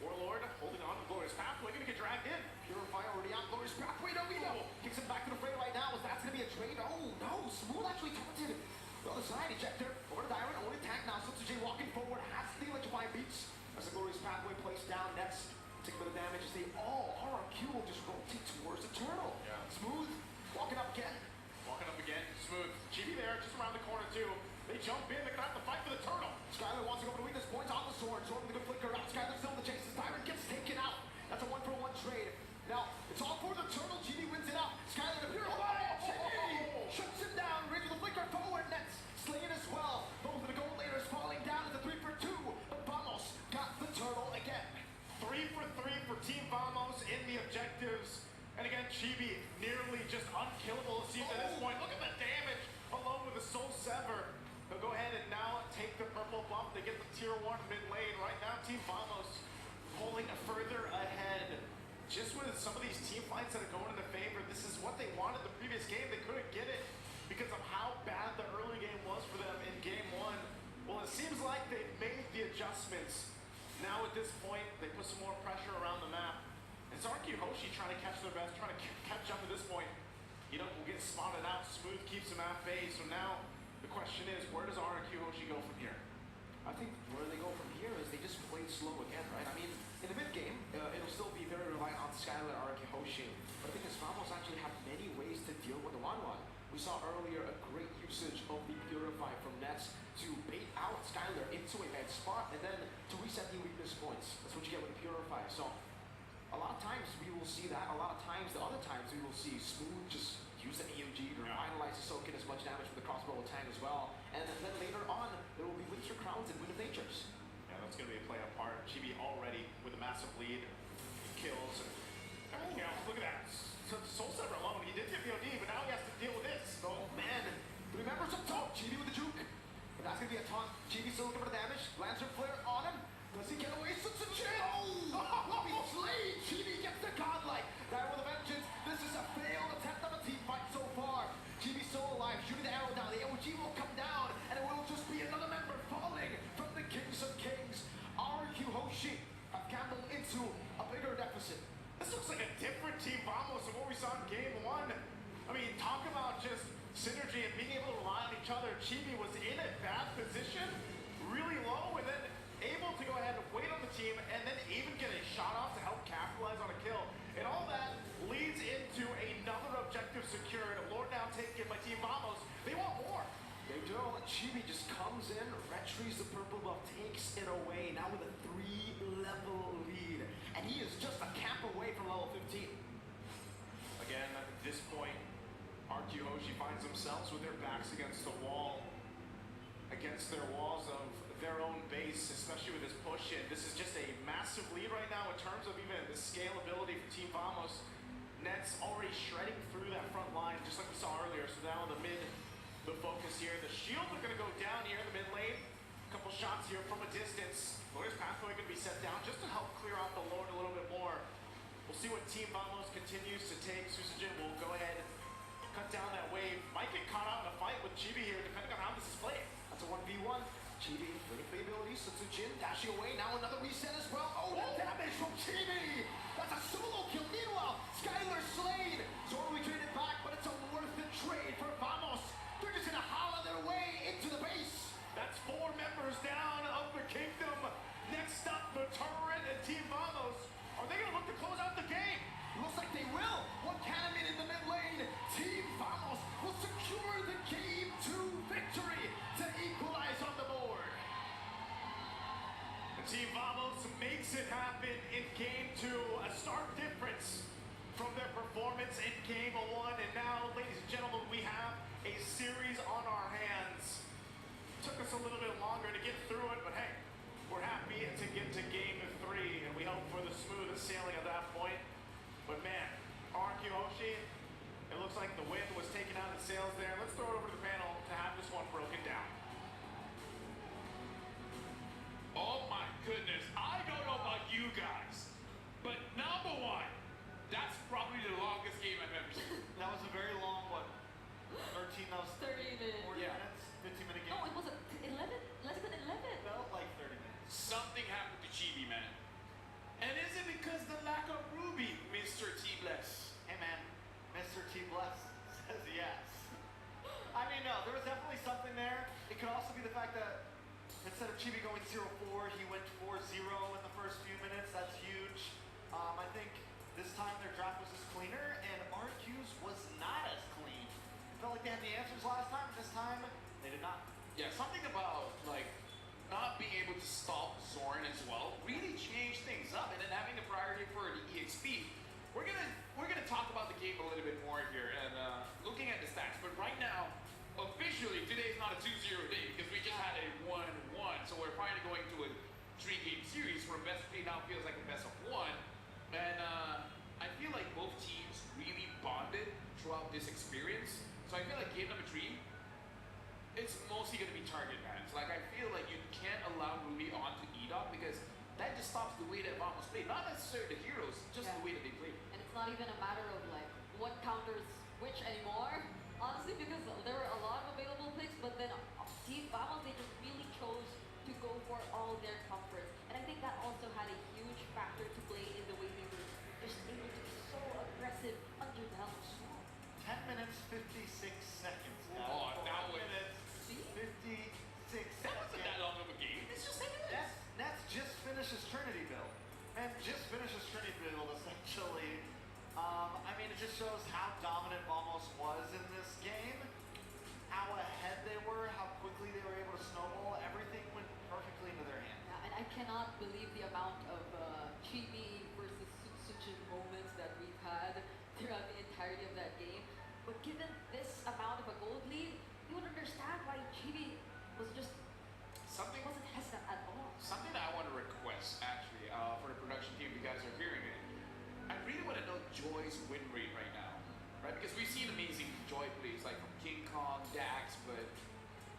Warlord holding on to Glorious Pathway, going to get dragged in. Purify already on Glorious Pathway. No, kicks him back to the fray right now. That's going to be a trade. Oh, no. Smooth actually taunted. The other side, ejector. Over to Dyron. Only tank now. Sutsugen walking forward. Has the electrifying beats. As the Glorious Pathway placed down next. Take a bit of damage as they all, RRQ will just rotate towards the turtle. Yeah. Smooth. Walking up again. Walking up again. Smooth. Chibi there, just around the corner too. They jump in. They're going to have to fight for the turtle. Skylar wants to go for the weakness points on the sword. Sword with a good flicker out. Skylar still in the chase. Dyron gets taken out. That's a 1-for-1 trade. Now, it's all for the turtle. Chibi wins it out. Skylar to purify. Chibi shuts him down. Rings with the flicker forward. Nets slain as well. Both of the gold laners falling down at the 3-for-2. But Vamos got the turtle again. 3-for-3 for Team Vamos in the objectives. And again, Chibi nearly just unkillable it seems at this point. Look at the damage alone with the Soul Sever. They'll go ahead and now take the purple buff. They get the tier 1 mid lane. Right now, Team Vamos pulling further ahead. Just with some of these team fights that are going in their favor, this is what they wanted the previous game. They couldn't get it because of how bad the early game was for them in game 1. Well, it seems like they've made the adjustments. Now at this point, they put some more pressure around the map. It's RQ Hoshi trying to catch their best, trying to catch up at this point. You know, will get spotted out. Smooth keeps him at bay. So now the question is, where does RQ Hoshi go from here? I think where they go from here is they just play slow again, right? I mean, in the mid game, it'll still be very reliant on Skylar or Hoshi. But I think his Ramos actually have many ways to deal with the 1-1. We saw earlier a great usage of the Purify from Nets to bait out Skylar into a bad spot and then to reset the weakness points. That's what you get with the Purify. So a lot of times we will see that. A lot of times, the other times we will see Smooth just use the AOG to finalize to soak in as much damage with the crossbow attack as well. And then later on, there will be Winter Crowns and Wind of Natures. Yeah, that's going to be a play apart. Chibi already with a massive lead, kills, and everything else. Look at that. Soul Saber alone, he did get VOD, but now he has to deal with this. Oh man, 3 members up top. Chibi with the juke. But that's going to be a taunt. Chibi still looking for the damage. Lancer Flare on him. Does he get away? Such a chin. Oh, he slayed. Chibi gets the godlike. That with a vengeance. This is a failed attempt of a team fight so far. Chibi still alive, shooting the arrow down. The AOG will come down, and it will just be another member falling from the Kings of Kings. RQ Hoshi have gambled into a bigger deficit. This looks like a different Team Vamos than what we saw in Game 1. I mean, talk about just synergy and being able to rely on each other. Chibi was in a bad position, really low, and then able to go ahead and wait on the team, and then even get a shot off to help capitalize on a kill. And all that leads into another objective secured. Lord now taken by Team Vamos. They want more. They do. Chibi just comes in, retrieves the purple buff, takes it away, now with a 3-level lead. And he is just a camp away from level 15. Again, at this point, RQ Hoshi finds themselves with their backs against the wall, against their walls of their own base, especially with this push in. This is just a massive lead right now in terms of even the scalability for Team Vamos. Nets already shredding through that front line, just like we saw earlier. So now in the mid, the focus here. The shields are going to go down here in the mid lane. A couple shots here from a distance. Lawyer's pathway going to be set down just to help clear out the Lord a little bit more. We'll see what Team Vamos continues to take. Susujin will go ahead, cut down that wave. Might get caught out in a fight with Chibi here, depending on how this is played. That's a 1v1. Chibi, really for the ability. Susujin dashing away. Now another reset as well. Oh, that damage from Chibi! That's a solo kill. Meanwhile, Skylar slain. Zoro we traded back, but it's a worth it trade for Vamos. They're just gonna holler their way into the base. That's 4 members down of the kingdom. Next up, the Turret and Team Vamos. Are they gonna look to close out the game? Looks like they will. One cannon in the mid lane. Team Vamos will secure the Game 2 victory to equalize on the board. And Team Vamos makes it happen in Game 2. A stark difference from their performance in Game 1. And now, ladies and gentlemen, we have a series on our hands. Took us a little bit longer to get through it, but hey, we're happy to get to Game 3, and we hope for the smoothest sailing at that point. But man, RQ Hoshi, it looks like the wind was taken out of the sails there. Let's throw it over to the panel to have this one broken down. Oh my goodness, I don't know about you guys, but number 1, that's probably the longest game I've ever seen. That was a very long, what, 13, that was 30 minutes. 40 minutes, 15-minute game. No, it was 11, less than 11. Felt like 30 minutes. Something happened to Chibi, man. And is it because the lack of Ruby, Mr. T-Bless? Hey man, Mr. T Bless says yes. I mean, no, there was definitely something there. It could also be the fact that instead of Chibi going 0-4, he went 4-0 in the first few minutes. That's huge. I think this time their draft was just cleaner, and RQ's was not as clean. It felt like they had the answers last time, but this time they did not. Yeah, something about, like, not being able to stop Zorn as well really changed things up. And then having the priority for the EXP, we're gonna talk about the game a little bit more here and looking at the stats. But right now, officially, today is not a 2-0 day because we just had a 1-1. So we're finally going to a 3-game series where best of 3 now feels like a best of 1. And I feel like both teams really bonded throughout this experience. So I feel like game number 3, it's mostly going to be target bans. Like, I feel like you can't allow Ruby onto E-Dot because that just stops the way that Vamos play. Not necessarily the heroes, just the way that they play. And it's not even a matter of like what counters which anymore. Honestly, because there were a lot of available picks, but then Team Vamos, they just really chose to go for all their comforts. And I think that also had a huge factor to play in the way they were just able to be so aggressive under the helm of Swarm. 10 minutes, 56 seconds. Oh, that was... 56 That wasn't that long of a game. This shows how dominant Vamos was in this game, how ahead they were, how quickly they were able to snowball. Everything went perfectly into their hands. Yeah, and I cannot believe the amount of Chibi versus Suchit moments that we've had throughout the entirety of that game. But given this amount of a gold lead, you would understand why Chibi was just wasn't hesitant at all. Something that I want to request actually for the production team, if you guys are hearing it. I really want to know Joy's win rate right now, right? Because we've seen amazing Joy plays like from King Kong, Dax, but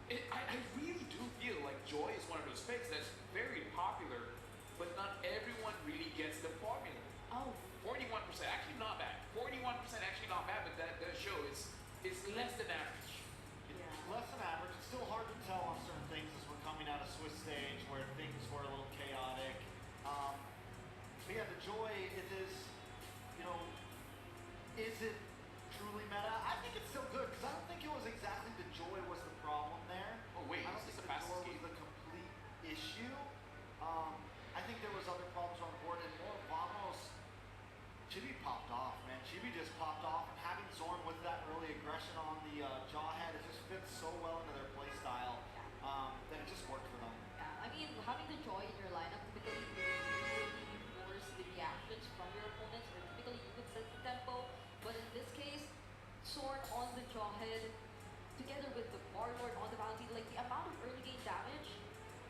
I really do feel like Joy is one of those picks that's very popular, but not everyone really gets the formula. Oh. 41%, actually not bad. 41% actually not bad, but that does show it's less than average. Less than average. It's still hard to tell on certain things as we're coming out of Swiss stage where things were a little chaotic. But yeah, the Joy, it is, is it truly meta? I think it's still good because I don't think it was exactly the Joy was the problem there. Oh wait, I don't this is think the the fastest Joy game. was the complete issue. I think there was other problems on board and more Vamos. Chibi popped off, man. Chibi just popped off, and having Zorn with that early aggression on the jawhead, it just fits so well into their play style that it just worked for them. Yeah, I mean, having the Joy in your lineup typically really force the reactions from your opponents, or typically you would set the tempo. But in this case, Sword on the jawhead, together with the Warlord on the bounty, like the amount of early game damage,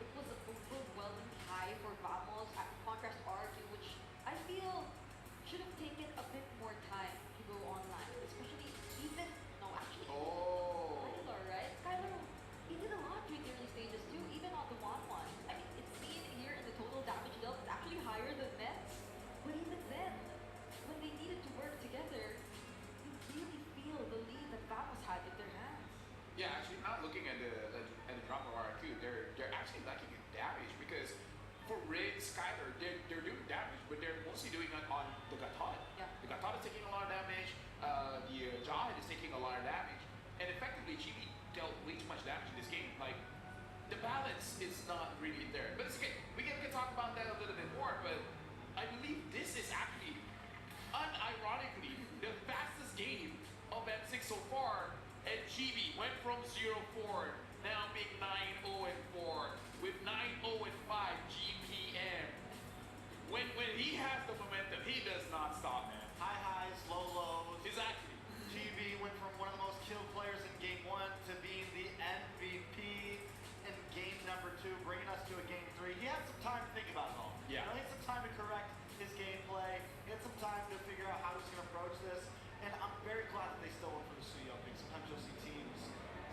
it was overwhelming high for Vamos, at contrast to RQ, which I feel should have taken a bit more time to go online, especially even, no, actually, Skylar, right? Skylar, he did a lot during the early stages too, even on the 1-1. I mean, it's seen here in the total damage dealt, it's actually higher than Nets, but even then, when they needed to work together, you really feel the lead that Vamos had in their hands. Yeah, actually, not looking at the drop of RQ, they're actually lacking in damage because for Rig, Skylar, they're doing damage, but they're mostly doing it on the Gatot. Yeah. The Gatot is taking a lot of damage. The Jawhead is taking a lot of damage, and effectively, Chibi dealt way too much damage in this game. Like the balance is not really there. But it's okay. We can talk about that a little bit more. But I believe this is actually, unironically, the fastest game of M6 so far. And Chibi went from 0-4, now being 9-0-4 with 9-0-5 GPM. When he has the momentum, he does not stop, man. High highs, low lows. Exactly. GB went from one of the most killed players in game 1 to being the MVP in game number 2, bringing us to a game 3. He had some time to think about it all. Yeah. He had some time to correct his gameplay. He had some time to figure out how he's going to approach this. And I'm very glad that they still went for the Suyo pick. Sometimes you'll see teams,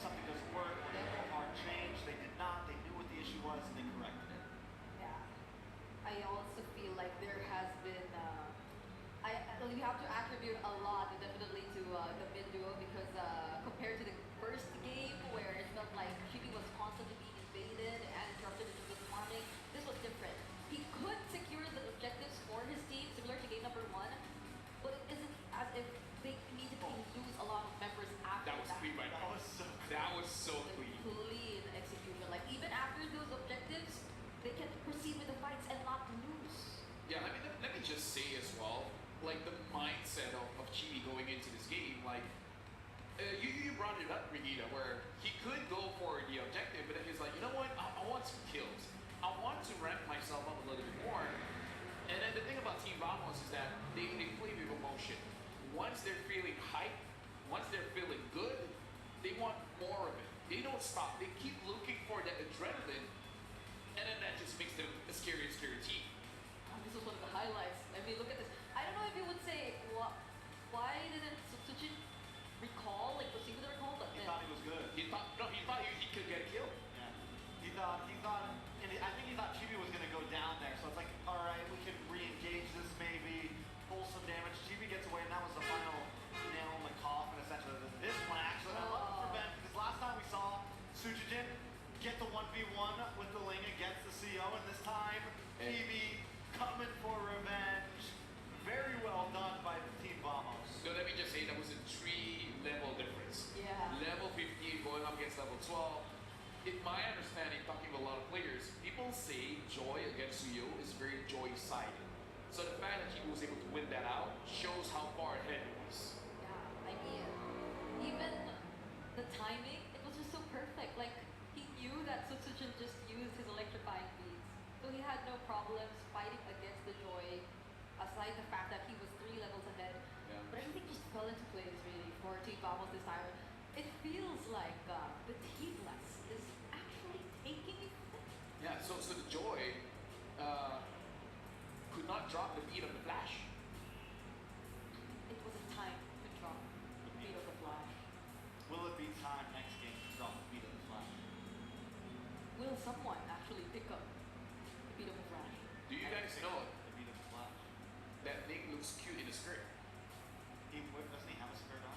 something doesn't work, or they go hard change. They did not. They knew what the issue was, and they corrected it. Yeah. I also feel like there has been, we have to attribute a lot definitely to the mid duo because compared to the first game where it felt like Chibi was constantly being invaded and interrupted into the farming, this was different. He could secure the objectives for his team, similar to game number 1, but it isn't as if they immediately lose a lot of members after That was clean by That was so That was so clean. Clean execution. Like even after those objectives, they can proceed with the fights and not lose. Yeah, let me just say as well, like the mindset of Chibi going into this game, like you brought it up, Regina, where he could go for the objective, but then he's like, you know what, I want some kills. I want to ramp myself up a little bit more. And then the thing about Team Vamos is that they play with emotion. Once they're feeling hype, once they're feeling good, they want more of it. They don't stop. They keep looking for that adrenaline, and then that just makes them a scary team. Oh, this was one of the highlights. I mean, look at this. I don't know if you would say, why didn't Suchit recall, like proceed with the recall, but He then... thought he was good. He thought he could get a kill. Yeah. He thought, and I think he thought Chibi was going to go down there. So it's like, all right, we can re-engage this maybe, pull some damage. Chibi gets away, and that was the final nail in the coffin, essentially. This one, actually, I love it for Ben, because last time we saw Sujijin get the 1v1 with the Ling against the CO, and this time, Chibi coming for revenge. Very well done by the Team Vamos. So let me just say that was a 3-level difference. Yeah. Level 15 going up against level 12. In my understanding, talking with a lot of players, people say Joy against Suyo is very Joy-sided. So the fact that he was able to win that out shows how far ahead he was. Vamos this time, it feels like the teamless is actually taking effect. Yeah, so the Joy could not drop the beat of the Flash. It was a time to drop the beat of the Flash. Will it be time next game to drop the beat of the Flash? Will someone actually pick up the beat of the Flash? Do you guys know The beat of the Flash. that Nick looks cute in the skirt? Doesn't he have a skirt on?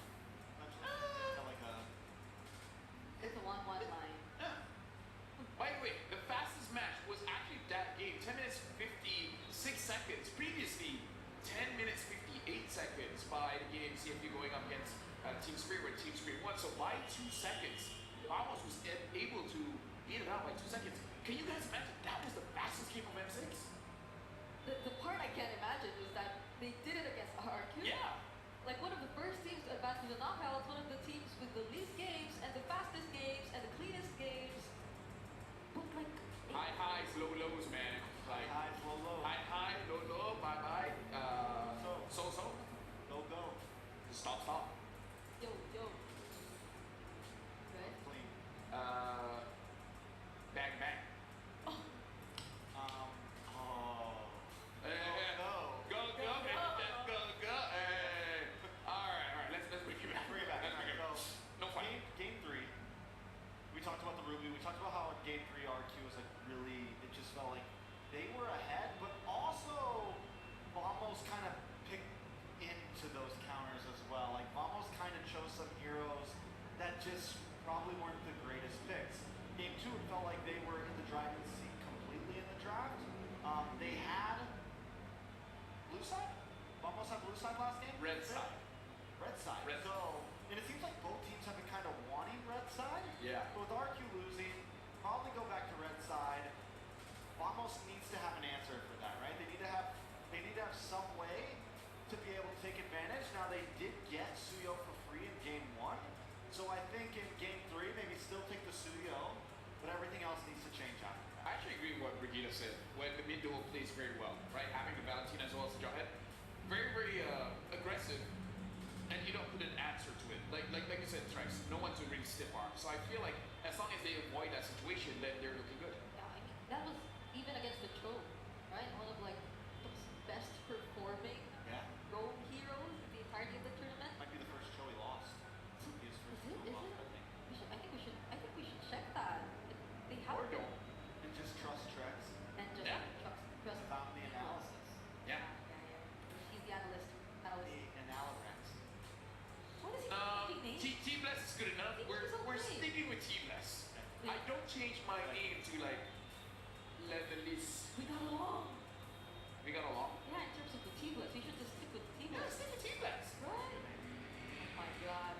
Actually, it's got like a. It's a 1-1 line. By the way, the fastest match was actually that game, 10 minutes 56 seconds. Previously, 10 minutes 58 seconds by the game CFU going up against Team Spirit, where Team Spirit won. So by 2 seconds, Vamos was able to beat it out by 2 seconds. Can you guys imagine that was the fastest game of M6? The part I can't imagine is that they did it against RRQ. Yeah. Like one of the first teams to advance to the knockouts, one of the teams with the least games and the fastest games and the cleanest games. But like High highs, low lows, man. Like High, low, low. high, low low, bye bye. So. Go, go. Stop. yo. Right? Clean. Bang. Oh. No. Go, baby. Let's go. Hey. All right. Let's bring it back. Bring it back. Let's bring it back. So, No fight. Game 3. We talked about the Ruby. We talked about how in Game 3 RQ was like really. It just felt like they were ahead, but also Vamos kind of picked into those counters as well. Like Vamos kind of chose some heroes that just probably weren't the greatest picks. Game 2, it felt like they were in the driving seat completely in the draft. They had blue side. Vamos had blue side last game. Red side. Red side. Red So, and it seems like both teams have been kind of wanting red side. Yeah. But with RQ losing, probably go back to red side. Vamos needs to have an answer for that, right? They need to have some way to be able to take advantage. Now they did get Suyo for free in game 1. So I think in game 3, maybe still take the Suyo, but everything else needs to change after that. I actually agree with what Brigitte said. When the mid duel plays very well, right? Having the Valentina as well as the Jawhead, very aggressive, and you don't put an answer to it. Like you said, Trice, no one's really stiff arm. So I feel like as long as they avoid that situation, then they're looking good. Yeah, I mean that was even against the Cho, right? One of like the best performing Yeah. rogue heroes in the entirety of the tournament. Might be the first show he lost. His first show he lost, I think. I think we should check that. They have Or don't. And just trust Trex and just Yeah. trust without the analysis. Yeah. He's the analyst. The Analyrex. What is he name? Teamless is good enough. We're sticking with Teamless. I don't change my name to like Leatherless. We got along. We got along. Yeah, in terms of the teamless, we should just stick with the Yeah, teamless. stick with Teamless. Right? Oh my god.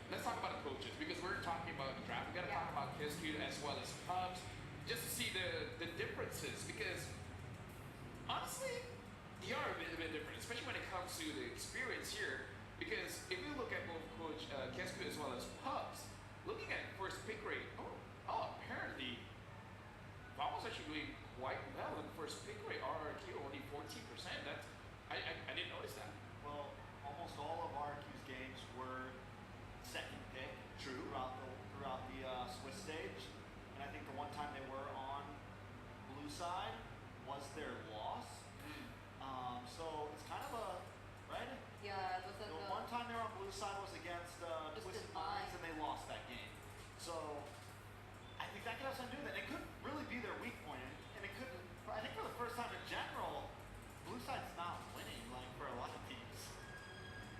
Let's talk about approaches because we're talking about the draft. We gotta talk about Kiskyu as well as Pubs, just to see the differences. Because honestly, they are a bit different, especially when it comes to the experience here. Because if we look at both Coach Kiskyu as well as Pubs, looking at first pick rate, apparently Vamos actually doing quite well in first pick rate. RRQ only 14%. That's I didn't notice that. Well, almost all of RQ's games were second pick. True. Throughout the Swiss stage, and I think the one time they were on blue side was their loss. So it's kind of a right. Yeah, it was The one time they were on blue side was against Twisted Minds, and they lost that game. So I think that could have something to do with it. It could really be their weak point, and it could. I think for the first time in general, blue side's not winning like for a lot of teams.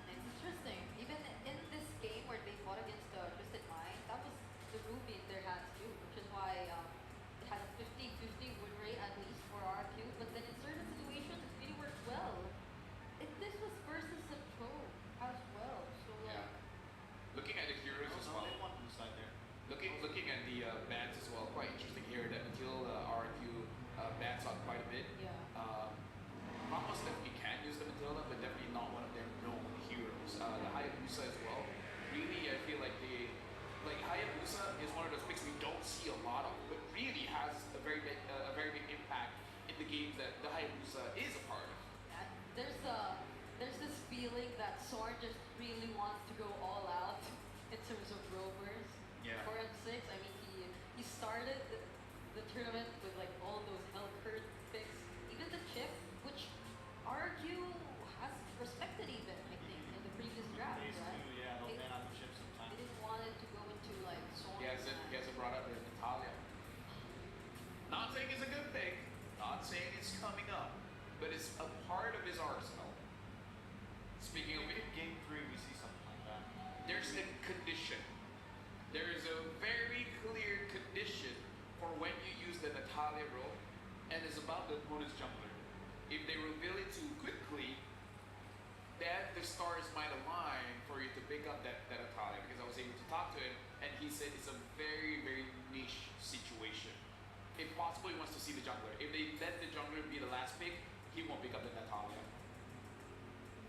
It's interesting. Even in this game where they fought against Twisted Mind, that was the Ruby in their hands too, which is why it has a 50-50 win rate at least for RQ. But then in certain situations, it really worked well. This was versus a pro as well, so like. Looking at the heroes as well. They won blue side there. Looking at the bans as well, quite interesting here that until RQ bans out quite a bit. Yeah. Vamos definitely can use the Matilda, but definitely not one of their known heroes. The the stars might align for you to pick up that Natalia, because I was able to talk to him and he said it's a very, very niche situation. If possible, he wants to see the jungler. If they let the jungler be the last pick, he won't pick up the Natalia.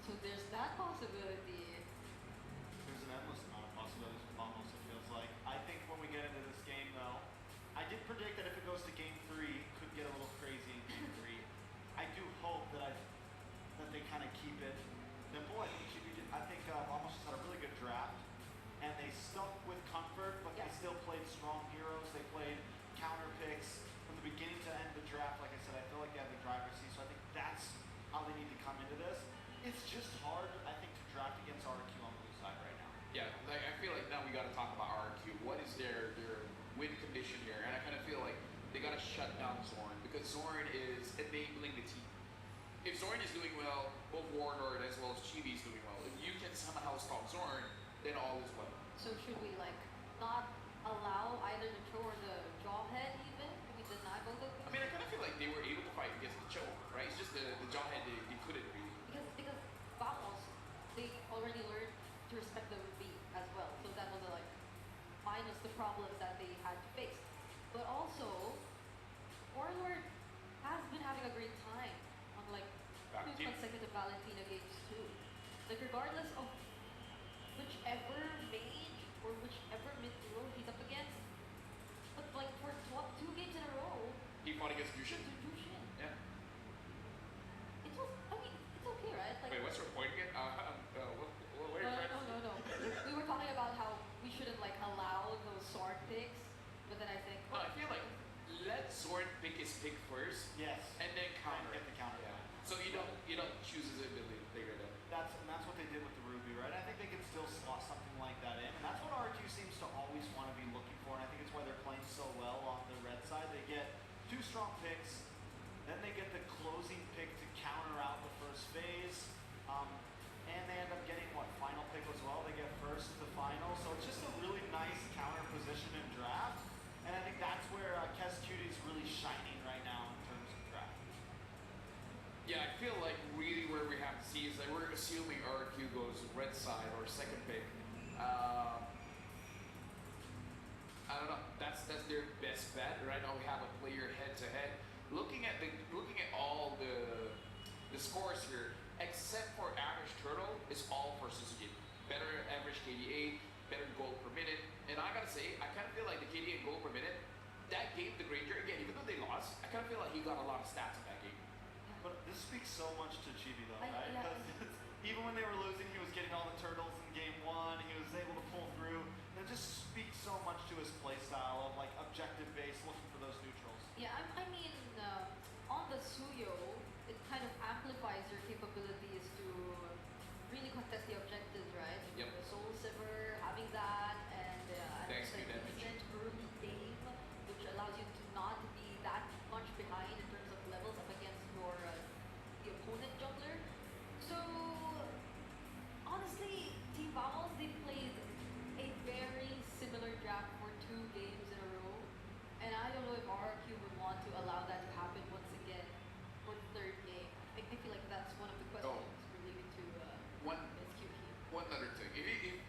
So there's that possibility. There's an endless amount of possibilities with Vamos, it feels like. I think when we get into this game, though, I did predict that if it goes to game 3, it could get a little crazy in game 3. I do hope that they kind of keep it simple. I think Vamos just had a really good draft, and they stuck with comfort, but they still played strong heroes. They played counter picks from the beginning to end the draft. Like I said, I feel like they have the driver's seat, so I think that's how they need to come into this. It's just hard, I think, to draft against RQ on the blue side right now. Yeah, like I feel like now we got to talk about RQ. What is their win condition here? And I kind of feel like they got to shut down Zorn, because Zorn is enabling the team. If Zorn is doing well, both Warlord as well as Chibi is doing well. If you can somehow stop Zorn, then all is well. So should we like not allow either the Cho or the Jawhead even? Can we deny both of them? I mean, I kind of feel like they were able to fight against the Cho, right? It's just the Jawhead they couldn't really. Because Vamos, they already learned to respect the Ruby as well. So that was like minus the problems that they had to face. But also, Warlord has been having a great time on like 2 consecutive Valentina games too. Like regardless of whichever mage or whichever mid hero he's up against, but like for 2 games in a row, He fought against Jushin. Jushin. Yeah. It's okay, right? Like, Wait, what's your point again? Where No. We were talking about how we shouldn't like allow those sword picks, but then I think. No, I feel like let Zorn pick his pick first. Yes. And then counter. Get the counter. Yeah. So you don't choose his ability later then. That's what they did with the Ruby, right? I think they can still slot something like that in, and that's what RQ seems to always want to be looking for, and I think it's why they're playing so well on the red side. They get 2 strong picks, then they get the closing pick to counter out the first phase, and they end up getting final pick as well. They get first to final, so it's just a really nice counter position in draft, and I think that's where Kes Cutie is really shining right now in terms of draft. Yeah, I feel like really where we have to see is that we're assuming RQ goes red side or second pick. I don't know. That's their best bet. Right now we have a player head to head. Looking at all the scores here, except for average turtle, is all for Suzuki. Better average KDA, better gold per minute. And I gotta say, I kind of feel like the KDA and gold per minute, that game, the Granger, again, even though they lost, I kind of feel like he got a lot of stats in that game. But this speaks so much to Chibi though, I- right? yeah. Because even when they were losing, he was getting all the turtles in game 1. He was able to pull through. And it just speaks so much to his play style of like objective base, looking for those neutrals. Yeah, I mean, on the Suyo, it kind of amplifies your capabilities to really contest the objectives, right? Yep. The Soul Silver, having that, and Thanks like to damage. decent early game, which allows you to not be that much behind in terms of levels up against your the opponent jungler. So honestly, Team Vamos, they played a very similar draft for 2 games in a row, and I don't know if RQ would want to allow that to happen once again for the 3rd game. I feel like that's one of the questions we're leaving to SQ here. One other thing,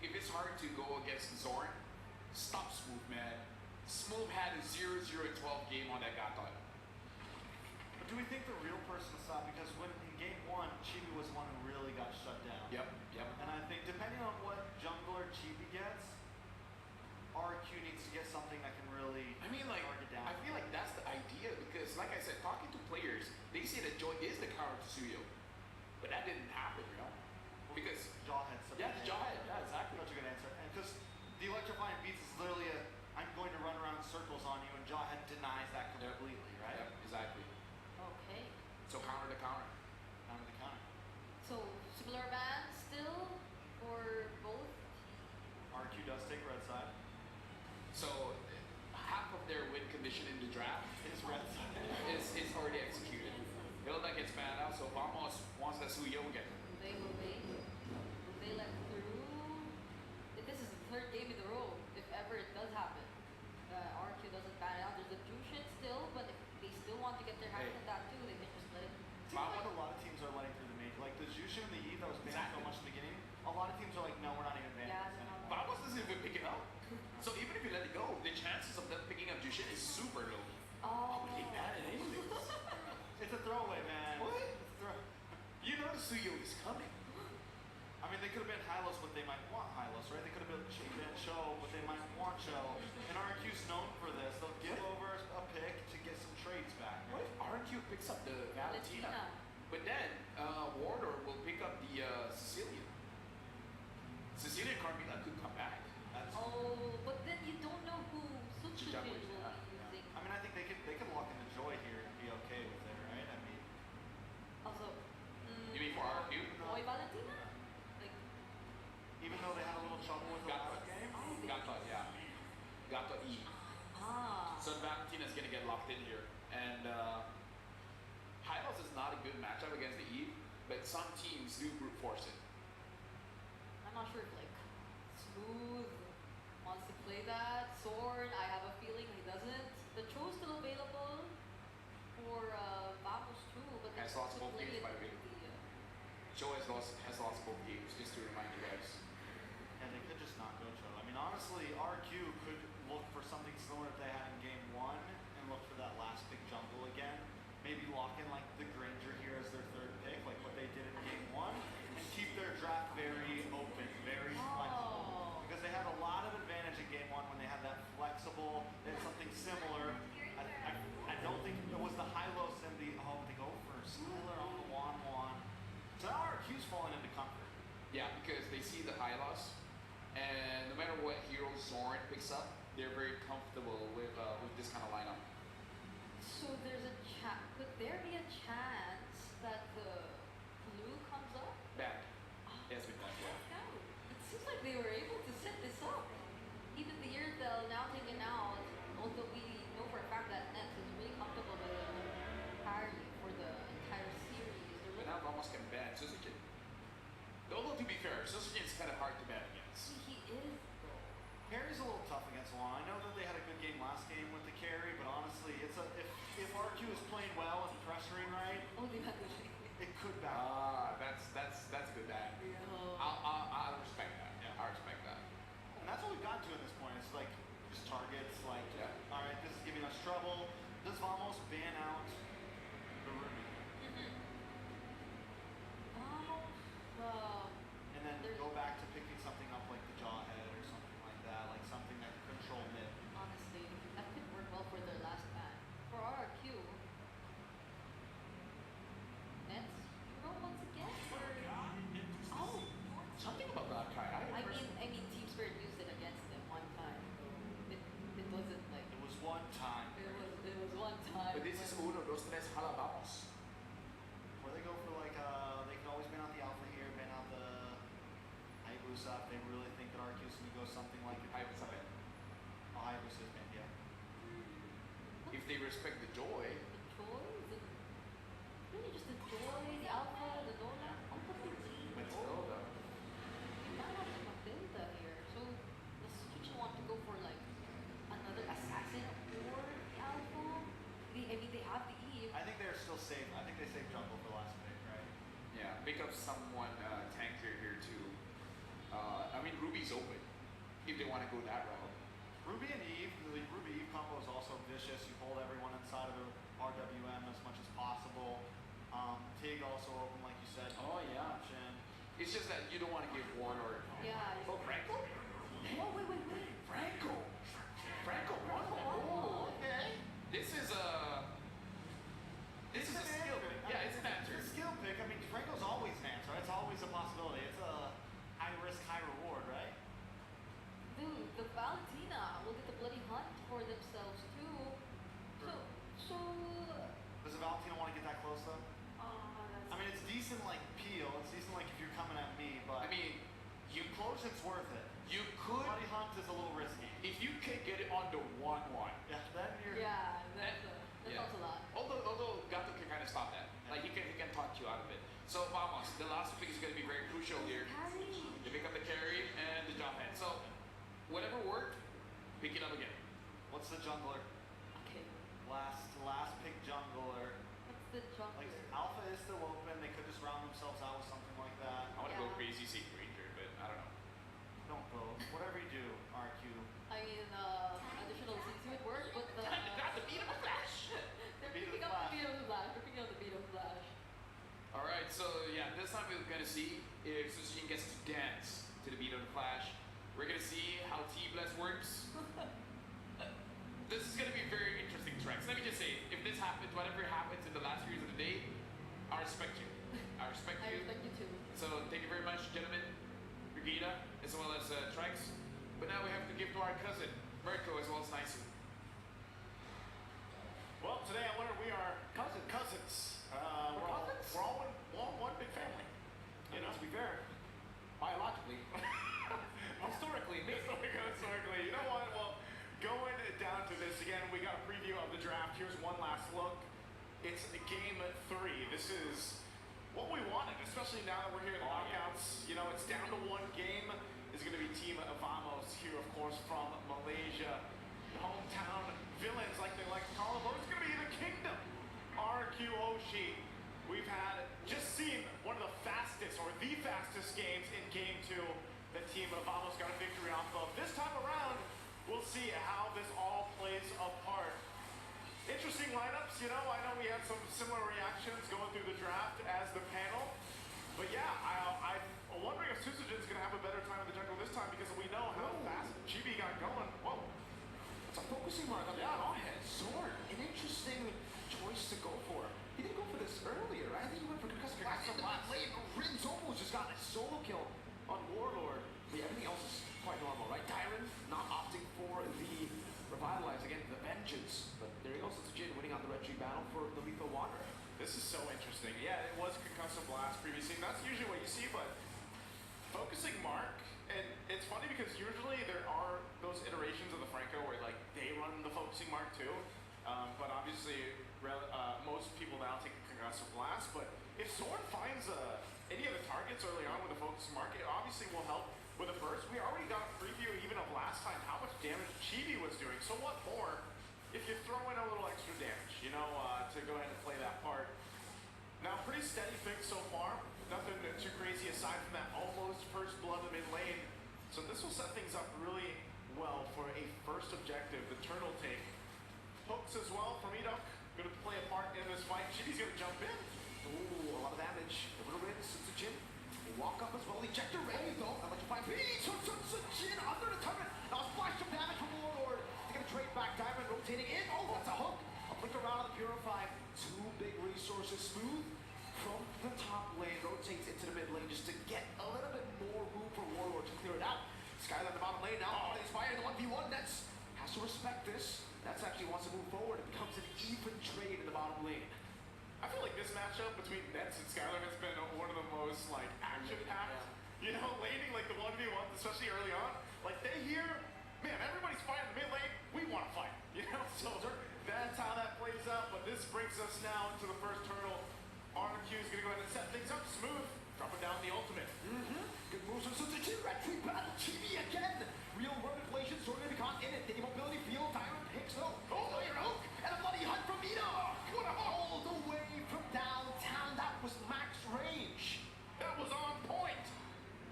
if it's hard to go against Zorn, stop Smooth, man. Smooth had a 0-0 and 12 game on that Gatot. But do we think the real person stopped? Because when in game 1, Chibi was the one who really got shut down. Yep. And I think depending on what jungler Chibi gets, RQ needs to get something that can really I mean, like, target down. I feel like that's the idea because, like I said, talking to players, they say that Joy is the counter to Suyo. But that didn't happen, you know? Because, Jawhead. yeah, the Jawhead, yeah, exactly. Such a good answer. And because the electrifying beats is literally I'm going to run around in circles on you, and Jawhead denies that completely, right? Yep, exactly. Okay. So counter to counter. Counter to counter. So similar bans still for both? RQ does take red side. So half of their win condition in the draft Is red side. is already executed. Hilda gets banned out, so Vamos wants that Suyo again. Will they let through? This is the 3rd game in a row, if ever it does happen. RQ doesn't ban out. There's a Jushin still, but if they still want to get their hands on that too, they can just let it. Seems like a lot of teams are letting through the mage. Like the Jushin and the Eve that was banned so much in the lot of teams are like, no, we're not even banning Yeah, this they're not anymore. Vamos doesn't even pick it up. So even if you let it go, the chances of them picking up Jushin is super low. Oh. They ban it anyways. It's a throwaway, man. What? It's a throw. You know the Suyo is coming. I mean, they could have been Hylos, but they might want Hylos, right? They could have been Show, but they might want Show. And RQ's known for this. They'll give over a pick to get some trades back. What if RQ picks up the Valentina? Valentina. But then Warner will pick up the Sicilian. Sicilian Carmilla could come back. That's, Oh, but then you don't know who Suchujin will be Yeah, using. I mean, I think they could lock in the Joy here and be okay with it, right? I mean, Also, You mean for RQ? Boy Valentina? Like, even though they had a little trouble with the last game. Gato, yeah. Gato E. ah. So Valentina's gonna get locked in here. And Hylos is not a good matchup against the Eve, but some teams do brute force it. I'm not sure if like Smooth wants to play that. Sword, I have a feeling he doesn't. The Cho's still available for Vamos too, but they Has lost could both play games, it by the way. with the, Joe has lost both games, just to remind you guys. And they could just not go Cho. I mean, honestly, RQ could look for something similar that they had in game 1 and look for that last pick jungle again. Maybe lock in like the Granger here as their third pick, like what they did in game 1, and keep their draft very open, very flexible. Oh. Because they had a lot of advantage in game 1 when they had that flexible and something similar. I don't think it was the Hylos and the they go for Skylar on the 1-1. So now RQ's falling into comfort. Yeah, because they see the high loss, and no matter what hero Zorn picks up, they're very comfortable with this kind of lineup. So there's a could there be a chance that the blue comes up? Bad. Yes, with that, yeah. No. It seems like they were able to set this up. Even the year they'll now taken out, although we know for a fact that Nets is really comfortable with carry for the entire series. But now Vamos can ban Suzuki. Although to be fair, Suzuki is kind of hard to ban against. He is though. Carry's a little tough against Juan. I know that they had a good game last game with the carry, but honestly, if RQ is playing well and pressuring right, Oh, they had the it could back. That's a good ban. Yeah. I'll respect that. Yeah, I respect that. And that's what we've gotten to at this point. It's like just targets, like, Yeah. all right, this is giving us trouble. Does Vamos ban out the Ruby? And then There's- go back to picking something up like the Jawhead or something like that, like something that can control mid. honestly, that could work well for their last ban. For RRQ, Nets, Euro once again? Or, oh, Something about that guy. I mean, Team Spirit used it against them one time. It wasn't like It was one time it was one time. But this is when- uno, dos, tres, jala, vamos. where they go for like, they can always ban out the Alpha here, ban out the Hayabusa if they really think that RQ is going to go something like Hayabusa ban. Oh, Hayabusa is banned, yeah. If they respect the joy, The Joy, really just the Joy, the Alpha, the Dona, all the things. but still though. You might have Matilda here, so does Suchi want to go for like another assassin or the Alpha? I mean, they have the Eve. I think they're still safe. I think they saved jungle for last pick, right? Yeah, pick up someone tankier here too. I mean, Ruby's open if they want to go that route. Ruby and Eve, the Ruby Eve combo is also vicious. You hold everyone inside of the RWM as much as possible. Tig also open, like you said. Oh, yeah. Option. It's just that you don't want to give one or. Yeah. Oh, Franco? Oh, wait. Franco! Franco won that. Oh, okay. This is a. This is a skill. Yeah, it's an answer. It's a skill pick. I mean, Franco's always an answer. It's always a possibility. It's a high risk, high reward, right? Dude, the Valentina will get the bloody hunt for themselves too. So, Does the Valentina want to get that close though? I mean, it's decent like peel. It's decent like if you're coming at me, but I mean, you close, it's worth it. you could. Bloody hunt is a little risky. If you can get it on the 1-1. Yeah, then you're. yeah, that Yeah. helps a lot. Although Gato can kind of stop that. Like he can talk you out of it. So Vamos, the last pick is going to be very crucial here. Harry. You pick up the carry and the jump head. So whatever worked, pick it up again. What's the jungler? Okay, Last pick jungler. what's the jump Like here? Alpha is still open. They could just round themselves out with something like that. I want to go Yeah. crazy, say Ranger, but I Don't go. Whatever you do, RQ. I mean, additional scenes would work, but Got the beat of the Flash. they're Beat of picking the up the Flash. beat of the Flash. They're picking up the beat of Flash. All right, so yeah, this time we're gonna see if Sushin gets to dance to the beat of the Flash. We're gonna see how T-Bless works. This is gonna be very interesting tracks. Let me just say, if this happens, whatever happens in the last series of the day, I respect you. I respect I you. respect you too. So thank you very much, gentlemen, Brigida, as well as Trikes. But now we have to give to our cousin, Mirko, as well as Naisu. Well, today I learned we are cousins. We're all one big family. You know, To be fair, biologically, historically, maybe. Historically, you know what? Well, going down to this again, we got a preview of the draft. Here's one last look. It's game 3. This is what we wanted, especially now that we're here in the knockouts. You know, it's down to one game. It's going to be Team Vamos here, of course, from Malaysia. Hometown villains, like they like to call them. Or it's going to be the Kingdom. RQOshi. We've just seen one of the fastest, or the fastest games in game 2 that Team Vamos got a victory off of. This time around, we'll see how this all plays apart. Interesting lineups, you know. I know we had some similar reactions going through the draft as the panel. But yeah, I'm wondering if Susujin's going to have a better time in the jungle this time because we know how fast Chibi got going. Whoa. It's a focusing mark on the head. Sword, an interesting choice to go for. He didn't go for this earlier, right? I think he went for Concussive Blast. In the mid lane, Rin's almost just got a solo kill on Warlord. But yeah, everything else is quite normal, right? Tyron not opting for the Revitalize, again, the Vengeance. But there he goes, Jin winning on the Red Tree battle for the Lethal Wanderer. This is so interesting. Yeah, it was Concussive Blast previously. And that's usually what you see, but focusing mark, and it's funny because usually there are those iterations of the Franco where like they run the focusing mark too. But obviously most people now take Concussive Blast. But if Zorn finds any of the targets early on with a focusing mark, it obviously will help with a burst. We already got a preview even of last time how much damage Chibi was doing. So what more if you throw in a little extra damage, you know, to go ahead and play that part. Now, pretty steady pick so far. Nothing too crazy aside from that almost first blood in mid lane. So this will set things up really well for a first objective, the turtle take. Hooks as well from Edok, going to play a part in this fight. Chibi's going to jump in. Ooh, a lot of damage. A little bit, Jin. Walk up as well, ejector ready though. Electrify beats from Jin under the turret. Now splash some damage from Warlord. They're gonna trade back. Diamond rotating in. Oh, that's a hook. A flick around on the Purify. 2 big resources. Smooth from the top lane. Rotates into the mid lane just to get a little bit more room for Warlord to clear it out. Skyline in the bottom lane now. Inspired the 1v1. Nets has to respect this. Nets actually wants to move forward. It becomes an even trade in the bottom lane. I feel like this matchup between Nets and Skylar has been one of the most like action-packed, you know, laning like the 1v1, especially early on. Like they hear, man, everybody's fighting the mid lane. We want to fight, you know. So that's how that plays out. But this brings us now into the first turtle. RQ is gonna go ahead and set things up smooth, dropping down the ultimate. Good moves from Suzuki. Red Tree battle. Chibi again. Real world inflation. Sword gonna be caught in it. Taking mobility field. Tyron picks though. Oh, your hook. And a bloody hunt from Enoch. What a all the way from downtown. That was max range. That was on point.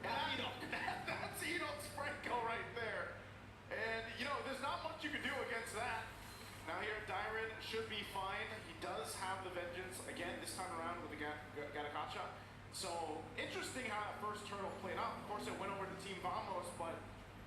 That's Enoch. That's Enoch's Franco right there. And, you know, there's not much you can do against that. Now here, Dyron should be fine. He does have the Vengeance again this time around with the Gatakacha. So, interesting how that first turtle played out. Of course, it went over to Team Vamos, but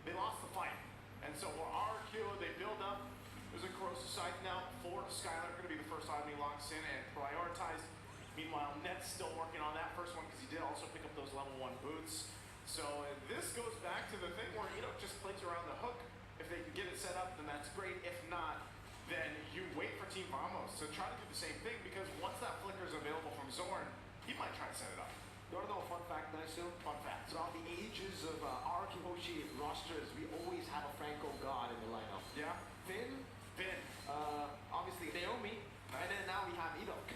they lost the fight. And so for RQ, they build up. There's a corrosive side now for Skylar. Going to be the first time he locks in and prioritized. Meanwhile, Net's still working on that first one because he did also pick up those level 1 boots. So this goes back to the thing where, you know, just plays around the hook. If they can get it set up, then that's great. If not, then you wait for Team Vamos to try to do the same thing because once that flicker is available from Zorn, he might try to set it up. You want to know a fun fact, Naisu? Fun fact. Throughout the ages of RQHOshi rosters, we always have a Franco god in the lineup. Yeah. Finn, obviously Naomi, and then now we have Enoch.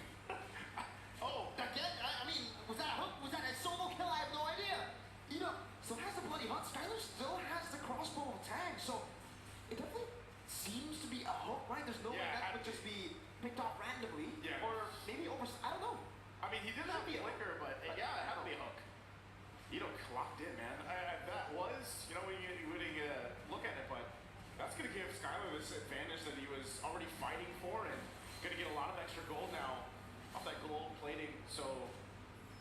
Oh, again? I mean, was that a hook? Was that a solo kill? I have no idea. Enoch still has the bloody hunt. Skylar still has the crossbow tag, so it definitely seems to be a hook, right? There's no way that would just be picked off randomly, or maybe over. I don't know. I mean, he did have the flicker, but yeah, it had to be a hook. Enoch clocked in, man. That was honest, when you look at it, but that's going to give Skylar this advantage that he was already fighting for and going to get a lot of extra gold now off that gold plating. So,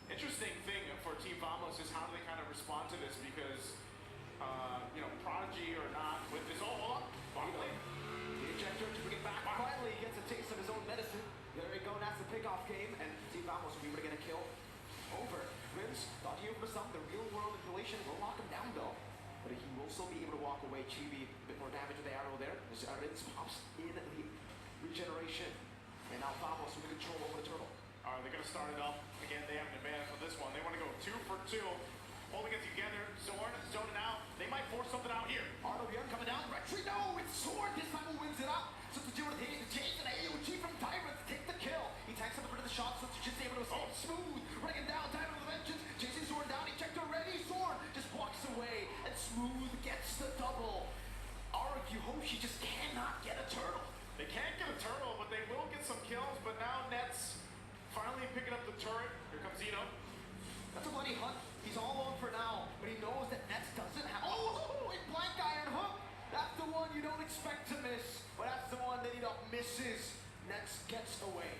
interesting thing for Team Vamos is how do they kind of respond to this because, Prodigy or not, with this all up, The ejector to bring it back. Finally, he gets a taste of his own medicine. There we go, that's the pickoff game, and Team Vamos will be able to get a kill over. Vince thought he for some, the real world relation will lock him down though. But he will still be able to walk away. Chibi, a bit more damage with the arrow there. As Rince pops in the regeneration. And now Vamos with control over the turtle. Alright, they're going to start it up. Again, they have an advantage on this one. They want to go 2 for 2. Holding it together. Zorn zoning out. They might force something out here. Arno Young coming down. Retry, no, it's Sword. This time who wins it up. So the Jiro hitting the chase and AOG from Tyrants take the kill. He tanks up the bit of the shot, so just able to escape smooth. Running him down, Tyrant with the vengeance. Chasing Zorn down, he checked already. Zorn just walks away and Smooth gets the double. Argue Hoshi just cannot get a turtle. They can't get a turtle, but they will get some kills. But now Nets finally picking up the turret. Here comes Zeno. That's a bloody hunt. He's all alone for now, but he knows that Nets doesn't have. Oh, a blank iron hook. That's the one you don't expect to miss, but that's the one that he don't misses. Nets gets away.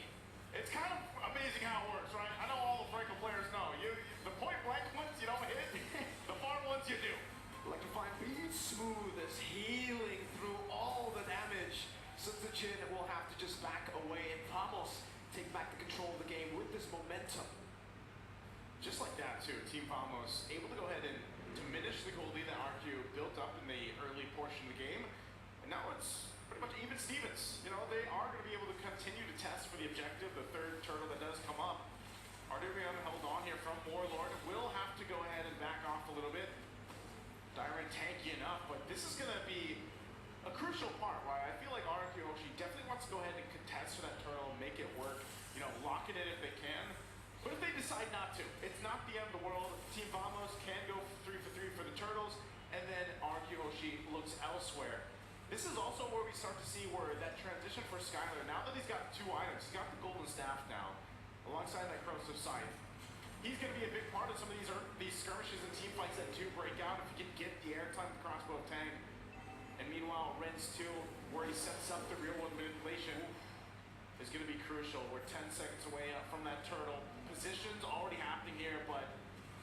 It's kind of amazing how it works, right? I know all the Franco players know. The point blank ones you don't hit, the far ones you do. Electrifying beat Smooth is healing through all the damage. Sutsujin will have to just back away and Vamos take back the control of the game with this momentum. Just like that too, Team Vamos able to go ahead and diminish the goal lead that RQ built up in the early portion of the game. And now it's pretty much even Stevens. They are going to be able to continue to test for the objective, the third turtle that does come up. Arduino held on here from Warlord. Will have to go ahead and back off a little bit. Dyran tanky enough, but this is going to be a crucial part, right? I feel like RQ Hoshi definitely wants to go ahead and contest for that turtle, make it work, lock it in if they can. But if they decide not to, it's not the end of the world. Team Vamos can go 3 for 3 for the turtles, and then RQ Hoshi looks elsewhere. This is also where we start to see where that transition for Skylar, now that he's got 2 items, he's got the golden staff now, alongside that corrosive scythe. He's going to be a big part of some of these skirmishes and team fights that do break out if he can get the airtime with the crossbow tank. And meanwhile, Ren's 2, where he sets up the real world manipulation, is going to be crucial. We're 10 seconds away from that turtle. Positions already happening here, but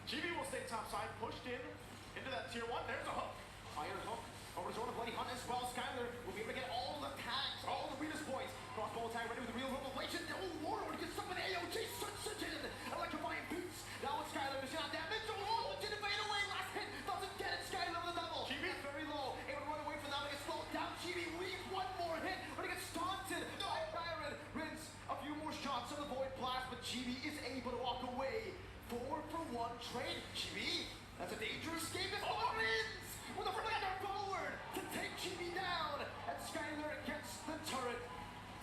GB will stay top side, pushed into that tier 1. There's a hook. Iron hook over to Zone of Bloody Hunt as well. Skylar will be able to get all the tags, all the Venus points. Crossbow tag ready with the real manipulation. Oh, Warlord gets some of the AOG. Sutsujin. Electrifying beats. Now it's Skylar. There's not damage. Oh, didn't fade away. Last hit. Doesn't get it. Skylar with the double. GB very low. Able to run away from that. But gets slowed down. GB weaves one more hit. But he gets taunted. No, Byron Rinse a few more shots on the Void Blast. But GB is able to walk away. 4 for 1 trade. GB. That's a dangerous game. Oh, Rinse with a flicker forward to take GB down. And Skylar gets the turret.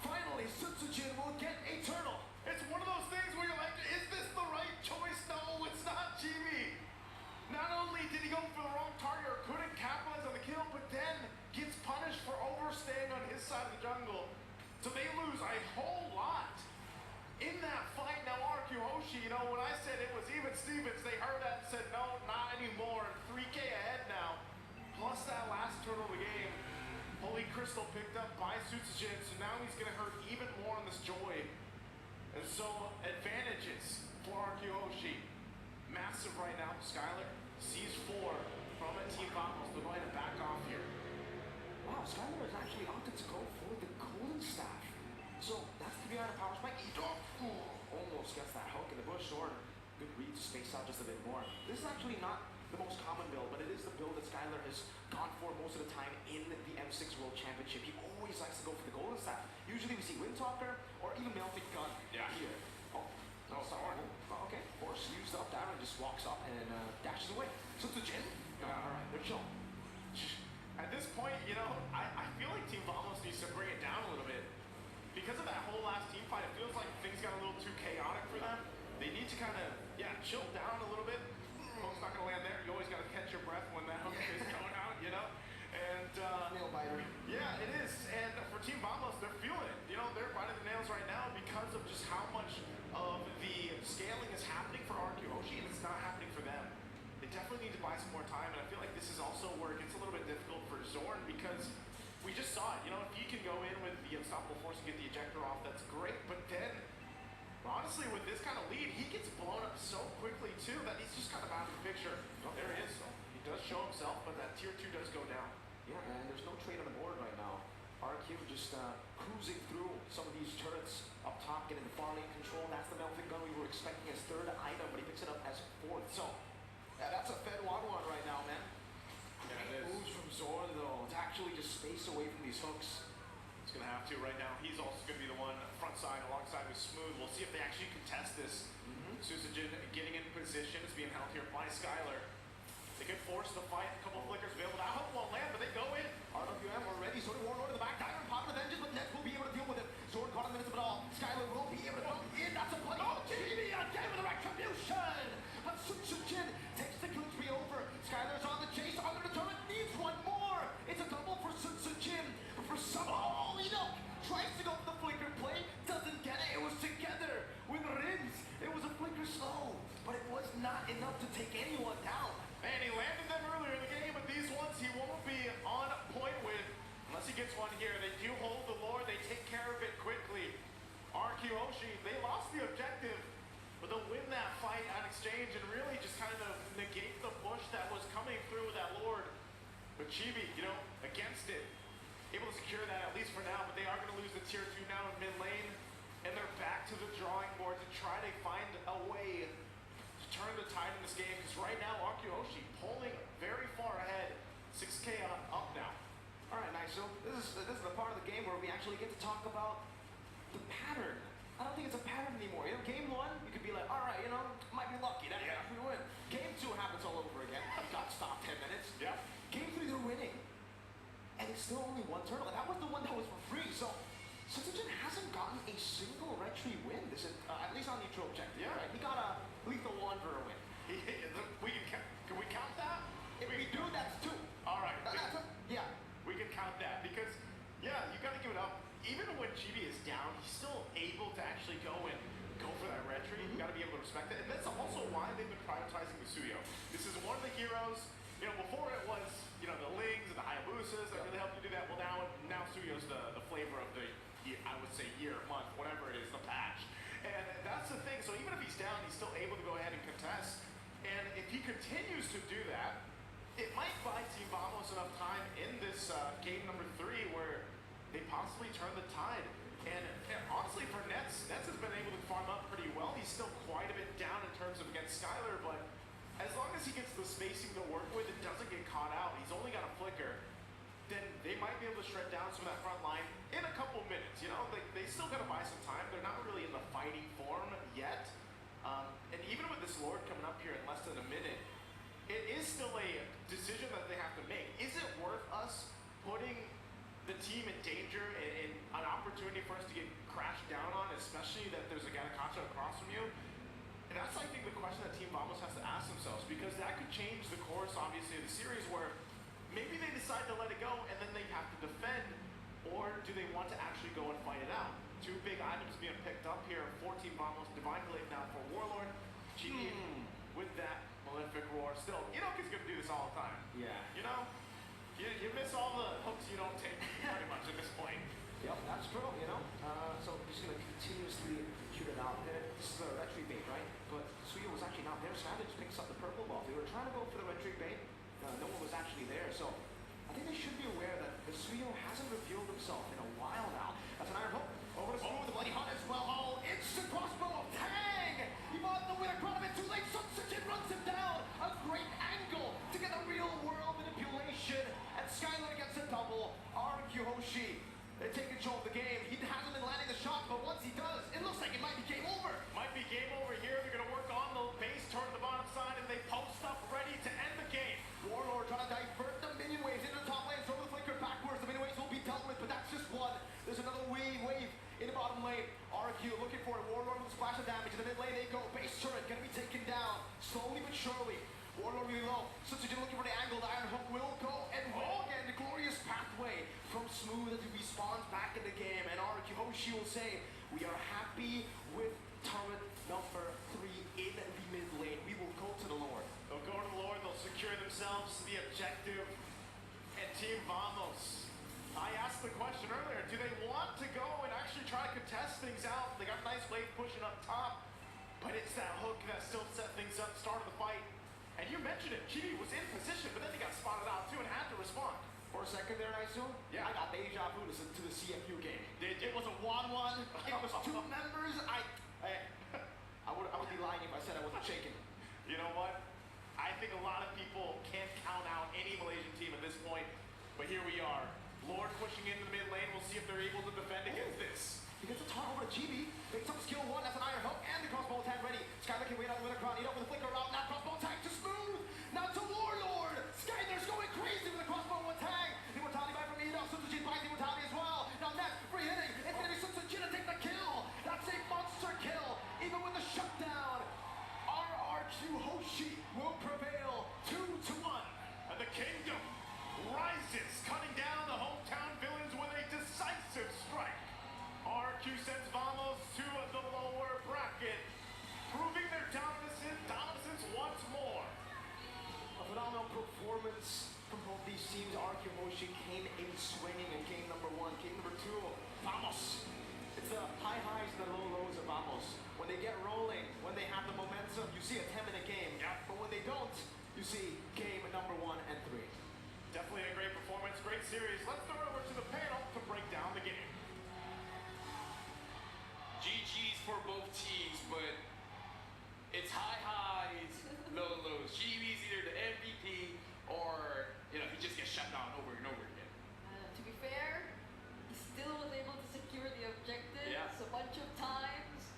Finally, Sutsujin will get a turtle. It's one of those things where you're like, is this the right choice? No, it's not GB. Not only did he go for the wrong target or couldn't capitalize on the kill, but then gets punished for overstaying on his side of the jungle. So they lose a whole lot in that fight. Now RQ Hoshi, when I said it was even Stevens, they heard that and said, no, not anymore. 3K ahead now. Plus that last turtle of the game. Holy Crystal picked up by Sutsujin, so now he's going to hurt even more on this Joy. And so, advantages for RQ Hoshi. Massive right now. Skylar sees 4 from a Team Vamos. They're going to back off here. Wow, Skylar has actually opted to go for the golden staff. So, that's the behind the power spike. Almost gets that hook in the bush. Or good read to space out just a bit more. This is actually not the most common build, but it is the build that Skylar has gone for most of the time in the M6 World Championship. He always likes to go for the golden staff. Usually we see Windtalker or even Melting Gun here. Oh, no, sorry. Oh, okay, force used up. Darren just walks up and dashes away. Sutsujin? Alright, they're chill. At this point, I feel like Team Vamos needs to bring it down a little bit. Because of that whole last team fight, it feels like things got a little too chaotic for them. They need to kind of, chill down a little bit. Hook's not going to land there. You always got to catch your breath when that hook is going out, And, nail biter. Yeah, it is. And for Team Vamos, they're feeling it. They're biting the nails right now because of just how much of the scaling is happening for RQ Hoshi, and it's not happening for them. They definitely need to buy some more time, and I feel like this is also unstoppable force to get the ejector off. That's great, but then, honestly, with this kind of lead, he gets blown up so quickly too that he's just kind of out of the picture. Oh, there he is. So he does show himself, but that tier 2 does go down. Yeah, man, there's no trade on the board right now. RQ just cruising through some of these turrets up top, getting the far lane control. That's the Melvin gun we were expecting as third item, but he picks it up as fourth. So, yeah, that's a Fed 1-1 right now, man. Yeah, it is. Moves from Zorn, though. It's actually just space away from these hooks. He's going to have to right now. He's also going to be the one front side alongside with Smooth. We'll see if they actually contest this. Susujin getting in position is being held here by Skylar. They could force the fight. A couple flickers available. I hope it won't land, but they go in. RWM already sort of Warlord in the back. Diamond popping the vengeance, but Nets will be able to deal with it. Zorn caught in the midst of it all. Skylar will be able to come in. That's a play. Oh, GB again with a retribution. But Susujin takes the kill tree over. Skylar's on the chase. Under the turret needs one more. It's a double for Susujin. But for some, oh, Enoch tries to go for the flicker play. Doesn't get it. It was together with Rins. It was a flicker slow, but it was not enough to take anyone down. And he landed them earlier in the game, but these ones he won't be on point with unless he gets one here. They do hold the lore. They take care of it quickly. RQ Hoshi, they lost the objective, but they'll win that fight on exchange and really just kind of negate the push that was coming through with that lord. But Chibi, you know, against it, able to secure that at least for now, but they are going to lose the tier 2 now in mid lane, and they're back to the drawing board to try to find a way to turn the tide in this game, because right now RQ Hoshi pulling very far ahead, 6k up now. All right, nice. So this is the part of the game where we actually get to talk about the pattern. I don't think it's a pattern anymore. You know, game 1, you could be like, all right, you know, might be lucky. That we win. Game 2 happens all over again. Got stopped 10 minutes. Yeah. Game 3, they're winning. And it's still only one turtle. And that was the one that was for free. So Susujin hasn't gotten a single retry win. This is at least on neutral objective. Yeah. Right? He got a lethal wanderer win. Can we count that? If we do, that's 2. All right. Yeah. We can count that because, yeah, you got to give it up. Even when Chibi is down, he's still able to actually go for that retry. You got to be able to respect it. And that's also why they've been prioritizing Misuyo. This is one of the heroes. You know, before it was, you know, the Lings and the Hayabusas that really helped you do that. Well, now Suyo's the flavor of the, I would say, year, month, whatever it is, the patch. And that's the thing. So even if he's down, he's still able to go ahead and contest. And if he continues to do that, it might buy Team Vamos enough time in this game number 3 where they possibly turn the tide. And honestly, for Nets has been able to farm up pretty well. He's still quite a bit down in terms of against Skylar, but as long as he gets the spacing to work with and doesn't get caught out, he's only got a flicker, then they might be able to shred down some of that front line in a couple minutes. You know, they still got to buy some time. They're not really in the fighting form yet. And even with this Lord coming up here in less than a minute, it is still a decision that they have to make. Is it worth us putting the team in danger and an opportunity for us to get crashed down on, especially that there's a Ganakacha across from you? And that's, I think, the question that Team Vamos has to ask themselves, because that could change the course, obviously, of the series, where maybe they decide to let it go and then they have to defend, or do they want to actually go and fight it out? 2 big items being picked up here for Team Vamos. Divine Blade now for Warlord. Genie with that Malefic Roar. Still, Enoch is going to do this all the time. Yeah. You know? You miss all the hooks you don't take, pretty much, at this point. Yep, that's true, you know. So we're just going to continuously shoot it out. This is a retry bait, right? But Suyo was actually not there. Savage picks up the purple buff. They were trying to go for the retry bait. No one was actually there. So I think they should be aware that the Suyo hasn't revealed himself in a while now. That's an iron hook. Over to Smooth, the Bloody Hunt as well. Oh, instant crossbow. Tang! He bought the winner. Crowd of it too late. Susujin runs him down. A great angle to get the real world manipulation. And Skylar gets a double. RQ Hoshi, they take control of the game. He hasn't been landing the shot, but once he does, it looks like it might be game over. Might be game over here. They're going to work on the base, turn the bottom side, and they post up ready to end the game. Warlord trying to divert the minion waves into the top lane. Throw the flicker backwards. The minion waves will be dealt with, but that's just one. There's another wave in the bottom lane. RQ looking for it. Warlord with a splash of damage. In the mid lane they go. Base turret going to be taken down. Slowly but surely. Warlord really low. Susujin looking for the angle. The iron hook will go and roll again. The glorious pathway from Smooth as he respawns back in the game. And RQ Hoshi will say, we are happy with turret number 3 in the mid lane. We will go to the Lord. They'll go to the Lord. They'll secure themselves the objective. And Team Vamos, I asked the question earlier, do they want to go and actually try to contest things out? They got a nice wave pushing up top, but it's that hook that still set things up, started the fight. And you mentioned it, GB was in position, but then he got spotted out too and had to respond. For a second there, I assume? Yeah. I got deja vu to the CFU game. It was a 1-1. It was two members. I would be lying if I said I wasn't shaking. You know what? I think a lot of people can't count out any Malaysian team at this point, but here we are. Lord pushing into the mid lane. We'll see if they're able to defend against this. He gets a turn over to GB. Picks up skill 1. That's an iron hook and the crossbow attack ready. Skyler can wait out with a crown. Eat up with a flicker around. Now crossbow attack to Smooth. Now to Warlord. Skyler's going crazy with a crossbow attack. Immortality back from Edo. Sutsujin buys immortality as well. Now next, free hitting. It's going to be Sutsujin to take the kill. That's a monster kill. Even with the shutdown. RRQ Hoshi will prevail 2-1. And the kingdom rises, cutting down the hometown villains with a decisive strike. RQ sends Vamos to the lower bracket, proving their dominance once more. A phenomenal performance from both these teams. RQ Hoshi came in swinging in game number 1. Game number 2, Vamos. It's the high highs and the low lows of Vamos. When they get rolling, when they have the momentum, you see a 10-minute game. Yeah. But when they don't, you see game number 1 and 3. Definitely a great performance, great series. Let's throw it over to the panel to break down the game. GG's for both teams, but it's high highs, low lows. GB's either the MVP or, he just gets shut down over and over again. To be fair, he still was able to secure the objectives a bunch of times,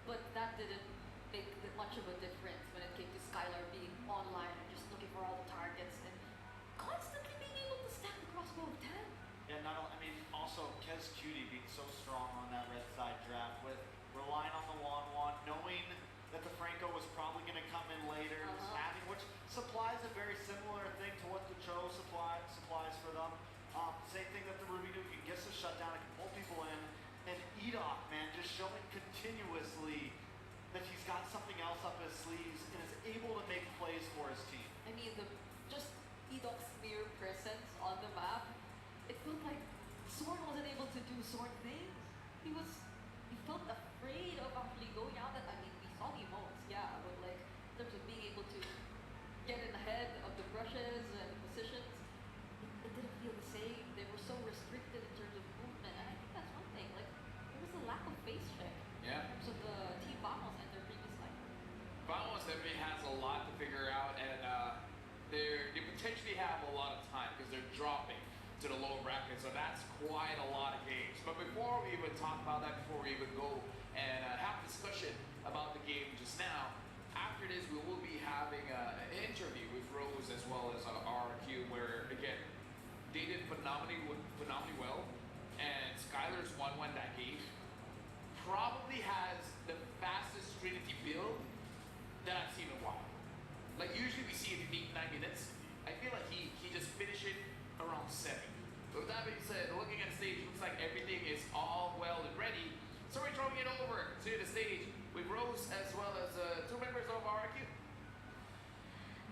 but that didn't make much of a difference when it came to Skylar being online and just looking for all the targets and constantly being able to stack the crossbow of 10. Yeah, also Kez Cutie being so strong on that red side draft with relying on the 1-1, knowing that the Franco was probably going to come in later, which supplies a very similar thing to what the Cho supplies for them. Same thing that the Ruby Duke gets the shutdown, it can pull people in, and Edok, man, just showing continuously that he's got something else up his sleeves and is able to make plays for his team. I mean, just Edok's mere presence on the map, it felt like Sorn wasn't able to do Sorn things. He felt afraid of actually going out. And I mean, we saw the emotes, but like in terms of being able to get in ahead of the brushes and positions, it didn't feel the same. They were so restricted in terms of movement, and I think that's one thing. Like there was a lack of face check in terms of the Team Vamos and their previous lineup. Vamos definitely has a lot to figure out, and they potentially have a lot of time because they're dropping to the lower bracket, so that's quite a lot of games. But before we even talk about that, before we even go and have a discussion about the game just now, after this we will be having an interview with Rose as well as RQ, where again they did phenomenally well, and Skylar's 1-1 that game probably has the fastest Trinity build that I've seen in a while. Like usually we see it in 8-9 minutes. I feel like he just finished it around 7. But with that being said, looking at the stage, looks like everything is all well and ready. So we're throwing it over to the stage with Rose as well as 2 members of RQ.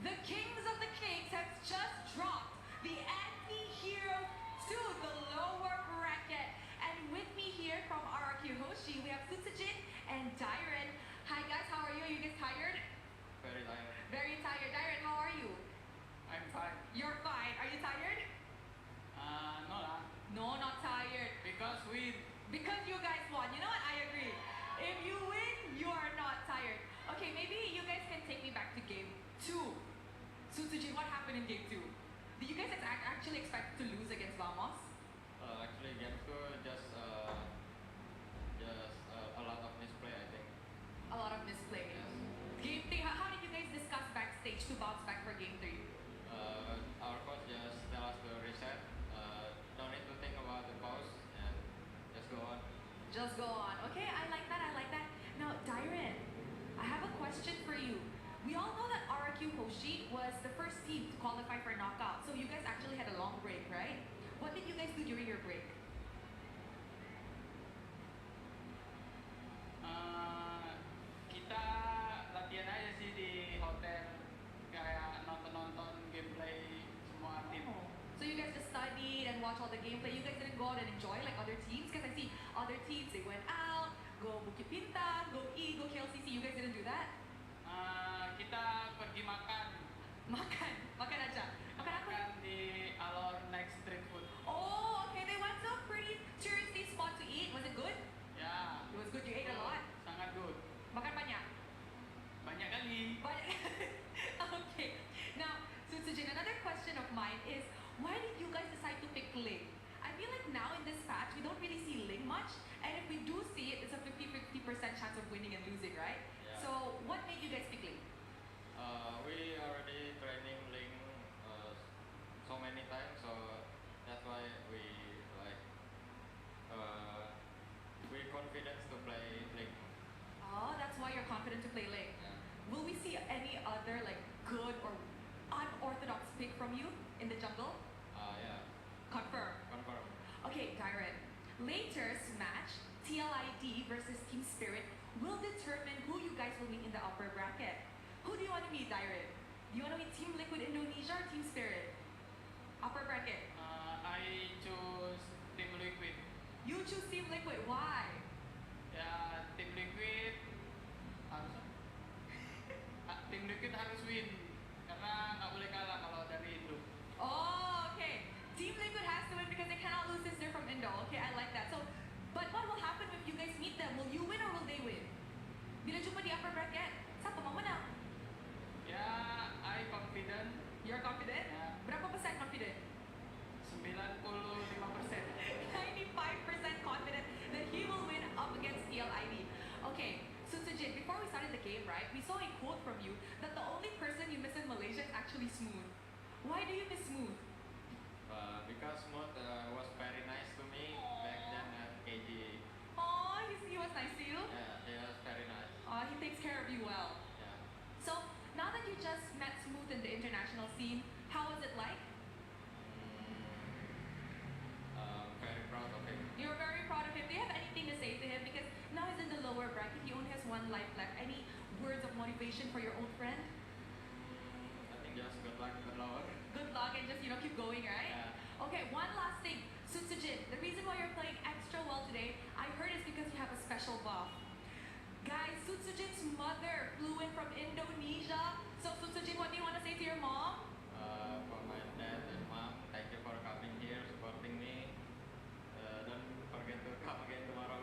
The Kings of the Kings has just dropped the anti-hero to the lower bracket. And with me here from RQ Hoshi, we have Sutsujin and Dyron. Hi guys, how are you? Are you guys tired? Very tired. Very tired. Dyron, how are you? I'm fine. You're fine. Are you tired? No lah. No, not tired. Because Because you guys won. You know what? I agree. If you win, you are not tired. Okay, maybe you guys can take me back to game 2. Sutsujin, what happened in game 2? Did you guys actually expect to lose against Vamos? actually game 2 just a lot of misplay, I think. A lot of misplay. Yes. Game 3, how did you guys discuss backstage to bounce back for game 3? Our coach just tell us to reset. Don't need to think about the pause and just go on. Just go on. Okay, I like that. Now, Dyron, I have a question for you. We all know that RQ Hoshi was the first team to qualify for knockout. So you guys actually had a long break, right? What did you guys do during your break? Kita latihan aja sih di hotel, kayak nonton gameplay semua tim. So you guys just studied and watch all the gameplay, you guys didn't go out and enjoy like other teams? Because I see other teams, they went out, go Bukit Bintang, go E, go KLCC. You guys didn't do that? Kita pergi makan. Makan? Makan aja? Makan apa? Makan di Alor Next Street Food. Oh, okay. They went to a pretty touristy spot to eat. Was it good? Ya. It was good. You ate a lot? Sangat good. Makan banyak? Banyak kali. Banyak. Okay. Now, Sujin, another question of mine is, why did you guys decide to pick Ling? I feel like now in this patch, we don't really see Ling much, and if we do see it, it's a 50-50% chance of winning and losing, right? Yeah. So, what made you guys pick Ling? We already training Link so many times, so that's why we like we confident to play Link. Oh, that's why you're confident to play Ling. Yeah. Will we see any other like good or unorthodox pick from you in the jungle? Yeah. Confirm. Confirm. Okay, Dyron. Later's match, TLID versus Team Spirit, will determine who you guys will meet in the upper bracket. Who do you want to meet, Dyron? Do you want to meet Team Liquid Indonesia or Team Spirit? Upper bracket. I choose Team Liquid. You choose Team Liquid. Why? Ya, Team Liquid harus Team Liquid harus win karena nggak boleh kalah kalau dari Indo. Oh, okay. Team Liquid has to win because they cannot lose since they're from Indo. Okay, I like that. So, but what will happen if you guys meet them? Will you win or will they win? Bila jumpa di upper bracket, siapa mau menang? Ya, I confident. You're confident? Ya, Berapa persen confident? 95%. 95% confident that he will win up against TLID. Okay, so Sujin, before we started the game, right, we saw a quote from you that the only person you miss in Malaysia is actually Smooth. Why do you miss Smooth? Because Smooth was very nice to me back then at KG. Oh, he was nice to you? Yeah, he was very nice. He takes care of you well. Yeah. So, now that you just met Smooth in the international scene, how was it like? Very proud of him. You're very proud of him. Do you have anything to say to him? Because now he's in the lower bracket, he only has one life left. Any words of motivation for your old friend? I think just good luck with lower. Good luck and just, keep going, right? Yeah. Okay, one last thing. Sutsujin, the reason why you're playing extra well today, I heard is because you have a special buff. Guys, Sutsujin's mother flew in from Indonesia. So, Sutsujin, what do you want to say to your mom? For my dad and mom, thank you for coming here, supporting me. Don't forget to come again tomorrow.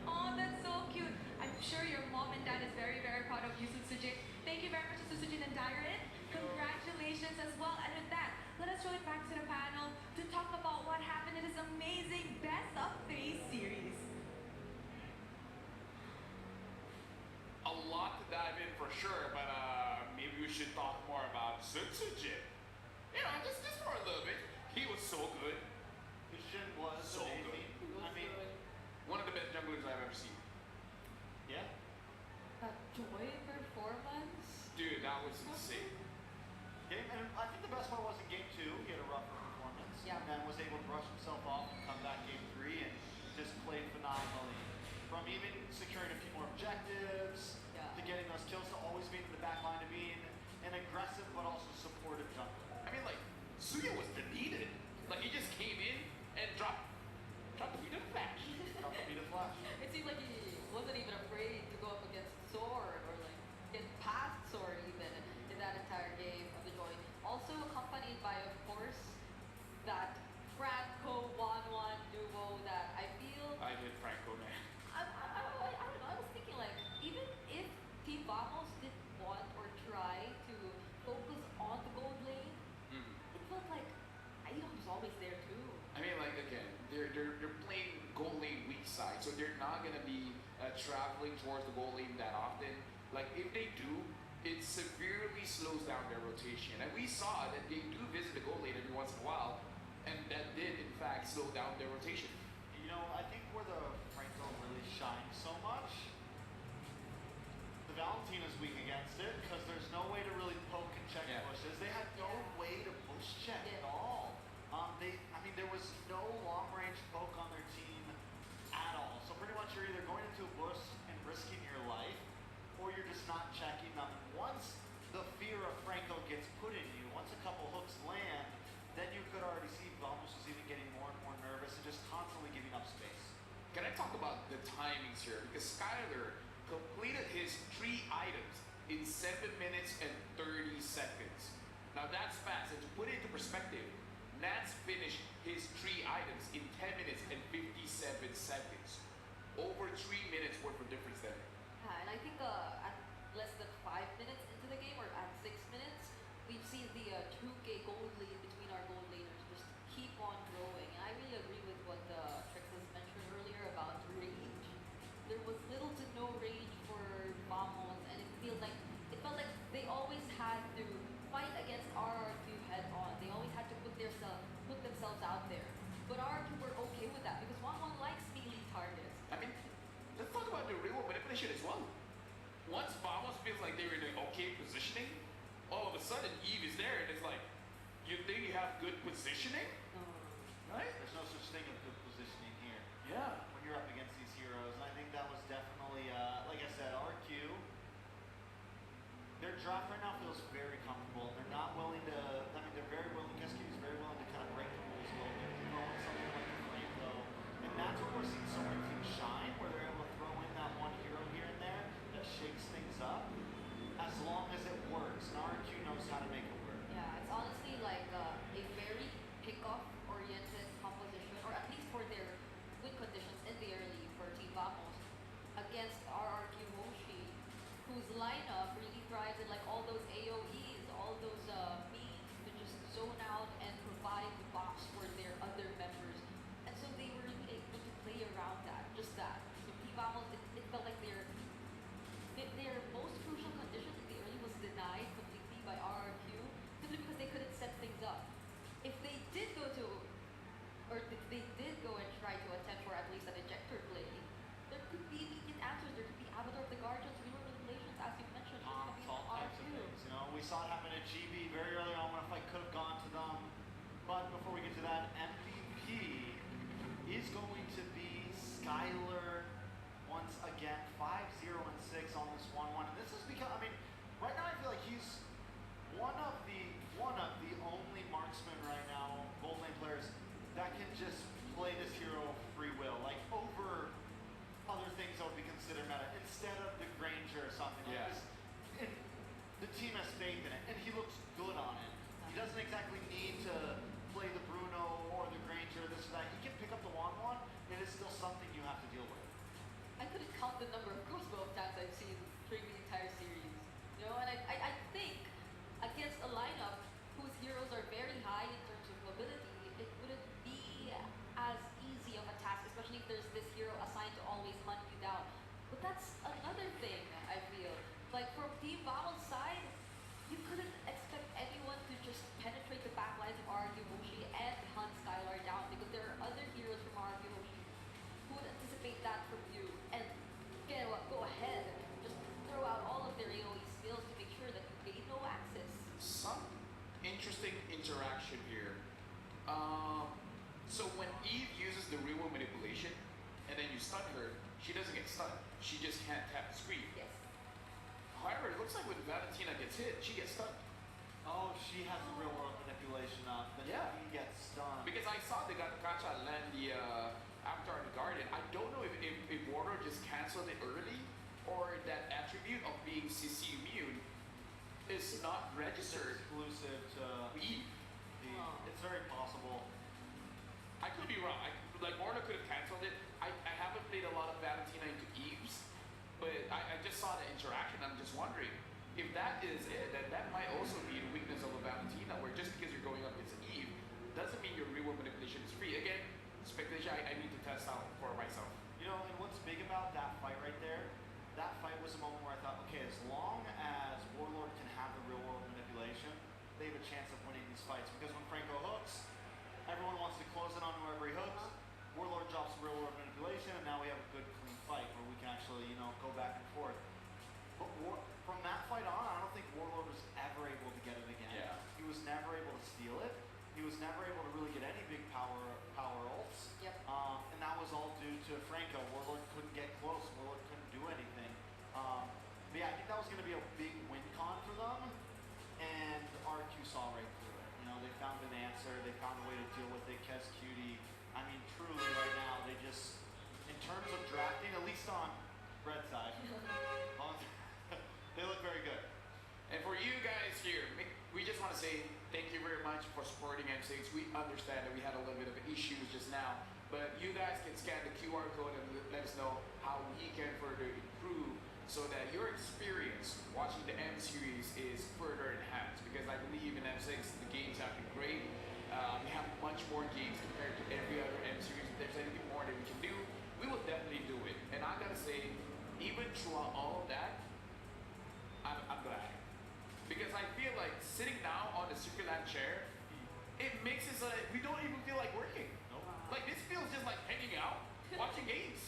Oh, that's so cute. I'm sure your mom and dad is very, very proud of you, Sutsujin. Thank you very much, Sutsujin and Dyron. Congratulations as well. And with that, let us throw it back to the panel to talk about what happened in this amazing Best of 3 series. A lot to dive in for sure, but maybe we should talk more about Sutsujin. Just for a little bit. He was so good. His Shin was So amazing. good. I mean, One of the best junglers I've ever seen. yeah. That joy performance. Dude, that was insane. And I think the best part was in game 2, he had a rougher performance. Yeah. And then was able to brush himself off and come back game 3 and just played phenomenally. From even securing a few more objectives, Yeah. to getting those kills, to always being in the back line, to being an aggressive but also supportive jungler. I mean, like, Suya was deleted. Like, he just came in and dropped the beat of the flash. Tough to beat a flash. It seemed like he wasn't even afraid to go up against Sword or like get past Sword even in that entire game of the joy. Also accompanied by, of course, that Franco 1-1 duo that I feel I hit Franco, man. I don't know. I was thinking like even if Team Vamos did want or try to focus on the gold lane, it felt like Aidon was always there too. I mean, like, again, they're playing goal lane weak side, so they're not gonna be traveling towards the goal lane that often. Like, if they do, it severely slows down their rotation. And we saw that they do visit the goal lane every once in a while, and that did, in fact, slow down their rotation. I think where the Franco really shines so much, the Valentina's weak against it because there's no way to really poke and check pushes. They had no way to push check at all. There was no long range poke on their team at all. So pretty much you're either going into a bush and risking your life, or you're just not checking them. And once the fear of Franco gets put in you, once a couple hooks land, then you could already see Vamos was even the timings here because Skylar completed his 3 items in 7 minutes and 30 seconds. Now that's fast, and to put it into perspective, Nats finished his 3 items in 10 minutes and 57 seconds. Over 3 minutes worth of difference there. Yeah, and I think at less than 5 minutes into the game, or at 6 minutes, we've seen the 2K gold lead between our gold laners just keep on growing. And I really agree with what Trix has mentioned earlier about range. There was little to no range for Vamos, and it felt like they always had to fight against RRQ head on. They always had to put themselves out there. But RRQ were okay with that because 1-1 likes melee targets. I mean, let's talk about the real manipulation as well. Once Vamos feels like they're in an okay positioning, all of a sudden Eve is there and it's like, you think you have good positioning? Right? There's no such thing as good positioning here. Yeah. When you're up against these heroes, and I think that was definitely, like I said, RQ. Their draft right now feels very comfortable. They're not willing to. I mean, they're very willing. Kesky is very willing to kind of break the rules a little bit, throw in something like the flame though, and that's what we're seeing so many teams shine, where they're able to throw in that one hero here and there that shakes things up, as long as it works. And RQ knows how to make it work. Yeah, it's honestly like a very pick-off-oriented composition, or at least for their win conditions in the early for Team Vamos, against RRQ Hoshi, whose lineup really thrives in like all those AoEs, all those means to just zone out and provide the box for their other members. And so they were really able to play around that, just that. So Team Vamos, it felt like their most crucial condition in the early was denied completely by RRQ, simply because they couldn't set things up. If they did go to, or if they did go and try to attempt for at least an ejector play, there could be immediate answers. There could be Avatar of the Guardians, real manipulations, as you mentioned. All types of things. You know, we saw it happen at GB very early on when a fight could have gone to them. But before we get to that, MVP is going to be Skylar once again, 5-0 and 6 on this 1-1. And this is because, I mean, right now I feel like he's one of the only marksmen right now, gold lane players, that can just play this hero free will, like over other things that would be considered meta, instead of the Granger or something like Yeah. this. And the team has faith in it, and he looks good on it. He doesn't exactly need to play the Bruno or the Granger, this or that. He can pick up the 1-1, it is still something you have to deal with. I couldn't count the number of crossbow attacks I've seen during the entire series. You know, and I think against a lineup whose heroes are very high in terms of mobility, it wouldn't be as easy of a task, especially if there's this hero assigned to always hunt you down. But that's another thing, I feel. Like from Team Vamos' side, you couldn't expect anyone to just penetrate the backlines of RRQ Hoshi and hunt Skylar down, because there are other heroes from RRQ Hoshi who would anticipate that from you and go ahead and just throw out all of their AoE skills to make sure that you gain no access. Some interesting interaction here. So when Eve uses the real world manipulation and then you stun her, she doesn't get stunned. She just can't tap the screen. Yes. However, it looks like when Valentina gets hit, she gets stunned. Oh, she has the real world manipulation up, then Yeah. he gets stunned. Because I saw the Gacha land the Avatar of the Guardian. I don't know if Warner just canceled it early or that attribute of being CC immune is not registered. Exclusive to Eve. It's very possible. I could be wrong. Like Warner could have canceled it. I haven't played a lot of Valentina into Eves, but I just saw the interaction. I'm just wondering if that is it. That might also be the weakness of a Valentina, where just because you're going up against an Eve doesn't mean your real world manipulation is free. Again, speculation. I need to test out for myself. You know, and what's big about that fight right there, that fight was a moment where I thought, okay, as long as Warlord can have the real world manipulation, they have a chance of winning these fights. Because when Franco hooks, everyone wants to close in on whoever he hooks. Warlord drops real world manipulation, and now we have a good, clean fight where we can actually, you know, go back and forth. But from that fight on, I don't think Warlord was ever able to get it again. Yeah. He was never able to steal it. He was never able to really get any big power ults. Yep. And that was all due to Franco. Warlord couldn't get close. Warlord couldn't do anything. But yeah, I think that was going to be a big win con for them. And RQ saw right through it. You know, they found an answer. They found a way to deal with it. Kes Cutie. I mean, truly right now, they just, in terms of drafting, little bit of issues just now. But you guys can scan the QR code and let us know how we can further improve so that your experience watching the M series is further enhanced. Because I believe in M6 the games have been great. We have much more games compared to every other M series. If there's anything more that we can do, we will definitely do it. And I gotta say, even throughout all of that, I'm glad. Because I feel like sitting now on the Secret Lab chair, it makes it so that we don't even feel like working. Like this feels just like hanging out, watching games.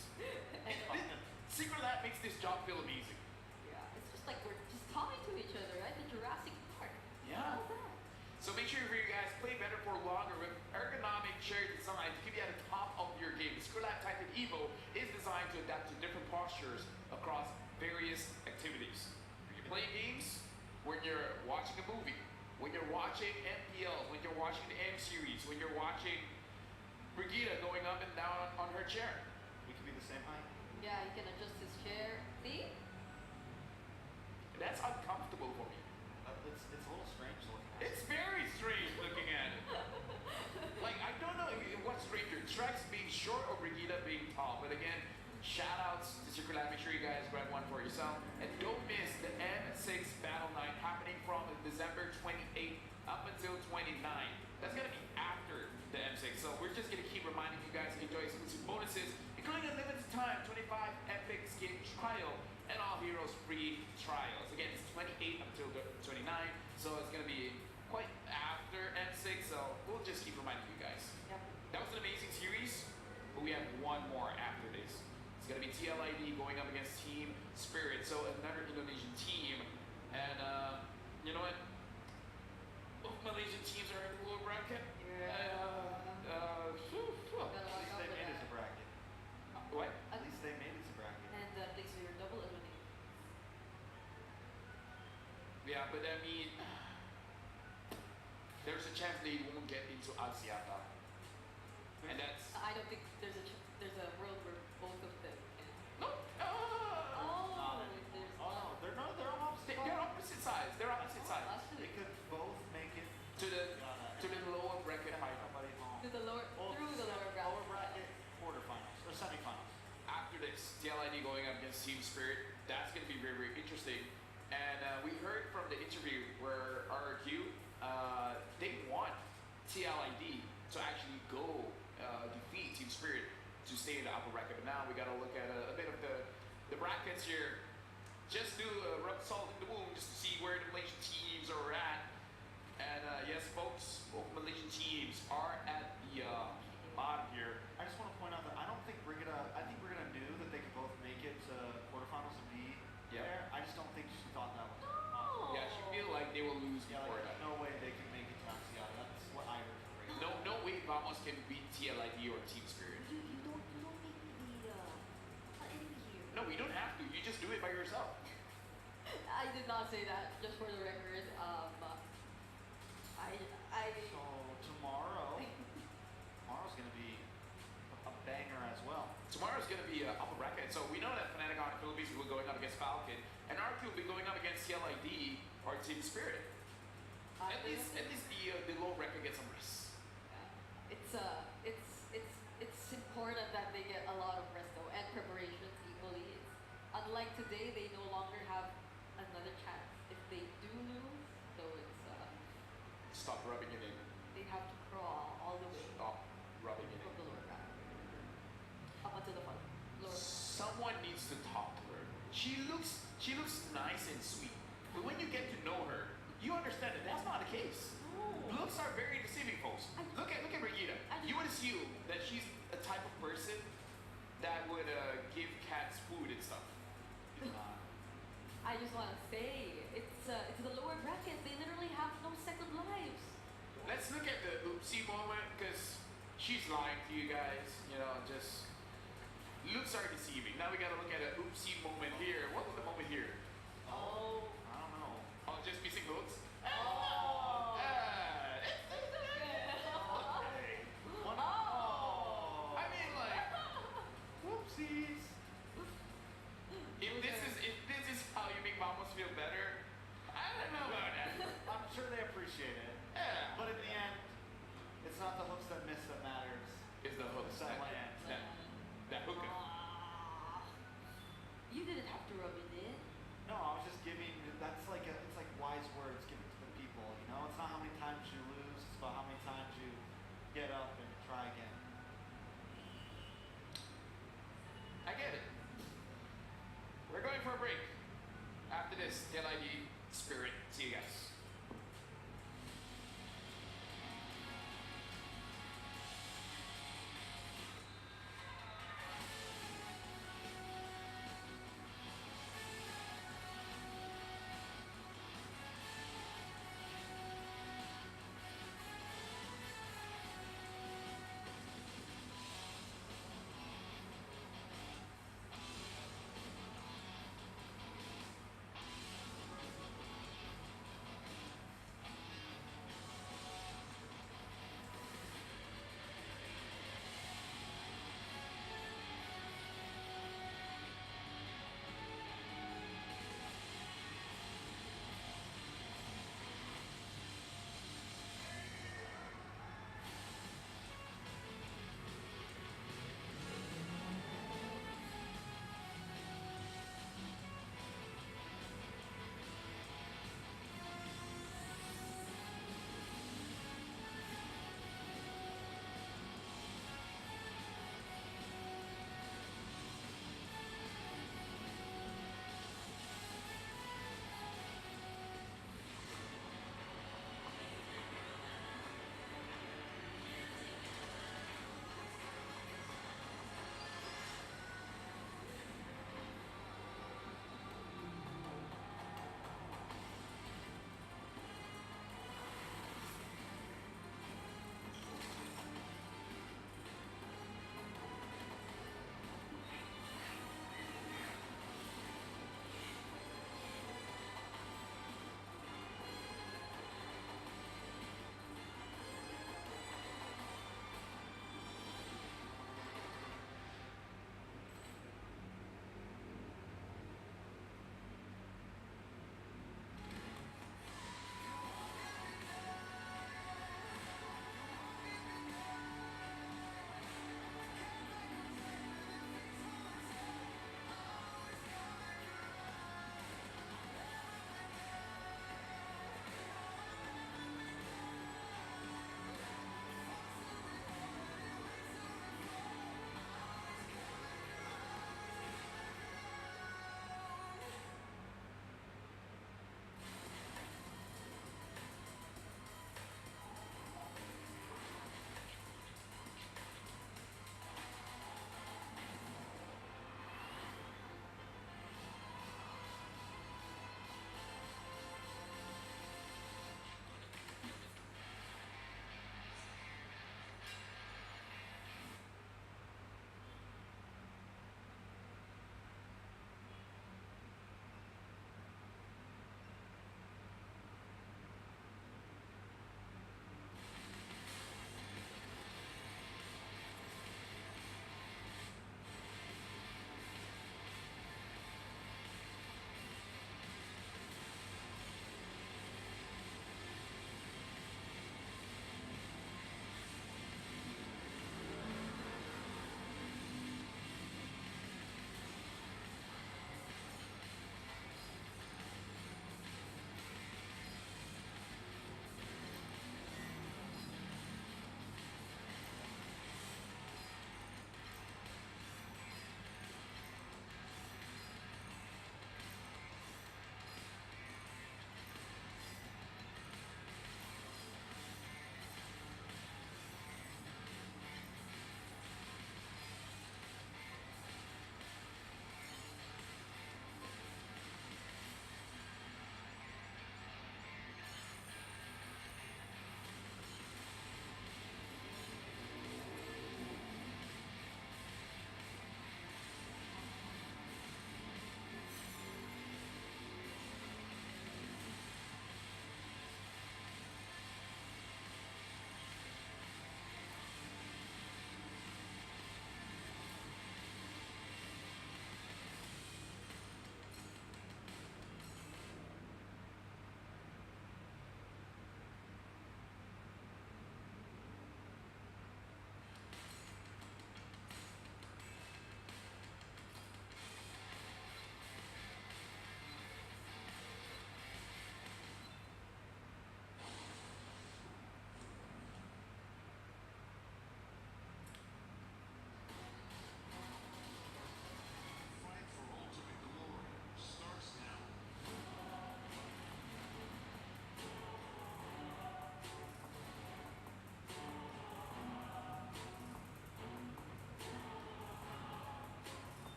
Secret Lab makes this job feel amazing. Yeah, it's just like we're just talking to each other, right? The Jurassic Park. Yeah. All that. So make sure you guys play better for longer with ergonomic chair design to keep you at the top of your game. The Secret Lab Titan Evo is designed to adapt to different postures across various activities. When you're playing games, when you're watching a movie, when you're watching MPLs, when you're watching the M series, when you're watching Brigitte going up and down on her chair. We can be the same height. Yeah, he can adjust his chair. See? That's uncomfortable for me. It's a little strange looking at. It's very strange looking at it. Like, I don't know what's stranger, Trex being short or Brigitte being tall. But again, shout outs to Secret Lab. Make sure you guys grab one for yourself. And don't miss the M6 Battle Night happening from December 28th up until 29th. That's going to be after the M6. So we're just going to keep reminding you guys to enjoy exclusive bonuses, including a limited time 25 Epic Skin Trial and All Heroes free trials. Again, it's 28th until the 29th. So it's going to be quite after M6. So we'll just keep reminding you guys. Yep. That was an amazing series, but we have one more after this. It's going to be TLID going up against Team Spirit. So another Indonesian team. And you know what? Both Malaysian teams are in the lower bracket. Gotta At watch least out they for made it that. to bracket. What? At least they made it to bracket. And at least we were double eliminated. Yeah, but I mean, there's a chance they won't get into Axiata. And that's... I don't think there's a world where both of them can. No! Oh, there's They're on opposite. They're opposite sides. They're opposite sides. They could both make it To the lower bracket height. somebody home. to the lower Well, through the lower bracket. Lower bracket quarterfinals or semifinals. After this, TLID going up against Team Spirit, that's going to be very, very interesting. And we heard from the interview where RRQ, they want TLID to actually go defeat Team Spirit to stay in the upper bracket. But now we got to look at a bit of the brackets here. Just do rub salt in the wound just to see where the Malaysian teams are at. And yes, folks, both Malaysian teams are at the bottom here. I just want to point out that I don't think Brigitte. I think Brigitte knew that they could both make it to quarterfinals and be there. I just don't think she thought that was possible. Yeah, she feel like they will lose Yeah, before like, that. no way they can make it to Axiata. That's what I heard from Brigitte. No way Vamos can beat TLID or Team Spirit. You don't make me the enemy here. No, you don't have to. You just do it by yourself. I did not say that. Just for the record, So tomorrow's gonna be a banger as well. Tomorrow's going to be upper bracket. So we know that Fnatic on the Philippines will be going up against Falcon, and RQ will be going up against TLID or Team Spirit. At least the low bracket gets some rest. It's important that they get a lot of rest though and preparations equally. Unlike today, they no longer have another chance if they do lose. So Stop rubbing it in. they have to crawl all the way Stop rubbing it from in. the lower bracket up until the lower bracket. Someone needs to talk to her. She looks nice and sweet, but when you get to know her, you understand that that's not the case. Looks are very deceiving, folks. Look at Brigitte. You would assume that she's a type of person that would give cats food and stuff. I just want to say it's the lower bracket. They literally have no second lives. Let's look at the oopsie moment, because she's lying to you guys. You know, just looks are deceiving. Now we gotta look at an oopsie moment here. What was the moment here? Oh. I don't know. Oh, just missing looks? Oh. I mean, like, whoopsies. If this is how you make Vamos feel better, I don't know about that. I'm sure they appreciate it. Yeah. But in the end, it's not the hooks that miss that matters. Is the hooks. That land. That hookah. You didn't have to rub it in. No, I was just giving. That's like it's like wise words given to the people. You know, it's not how many times you lose. It's about how many times you get up and try again. I get it. We're going for a break. After this, TLID Spirit. See you guys.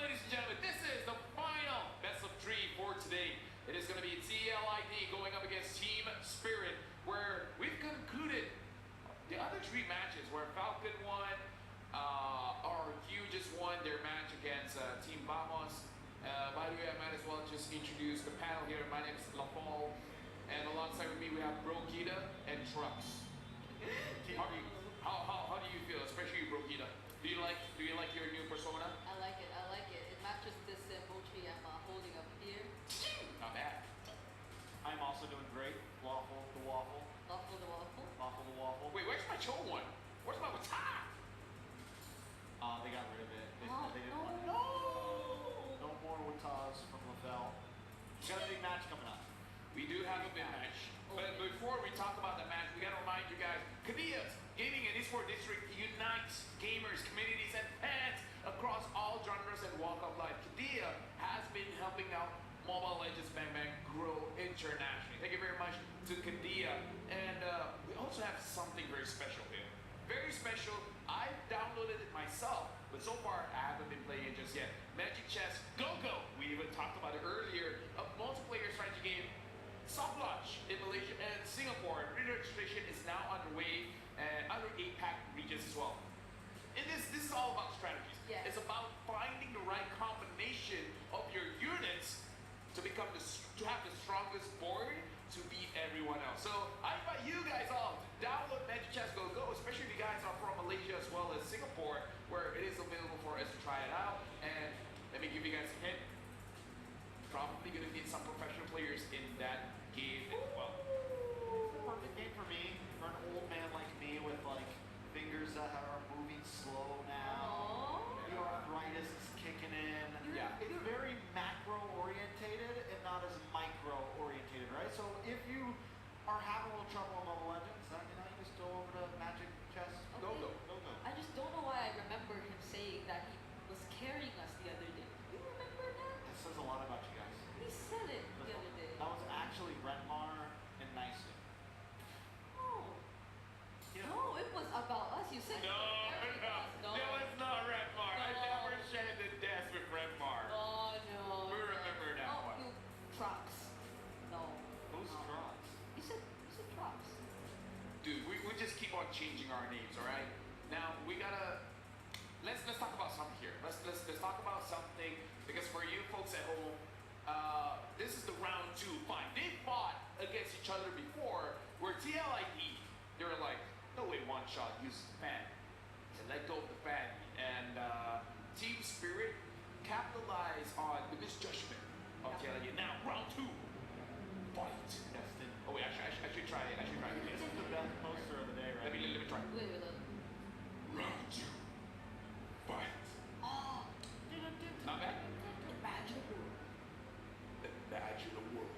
ladies and gentlemen, this is the final best of 3 for today. It is going to be TLID going up against Team Spirit, where we've concluded the other 3 matches where Falcon won, RQ just won their match against Team Vamos. By the way, I might as well just introduce the panel here. My name is LaFall, and alongside with me we have Brogita and Trucks. How do you feel, especially you, Brogita? Do you like your new persona? I like it. It matches this emoji I'm holding up here. Not bad. I'm also doing great. Waffle the waffle. Waffle the waffle. Waffle the waffle. Wait, where's my Cho one? Where's my Wata? They got rid of it. They didn't want it. no. No more Wataz from LaFell. We got a big match coming up. We do have a big match. But before we talk about the match, we gotta remind you guys, Kadia's Gaming and Esports District unites gamers, communities, and fans across all genres and walk of life. Kadia has been helping out Mobile Legends Bang Bang grow internationally. Thank you very much to Kadia. And we also have something very special here. Very special. I've downloaded it myself, but so far I haven't been playing it just yet. Magic Chess Go-Go. We even talked about it earlier. A multiplayer strategy game. Soft launch in Malaysia and Singapore. Re-registration is now underway and other APAC regions as well. And this is all about strategies. Yeah. It's about finding the right combination of your units to have the strongest board to beat everyone else. So I invite you guys all to download Magic Chess Go, especially if you guys are from Malaysia as well as Singapore, where it is available for us to try it out. And let me give you guys a hint. Probably gonna need some professional players in that game as well. It's the perfect game for me, for an old man like me with like fingers that are moving slow now. Your arthritis is kicking in. Yeah. It's very macro orientated and not as micro orientated, right? So if you are having a little trouble on Mobile Legends, then you just go over to Magic Chess Go. I just don't know why I remember him saying that he was carrying us the other day. You remember that? It says a lot about you guys. He said it the other day. That was actually Renmar and Nysu. Oh. No, it was about us. You said No, you were carrying us. That was not Redmar. I never shared the desk with Redmar. Oh, no. We remember that Oh, one. you trucks. No. Who's No. Drops? You said trucks. Dude, we just keep on changing our names, all right? Now we gotta let's talk about something here. Let's talk about something because for you folks at home, this is the round 2 fight. They fought against each other before, where TLID they were like, no way, one shot, use the fan, and let go of the fan, and Team Spirit capitalized on the misjudgment of TLID. Now round 2 fight. Destin. Oh wait, actually, I should try it. This is the best poster of the day, right? Let me try. Wait. Round 2 fight. Oh. Not bad. Imagine. Imagine a world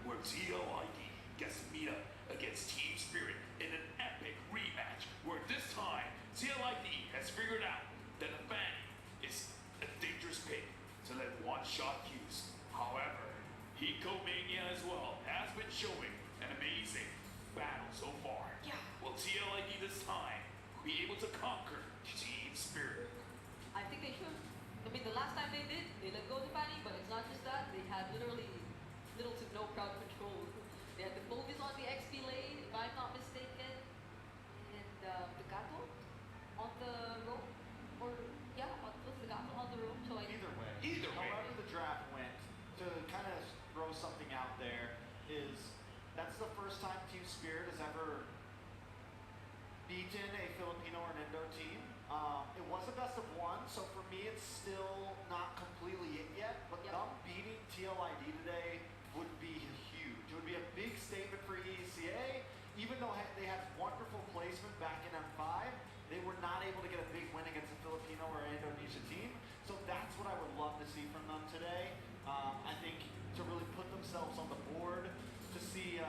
where TLID gets to meet up against Team Spirit in an epic rematch, where this time TLID has figured out that the fan is a dangerous pick to let one-shot use. However, Hecomania as well has been showing an amazing battle so far. Yeah. Will TLID this time be able to conquer Team Spirit? I think they should. I mean, the last time they did, they let go of the Fanny, but it's not just that. They had literally little to no crowd control. They had the focus on the XP lane, if I'm not mistaken, and the Gato on the rope. Or, yeah, was the Gato on the rope? So Either way. However the draft went, to kind of throw something out there, is that's the first time Team Spirit has ever beaten a Filipino or an Indo team. It was a best of 1, so for me it's still not completely it yet, but them beating TLID today would be huge. It would be a big statement for ECA. Even though they had wonderful placement back in M5, they were not able to get a big win against a Filipino or an Indonesia team. So that's what I would love to see from them today. I think to really put themselves on the board, to see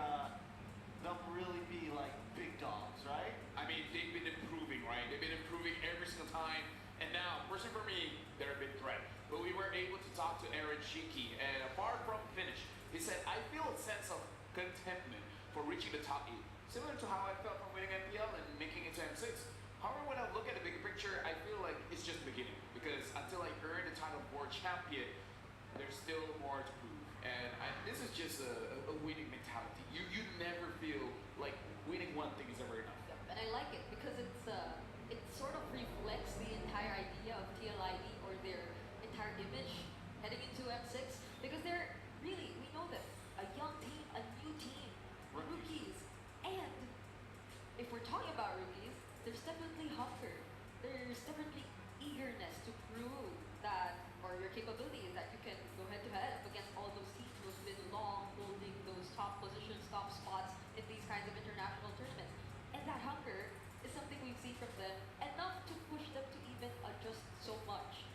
them really be like big dogs, right? I mean, they've been improving, right? They've been improving every single time. And now, personally for me, they're a big threat. But we were able to talk to Aaron Shiki, and apart from finish, he said, I feel a sense of contentment for reaching the top 8. Similar to how I felt from winning MPL and making it to M6. However, when I look at the bigger picture, I feel like it's just the beginning. because until I earn the title of world champion, there's still more to prove. And this is just a winning mentality. You never feel like winning one thing is ever enough. Yep, and I like it because it sort of reflects the entire idea of TLID or their entire image heading into M6 because they're really, we know that a young team, a new team, rookies. And if we're talking about rookies, there's definitely hunger. There's definitely eagerness to prove that, or your capability is that you can go head to head up against all those teams who've been long holding those top positions, top spots in these kinds of international tournaments. And that hunger is something we've seen from them, enough to push them to even adjust so much.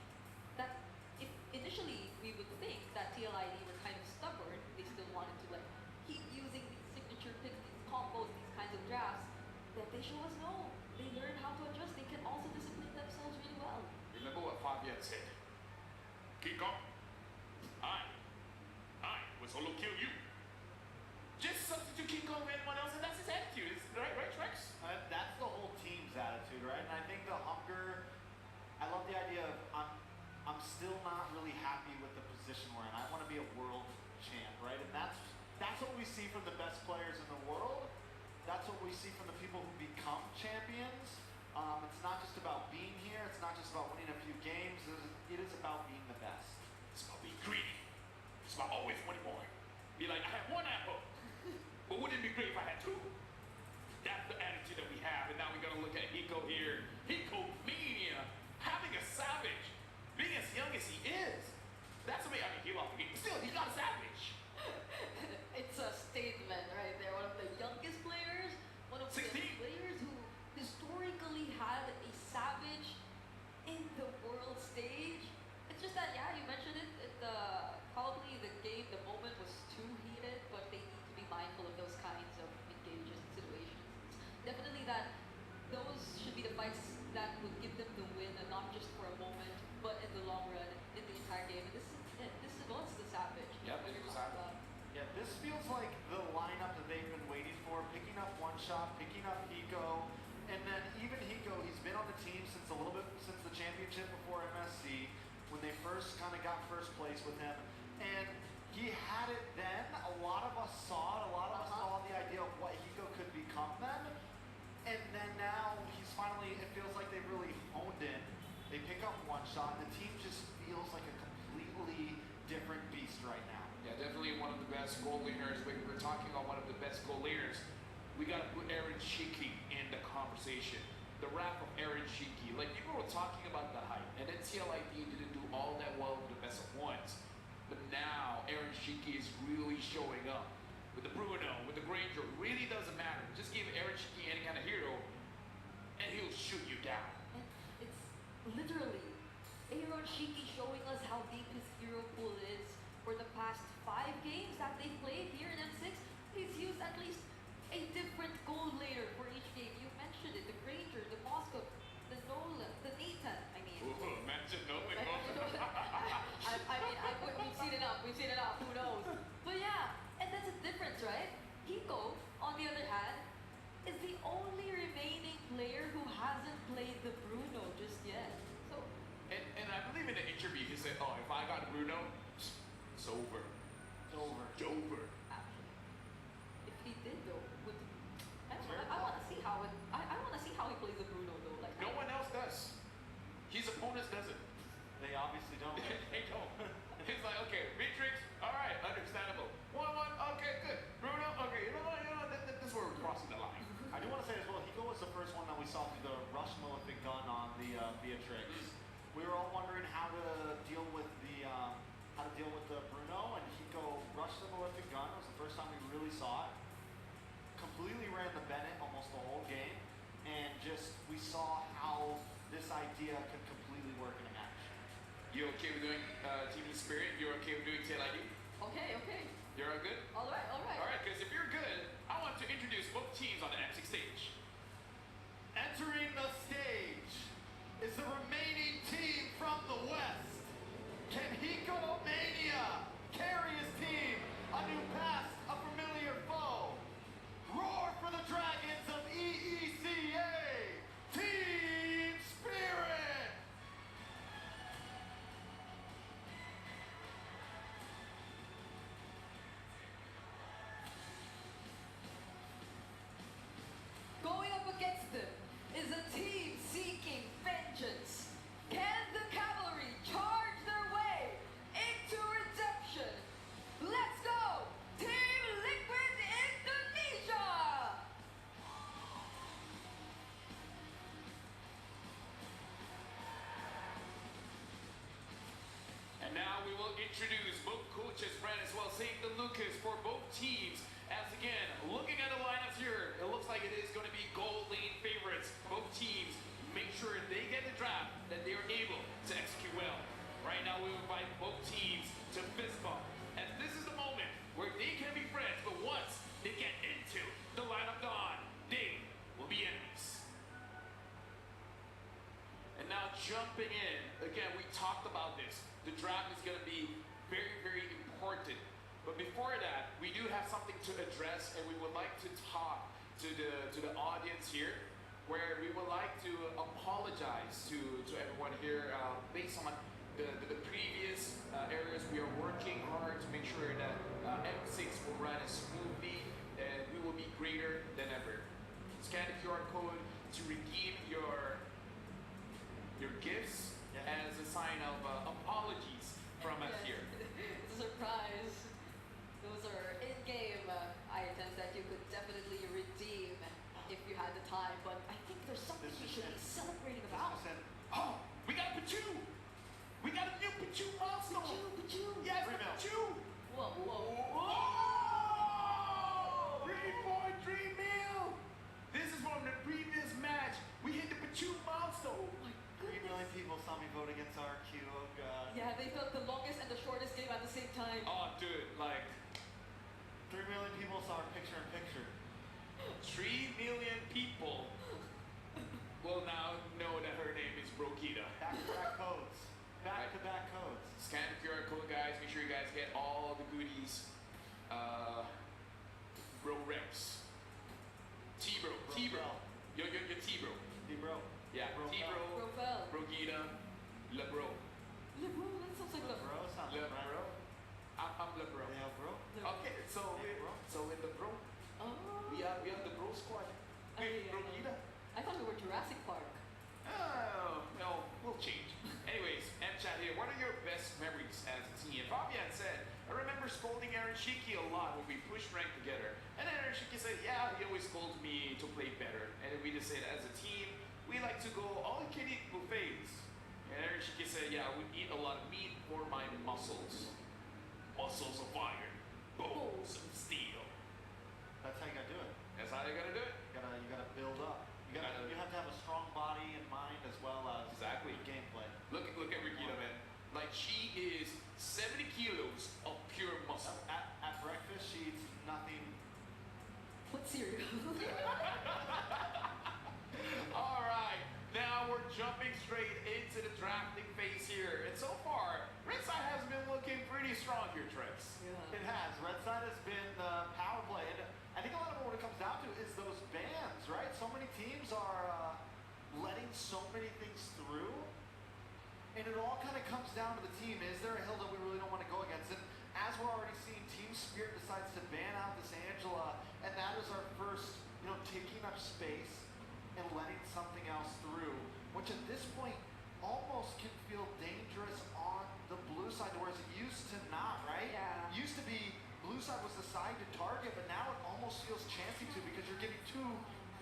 That if initially we would think that TLID were kind of stubborn, they still wanted to like keep using these signature picks, these combos, these kinds of drafts, that they show us no. They learn how to adjust. They can also discipline themselves really well. Remember what Fabian said. Kick off. I will solo kill you. Just substitute King Kong for anyone else, and that's his attitude. Right, Trex? That's the whole team's attitude, right? And I think the hunger, I love the idea of I'm still not really happy with the position we're in. I want to be a world champ, right? And that's what we see from the best players in the world. That's what we see from the people who become champions. It's not just about being here. It's not just about winning a few games. It is about being the best. It's about being greedy. It's about always wanting more. Be like, I have one apple, but wouldn't it be great if I had two? That's the attitude that we have, and now we gotta look at Hiko here. Hiko Mania, having a savage, being as young as he is. That's amazing. I mean, he lost the game. Still, he got a savage. It's a statement right there. One of the youngest players, one of 16. the players who historically had a savage in the world stage. It's just that, yeah, you mentioned it. Probably the game, the moment was too heated, but they need to be mindful of those kinds of engages and situations. It's definitely that those should be the fights that would give them the win, and not just for a moment, but in the long run, in the entire game. And this is what's the savage. Yep, what this you're is talking savage. about. Yeah, this feels like the lineup that they've been waiting for, picking up one shot, picking up Hiko, and then even Hiko, he's been on the team since the championship before MSC, when they first kind of got first place with him, and he had it then. A lot of us saw it, a lot of us saw the idea of what Hiko could become then, and then now he's finally, it feels like they've really honed in. They pick up one shot, and the team just feels like a completely different beast right now. Yeah, definitely one of the best goal leaders. We're talking about one of the best goal leaders. We gotta put Aaron Shiki in the conversation. The rap of Aaron Shiki. Like, people were talking about the hype, and then TLID didn't do all that well with the best of ones. But now, Aaron Shiki is really showing up. With the Bruno, with the Granger, it really doesn't matter. Just give Aaron Shiki any kind of hero, and he'll shoot you down. And it's literally Aaron Shiki showing us how deep his hero pool is. For the past 5 games that they've played here in M6, he's used at least a different goal later for each game. You mentioned it, the Granger, the Moscow, the Nolan, the Nathan, Mention Nolan. We've seen it up, who knows? But yeah, and that's a difference, right? Hiko, on the other hand, is the only remaining player who hasn't played the Bruno just yet. So, And I believe in the interview, he said, oh, if I got Bruno, it's over. It's over. It's over. actually, if he did though, I want to see how it. I want to see how he plays the Bruno though. Like No one else does. His opponents doesn't. They obviously don't. They don't. He's like, okay, Matrix, all right, understandable. 1-1, okay, good. Bruno, okay, you know what, this is where we're crossing the line. I do want to say as well, Hiko was the first one that we saw through the rush malefic gun on the Beatrix. We were all wondering how to deal with the Bruno, and Hiko rushed the malefic gun. It was the first time we really saw it. Completely ran the Bennett almost the whole game, and just we saw how this idea could completely work in a match. You okay with doing Team Spirit? You're okay with doing TLID? Okay. You're all good? All right. All right, because if you're good, I want to introduce both teams on the M6 stage. Entering the stage is the remaining team from the West. Can Hiko Mania carry his team a new past, a familiar foe? Roar for the Dragons of EECA, Team Spirit! introduce both coaches, Brand as well, St. Lucas for both teams. As again, looking at the lineups here, it looks like it is going to be gold lane favorites. Both teams make sure they get the draft, that they are able to execute well. Right now, we invite both teams to fist bump. And this is the moment where they can be friends, but once they get into the lineup dawn, they will be enemies. And now jumping in, again, we talked about this. The draft is going to be very, very important. But before that, we do have something to address, and we would like to talk to the audience here, where we would like to apologize to everyone here based on the previous areas. We are working hard to make sure that M6 will run as smoothly, and we will be greater than ever. Scan the QR code to redeem your gifts as a sign of apologies from us here. It's a surprise. Those are in-game items that you could definitely redeem if you had the time, but I think there's something you should be celebrating about. Oh, we got a Pichu! We got a new Pichu milestone! Pichu! Yes, the Pichu! Whoa, whoa. Whoa! 3.3 mil! This is from the previous match. We hit the Pichu milestone. Oh my 3 million goodness. people saw me vote against RQ. Oh god. Yeah, they felt the longest and the shortest game at the same time. Oh, dude, like 3 million people saw our picture in picture. 3 million people will now know that her name is Brokita. Back-to-back codes. Back-to-back codes. Scan the QR code, guys. Make sure you guys get all the goodies. Bro Reps. T-Bro. T-Bro. Yo, T-Bro. T-Bro. Yeah, T-Bro. Profile. Brogita. LeBro. LeBro, that sounds like Bro sounds right. LeBro. I'm LeBro. Yeah, bro. Okay, so in the bro, Oh. we are the bro squad. With Brogita. I thought we were Jurassic Park. Oh, no, we'll change. Anyways, M-Chat here, what are your best memories as a team? Fabian said, I remember scolding Aaron Shiki a lot when we pushed rank together. And then Aaron Shiki said, yeah, he always scolds me to play better. And then we just said, as a team, we like to go all-you-can-eat buffets. And Aaron Shiki said, yeah, we eat a lot of meat for my muscles. Muscles of iron, bones of steel. That's how you gotta do it. That's how you gotta do it. You gotta build up. You have to have a strong body and mind as well as Exactly. gameplay. Look at Regina, man. Like, she is 70 kilos of pure muscle. At breakfast, she eats nothing. What cereal? All right, now we're jumping straight into the drafting phase here. And so far, Red Side has been looking pretty strong here, Trex. Yeah. It has. Red Side has been the power play. And I think a lot of what it comes down to is those bans, right? So many teams are letting so many things through. And it all kind of comes down to the team. Is there a hill that we really don't want to go against? And as we're already seeing, Team Spirit decides to ban out this Angela. And that is our first, taking up space and letting something else through. Which at this point almost can feel dangerous on the blue side, whereas it used to not, right? Yeah. It used to be blue side was the side to target, but now it almost feels chancy to because you're getting two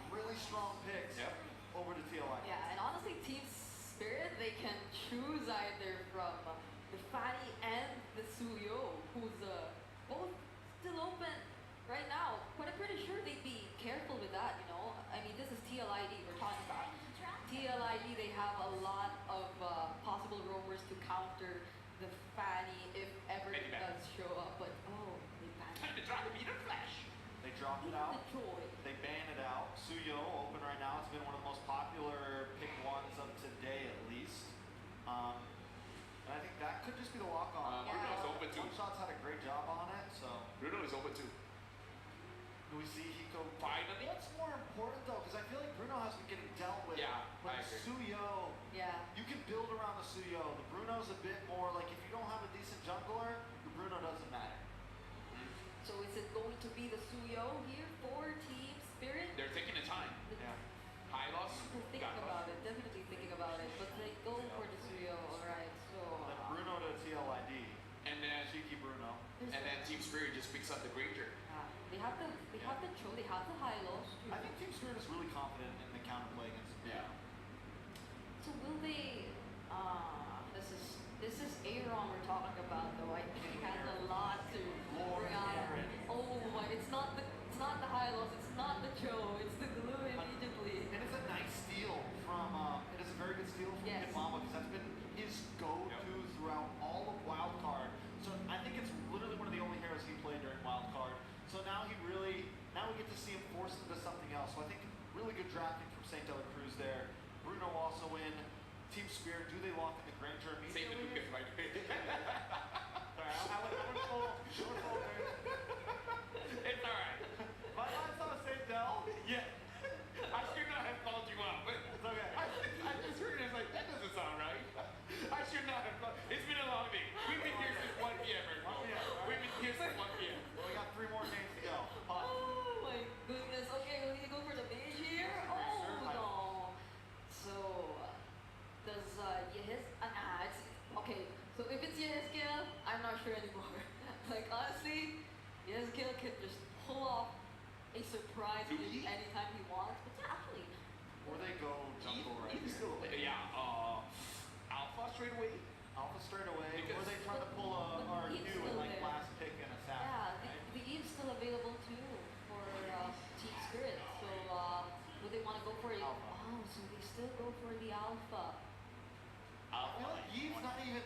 really strong picks over to TLI. Yeah, and honestly, Team Spirit, they can choose either from the Fanny and the Suyo, who's both still open right now. But I'm pretty sure they'd be careful with that, I mean, this is TLID we're talking about. TLID, they have a lot of possible roamers to counter the Fanny if ever it does show up. But they banned it. Time to drop the meter flash. They dropped it Look at out. the joy. They banned it out. Suyo open right now. It's been one of the most popular pick ones of today, at least. And I think that could just be the walk on. Bruno's open too. One Shot's had a great job on it, so. Bruno is open too. Do we see Hiko? Finally. What's more important though? Because I feel like Bruno has been getting dealt with. Yeah, But I agree. Suyo, Yeah. you can build around the Suyo. The Bruno's a bit more like if you don't have a decent jungler, the Bruno doesn't matter. So is it going to be the Suyo here for Team Spirit? They're taking the time. Yeah. High loss. They're thinking about it, definitely thinking about it. But they go for the Suyo, alright, so. Then Bruno to TLID. And then Cheeky Bruno. Team Spirit just picks up the Granger. They have the Cho, they have the high lows. I think Team Spirit is really confident in the counterplay against Bruno. So will they this is Aaron we're talking about though. I now we get to see him forced into something else. So I think really good drafting from St. Dela Cruz there. Bruno also in. Team Spirit, do they lock in the Granger Save the immediately? Lucas, right? Sorry, I went full. It's alright. My line's on St. Del. Yeah. I should not have called you out, but It's okay. I just heard it. I was like, that doesn't sound right. I should not have called. It's been a long day. We've been here since 1 p.m. Ergo. 1 p.m., right? We've been here since 1 p.m. Well, we got 3 more games to go. Hot. Oh my goodness. Okay, we need to go for the mage here. Oh no. So does okay, so if it's Yehezkiel, I'm not sure anymore. Like honestly, Yehezkiel can just pull off a surprise Louis? anytime he wants. But yeah, actually, Or they go jungle right Even here. still, yeah, Alpha straight away. Alpha straight away. Or Because- they try to pull a But he's RQ still and like there. last pick and assassin. yeah, right? the Eve's still available too for Team Spirit. So would they want to go for it? Alpha. Oh, so they still go for the Alpha. I feel like Yeve's not even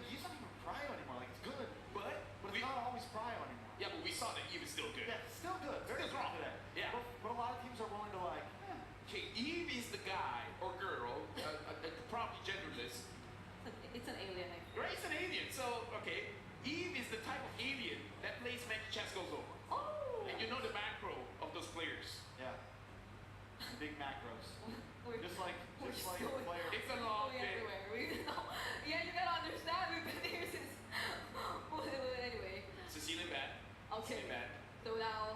prio anymore. Like it's good, but it's not always prio anymore. Yeah, but we saw that Eve is still good. Yeah, still good. Very Still strong strong. today. Yeah. But a lot of teams are willing to like, Okay, Eve is the guy or girl, probably genderless. It's an alien. I think. Right, it's an alien. So, okay, Eve is the type of alien that plays when chess goes over. Oh. And you know the macro of those players. yeah, big macros. We're Just like we're a going- player. It's a long going day. everywhere. Yeah, you gotta understand. We've been here since. Well, anyway. Cecilia Bad. Okay. Cecilia Bad. So now,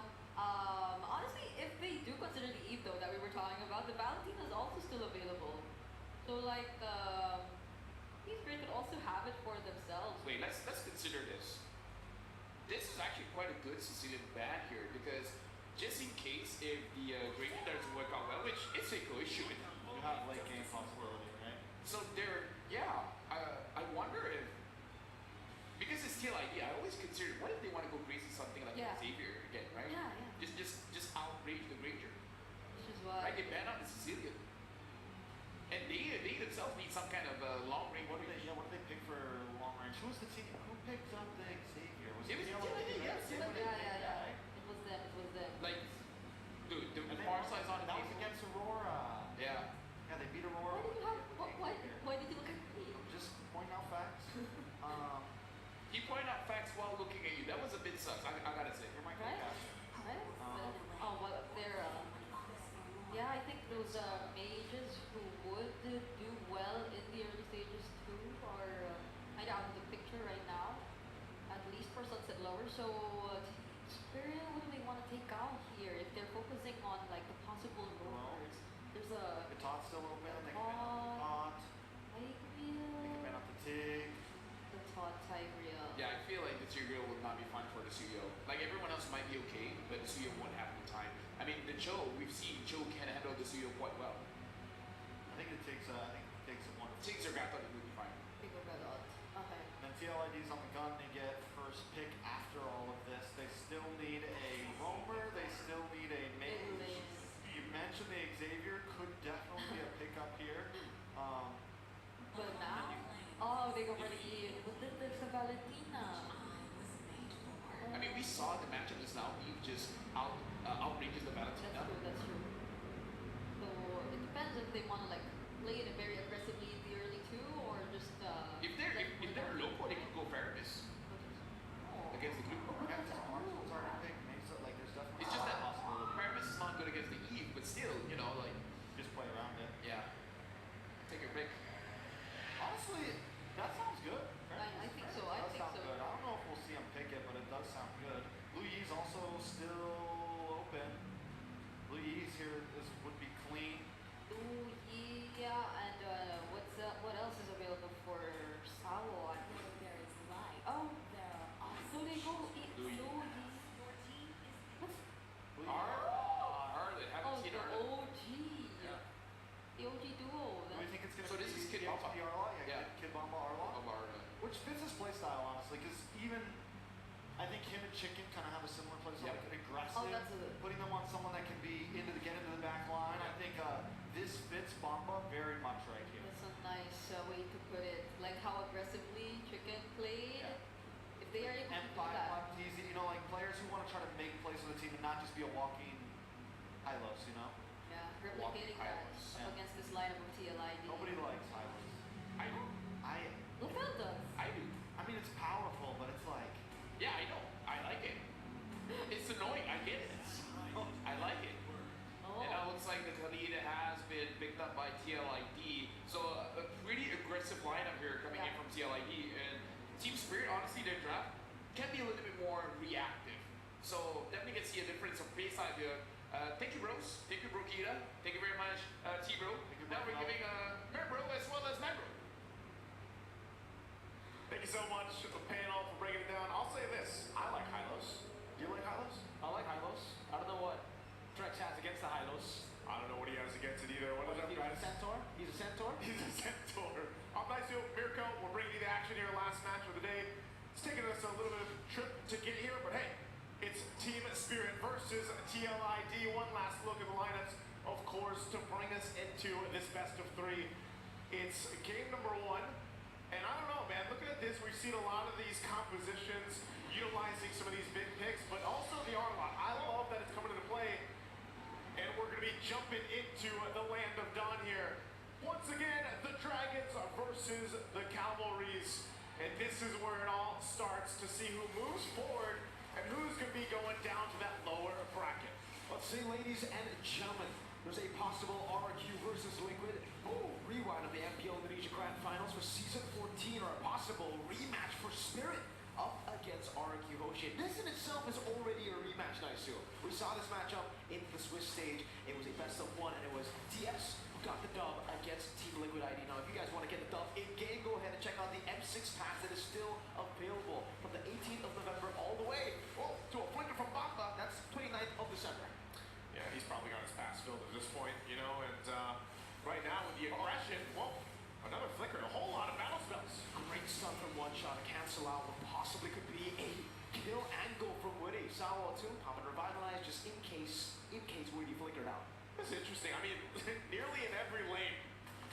honestly, if they do consider the Eve though that we were talking about, the Valentina is also still available. So like these Spirit could also have it for themselves. Wait, let's consider this. This is actually quite a good Sicilian bad here because just in case if the gradient doesn't work out well, which it's a good issue. You have late game possibility, right? So there, yeah, I wonder if because it's still idea. I always consider what if they want to go crazy something like Yeah. Xavier again, right? Yeah, yeah. Just outrage the Granger. Which is why. Right, they ban out the Sicilian. And they themselves need some kind of long range. What do they pick for long range? Who's the team? Who picked up the Xavier? It was the Still Idea, yeah, Still Yeah. It was them. It was them. Like, dude, the And far side's on the that was table. against Aurora. Yeah. Yeah, they beat Why Aurora. did you have? Why did you look at me? Just point out facts. He pointed out facts while looking at you. That was a bit sus. I gotta say. You're my Right? co-caster. Right? Oh, well, they're. Yeah, I think those mages who would do well in the early stages too are kind of out of the picture right now, at least for Sunset Lower. So, Spirit, what do they want to take out here? If they're focusing on like the possible rovers, there's a The tot's still open. They can ban out the tot. They can ban Tigreal, out the Tig. the Todd Tigreal. Yeah, I feel like the Suyo will not be fun for the Suyo. Like everyone else might be okay, but the Suyo won't have the time. I mean, the Cho, we've seen Cho can handle the Suyo quite well. I think it takes a one. Tiggs or Gato, it will be fine. Big or red odd. Okay. And TLID's on the gun. They get first pick after all of this. They still need a roamer. They still need a mage. You mentioned the Xavier could definitely be a pickup here. But now, oh, they go for the Eve. But then there's the Valentina. I mean, we saw the matchup just now. Eve just outrages the Valentina. That's true, that's true. So it depends if they want to like play it very aggressively in the early two or just If they're local, they could go Ferris Oh. against the group. Yeah, it's already picked. Maybe so, like there's definitely It's just that possibility. Ferris is not good against the Eve, but still, you know, like, Just play around it. yeah. Take your pick. Honestly, that sounds good. I think so, I It does think sound so. good. I don't know if we'll see him pick it, but it does sound good. Louis also still open. Louis here would be clean. Ooh, yeah, and what else is available for Sawo? I think there is live. Oh, so they go Louis. What's Arlen, haven't oh, seen the Arlen. OG. Yeah. The OG duo. Do we think it's going to So be this is Kid the Bamba. XP Arla? Yeah. Kid Bamba Arla. Of Arlen. Which fits his playstyle, honestly, because even I think him and Chicken kind of have a similar playstyle, Yep. like aggressive, Oh, that's putting them on someone that can be get into the back line. I think this fits Bamba very much right here. That's a nice way to put it. Like how aggressively Chicken played. Yeah. If they are able And to do that. easy, you know, like players who want to try to make plays for the team and not just be a walking Hylos, you know? Yeah, replicating that Yeah. up against this lineup of TLID. Nobody likes Hylos. I do. Lufel does. I do. I mean, it's powerful, but it's like, Yeah, I know. I like it. It's annoying. I get it. I like it. Oh. And it looks like the Khalid has been picked up by TLID. So a pretty aggressive lineup here coming in from TLID. And Team Spirit, honestly, their draft can be a little bit more reactive. So definitely can see a difference of baseline here. Thank you, bros. Thank you, Brokita. Thank you very much, T-Bro. Now we're giving Merbro as well as Membro. Thank you so much, the panel, for breaking it down. I'll say this. I like Hylos. Do you like Hylos? I like Hylos. I don't know what Drex has against the Hylos. I don't know what he has against it either. What is up, He's a guys? centaur? He's a centaur? He's a centaur. I'm nice to Mirko. We're bringing you the action here. Last match of the day. It's taken us a little bit of a trip to get here, but hey, it's Team Spirit versus TLID. One last look at the lineups, of course, to bring us into this best of three. It's game number one. And I don't know, man, looking at this, we've seen a lot of these compositions utilizing some of these big picks, but also the R-Lot. I love that it's coming into play. And we're going to be jumping into the land of Dawn here. Once again, the Dragons versus the Cavalries. And this is where it all starts to see who moves forward and who's going to be going down to that lower bracket. Let's see, ladies and gentlemen, there's a possible RQ versus Liquid. Rewind of the MPL Indonesia Grand Finals for Season 14, or a possible rematch for Spirit up against RQ Hoshi. This in itself is already a rematch, Naisu. We saw this matchup in the Swiss stage. It was a best of one, and it was DS who got the dub against Team Liquid ID. Now, if you guys want to get the dub in-game, go ahead and check out the M6 pass that is still available from the 18th of November all the way to a flicker from Bamba. That's 29th of December. Yeah, he's probably got his pass filled at this point, you know, and right now with the aggression, well, another flicker, a whole lot of battle spells. Great stuff from one shot to cancel out what possibly could be a kill angle from Woody. Sawa too, pop and revitalize just in case Woody flickered out. That's interesting. I mean, nearly in every lane,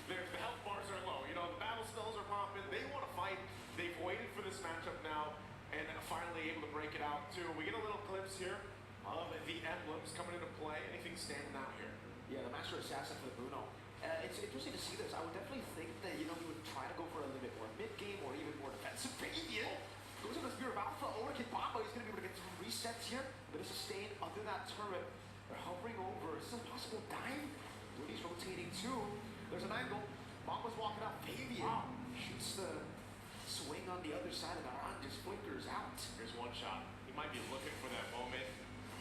the health bars are low. You know, the battle spells are popping. They want to fight. They've waited for this matchup now and finally able to break it out too. We get a little glimpse here of the emblems coming into play. Anything standing out here? Yeah, the Master Assassin for the Bruno. It's interesting to see this. I would definitely think that, you know, he would try to go for a little bit more mid-game or even more defensive. Fabian goes into the Spear of Alpha over to Kid Bamba. He's going to be able to get some resets here. But it's sustained under that turret. They're hovering over. Is this a possible dive? Woody's rotating too. There's an angle. Bamba's walking out. Fabian shoots the swing on the other side of the run. Just flickers out. Here's one shot. He might be looking for that moment.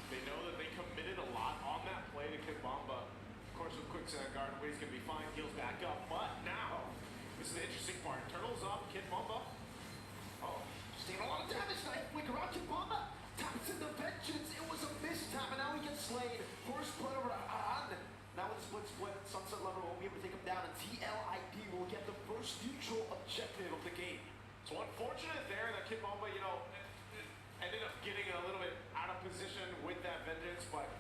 They know that they committed a lot on that play to Kid Bamba. Of course, with quicksand guard, Woody's going to be fine. Heals back up. But now, this is the interesting part. Turtles up. Kid Bamba. Oh, just taking a lot of damage. Knife flicker out. Kid Bamba taps into vengeance. It was a mistap, and now he gets slain. First blood over to Aran. Now with the split, Sunset Lover won't be able to take him down, and TLID will get the first neutral objective of the game. So unfortunate there that Kid Bamba, you know, ended up getting a little bit out of position with that vengeance, but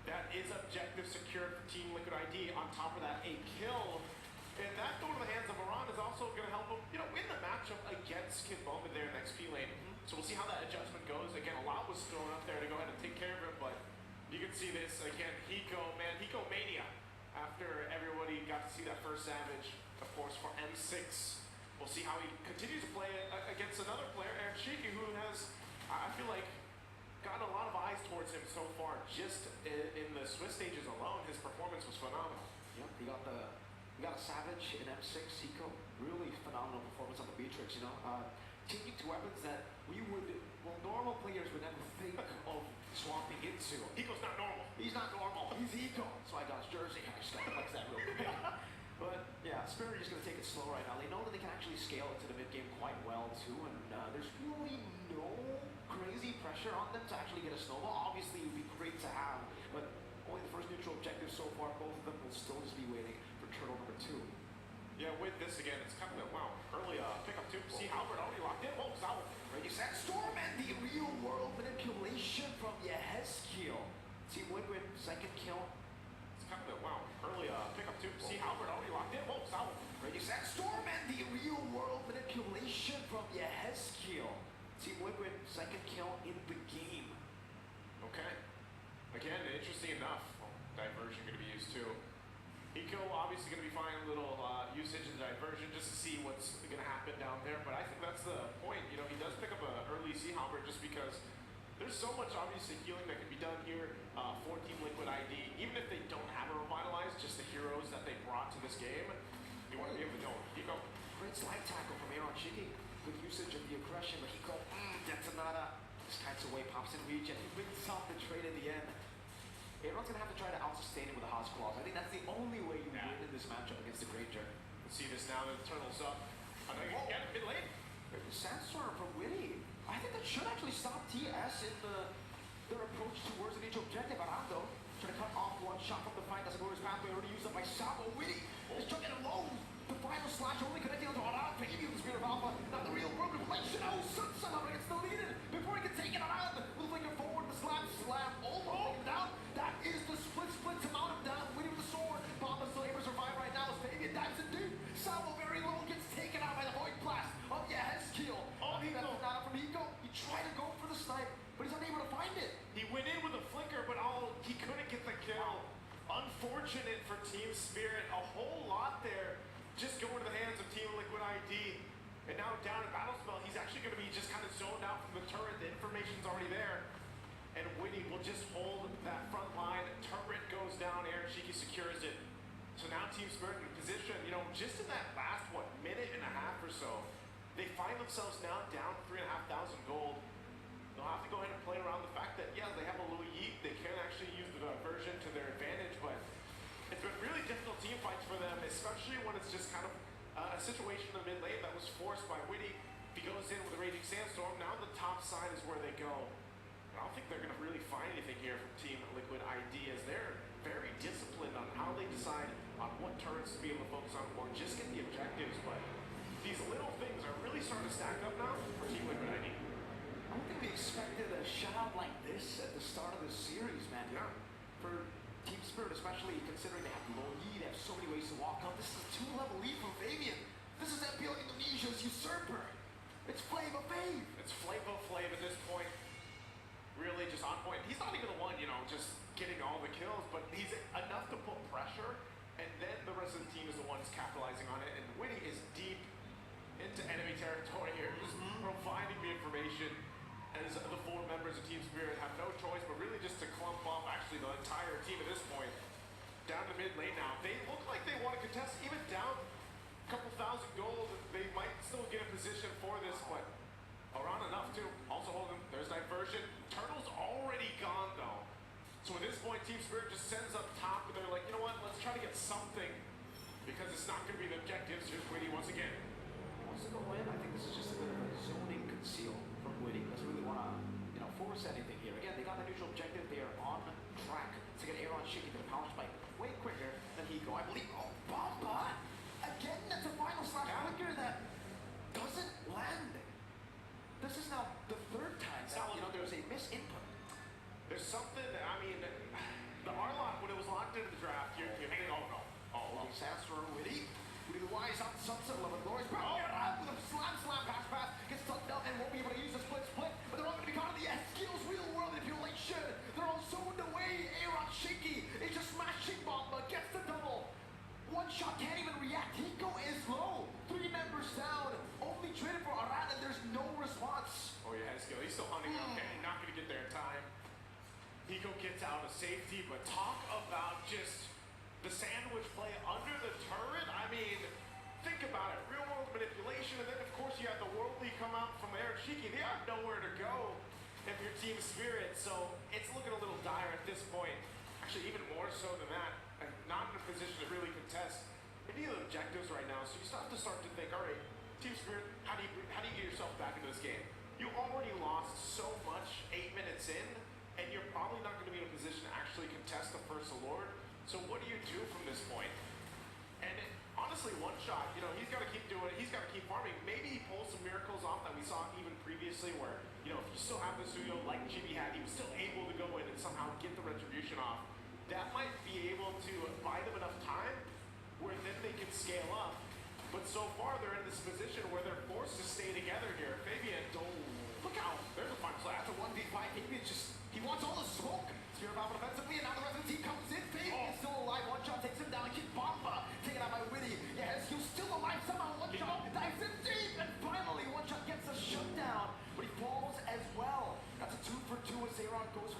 that is objective secured for Team Liquid ID. On top of that, a kill. And that throw to the hands of Aran is also going to help him, you know, win the matchup against Kid Bamba there in the XP lane. So we'll see how that adjustment goes. Again, a lot was thrown up there to go ahead and take care of him, but you can see this again. Hiko mania. After everybody got to see that first Savage, of course, for M6. We'll see how he continues to play against another player, Eric Shiki, who has, I feel like, gotten a lot of eyes towards him so far. Just in the Swiss stages alone, his performance was phenomenal. Yep, he got a Savage in M6, Hiko. Really phenomenal performance on the Beatrix, you know. Changing to weapons that normal players would never think of swapping into. Hiko's not normal. He's not normal. He's Hiko. So I got his jersey. I just got to flex that real quick. But yeah, Spirit is going to take it slow right now. They know that they can actually scale into the mid game quite well too, and there's really no crazy pressure on them to actually get a snowball. Obviously, it would be great to have, but only the first neutral objective so far. Both of them will still just be waiting for turtle number 2. Yeah, with this again, it's kind of early pickup too. See Albert already locked in. Oh, Sauer. Ready, set, storm, and the real world manipulation from Yehezkiel. Team Liquid, second kill. It's kind of early pickup too. See Albert already locked in. Oh, Sauer. Ready, set, storm, and the real world manipulation from Yehezkiel. Team Liquid, second kill in the game. Okay. interesting enough, diversion going to be used too. Hiko obviously going to be finding a little usage in the diversion just to see what's going to happen down there. But I think that's the point. You know, he does pick up an early Seahalberd just because there's so much obviously healing that can be done here for Team Liquid ID. Even if they don't have a Revitalize, just the heroes that they brought to this game, you want to be able to go. Hiko. Great slide tackle from Aaron Shiki. Good usage of the aggression, but Hiko, Detonata. Just kites away, pops in reach, and he wins off the trade at the end. Aaron's gonna have to try to out-sustain it with a Haas Claws. I think that's the only way you win in this matchup against the Granger. Let's see this now, the Turtles up. I know you can get it mid lane. Sandstorm from Witty. I think that should actually stop TS in their approach towards the initial objective. Arando trying to cut off one shot from the fight. That's a glorious pathway already used up by Sabo. Witty is chucking it alone. The final slash only connecting onto Arando. Baby with the Spirit of Alpha. Now the real world reflection. Oh, somehow gets deleted before he can take it around. With finger forward, the slam, almost taken down. That is the split to mount him down. Witty with the sword. Bomba still able to survive right now as Fabian dives in deep. Sabo very low, gets taken out by the Void Blast of Yahezkiel. That's not from Hiko. He tried to go for the snipe, but he's unable to find it. He went in with a flicker, but he couldn't get the kill. Unfortunate for Team Spirit. A whole lot there. Just going to the hands of Team Liquid ID. And now down at Battle Spell, he's actually going to be just kind of zoned out from the turret. The information's already there. And Witty will just hold that front line. Turret goes down. Aaron Shiki secures it. So now Team Spirit in position, you know, just in that last, minute and a half or so, they find themselves now down 3,500 gold. They'll have to go ahead and play around the fact that, yeah, they have a little yeet. They can actually use the diversion to their advantage, but it's been really difficult team fights for them, especially when it's just kind of a situation in the mid lane that was forced by Witty. If he goes in with a Raging Sandstorm, now the top side is where they go. I don't think they're going to really find anything here from Team Liquid ID, as they're very disciplined on how they decide on what turrets to be able to focus on or just get the objectives. But these little things are really starting to stack up now for Team Liquid ID. I don't think we expected a shutout like this at the start of the series, man. Yeah. For Team Spirit, especially considering they have low lead, they have so many ways to walk up. This is a 2-level lead from Fabian. This is MPL Indonesia's usurper. It's Flava Fave. It's Flava Flav at this point. Really just on point. He's not even the one, you know, just getting all the kills, but he's enough to put pressure, and then the rest of the team is the ones capitalizing on it. And Witty is deep into enemy territory here, just providing the information. As the 4 members of Team Spirit have no choice but really just to clump up actually the entire team at this point. Down to mid lane now. They look like they want to contest, even down a couple thousand gold. They might still get a position for this, but around enough to also hold them. There's diversion. Turtle's already gone though. So at this point, Team Spirit just sends up top, and they're like, you know what, let's try to get something, because it's not going to be the objectives. Here's Witty once again. Wants to go in. I think this is just a bit of a zoning conceal from Witty. Doesn't really want to, force anything here. Again, they got the neutral objective. They are on track to get Aaron Shiki to the power spike way quicker than Hiko. I believe. Oh, Bomba! Again, that's a final slash flicker that doesn't land. This is now the 3rd time that, there's a misinput. There's something, the Arlot, when it was locked into the draft, you're thinking, oh no. Oh, Sandstorm, Witty. Witty the Wise out Sunset, 11 Glorious. With a slam, pass, gets tucked out and won't be able to use the split. But they're all going to be caught in the skills, real world manipulation. They're all zoned away. Aaron Shiki is just smashing Bomba, gets the double. One shot, can't even react. Hiko is low. 3 members down. Only traded for Aran, and there's no response. Oh yeah, he's still hunting. Okay, not going to get there in time. Hiko gets out of safety, but talk about just the sandwich play under the turret. Think about it. Real world manipulation, and then of course you have the worldly come out from Aaron Shiki. They have nowhere to go if you're Team Spirit, so it's looking a little dire at this point. Actually, even more so than that. Not in a position to really contest any of the objectives right now, so you still have to start to think, all right, Team Spirit, how do you get yourself back into this game? You already lost so much 8 minutes in, and you're probably not going to be in a position to actually contest the first Lord. So what do you do from this point? And honestly, one shot, he's got to keep doing it. He's got to keep farming. Maybe he pulls some miracles off that we saw even previously where, if you still have the Suyo like Jimmy had, he was still able to go in and somehow get the retribution off. That might be able to buy them enough time where then they can scale up. But so far, they're in this position where they're forced to stay together here. Fabian, look out. There's a final slap. After 1v5, he wants all the smoke. Spirit of Alpha defensively, and now the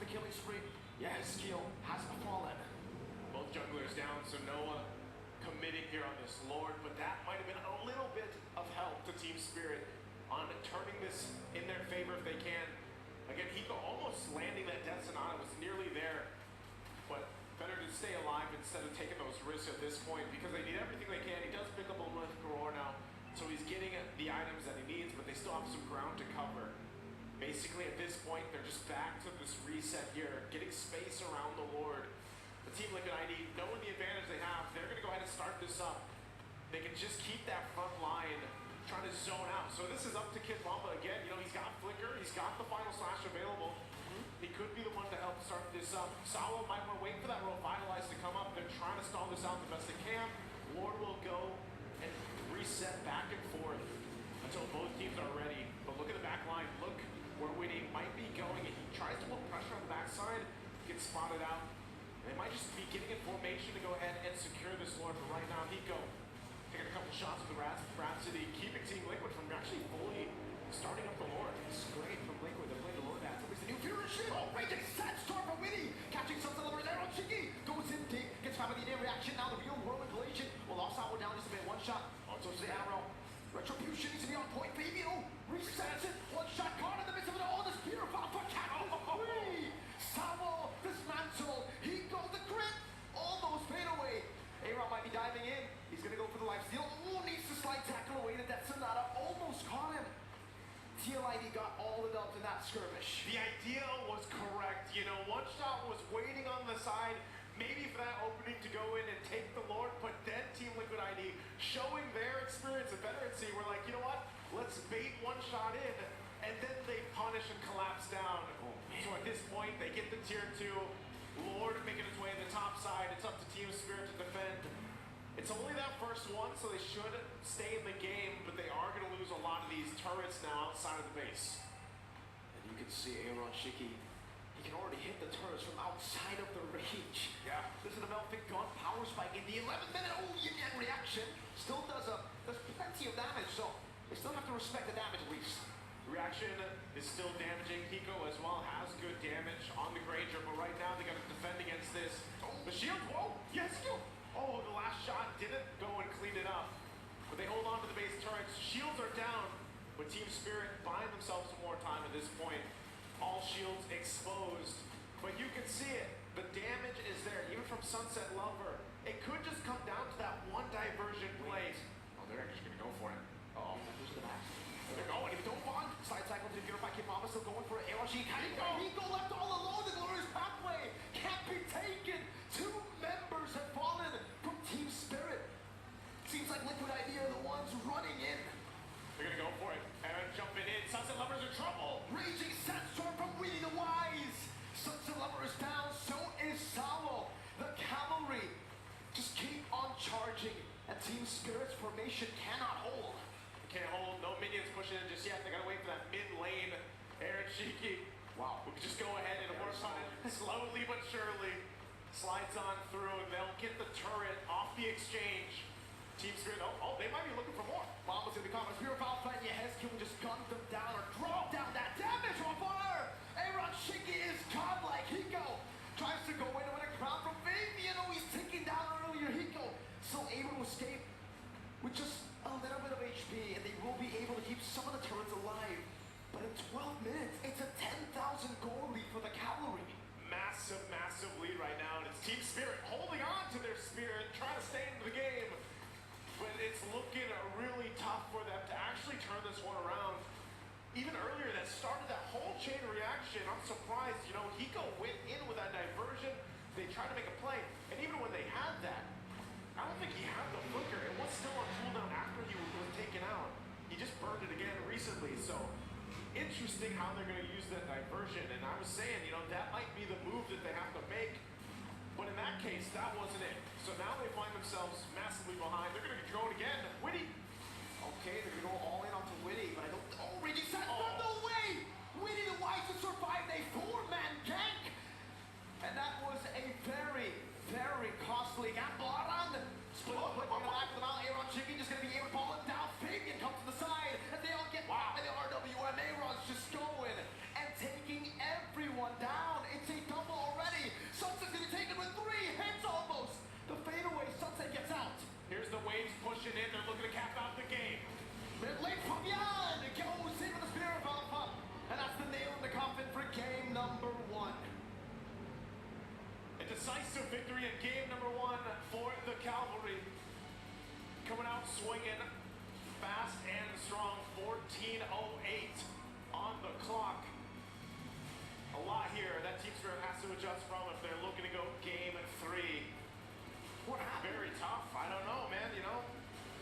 killing spree. Yes, Keel has fallen. Both junglers down, so Noah committing here on this Lord, but that might have been a little bit of help to Team Spirit on turning this in their favor if they can. Again, Hiko almost landing that Death Sonata, was nearly there, but better to stay alive instead of taking those risks at this point because they need everything they can. He does pick up a little Roar now, so he's getting the items that he needs, but they still have some ground to cover. Basically, at this point, they're just back to this reset here, getting space around the Lord. The Team Liquid ID, knowing the advantage they have, they're going to go ahead and start this up. They can just keep that front line, trying to zone out. So this is up to Kid Mamba again. You know, he's got Flicker, he's got the Final Slash available. He could be the one to help start this up. Sawa might want to wait for that Revitalize to come up. They're trying to stall this out the best they can. Lord will go and reset back and forth until both teams are ready. But look at the back line. Look where Winnie might be going. He tries to put pressure on the backside, gets spotted out. They might just be getting in formation to go ahead and secure this Lord. But right now, Hiko taking a couple shots with the Rhapsody, keeping Team Liquid from actually fully starting up the Lord. It's great from Liquid. They're playing the Lord back. It's the new Fury Shield. Oh, raging Sandstorm from Winnie. Catching some celebrities there on Shiki. Goes in deep. Gets family in reaction. Now the real world collision. Well, lost Sawa down just a bit. One shot. Also the arrow. Retribution needs to be on point. Baby, oh, resets it. One shot caught in the midst of it all. This purified for Cat. Free. Sawa dismantled. He got the crit. Almost fade away. Aaron might be diving in. He's going to go for the life steal. Oh, needs to slide tackle away to that Sonata. Almost caught him. TLID got all the dubs in that skirmish. The idea was correct. You know, One Shot was waiting on the side, maybe for that opening to go in and take the Lord, but then Team Liquid ID showing their experience and veterancy. We're like, you know what? Let's bait One Shot in, and then they punish and collapse down. So at this point, they get the tier 2. Lord making its way to the top side. It's up to Team Spirit to defend. It's only that first one, so they should stay in the game, but they are going to lose a lot of these turrets now outside of the base. And you can see Aaron Shiki. He can already hit the turrets from outside of the range. Yeah. This is a Melfic Gun power spike in the 11th minute. Oh, Yin-Yang reaction. Still does plenty of damage, so they still have to respect the damage at least. Reaction is still damaging. Hiko as well has good damage on the Granger, but right now they got to defend against this. Oh, the shield. Whoa, yes, skill. Oh, the last shot didn't go and clean it up. But they hold on to the base turrets. Shields are down, but Team Spirit buying themselves some more time at this point. All shields exposed. But you can see it. The damage is there, even from Sunset Lover. It could just come down to that one diversion play. Oh, they're actually going to go for it. Uh-oh, who's the back? They're going. If don't bond, slide cycle to the Purify Kid Mama still going for it. ARG. Hiko left all alone. The glorious pathway can't be taken. 2 members have fallen from Team Spirit. Seems like Liquid ID are the ones running in. They're going to go for it. Aaron jumping in. Sunset Lover's in trouble. Raging Sandstorm from Winnie the Wise. Sunset Lover is down. So is Sawa. The cavalry just keep on charging. And Team Spirit's formation cannot hold. Can't hold. No minions pushing in just yet. They got to wait for that mid lane. Aaron Shiki. Wow. We can just go ahead and work on it slowly but surely. Slides on through, and they'll get the turret off the exchange. Team Spirit, oh, they might be looking for more. Mama's in the comments. Purify fight. Yes, can we just gun them down or drop down that damage on fire? Aaron Shiki is godlike. Hiko tries to go in with a crown from Fabian. Oh, he's taken down earlier. Hiko still able to escape with just a little bit of HP, and they will be able to keep some of the turrets alive. But in 12 minutes, it's a 10,000 gold lead for the cavalry. Massive, massive lead right now, and it's Team Spirit holding on to their spirit, trying to stay into the game. But it's looking really tough for them to actually turn this one around. Even earlier, that started that whole chain reaction. I'm surprised, you know, Hiko went in with that diversion. They tried to make a play, and even when they had that, I don't think he had the flicker. It was still on cooldown after he was taken out. He just burned it again recently, so interesting how they're going to use that diversion. And I was saying, you know, that might be the move that they have to make. But in that case, that wasn't it. So now they find themselves massively behind. They're going to get going again. Witty. Okay, they're going to go all in onto Witty, but I don't... Oh, Raging Sandstorm, no way! Witty the Wise to survive a 4-man gank! And that was a very, very costly gamble. Split up, put on the back of the mountain. Aaron Shiki just going to be able to pull him down. Fabian comes to the side, and they all get by the RWM. Aaron's just going and taking everyone down. It's a decisive victory in game number 1 for the Cavalry. Coming out swinging fast and strong, 14:08 on the clock. A lot here that Team Spirit has to adjust from if they're looking to go game 3. What happened? Very tough. I don't know, man. You know,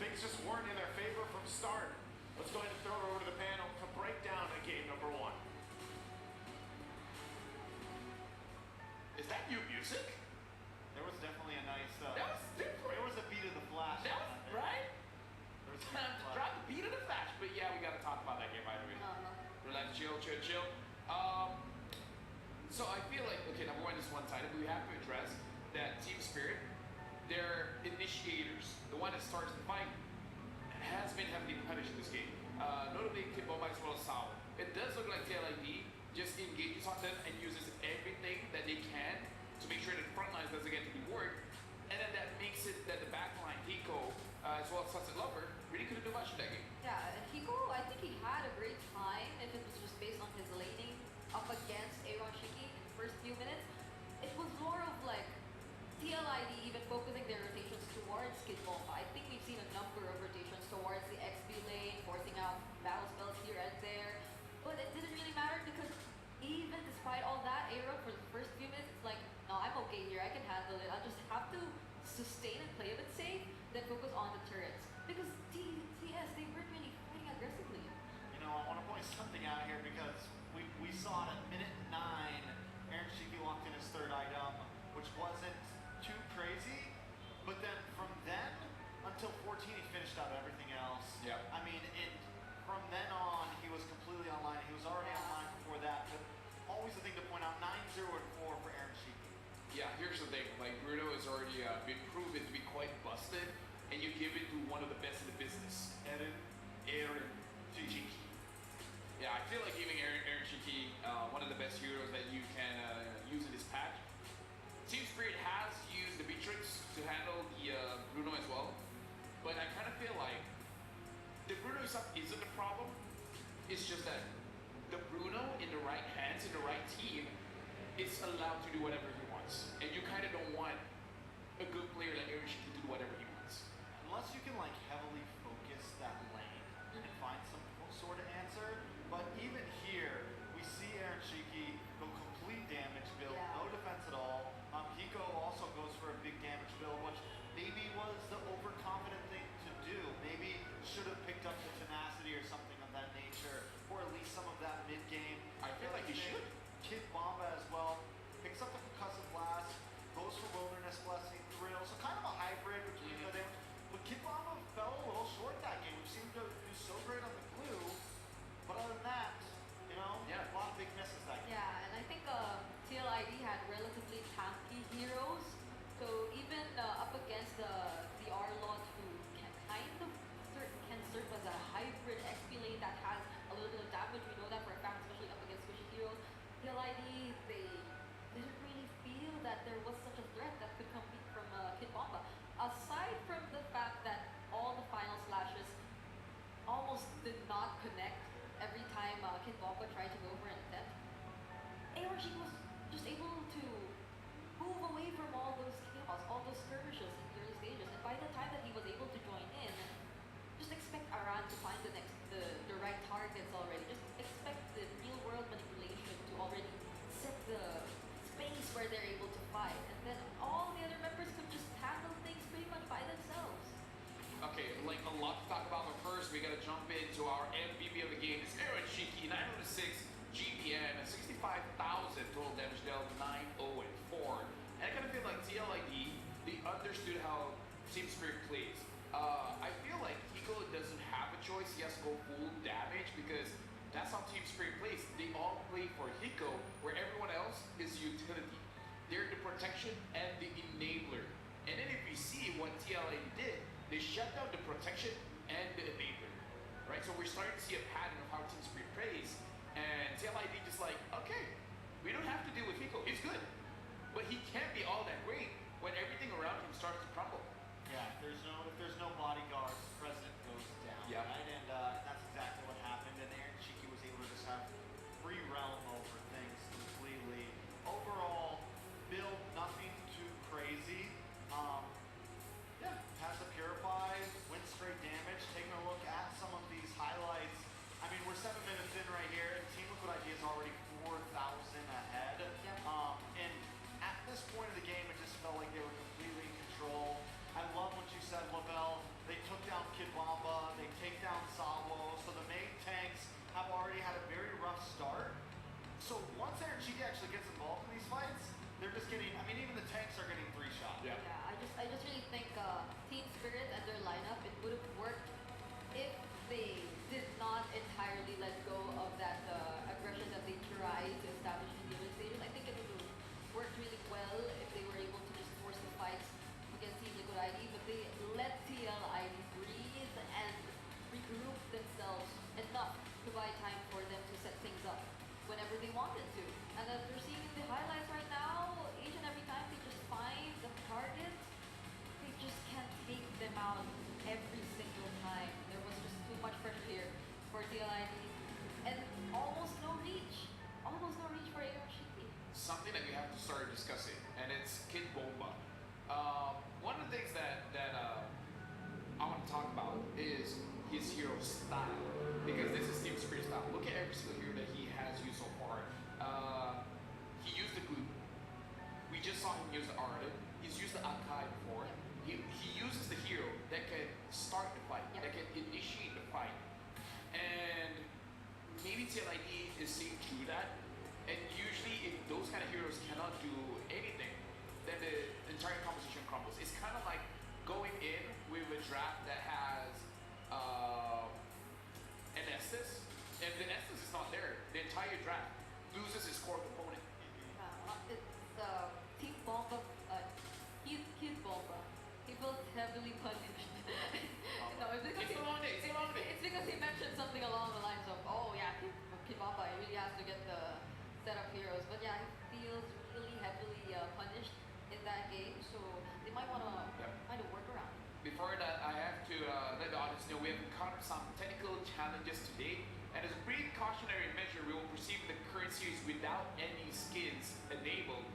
things just weren't in their favor from start. Let's go ahead and throw it over to the panel to break down game number 1. Is that new music? There was definitely a nice. That was different. There was a beat of the Flash. That was right. There was a beat Time of to the drop Flash. the beat of the Flash, but yeah, we gotta talk about that game right away. Relax, chill. So I feel like, okay, number 1 is one-sided, but we have to address that Team Spirit, their initiators, the one that starts the fight, has been heavily punished in this game. Notably, Kid Bomba as well as Sao. It does look like TLID just engages on them and uses everything that they can to make sure that the front lines doesn't get to be worked, and then that makes it that the back line, Hiko, as well as Sunset Lover, really couldn't do much in that game. Yeah, and Hiko, I think he had a great time if it was just based on his laning up against Aaron Shiki in the first few minutes. It was more of like TLID even focusing their rotations towards Kid Bomba. I think we've seen a number of rotations towards the XP lane, forcing out battle spells here and there. But it didn't really matter because even despite all that, Aaron for the first few minutes, it's like, no, I'm okay here, I can handle it. I just have to sustain and play a bit safe, then focus on the turrets. Because TS, they weren't really fighting aggressively. You know, I want to point something out here because we saw it at minute 9. Aaron Shiki locked in his 3rd item, which wasn't too crazy. But then from then until 14, he finished out everything else. Yep. I mean, from then on, he was completely online. He was already online before that. But always the thing to point out, 9-0 and 4 for Aaron Shiki. Yeah, here's the thing. Like, Bruno has already been proven to be quite busted, and you give it to one of the best in the business, Aaron Shiki. Yeah, I feel like giving Aaron Shiki one of the best heroes that you can use in this patch. Team Spirit has used the Beatrix to handle the Bruno as well, but I kind of feel like the Bruno itself isn't the problem. It's just that the Bruno in the right hands, in the right team, is allowed to do whatever he wants. And you kind of don't want a good player like Aaron Shiki to do whatever he wants. Unless you can like heavily focus that lane and find some sort of answer. But even here, we see Aaron Shiki go complete damage build, no defense at all. Hiko also goes for a big damage build, which maybe was the overconfident thing to do. Maybe should have picked up the tenacity or something of that nature, or at least some of that mid game. I feel like he should. Kid Bomba as well picks up the concussive blast, goes for wilderness blessing, thrill, so kind of a hybrid between the two. But Kid Bomba fell a little short that game. We seemed to do so great on the glue, but other than that, you know, a lot of big misses that game. Yeah, and I think TLID had relatively tanky heroes, so even up against the Arlot, who can serve as a hybrid XP lane that has a little bit of damage. We know that for a fact, especially up against squishy heroes. TLID, they didn't really feel that there was such a threat that could compete from Kid Bomba. Aside from the fact that all the final slashes almost did not connect every time Kid Bomba tried to go for an attempt, Aaron Shiki was just able to move away from all those chaos, all those skirmishes in the early stages, and by the time that he was able to join in, just expect Aran to find the right targets already. Just expect the real world manipulation to already set the space where they're able to fight, and then all the other members could just handle things pretty much by themselves. Okay, like a lot to talk about, but first we gotta jump into our MVP of the game. It's Aaron Shiki, 906 GPM, and 65,000 total damage dealt, 9-0 and 4. And I kind of feel like TLID, they understood how Team Spirit plays. I feel like Hiko doesn't have a choice. He has to go full damage because that's how Team Spirit plays. They all play for Hiko, where everyone else is utility. They're the protection and the enabler. And then if you see what TLID did, they shut down the protection and the enabler, right? So we're starting to see a pattern of how Team Spirit plays, and TLID just like, okay, we don't have to deal with Hiko. He's good, but he can't be all that great when everything around him starts to crumble. Yeah, if there's no bodyguards, the president goes down. Yeah. Right? And that's exactly what happened. And Aaron Shiki was able to just have free realm over things completely. Overall, build nothing we're 7 minutes in right here, and Team Liquid ID is already 4,000 ahead. And at this point of the game, it just felt like they were completely in control. I love what you said, Lavelle. They took down Kid Bomba, they take down Sabo, so the main tanks have already had a very rough start. So once SRG actually gets involved in these fights, they're just getting, I mean, even the tanks are getting 3 shots. Yeah, I just really think Team Spirit and their lineup, it would have worked if they did not entirely let go of that aggression that they tried to establish in the early stages. I think it would have worked really well if they were able to just force the fights against Team Liquid ID, but they let TLID breathe and regroup themselves enough to buy time for them to set things up whenever they wanted to. And as we're seeing in the highlights right now, each and every time they just find the target, they just can't take them out every single time. There was just too much pressure here for TLID. And almost no reach for ARGT. Something that we have to start discussing, and it's Kid Bomba. One of the things that I want to talk about is his hero style, because this is Team Spirit style. Look at every single hero that he has used so far. He used the glue. We just saw him use the Arden. He's used the Akai before. He uses the hero that can start the fight, that can initiate the fight. And maybe TLID is seeing through that. And usually if those kind of heroes cannot do anything, then the entire composition crumbles. It's kind of like going in with a draft that has an Estes, and the Estes is not there. The entire draft loses its core component. It's Team Bomba, Kid Bomba. He felt heavily punished. No, it's because it's because he mentioned something along the lines of, oh yeah, Kid Bomba, he really has to get the setup heroes. But yeah, he feels really heavily punished in that game, so they might want to find a workaround. Before that, I have to let the audience know we have encountered some technical challenges today, and as a brief cautionary measure, we will proceed with the current series without any skins enabled.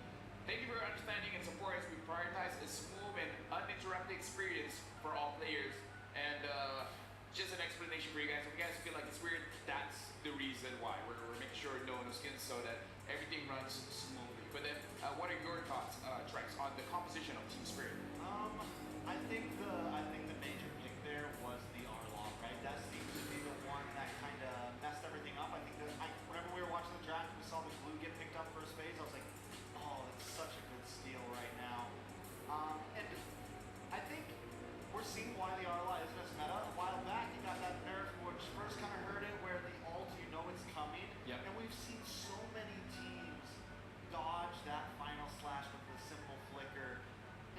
Thank you for your understanding and support as we prioritize a smooth and uninterrupted experience for all players. And just an explanation for you guys. If you guys feel like it's weird, that's the reason why. We're making sure no skins so that everything runs smoothly. But then, what are your thoughts, Trex, on the composition of Team Spirit? I think the major pick there was the Arlong, right? That seems to be the one that kind of messed everything up. I think that whenever we were watching the draft, we saw the glue get picked up first phase. I was like, oh, that's such a good steal right now. And I think we're seeing why the Arla isn't as meta. A while back, you got that nerf which first kind of heard it, where the ult, you know it's coming. Yep. And we've seen so many teams dodge that final slash with the simple flicker.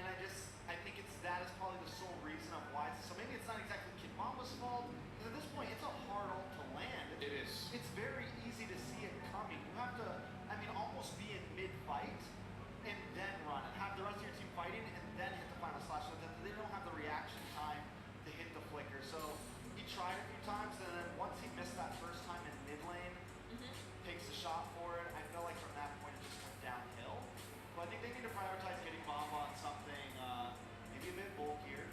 And I think that is probably the sole reason of why. So maybe it's not exactly Kid Bomba's fault, because at this point, it's a hard ult to land. It is. It's very easy to see it coming. You have to, almost be in mid-fight and then run, and have the rest of your team fighting, and then hit the final slash, so that they don't have the reaction time to hit the flicker. So he tried a few times, and then once he missed that first time in mid lane, takes a shot for it. I feel like from that point, it just went downhill. But I think they need to prioritize getting Bomba on something maybe a bit bulkier.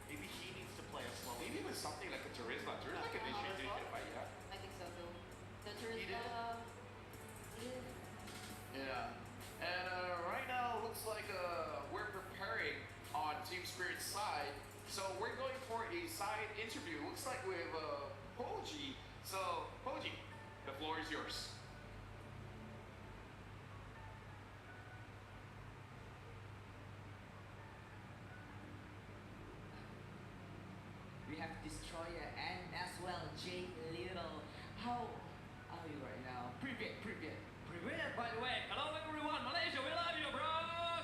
Maybe he needs to play a slow. Maybe with something like a Turisma. Turisma can initiate the fight, yeah. I think so too. The He did. Turisma. Yeah. And right now, looks like we're preparing on Team Spirit's side. So we're going for a side interview. Looks like with Poji. So, Poji, the floor is yours. We have Destroyer and as well Jay Little. How are you right now? Привет. By the way, hello everyone, Malaysia, we love you, bro!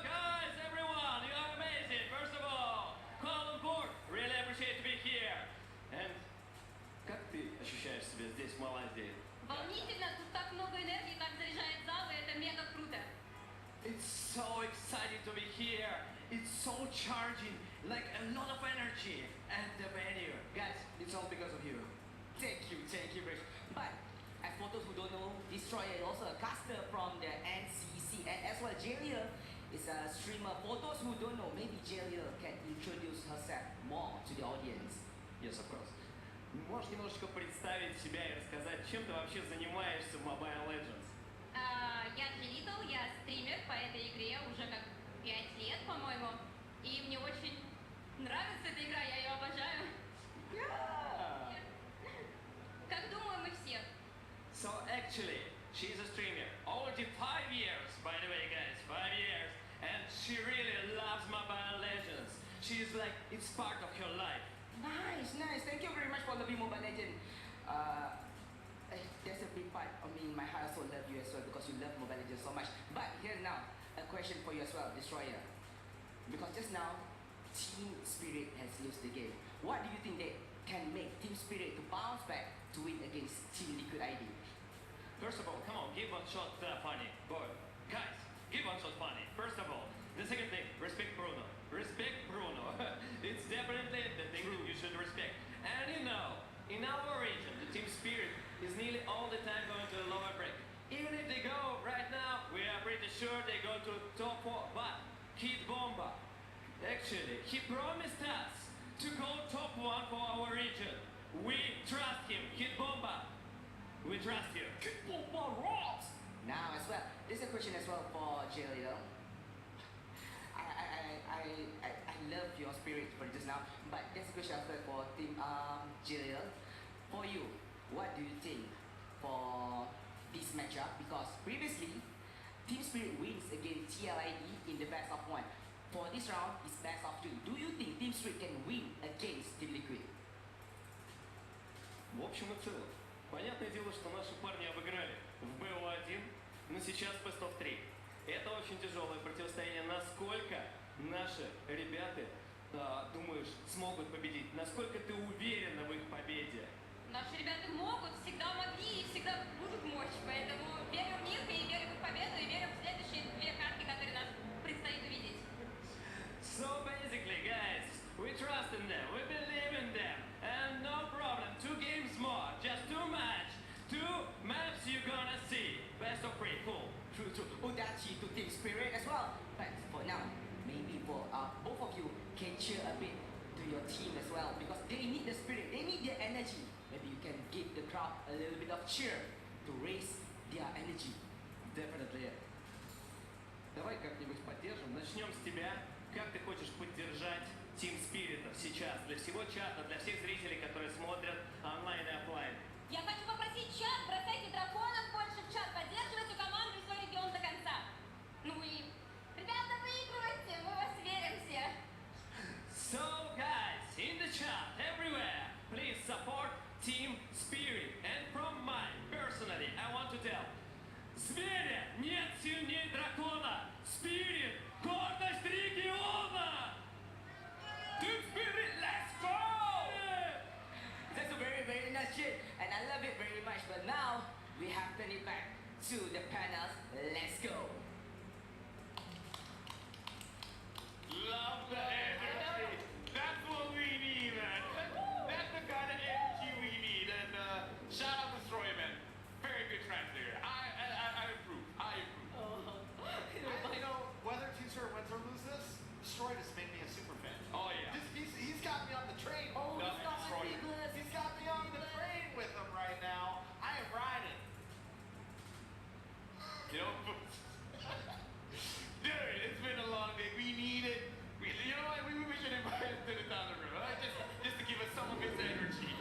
Guys, everyone, you are amazing! First of all, Kuala Lumpur, really appreciate to be here. And как ты ощущаешь себя здесь, в Малайзии? Волнительно, тут так много энергии, так заряжает зал, и это мега круто. It's so exciting to be here. It's so charging, like a lot of energy. And the venue, Guys, it's all because of you. Thank you, Rich. But as for those who don't know, Destroyer is also a caster from the NCC, and as well Jalia is a streamer. For those who don't know, maybe Jalia can introduce herself more to the audience. Yes, of course. Можешь немножечко представить себя и рассказать, чем ты вообще занимаешься в Mobile Legends? Я Джелитл, я стример по этой игре уже как 5 лет, по-моему. И мне очень нравится эта игра, я ее обожаю. Как думаю, мы все. So actually, she's a streamer. Already 5 years, by the way, guys, 5 years. And she really loves Mobile Legends. She's like, it's part of her life. Nice, nice. Thank you very much for loving Mobile Legends. There's a big part of me in my heart also love you as well because you love Mobile Legends so much. But here's now a question for you as well, Destroyer. Because just now, Team Spirit has lost the game. What do you think that can make Team Spirit to bounce back to win against Team Liquid ID? First of all, come on, give one shot funny. Boy, guys, give one shot funny. First of all, the second thing, respect Bruno. Respect Bruno. It's definitely the thing that you should respect. And you know, in our region, the Team Spirit is nearly all the time going to the lower break. Even if they go right now, we are pretty sure they go to top 4. But Kid Bomba, actually, he promised us to go top 1 for our region. We trust him, Kid Bomba. We trust you. Kid Bomba rocks! Now as well, there's a question as well for Jelio. I love your spirit for just now, but there's a question as well for Team Jelio. For you, what do you think for this matchup? Because previously, Team Spirit wins against TLID in the best of 1. For this round, it's best of 2. Do you think Team Spirit can win against Team Liquid? В общем и целом, понятное дело, что наши парни обыграли в БО1, но сейчас Best of 3. Это очень тяжелое противостояние. Насколько наши ребята, думаешь, смогут победить? Насколько ты уверена в их победе? Наши ребята могут, всегда могли и всегда будут мочь. Поэтому верю в них и верю в их победу, и верю в следующие 2 катки, которые нас предстоит увидеть. So basically, guys, we trust in them, we believe in them, and no problem. 2 games more, just 2 match, 2 maps you're gonna see. Best of 3, cool. True, true. Udachi to Team Spirit as well. But for now, maybe for both of you can cheer a bit to your team as well because they need the spirit, they need their energy. Maybe you can give the crowd a little bit of cheer to raise their energy. Definitely. Давай как-нибудь поддержим. Начнем с тебя. Как ты хочешь поддержать Team Spirit сейчас для всего чата, для всех зрителей, которые смотрят онлайн и офлайн? Я хочу попросить чат, бросайте драконов больше в чат, поддерживайте команду и свой регион до конца. Ну и, ребята, выигрывайте, мы вас верим все. So guys, in the chat, everywhere, please support Team Spirit. And from mine, personally, I want to tell, Зверя нет сильнее дракона. Spirit, гордость региона. Team Spirit, let's go! That's a very, very nice shit, and I love it very much. But now, we have to turn it back to the panels. Let's go! Love the energy. That's what we need, man. That's the kind of energy we need. And shout out to Destroyer, man. Very good translator. I approve. I approve. You know, whether Team Spirit wins or loses, Destroy just made me a super fan. Oh, yeah. He's got me on the train. Oh, Nothing Destroyer. He's got me on the train with him right now. I am riding. You know, dude, it's been a long day. We need it. You know what? We should invite him to the Thunder Room, right? Just to give us some of his energy.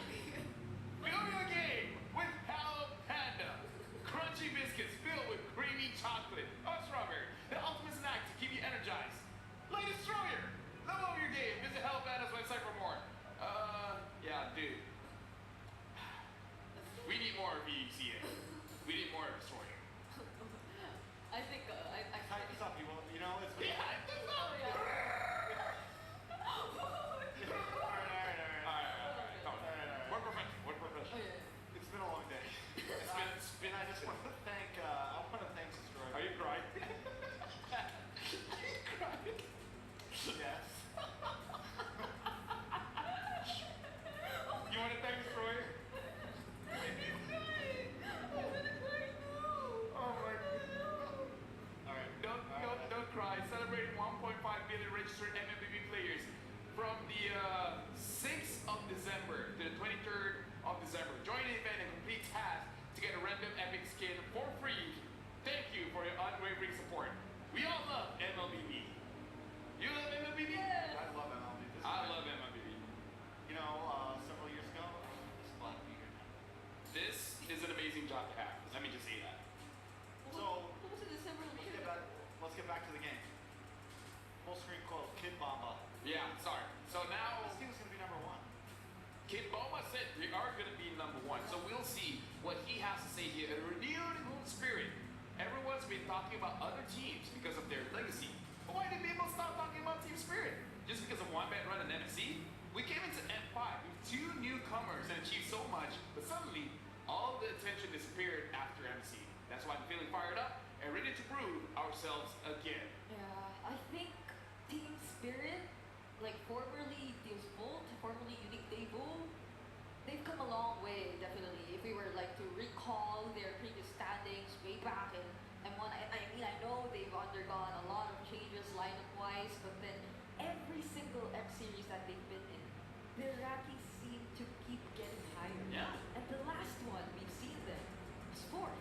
Video game with Hello Panda. Crunchy biscuits filled with creamy chocolate or strawberry. The ultimate snack to keep you energized. Play Destroyer. Level up your game. Visit Hello Panda's website for more. Yeah, dude. We need more of VCA. We need more of Destroyer. I think I Tighten up, people. You know, it's good. Yeah, it's not. yeah. Alright. Come on. We're professional. We're professional. Okay. It's been a long day. It's been And I just want to thank, I want to thank Destroy. Are you crying? Yes. You want to thank Destroyer? Oh my goodness. Alright. Don't cry. Celebrating 1.5 billion registered MMPB players from the 6th of December to the 23rd December. Join the event and complete tasks to get a random epic skin for free. Thank you for your unwavering support. We all love MLBB. You love MLBB? I love MLB. This is I great. love MLBB. You know, several years ago, this glad to be here now. This is an amazing job to have. Let me just say that. So, What was it, December? let's get back to the game. Full screen quote, Kid Bamba. Yeah, sorry. So now This team is going to be number 1. Kid Boma said they are going to be number 1. So we'll see what he has to say here. A renewed spirit. Everyone's been talking about other teams because of their legacy. But why did people stop talking about team spirit? Just because of one bad run in NFC? We came into M5 with 2 newcomers and achieved so much, but suddenly all the attention disappeared after MC. That's why I'm feeling fired up and ready to prove ourselves again. Yeah, I think Team Spirit, like formerly Deus Volt, formerly Unique Debut, they've come a long way, definitely. If we were like to recall their previous standings way back in M1, I mean, I know they've undergone a lot of changes lineup-wise, but then every single X series that they've been in, their rankings seem to keep getting higher. Yeah. And the last one we've seen them was 4th.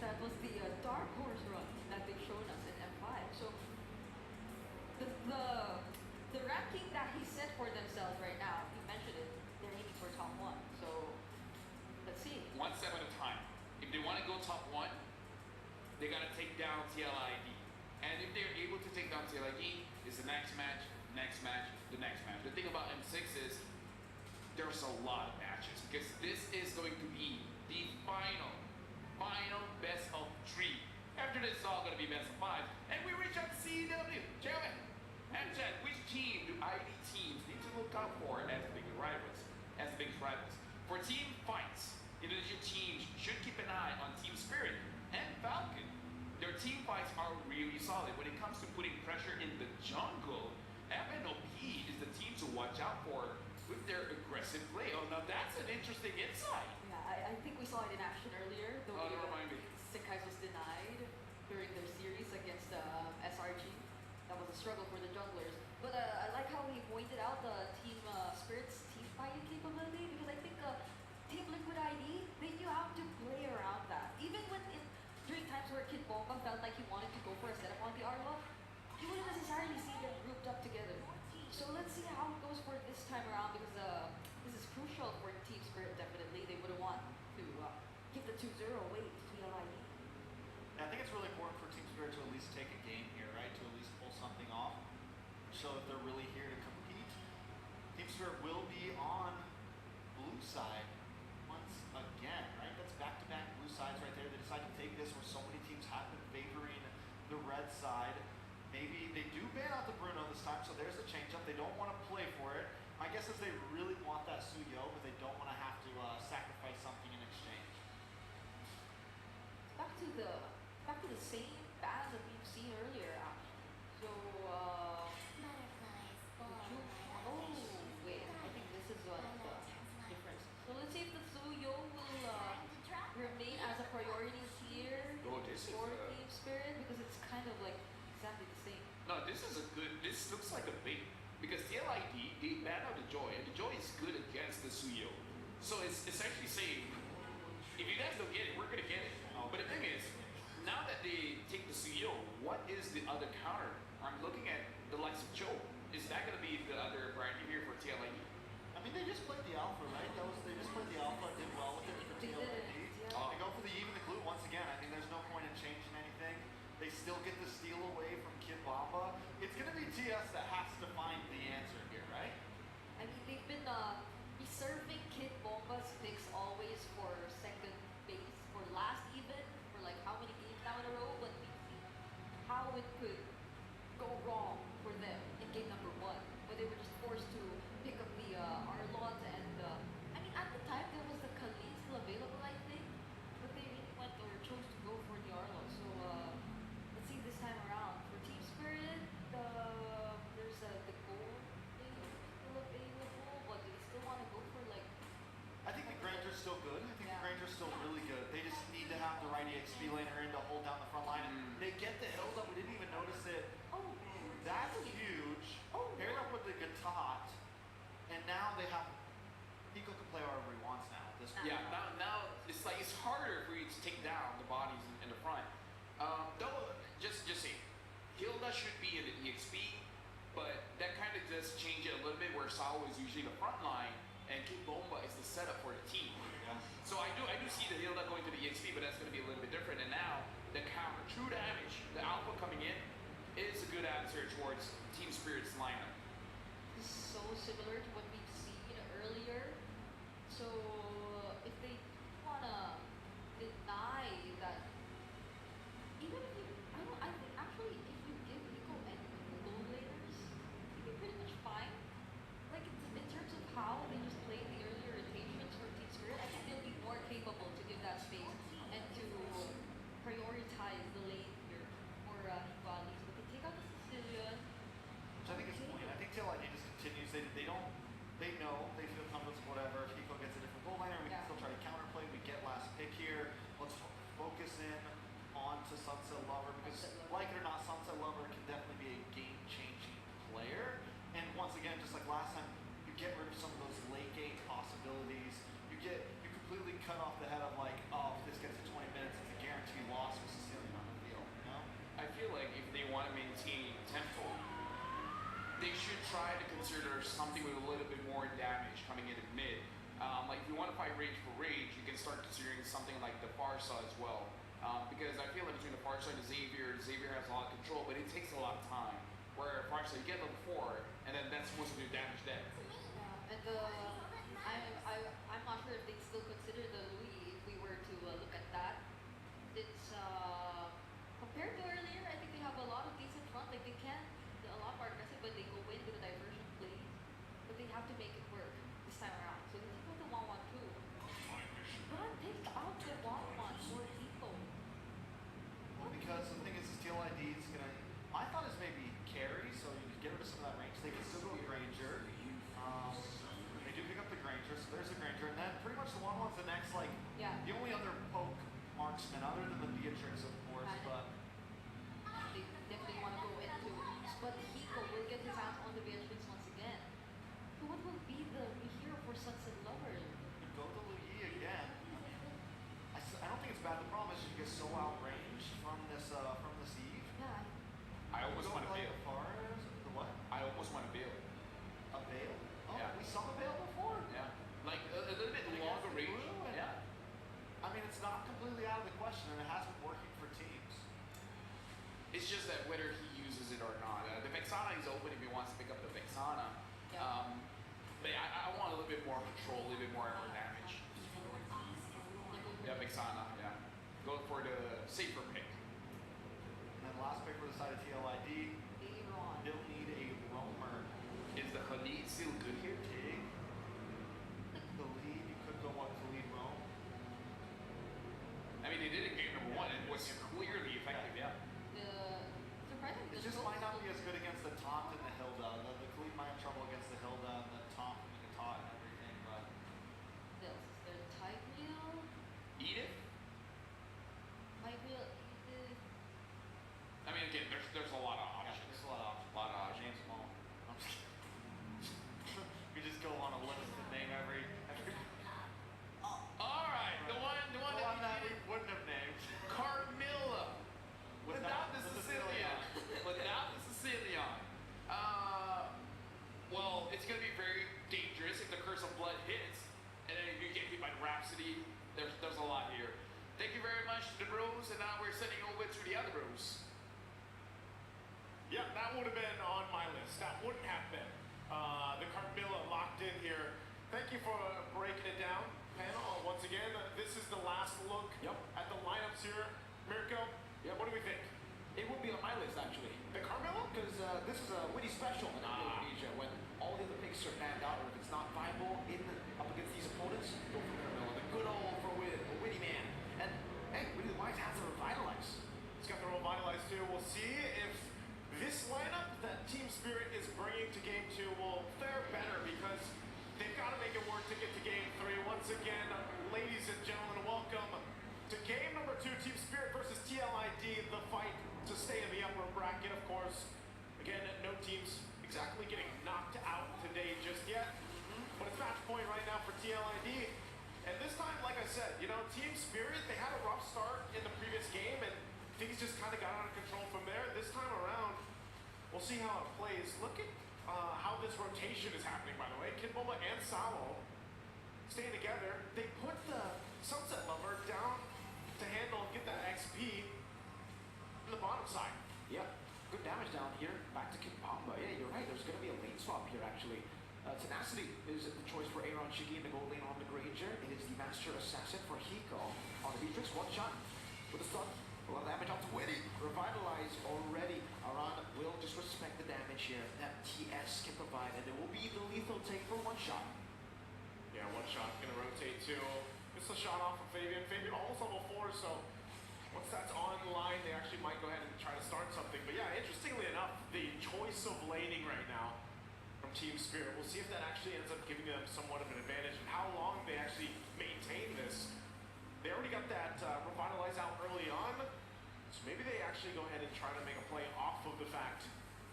That was the dark horse run that they've shown us in M5. So the ranking that he set for themselves right now, he mentioned it, they're aiming for top 1. So let's see. One step at a time. If they want to go top 1, they got to take down TLID. And if they're able to take down TLID, it's the next match, the next match. The thing about M6 is there's a lot of matches because this is going to be the final best of 3. After this, it's all going to be best of 5. And we reach out to CW. Chairman, Amchat, which team do ID teams need to look out for as the biggest rivals? For team fights, Indonesia teams should keep an eye on Team Spirit and Falcon. Their team fights are really solid. When it comes to putting pressure in the jungle, FNOP is the team to watch out for with their aggressive play. Oh, now that's an interesting insight. Yeah, I think we saw it in action earlier. Though Oh, don't remind me. Senkai's was denied during their series against SRG. That was a struggle for the junglers. But I like how he pointed out the Team Spirit's team fighting capability because I think Team Liquid ID, they knew how to play around that. Even when during times where Kid Bomba felt like he wanted to go for a setup on the Arlo, you wouldn't necessarily see them grouped up together. So let's see how it goes for this time around because this is crucial for Team Spirit definitely. They wouldn't want to give the 2-0 away to TLID. I think it's really important for Team Spirit to at least take a game here, right? To at least pull something off. Show that they're really here to compete. Team Spirit will be on blue side once again, right? That's back-to-back blue sides right there. They decide to take this where so many teams have been favoring the red side. Maybe they do ban out the Bruno this time, so there's a change-up. They don't want to play for it. My guess is they really want that Suyo, but they don't want to have to sacrifice something in exchange. Back to the same bans that we've seen earlier. So wait, I think this is one of the difference. So let's see if the Suyo will remain as a priority here Oh, this is, for Team Spirit because it's kind of like exactly the same. No, this looks like a bait. Because TLID, they ban out the Joy, and the Joy is good against the Suyo. So it's essentially saying, if you guys don't get it, we're gonna get it. But the thing is, now that they take the Suyo, what is the other counter? I'm looking at the likes of Joe. Is that gonna be the other priority here for TLID? I mean, they just played the Alpha, right? They just played the Alpha, did well with it for They did TLID. it, yeah. They go for the even the glue once again. I mean, there's no point in changing anything. They still get the steal away from Kid Bamba. It's going to be TS that has to find the answer here, right? I mean, they've been reserving Kid Bomba's picks always for second base, for last even, for like how many games now in a row, but we see how it could go wrong for them in game number 1. But they were just forced to pick up the Arlot and, I mean, at the time there was the Khalid still available, I think, but they really went or chose to go for the Arlot. So, let's see this time around. For Team Spirit, there's the gold still available, but they still want to go for like. I think the Granger's still good. I think Yeah. the Granger's still really good. They just need to have the right EXP laner in to hold down the front line. They get the hills up. We didn't even notice it. Oh, That's huge. Paired up with the Gatot. And now they have... Pico can play wherever he wants now at Yeah, now it's like it's harder for you to take down the bodies in the front. Though, just see, Hilda should be in the EXP, but that kind of does change it a little bit where Sao is usually the front line and Kibomba is the setup for the team. Yeah. So I do see the Hilda going to the EXP, but that's going to be a little bit different. And now the counter, true damage, the Alpha coming in is a good answer towards Team Spirit's lineup. This is so similar to what we've seen earlier. So if they wanna deny that, even if you, I think actually if you give Nico and the goal laners, it'd be pretty much fine. Like in terms of how they just played the earlier rotations for Team Spirit, I think they'll be more capable to give that space and to prioritize the lane here for Nico at least. But they take out the Sicilian. Which I think is the point. I think TLID just continues. They know, they feel comfortable, whatever. If Hiko gets a different goal liner, we can still try to counterplay. We get last pick here. Let's focus in onto Sunset Lover because, like it or not, Sunset Lover can definitely be a game-changing player. And once again, just like last time, you get rid of some of those late game possibilities. You completely cut off the head of like, oh, if this gets to 20 minutes, it's a guaranteed loss with Sicilian on the field. You know? I feel like if they want to maintain tempo, they should try to consider something with a little bit more damage coming in at mid. Like if you want to fight rage for rage, you can start considering something like the Farsa as well. Because I feel like between the Farsa and the Xavier has a lot of control, but it takes a lot of time. Where Farsa, you get level 4, and then that's most of your damage dead. Yeah, and I'm not sure if they still consider the Louis if we were to look at that. It's compared to earlier, I think they have a lot of decent front. Like they can a lot more aggressive, but they go in with a diversion play. But they have to make it work this time around. So they take out the 1-1-2. But take out the 1-1 for Nico. Well, because the thing is TLID is gonna. I thought it's maybe carry, so you could get rid of some of that range. They can still go Granger. They do pick up the Granger, so there's the Granger, and then pretty much the 1-1's the next like. Yeah. The only other poke marksman other than the Beatrix, of course, but. They definitely want to go into, but Hiko will get his hands on the Beatrix once again. So what will be the hero for Sunset Lover? Go to Louis again. I don't think it's bad. The problem is you get so outranged from this Eve. Yeah. I almost want to play bail. The what? I almost want to bail. A bail? Oh, Yeah. we saw a bail before. Yeah. Like a little bit longer range. Yeah. I mean, it's not completely out of the question, and it has been working for teams. It's just that whether he uses it or not. The Vexana is open if he wants to pick up the Vexana. Yeah. But I want a little bit more control, a little bit more damage. Yeah, Vexana, yeah. Go for the safer pick. And then last pick for the side of TLID. Aaron. They'll need a roamer. Is the Khalid still good here? Okay. The lead, you could go on to lead roam. I mean, they did it in game number 1 and it was clearly effective, yeah. Surprisingly, It just might not be as good against the Taunt and the Hilda. The Khalid might have trouble against the Hilda and the Taunt and the Taunt and everything, but. There's Tigreal. Edith? Tigreal, Edith. I mean, again, there's a lot of options. There's a lot of options. A lot of options. James Small. I'm just kidding. We just go on a list and name every All right, the one that we wouldn't have named. Carmilla. Without the Sicilian. Without the Sicilian. Well, it's going to be very dangerous if the Curse of Blood hits. And then if you get hit by the Rhapsody, there's a lot here. Thank you very much to the bros, and now we're sending over to the other bros. Yeah, that would have been on my list. That wouldn't have been. The Carmilla locked in here. Thank you for breaking it down, panel. Once again, this is the last look at the lineups here. Mirko, what do we think? It would be on my list, actually. The Carmilla? Because this is a witty special in Indonesia. When all the other picks are banned out, or if it's not viable up against these opponents, go for Carmilla. The good old for win, a witty man. And hey, Witty the Wise has to revitalize. He's got the revitalize too. We'll see if this lineup that Team Spirit is bringing to Game 2 will fare better because they've got to make it work to get to Game 3. Once again, ladies and gentlemen, welcome to Game number 2, Team Spirit versus TLID, the fight to stay in the upper bracket, of course. Again, no teams exactly getting knocked out today just yet. But it's match point right now for TLID. And this time, said, you know, Team Spirit, they had a rough start in the previous game, and things just kind of got out of control from there. This time around, we'll see how it plays. Look at how this rotation is happening, by the way. Kid Bomba and Salo staying together. They put the Sunset Lover down to handle and get that XP on the bottom side. Yep, good damage down here. Back to Kid Bomba. Yeah, you're right. There's going to be a lane swap here, actually. Tenacity is the choice for Aaron Shigi in the gold lane on the Granger. It is the Master Assassin for Hiko on the Beatrix. One shot with a stun. A lot of damage out to Winnie. Revitalize already. Aran will just respect the damage here that TS can provide, and it will be the lethal take for one shot. Yeah, one shot gonna rotate too. It's a shot off of Fabian. Fabian almost level 4, so once that's online, they actually might go ahead and try to start something. But yeah, interestingly enough, the choice of laning right now from Team Spirit, we'll see if that actually ends up giving them somewhat of an advantage and how long they actually maintain this. They already got that Revitalize out early on, so maybe they actually go ahead and try to make a play off of the fact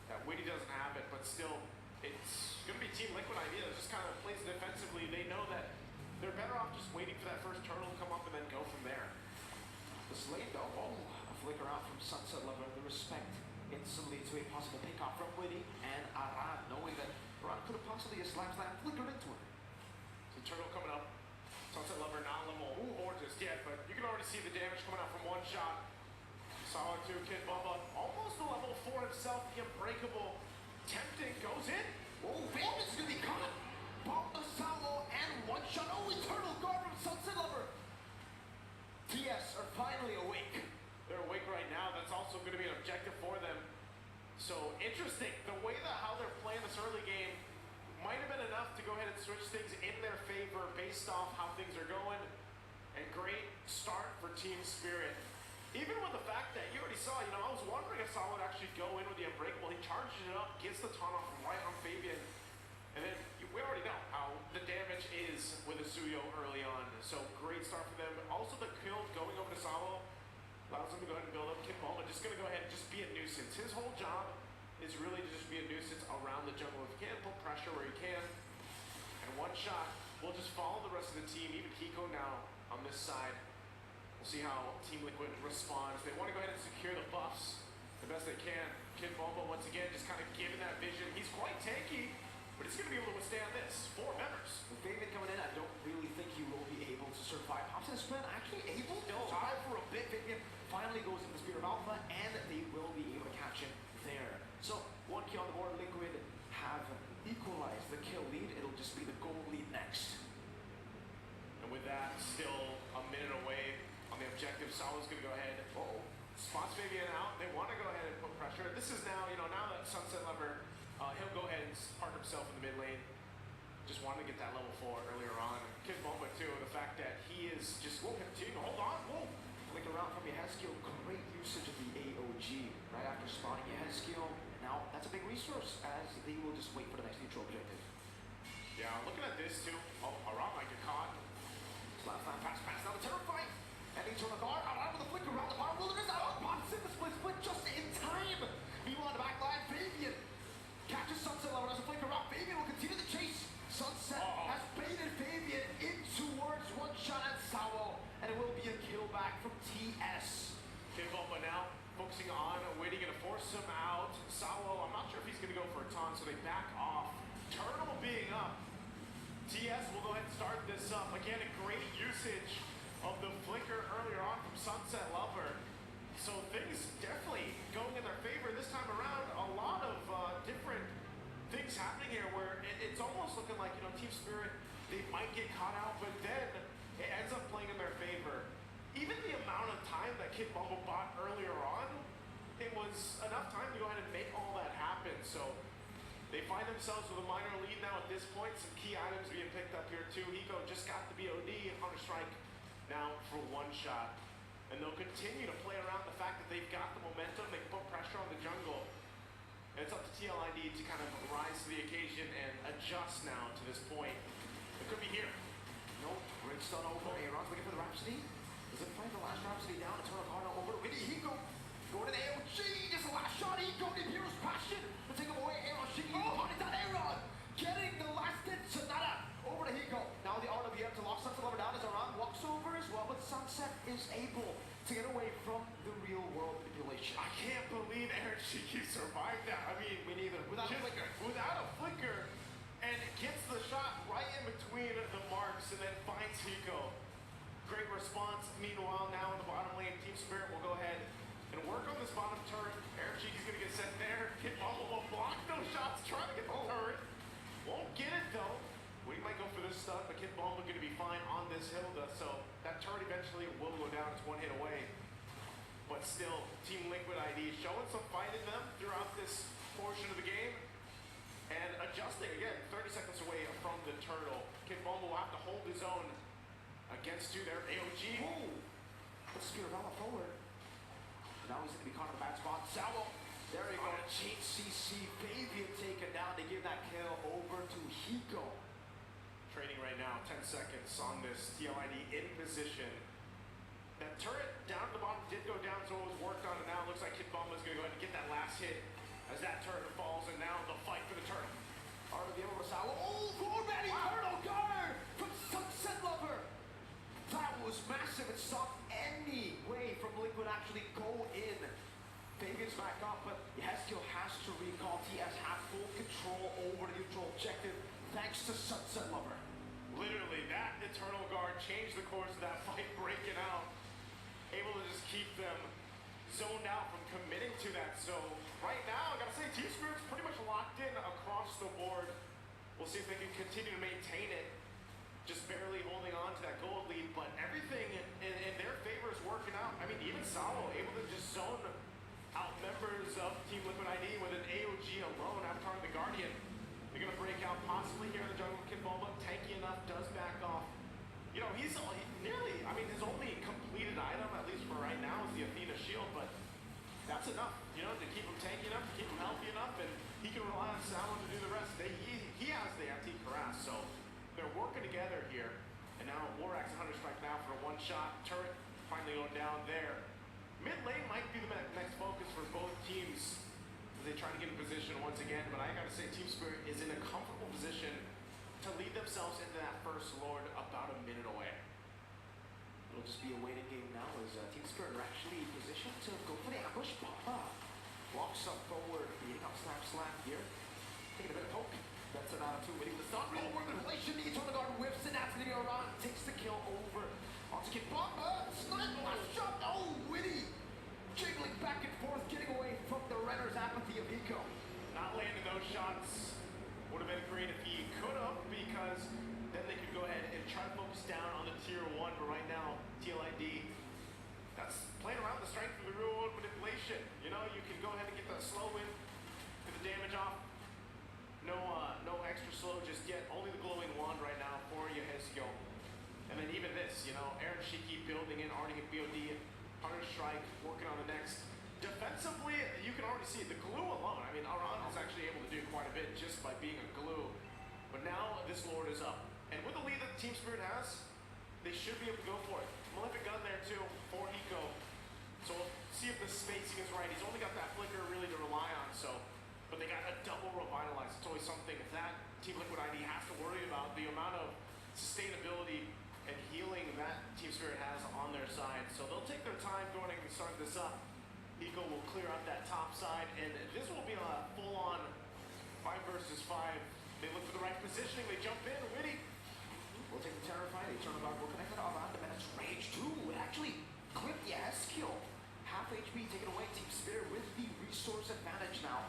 that Witty doesn't have it, but still, it's going to be Team Liquid idea that just kind of plays defensively. They know that they're better off just waiting for that first turtle to come up and then go from there. The Slade though, a flicker out from Sunset Lover. The respect instantly to a possible pickoff from Witty and Aran, knowing that Aran could have possibly a slam flickered into him. So turtle coming up. Sunset Lover not level or just yet, but you can already see the damage coming out from one shot. Solid 2, Kid Bubba, almost a level 4 himself, the Unbreakable. Tempting, goes in. Oh, Fabian's gonna be caught. Bomba, Salo, and one shot. Oh, Eternal Guard from Sunset Lover. TS are finally awake. They're awake right now. That's also going to be an objective for them. So interesting. The way that how they're playing this early game might have been enough to go ahead and switch things in their favor based off how things are going. And great start for Team Spirit. Even with the fact that you already saw, you know, I was wondering if Saul would actually go in with the Unbreakable. He charges it up, gets the taunt off right on Fabian. And then we already know how the damage is with Asuyo early on. So great start for them. Also the kill going over to Salo allows him to go ahead and build up Kid Bomba. Just going to go ahead and just be a nuisance. His whole job is really to just be a nuisance around the jungle. If he can, put pressure where he can. And one shot will just follow the rest of the team. Even Hiko now on this side. We'll see how Team Liquid responds. They want to go ahead and secure the buffs the best they can. Kid Bomba, once again, just kind of giving that vision. He's quite tanky, but he's going to be able to withstand this. 4 members. With Fabian coming in, I don't really think he will be able to survive. Option Sprint actually able to survive for a bit. Fabian finally goes into the Spear of Alpha, and they will be able to catch him there. So, 1 kill on the board. Liquid have equalized the kill lead. It'll just be the goal lead next. And with that, still a minute away on the objective, Salo's going to go ahead. Spots Fabian out. They want to go ahead and put pressure. This is now, you know, now that Sunset Lover, he'll go ahead and park himself in the mid lane. Just wanted to get that level 4 earlier on. Kid Bomba too, the fact that he is just, will continue. Hold on, Flick around from Yehezkiel. Great usage of the AOG right after spawning Yehezkiel. Now, that's a big resource as they will just wait for the next neutral objective. Yeah, looking at this too. Oh, Aram might get caught. Slap, pass. Now the terrifying. And Eternal Guard, Aram with a flick around the bar. Wilderness out. Pops in the split just in time. Meanwhile, on the back line, Fabian catches Sunset Lover as a flick around. Fabian will continue the chase. Sunset has baited Fabian in towards one shot at Sawo. And it will be a kill back from TS. Kid Bomba now focusing on Witty, gonna force him out. Sawo, I'm not sure if he's gonna go for a taunt, so they back off. Turtle being up. TS will go ahead and start this up. Again, a great usage of the flicker earlier on from Sunset Lover. So things definitely going in their favor this time around. A lot of different things happening here where it's almost looking like, you know, Team Spirit, they might get caught out, but then it ends up playing in their favor. Even the amount of time that Kid Bomba bought earlier on, it was enough time to go ahead and make all that happen. So they find themselves with a minor lead now at this point. Some key items being picked up here too. Hiko just got the BOD and Counter-Strike now for one shot. And they'll continue to play around the fact that they've got the momentum. They put pressure on the jungle. And it's up to TLID to kind of rise to the occasion and adjust now to this point. It could be here. No, great stun over. Aaron's looking for the Rhapsody. Does it find the last Rhapsody down? Eternal Guard over to Witty. Hiko going to the AOG. Just the last shot. Hiko in Hero's Passion to take him away. Aaron Shiki. Oh, it's not Aaron. Getting the last hit. Sonata over to Hiko. Now the RWM to lock Sunset Lover down as Aran walks over. and then finds Hiko. Great response. Meanwhile, now in the bottom lane, Team Spirit will go ahead and work on this bottom turret. Aircheek is going to get sent there. Kid Bumble will block those shots, trying to get the turret. Won't get it though. We might go for this stun, but Kid Bumble going to be fine on this Hilda, so that turret eventually will go down. It's one hit away. But still, Team Liquid ID showing some fight in them throughout this portion of the game. And adjusting again, 30 seconds away from the turtle. Kid Bumble will have to hold his own against two there. AOG. Oh! Let's get Rama forward. Now he's going to be caught in a bad spot. Salvo. There you go. Chain CC. Fabian taken down to give that kill over to Hiko. Trading right now, 10 seconds on this. TLID in position. That turret down at the bottom did go down, so it was worked on, and now it looks like Kid Bumble is going to go ahead and get that last hit as that turret falls, and now the fight for the turret. RWM over Salvo. Oh, Gourmet Turtle guard from Sunset Lover. That was massive. It stopped any way from Liquid actually go in. Fabian's back up, but Heskil has to recall. TS have full control over the neutral objective thanks to Sunset Lover. Literally, that Eternal Guard changed the course of that fight, breaking out. Able to just keep them zoned out from committing to that. So right now, I gotta say, Team Spirit's pretty much locked in across the board. We'll see if they can continue to maintain it. Just barely holding on to that gold lead, but everything in their favor is working out. I mean, even Salo able to just zone out members of Team Liquid ID with an AOG alone, Avatar the Guardian. They're gonna break out possibly here in the jungle. Kid Bumble, tanky enough, does back off. You know, he's nearly, I mean, his only completed item, at least for right now, is the Athena shield, but that's enough, you know, to keep him tanky enough, to keep him healthy enough, and he can rely on Salmon to do the rest. He has the antique harass, so they're working together here. And now Warak's 100 strike now for a one-shot. Turret finally going down there. Mid lane might be the next focus for both teams as they try to get in position once again, but I gotta say Team Spirit is in a comfortable position to lead themselves into that first Lord about a minute away. It'll just be a waiting game now as Team Spirit are actually positioned to go for the ambush. Papa walks up forward, beating up Slam here. Taking a bit of poke. That's an out of two, winning the stun. Roll over manipulation. The Eternal Guard whips and that's the around. Takes the kill over. Onto Kid Bumble. Snipe last shot. Oh, Witty. Jiggling back and forth, getting away from the Renner's apathy of Hiko. Not landing those shots. Would have been great if he could have, because then they could go ahead and try to focus down on the tier 1, but right now, TLID, that's playing around the strength of the real world manipulation. You know, you can go ahead and get the slow in, get the damage off. No extra slow just yet, only the glowing wand right now for Yehezkiel. And then even this, you know, Aaron Shiki building in, already hit BOD, 100 strike, working on the next. Defensively, you can already see the glue alone. I mean, Aran is actually able to do quite a bit just by being a glue. But now this Lord is up. And with the lead that Team Spirit has, they should be able to go for it. Malefic gun there too for Hiko. So we'll see if the spacing is right. He's only got that flicker really to rely on, but they got a double revitalize. It's always something that Team Liquid ID has to worry about, the amount of sustainability and healing that Team Spirit has on their side. So they'll take their time going and start this up. Hiko will clear out that top side, and this will be a full-on 5 versus 5. They look for the right positioning, they jump in, Witty. We'll take the Terrified, Eternal Guard will connect it around the Menace Rage 2. It actually clipped the Heskil. Half HP taken away, Team Spirit with the resource advantage now.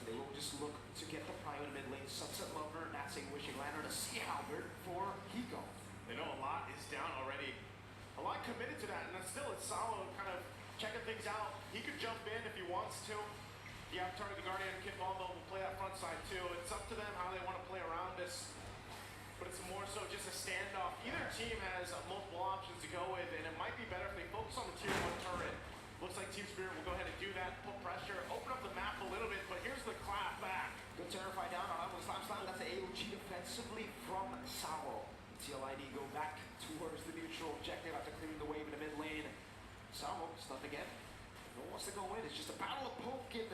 They will just look to get the prio in mid lane. Sunset Lover, that's a Wishing Lantern, a Sea Halberd for Hiko. They know a lot is down already. A lot committed to that, and then still it's Salo kind of checking things out. He could jump in if he wants to. The Avatar of the Guardian, Kid Bumble will play that front side too. It's up to them how they want to play around this. But it's more so just a standoff. Either team has multiple options to go with, and it might be better if they focus on the tier 1 turret. Looks like Team Spirit will go ahead and do that, put pressure, open up the map a little bit, but here's the clap back. Good Terrify down on Slam. That's an AOG defensively from Salo. TLID go back towards the neutral objective after clearing the wave in the mid lane. Salo stunned again. No one wants to go in. It's just a battle of poke in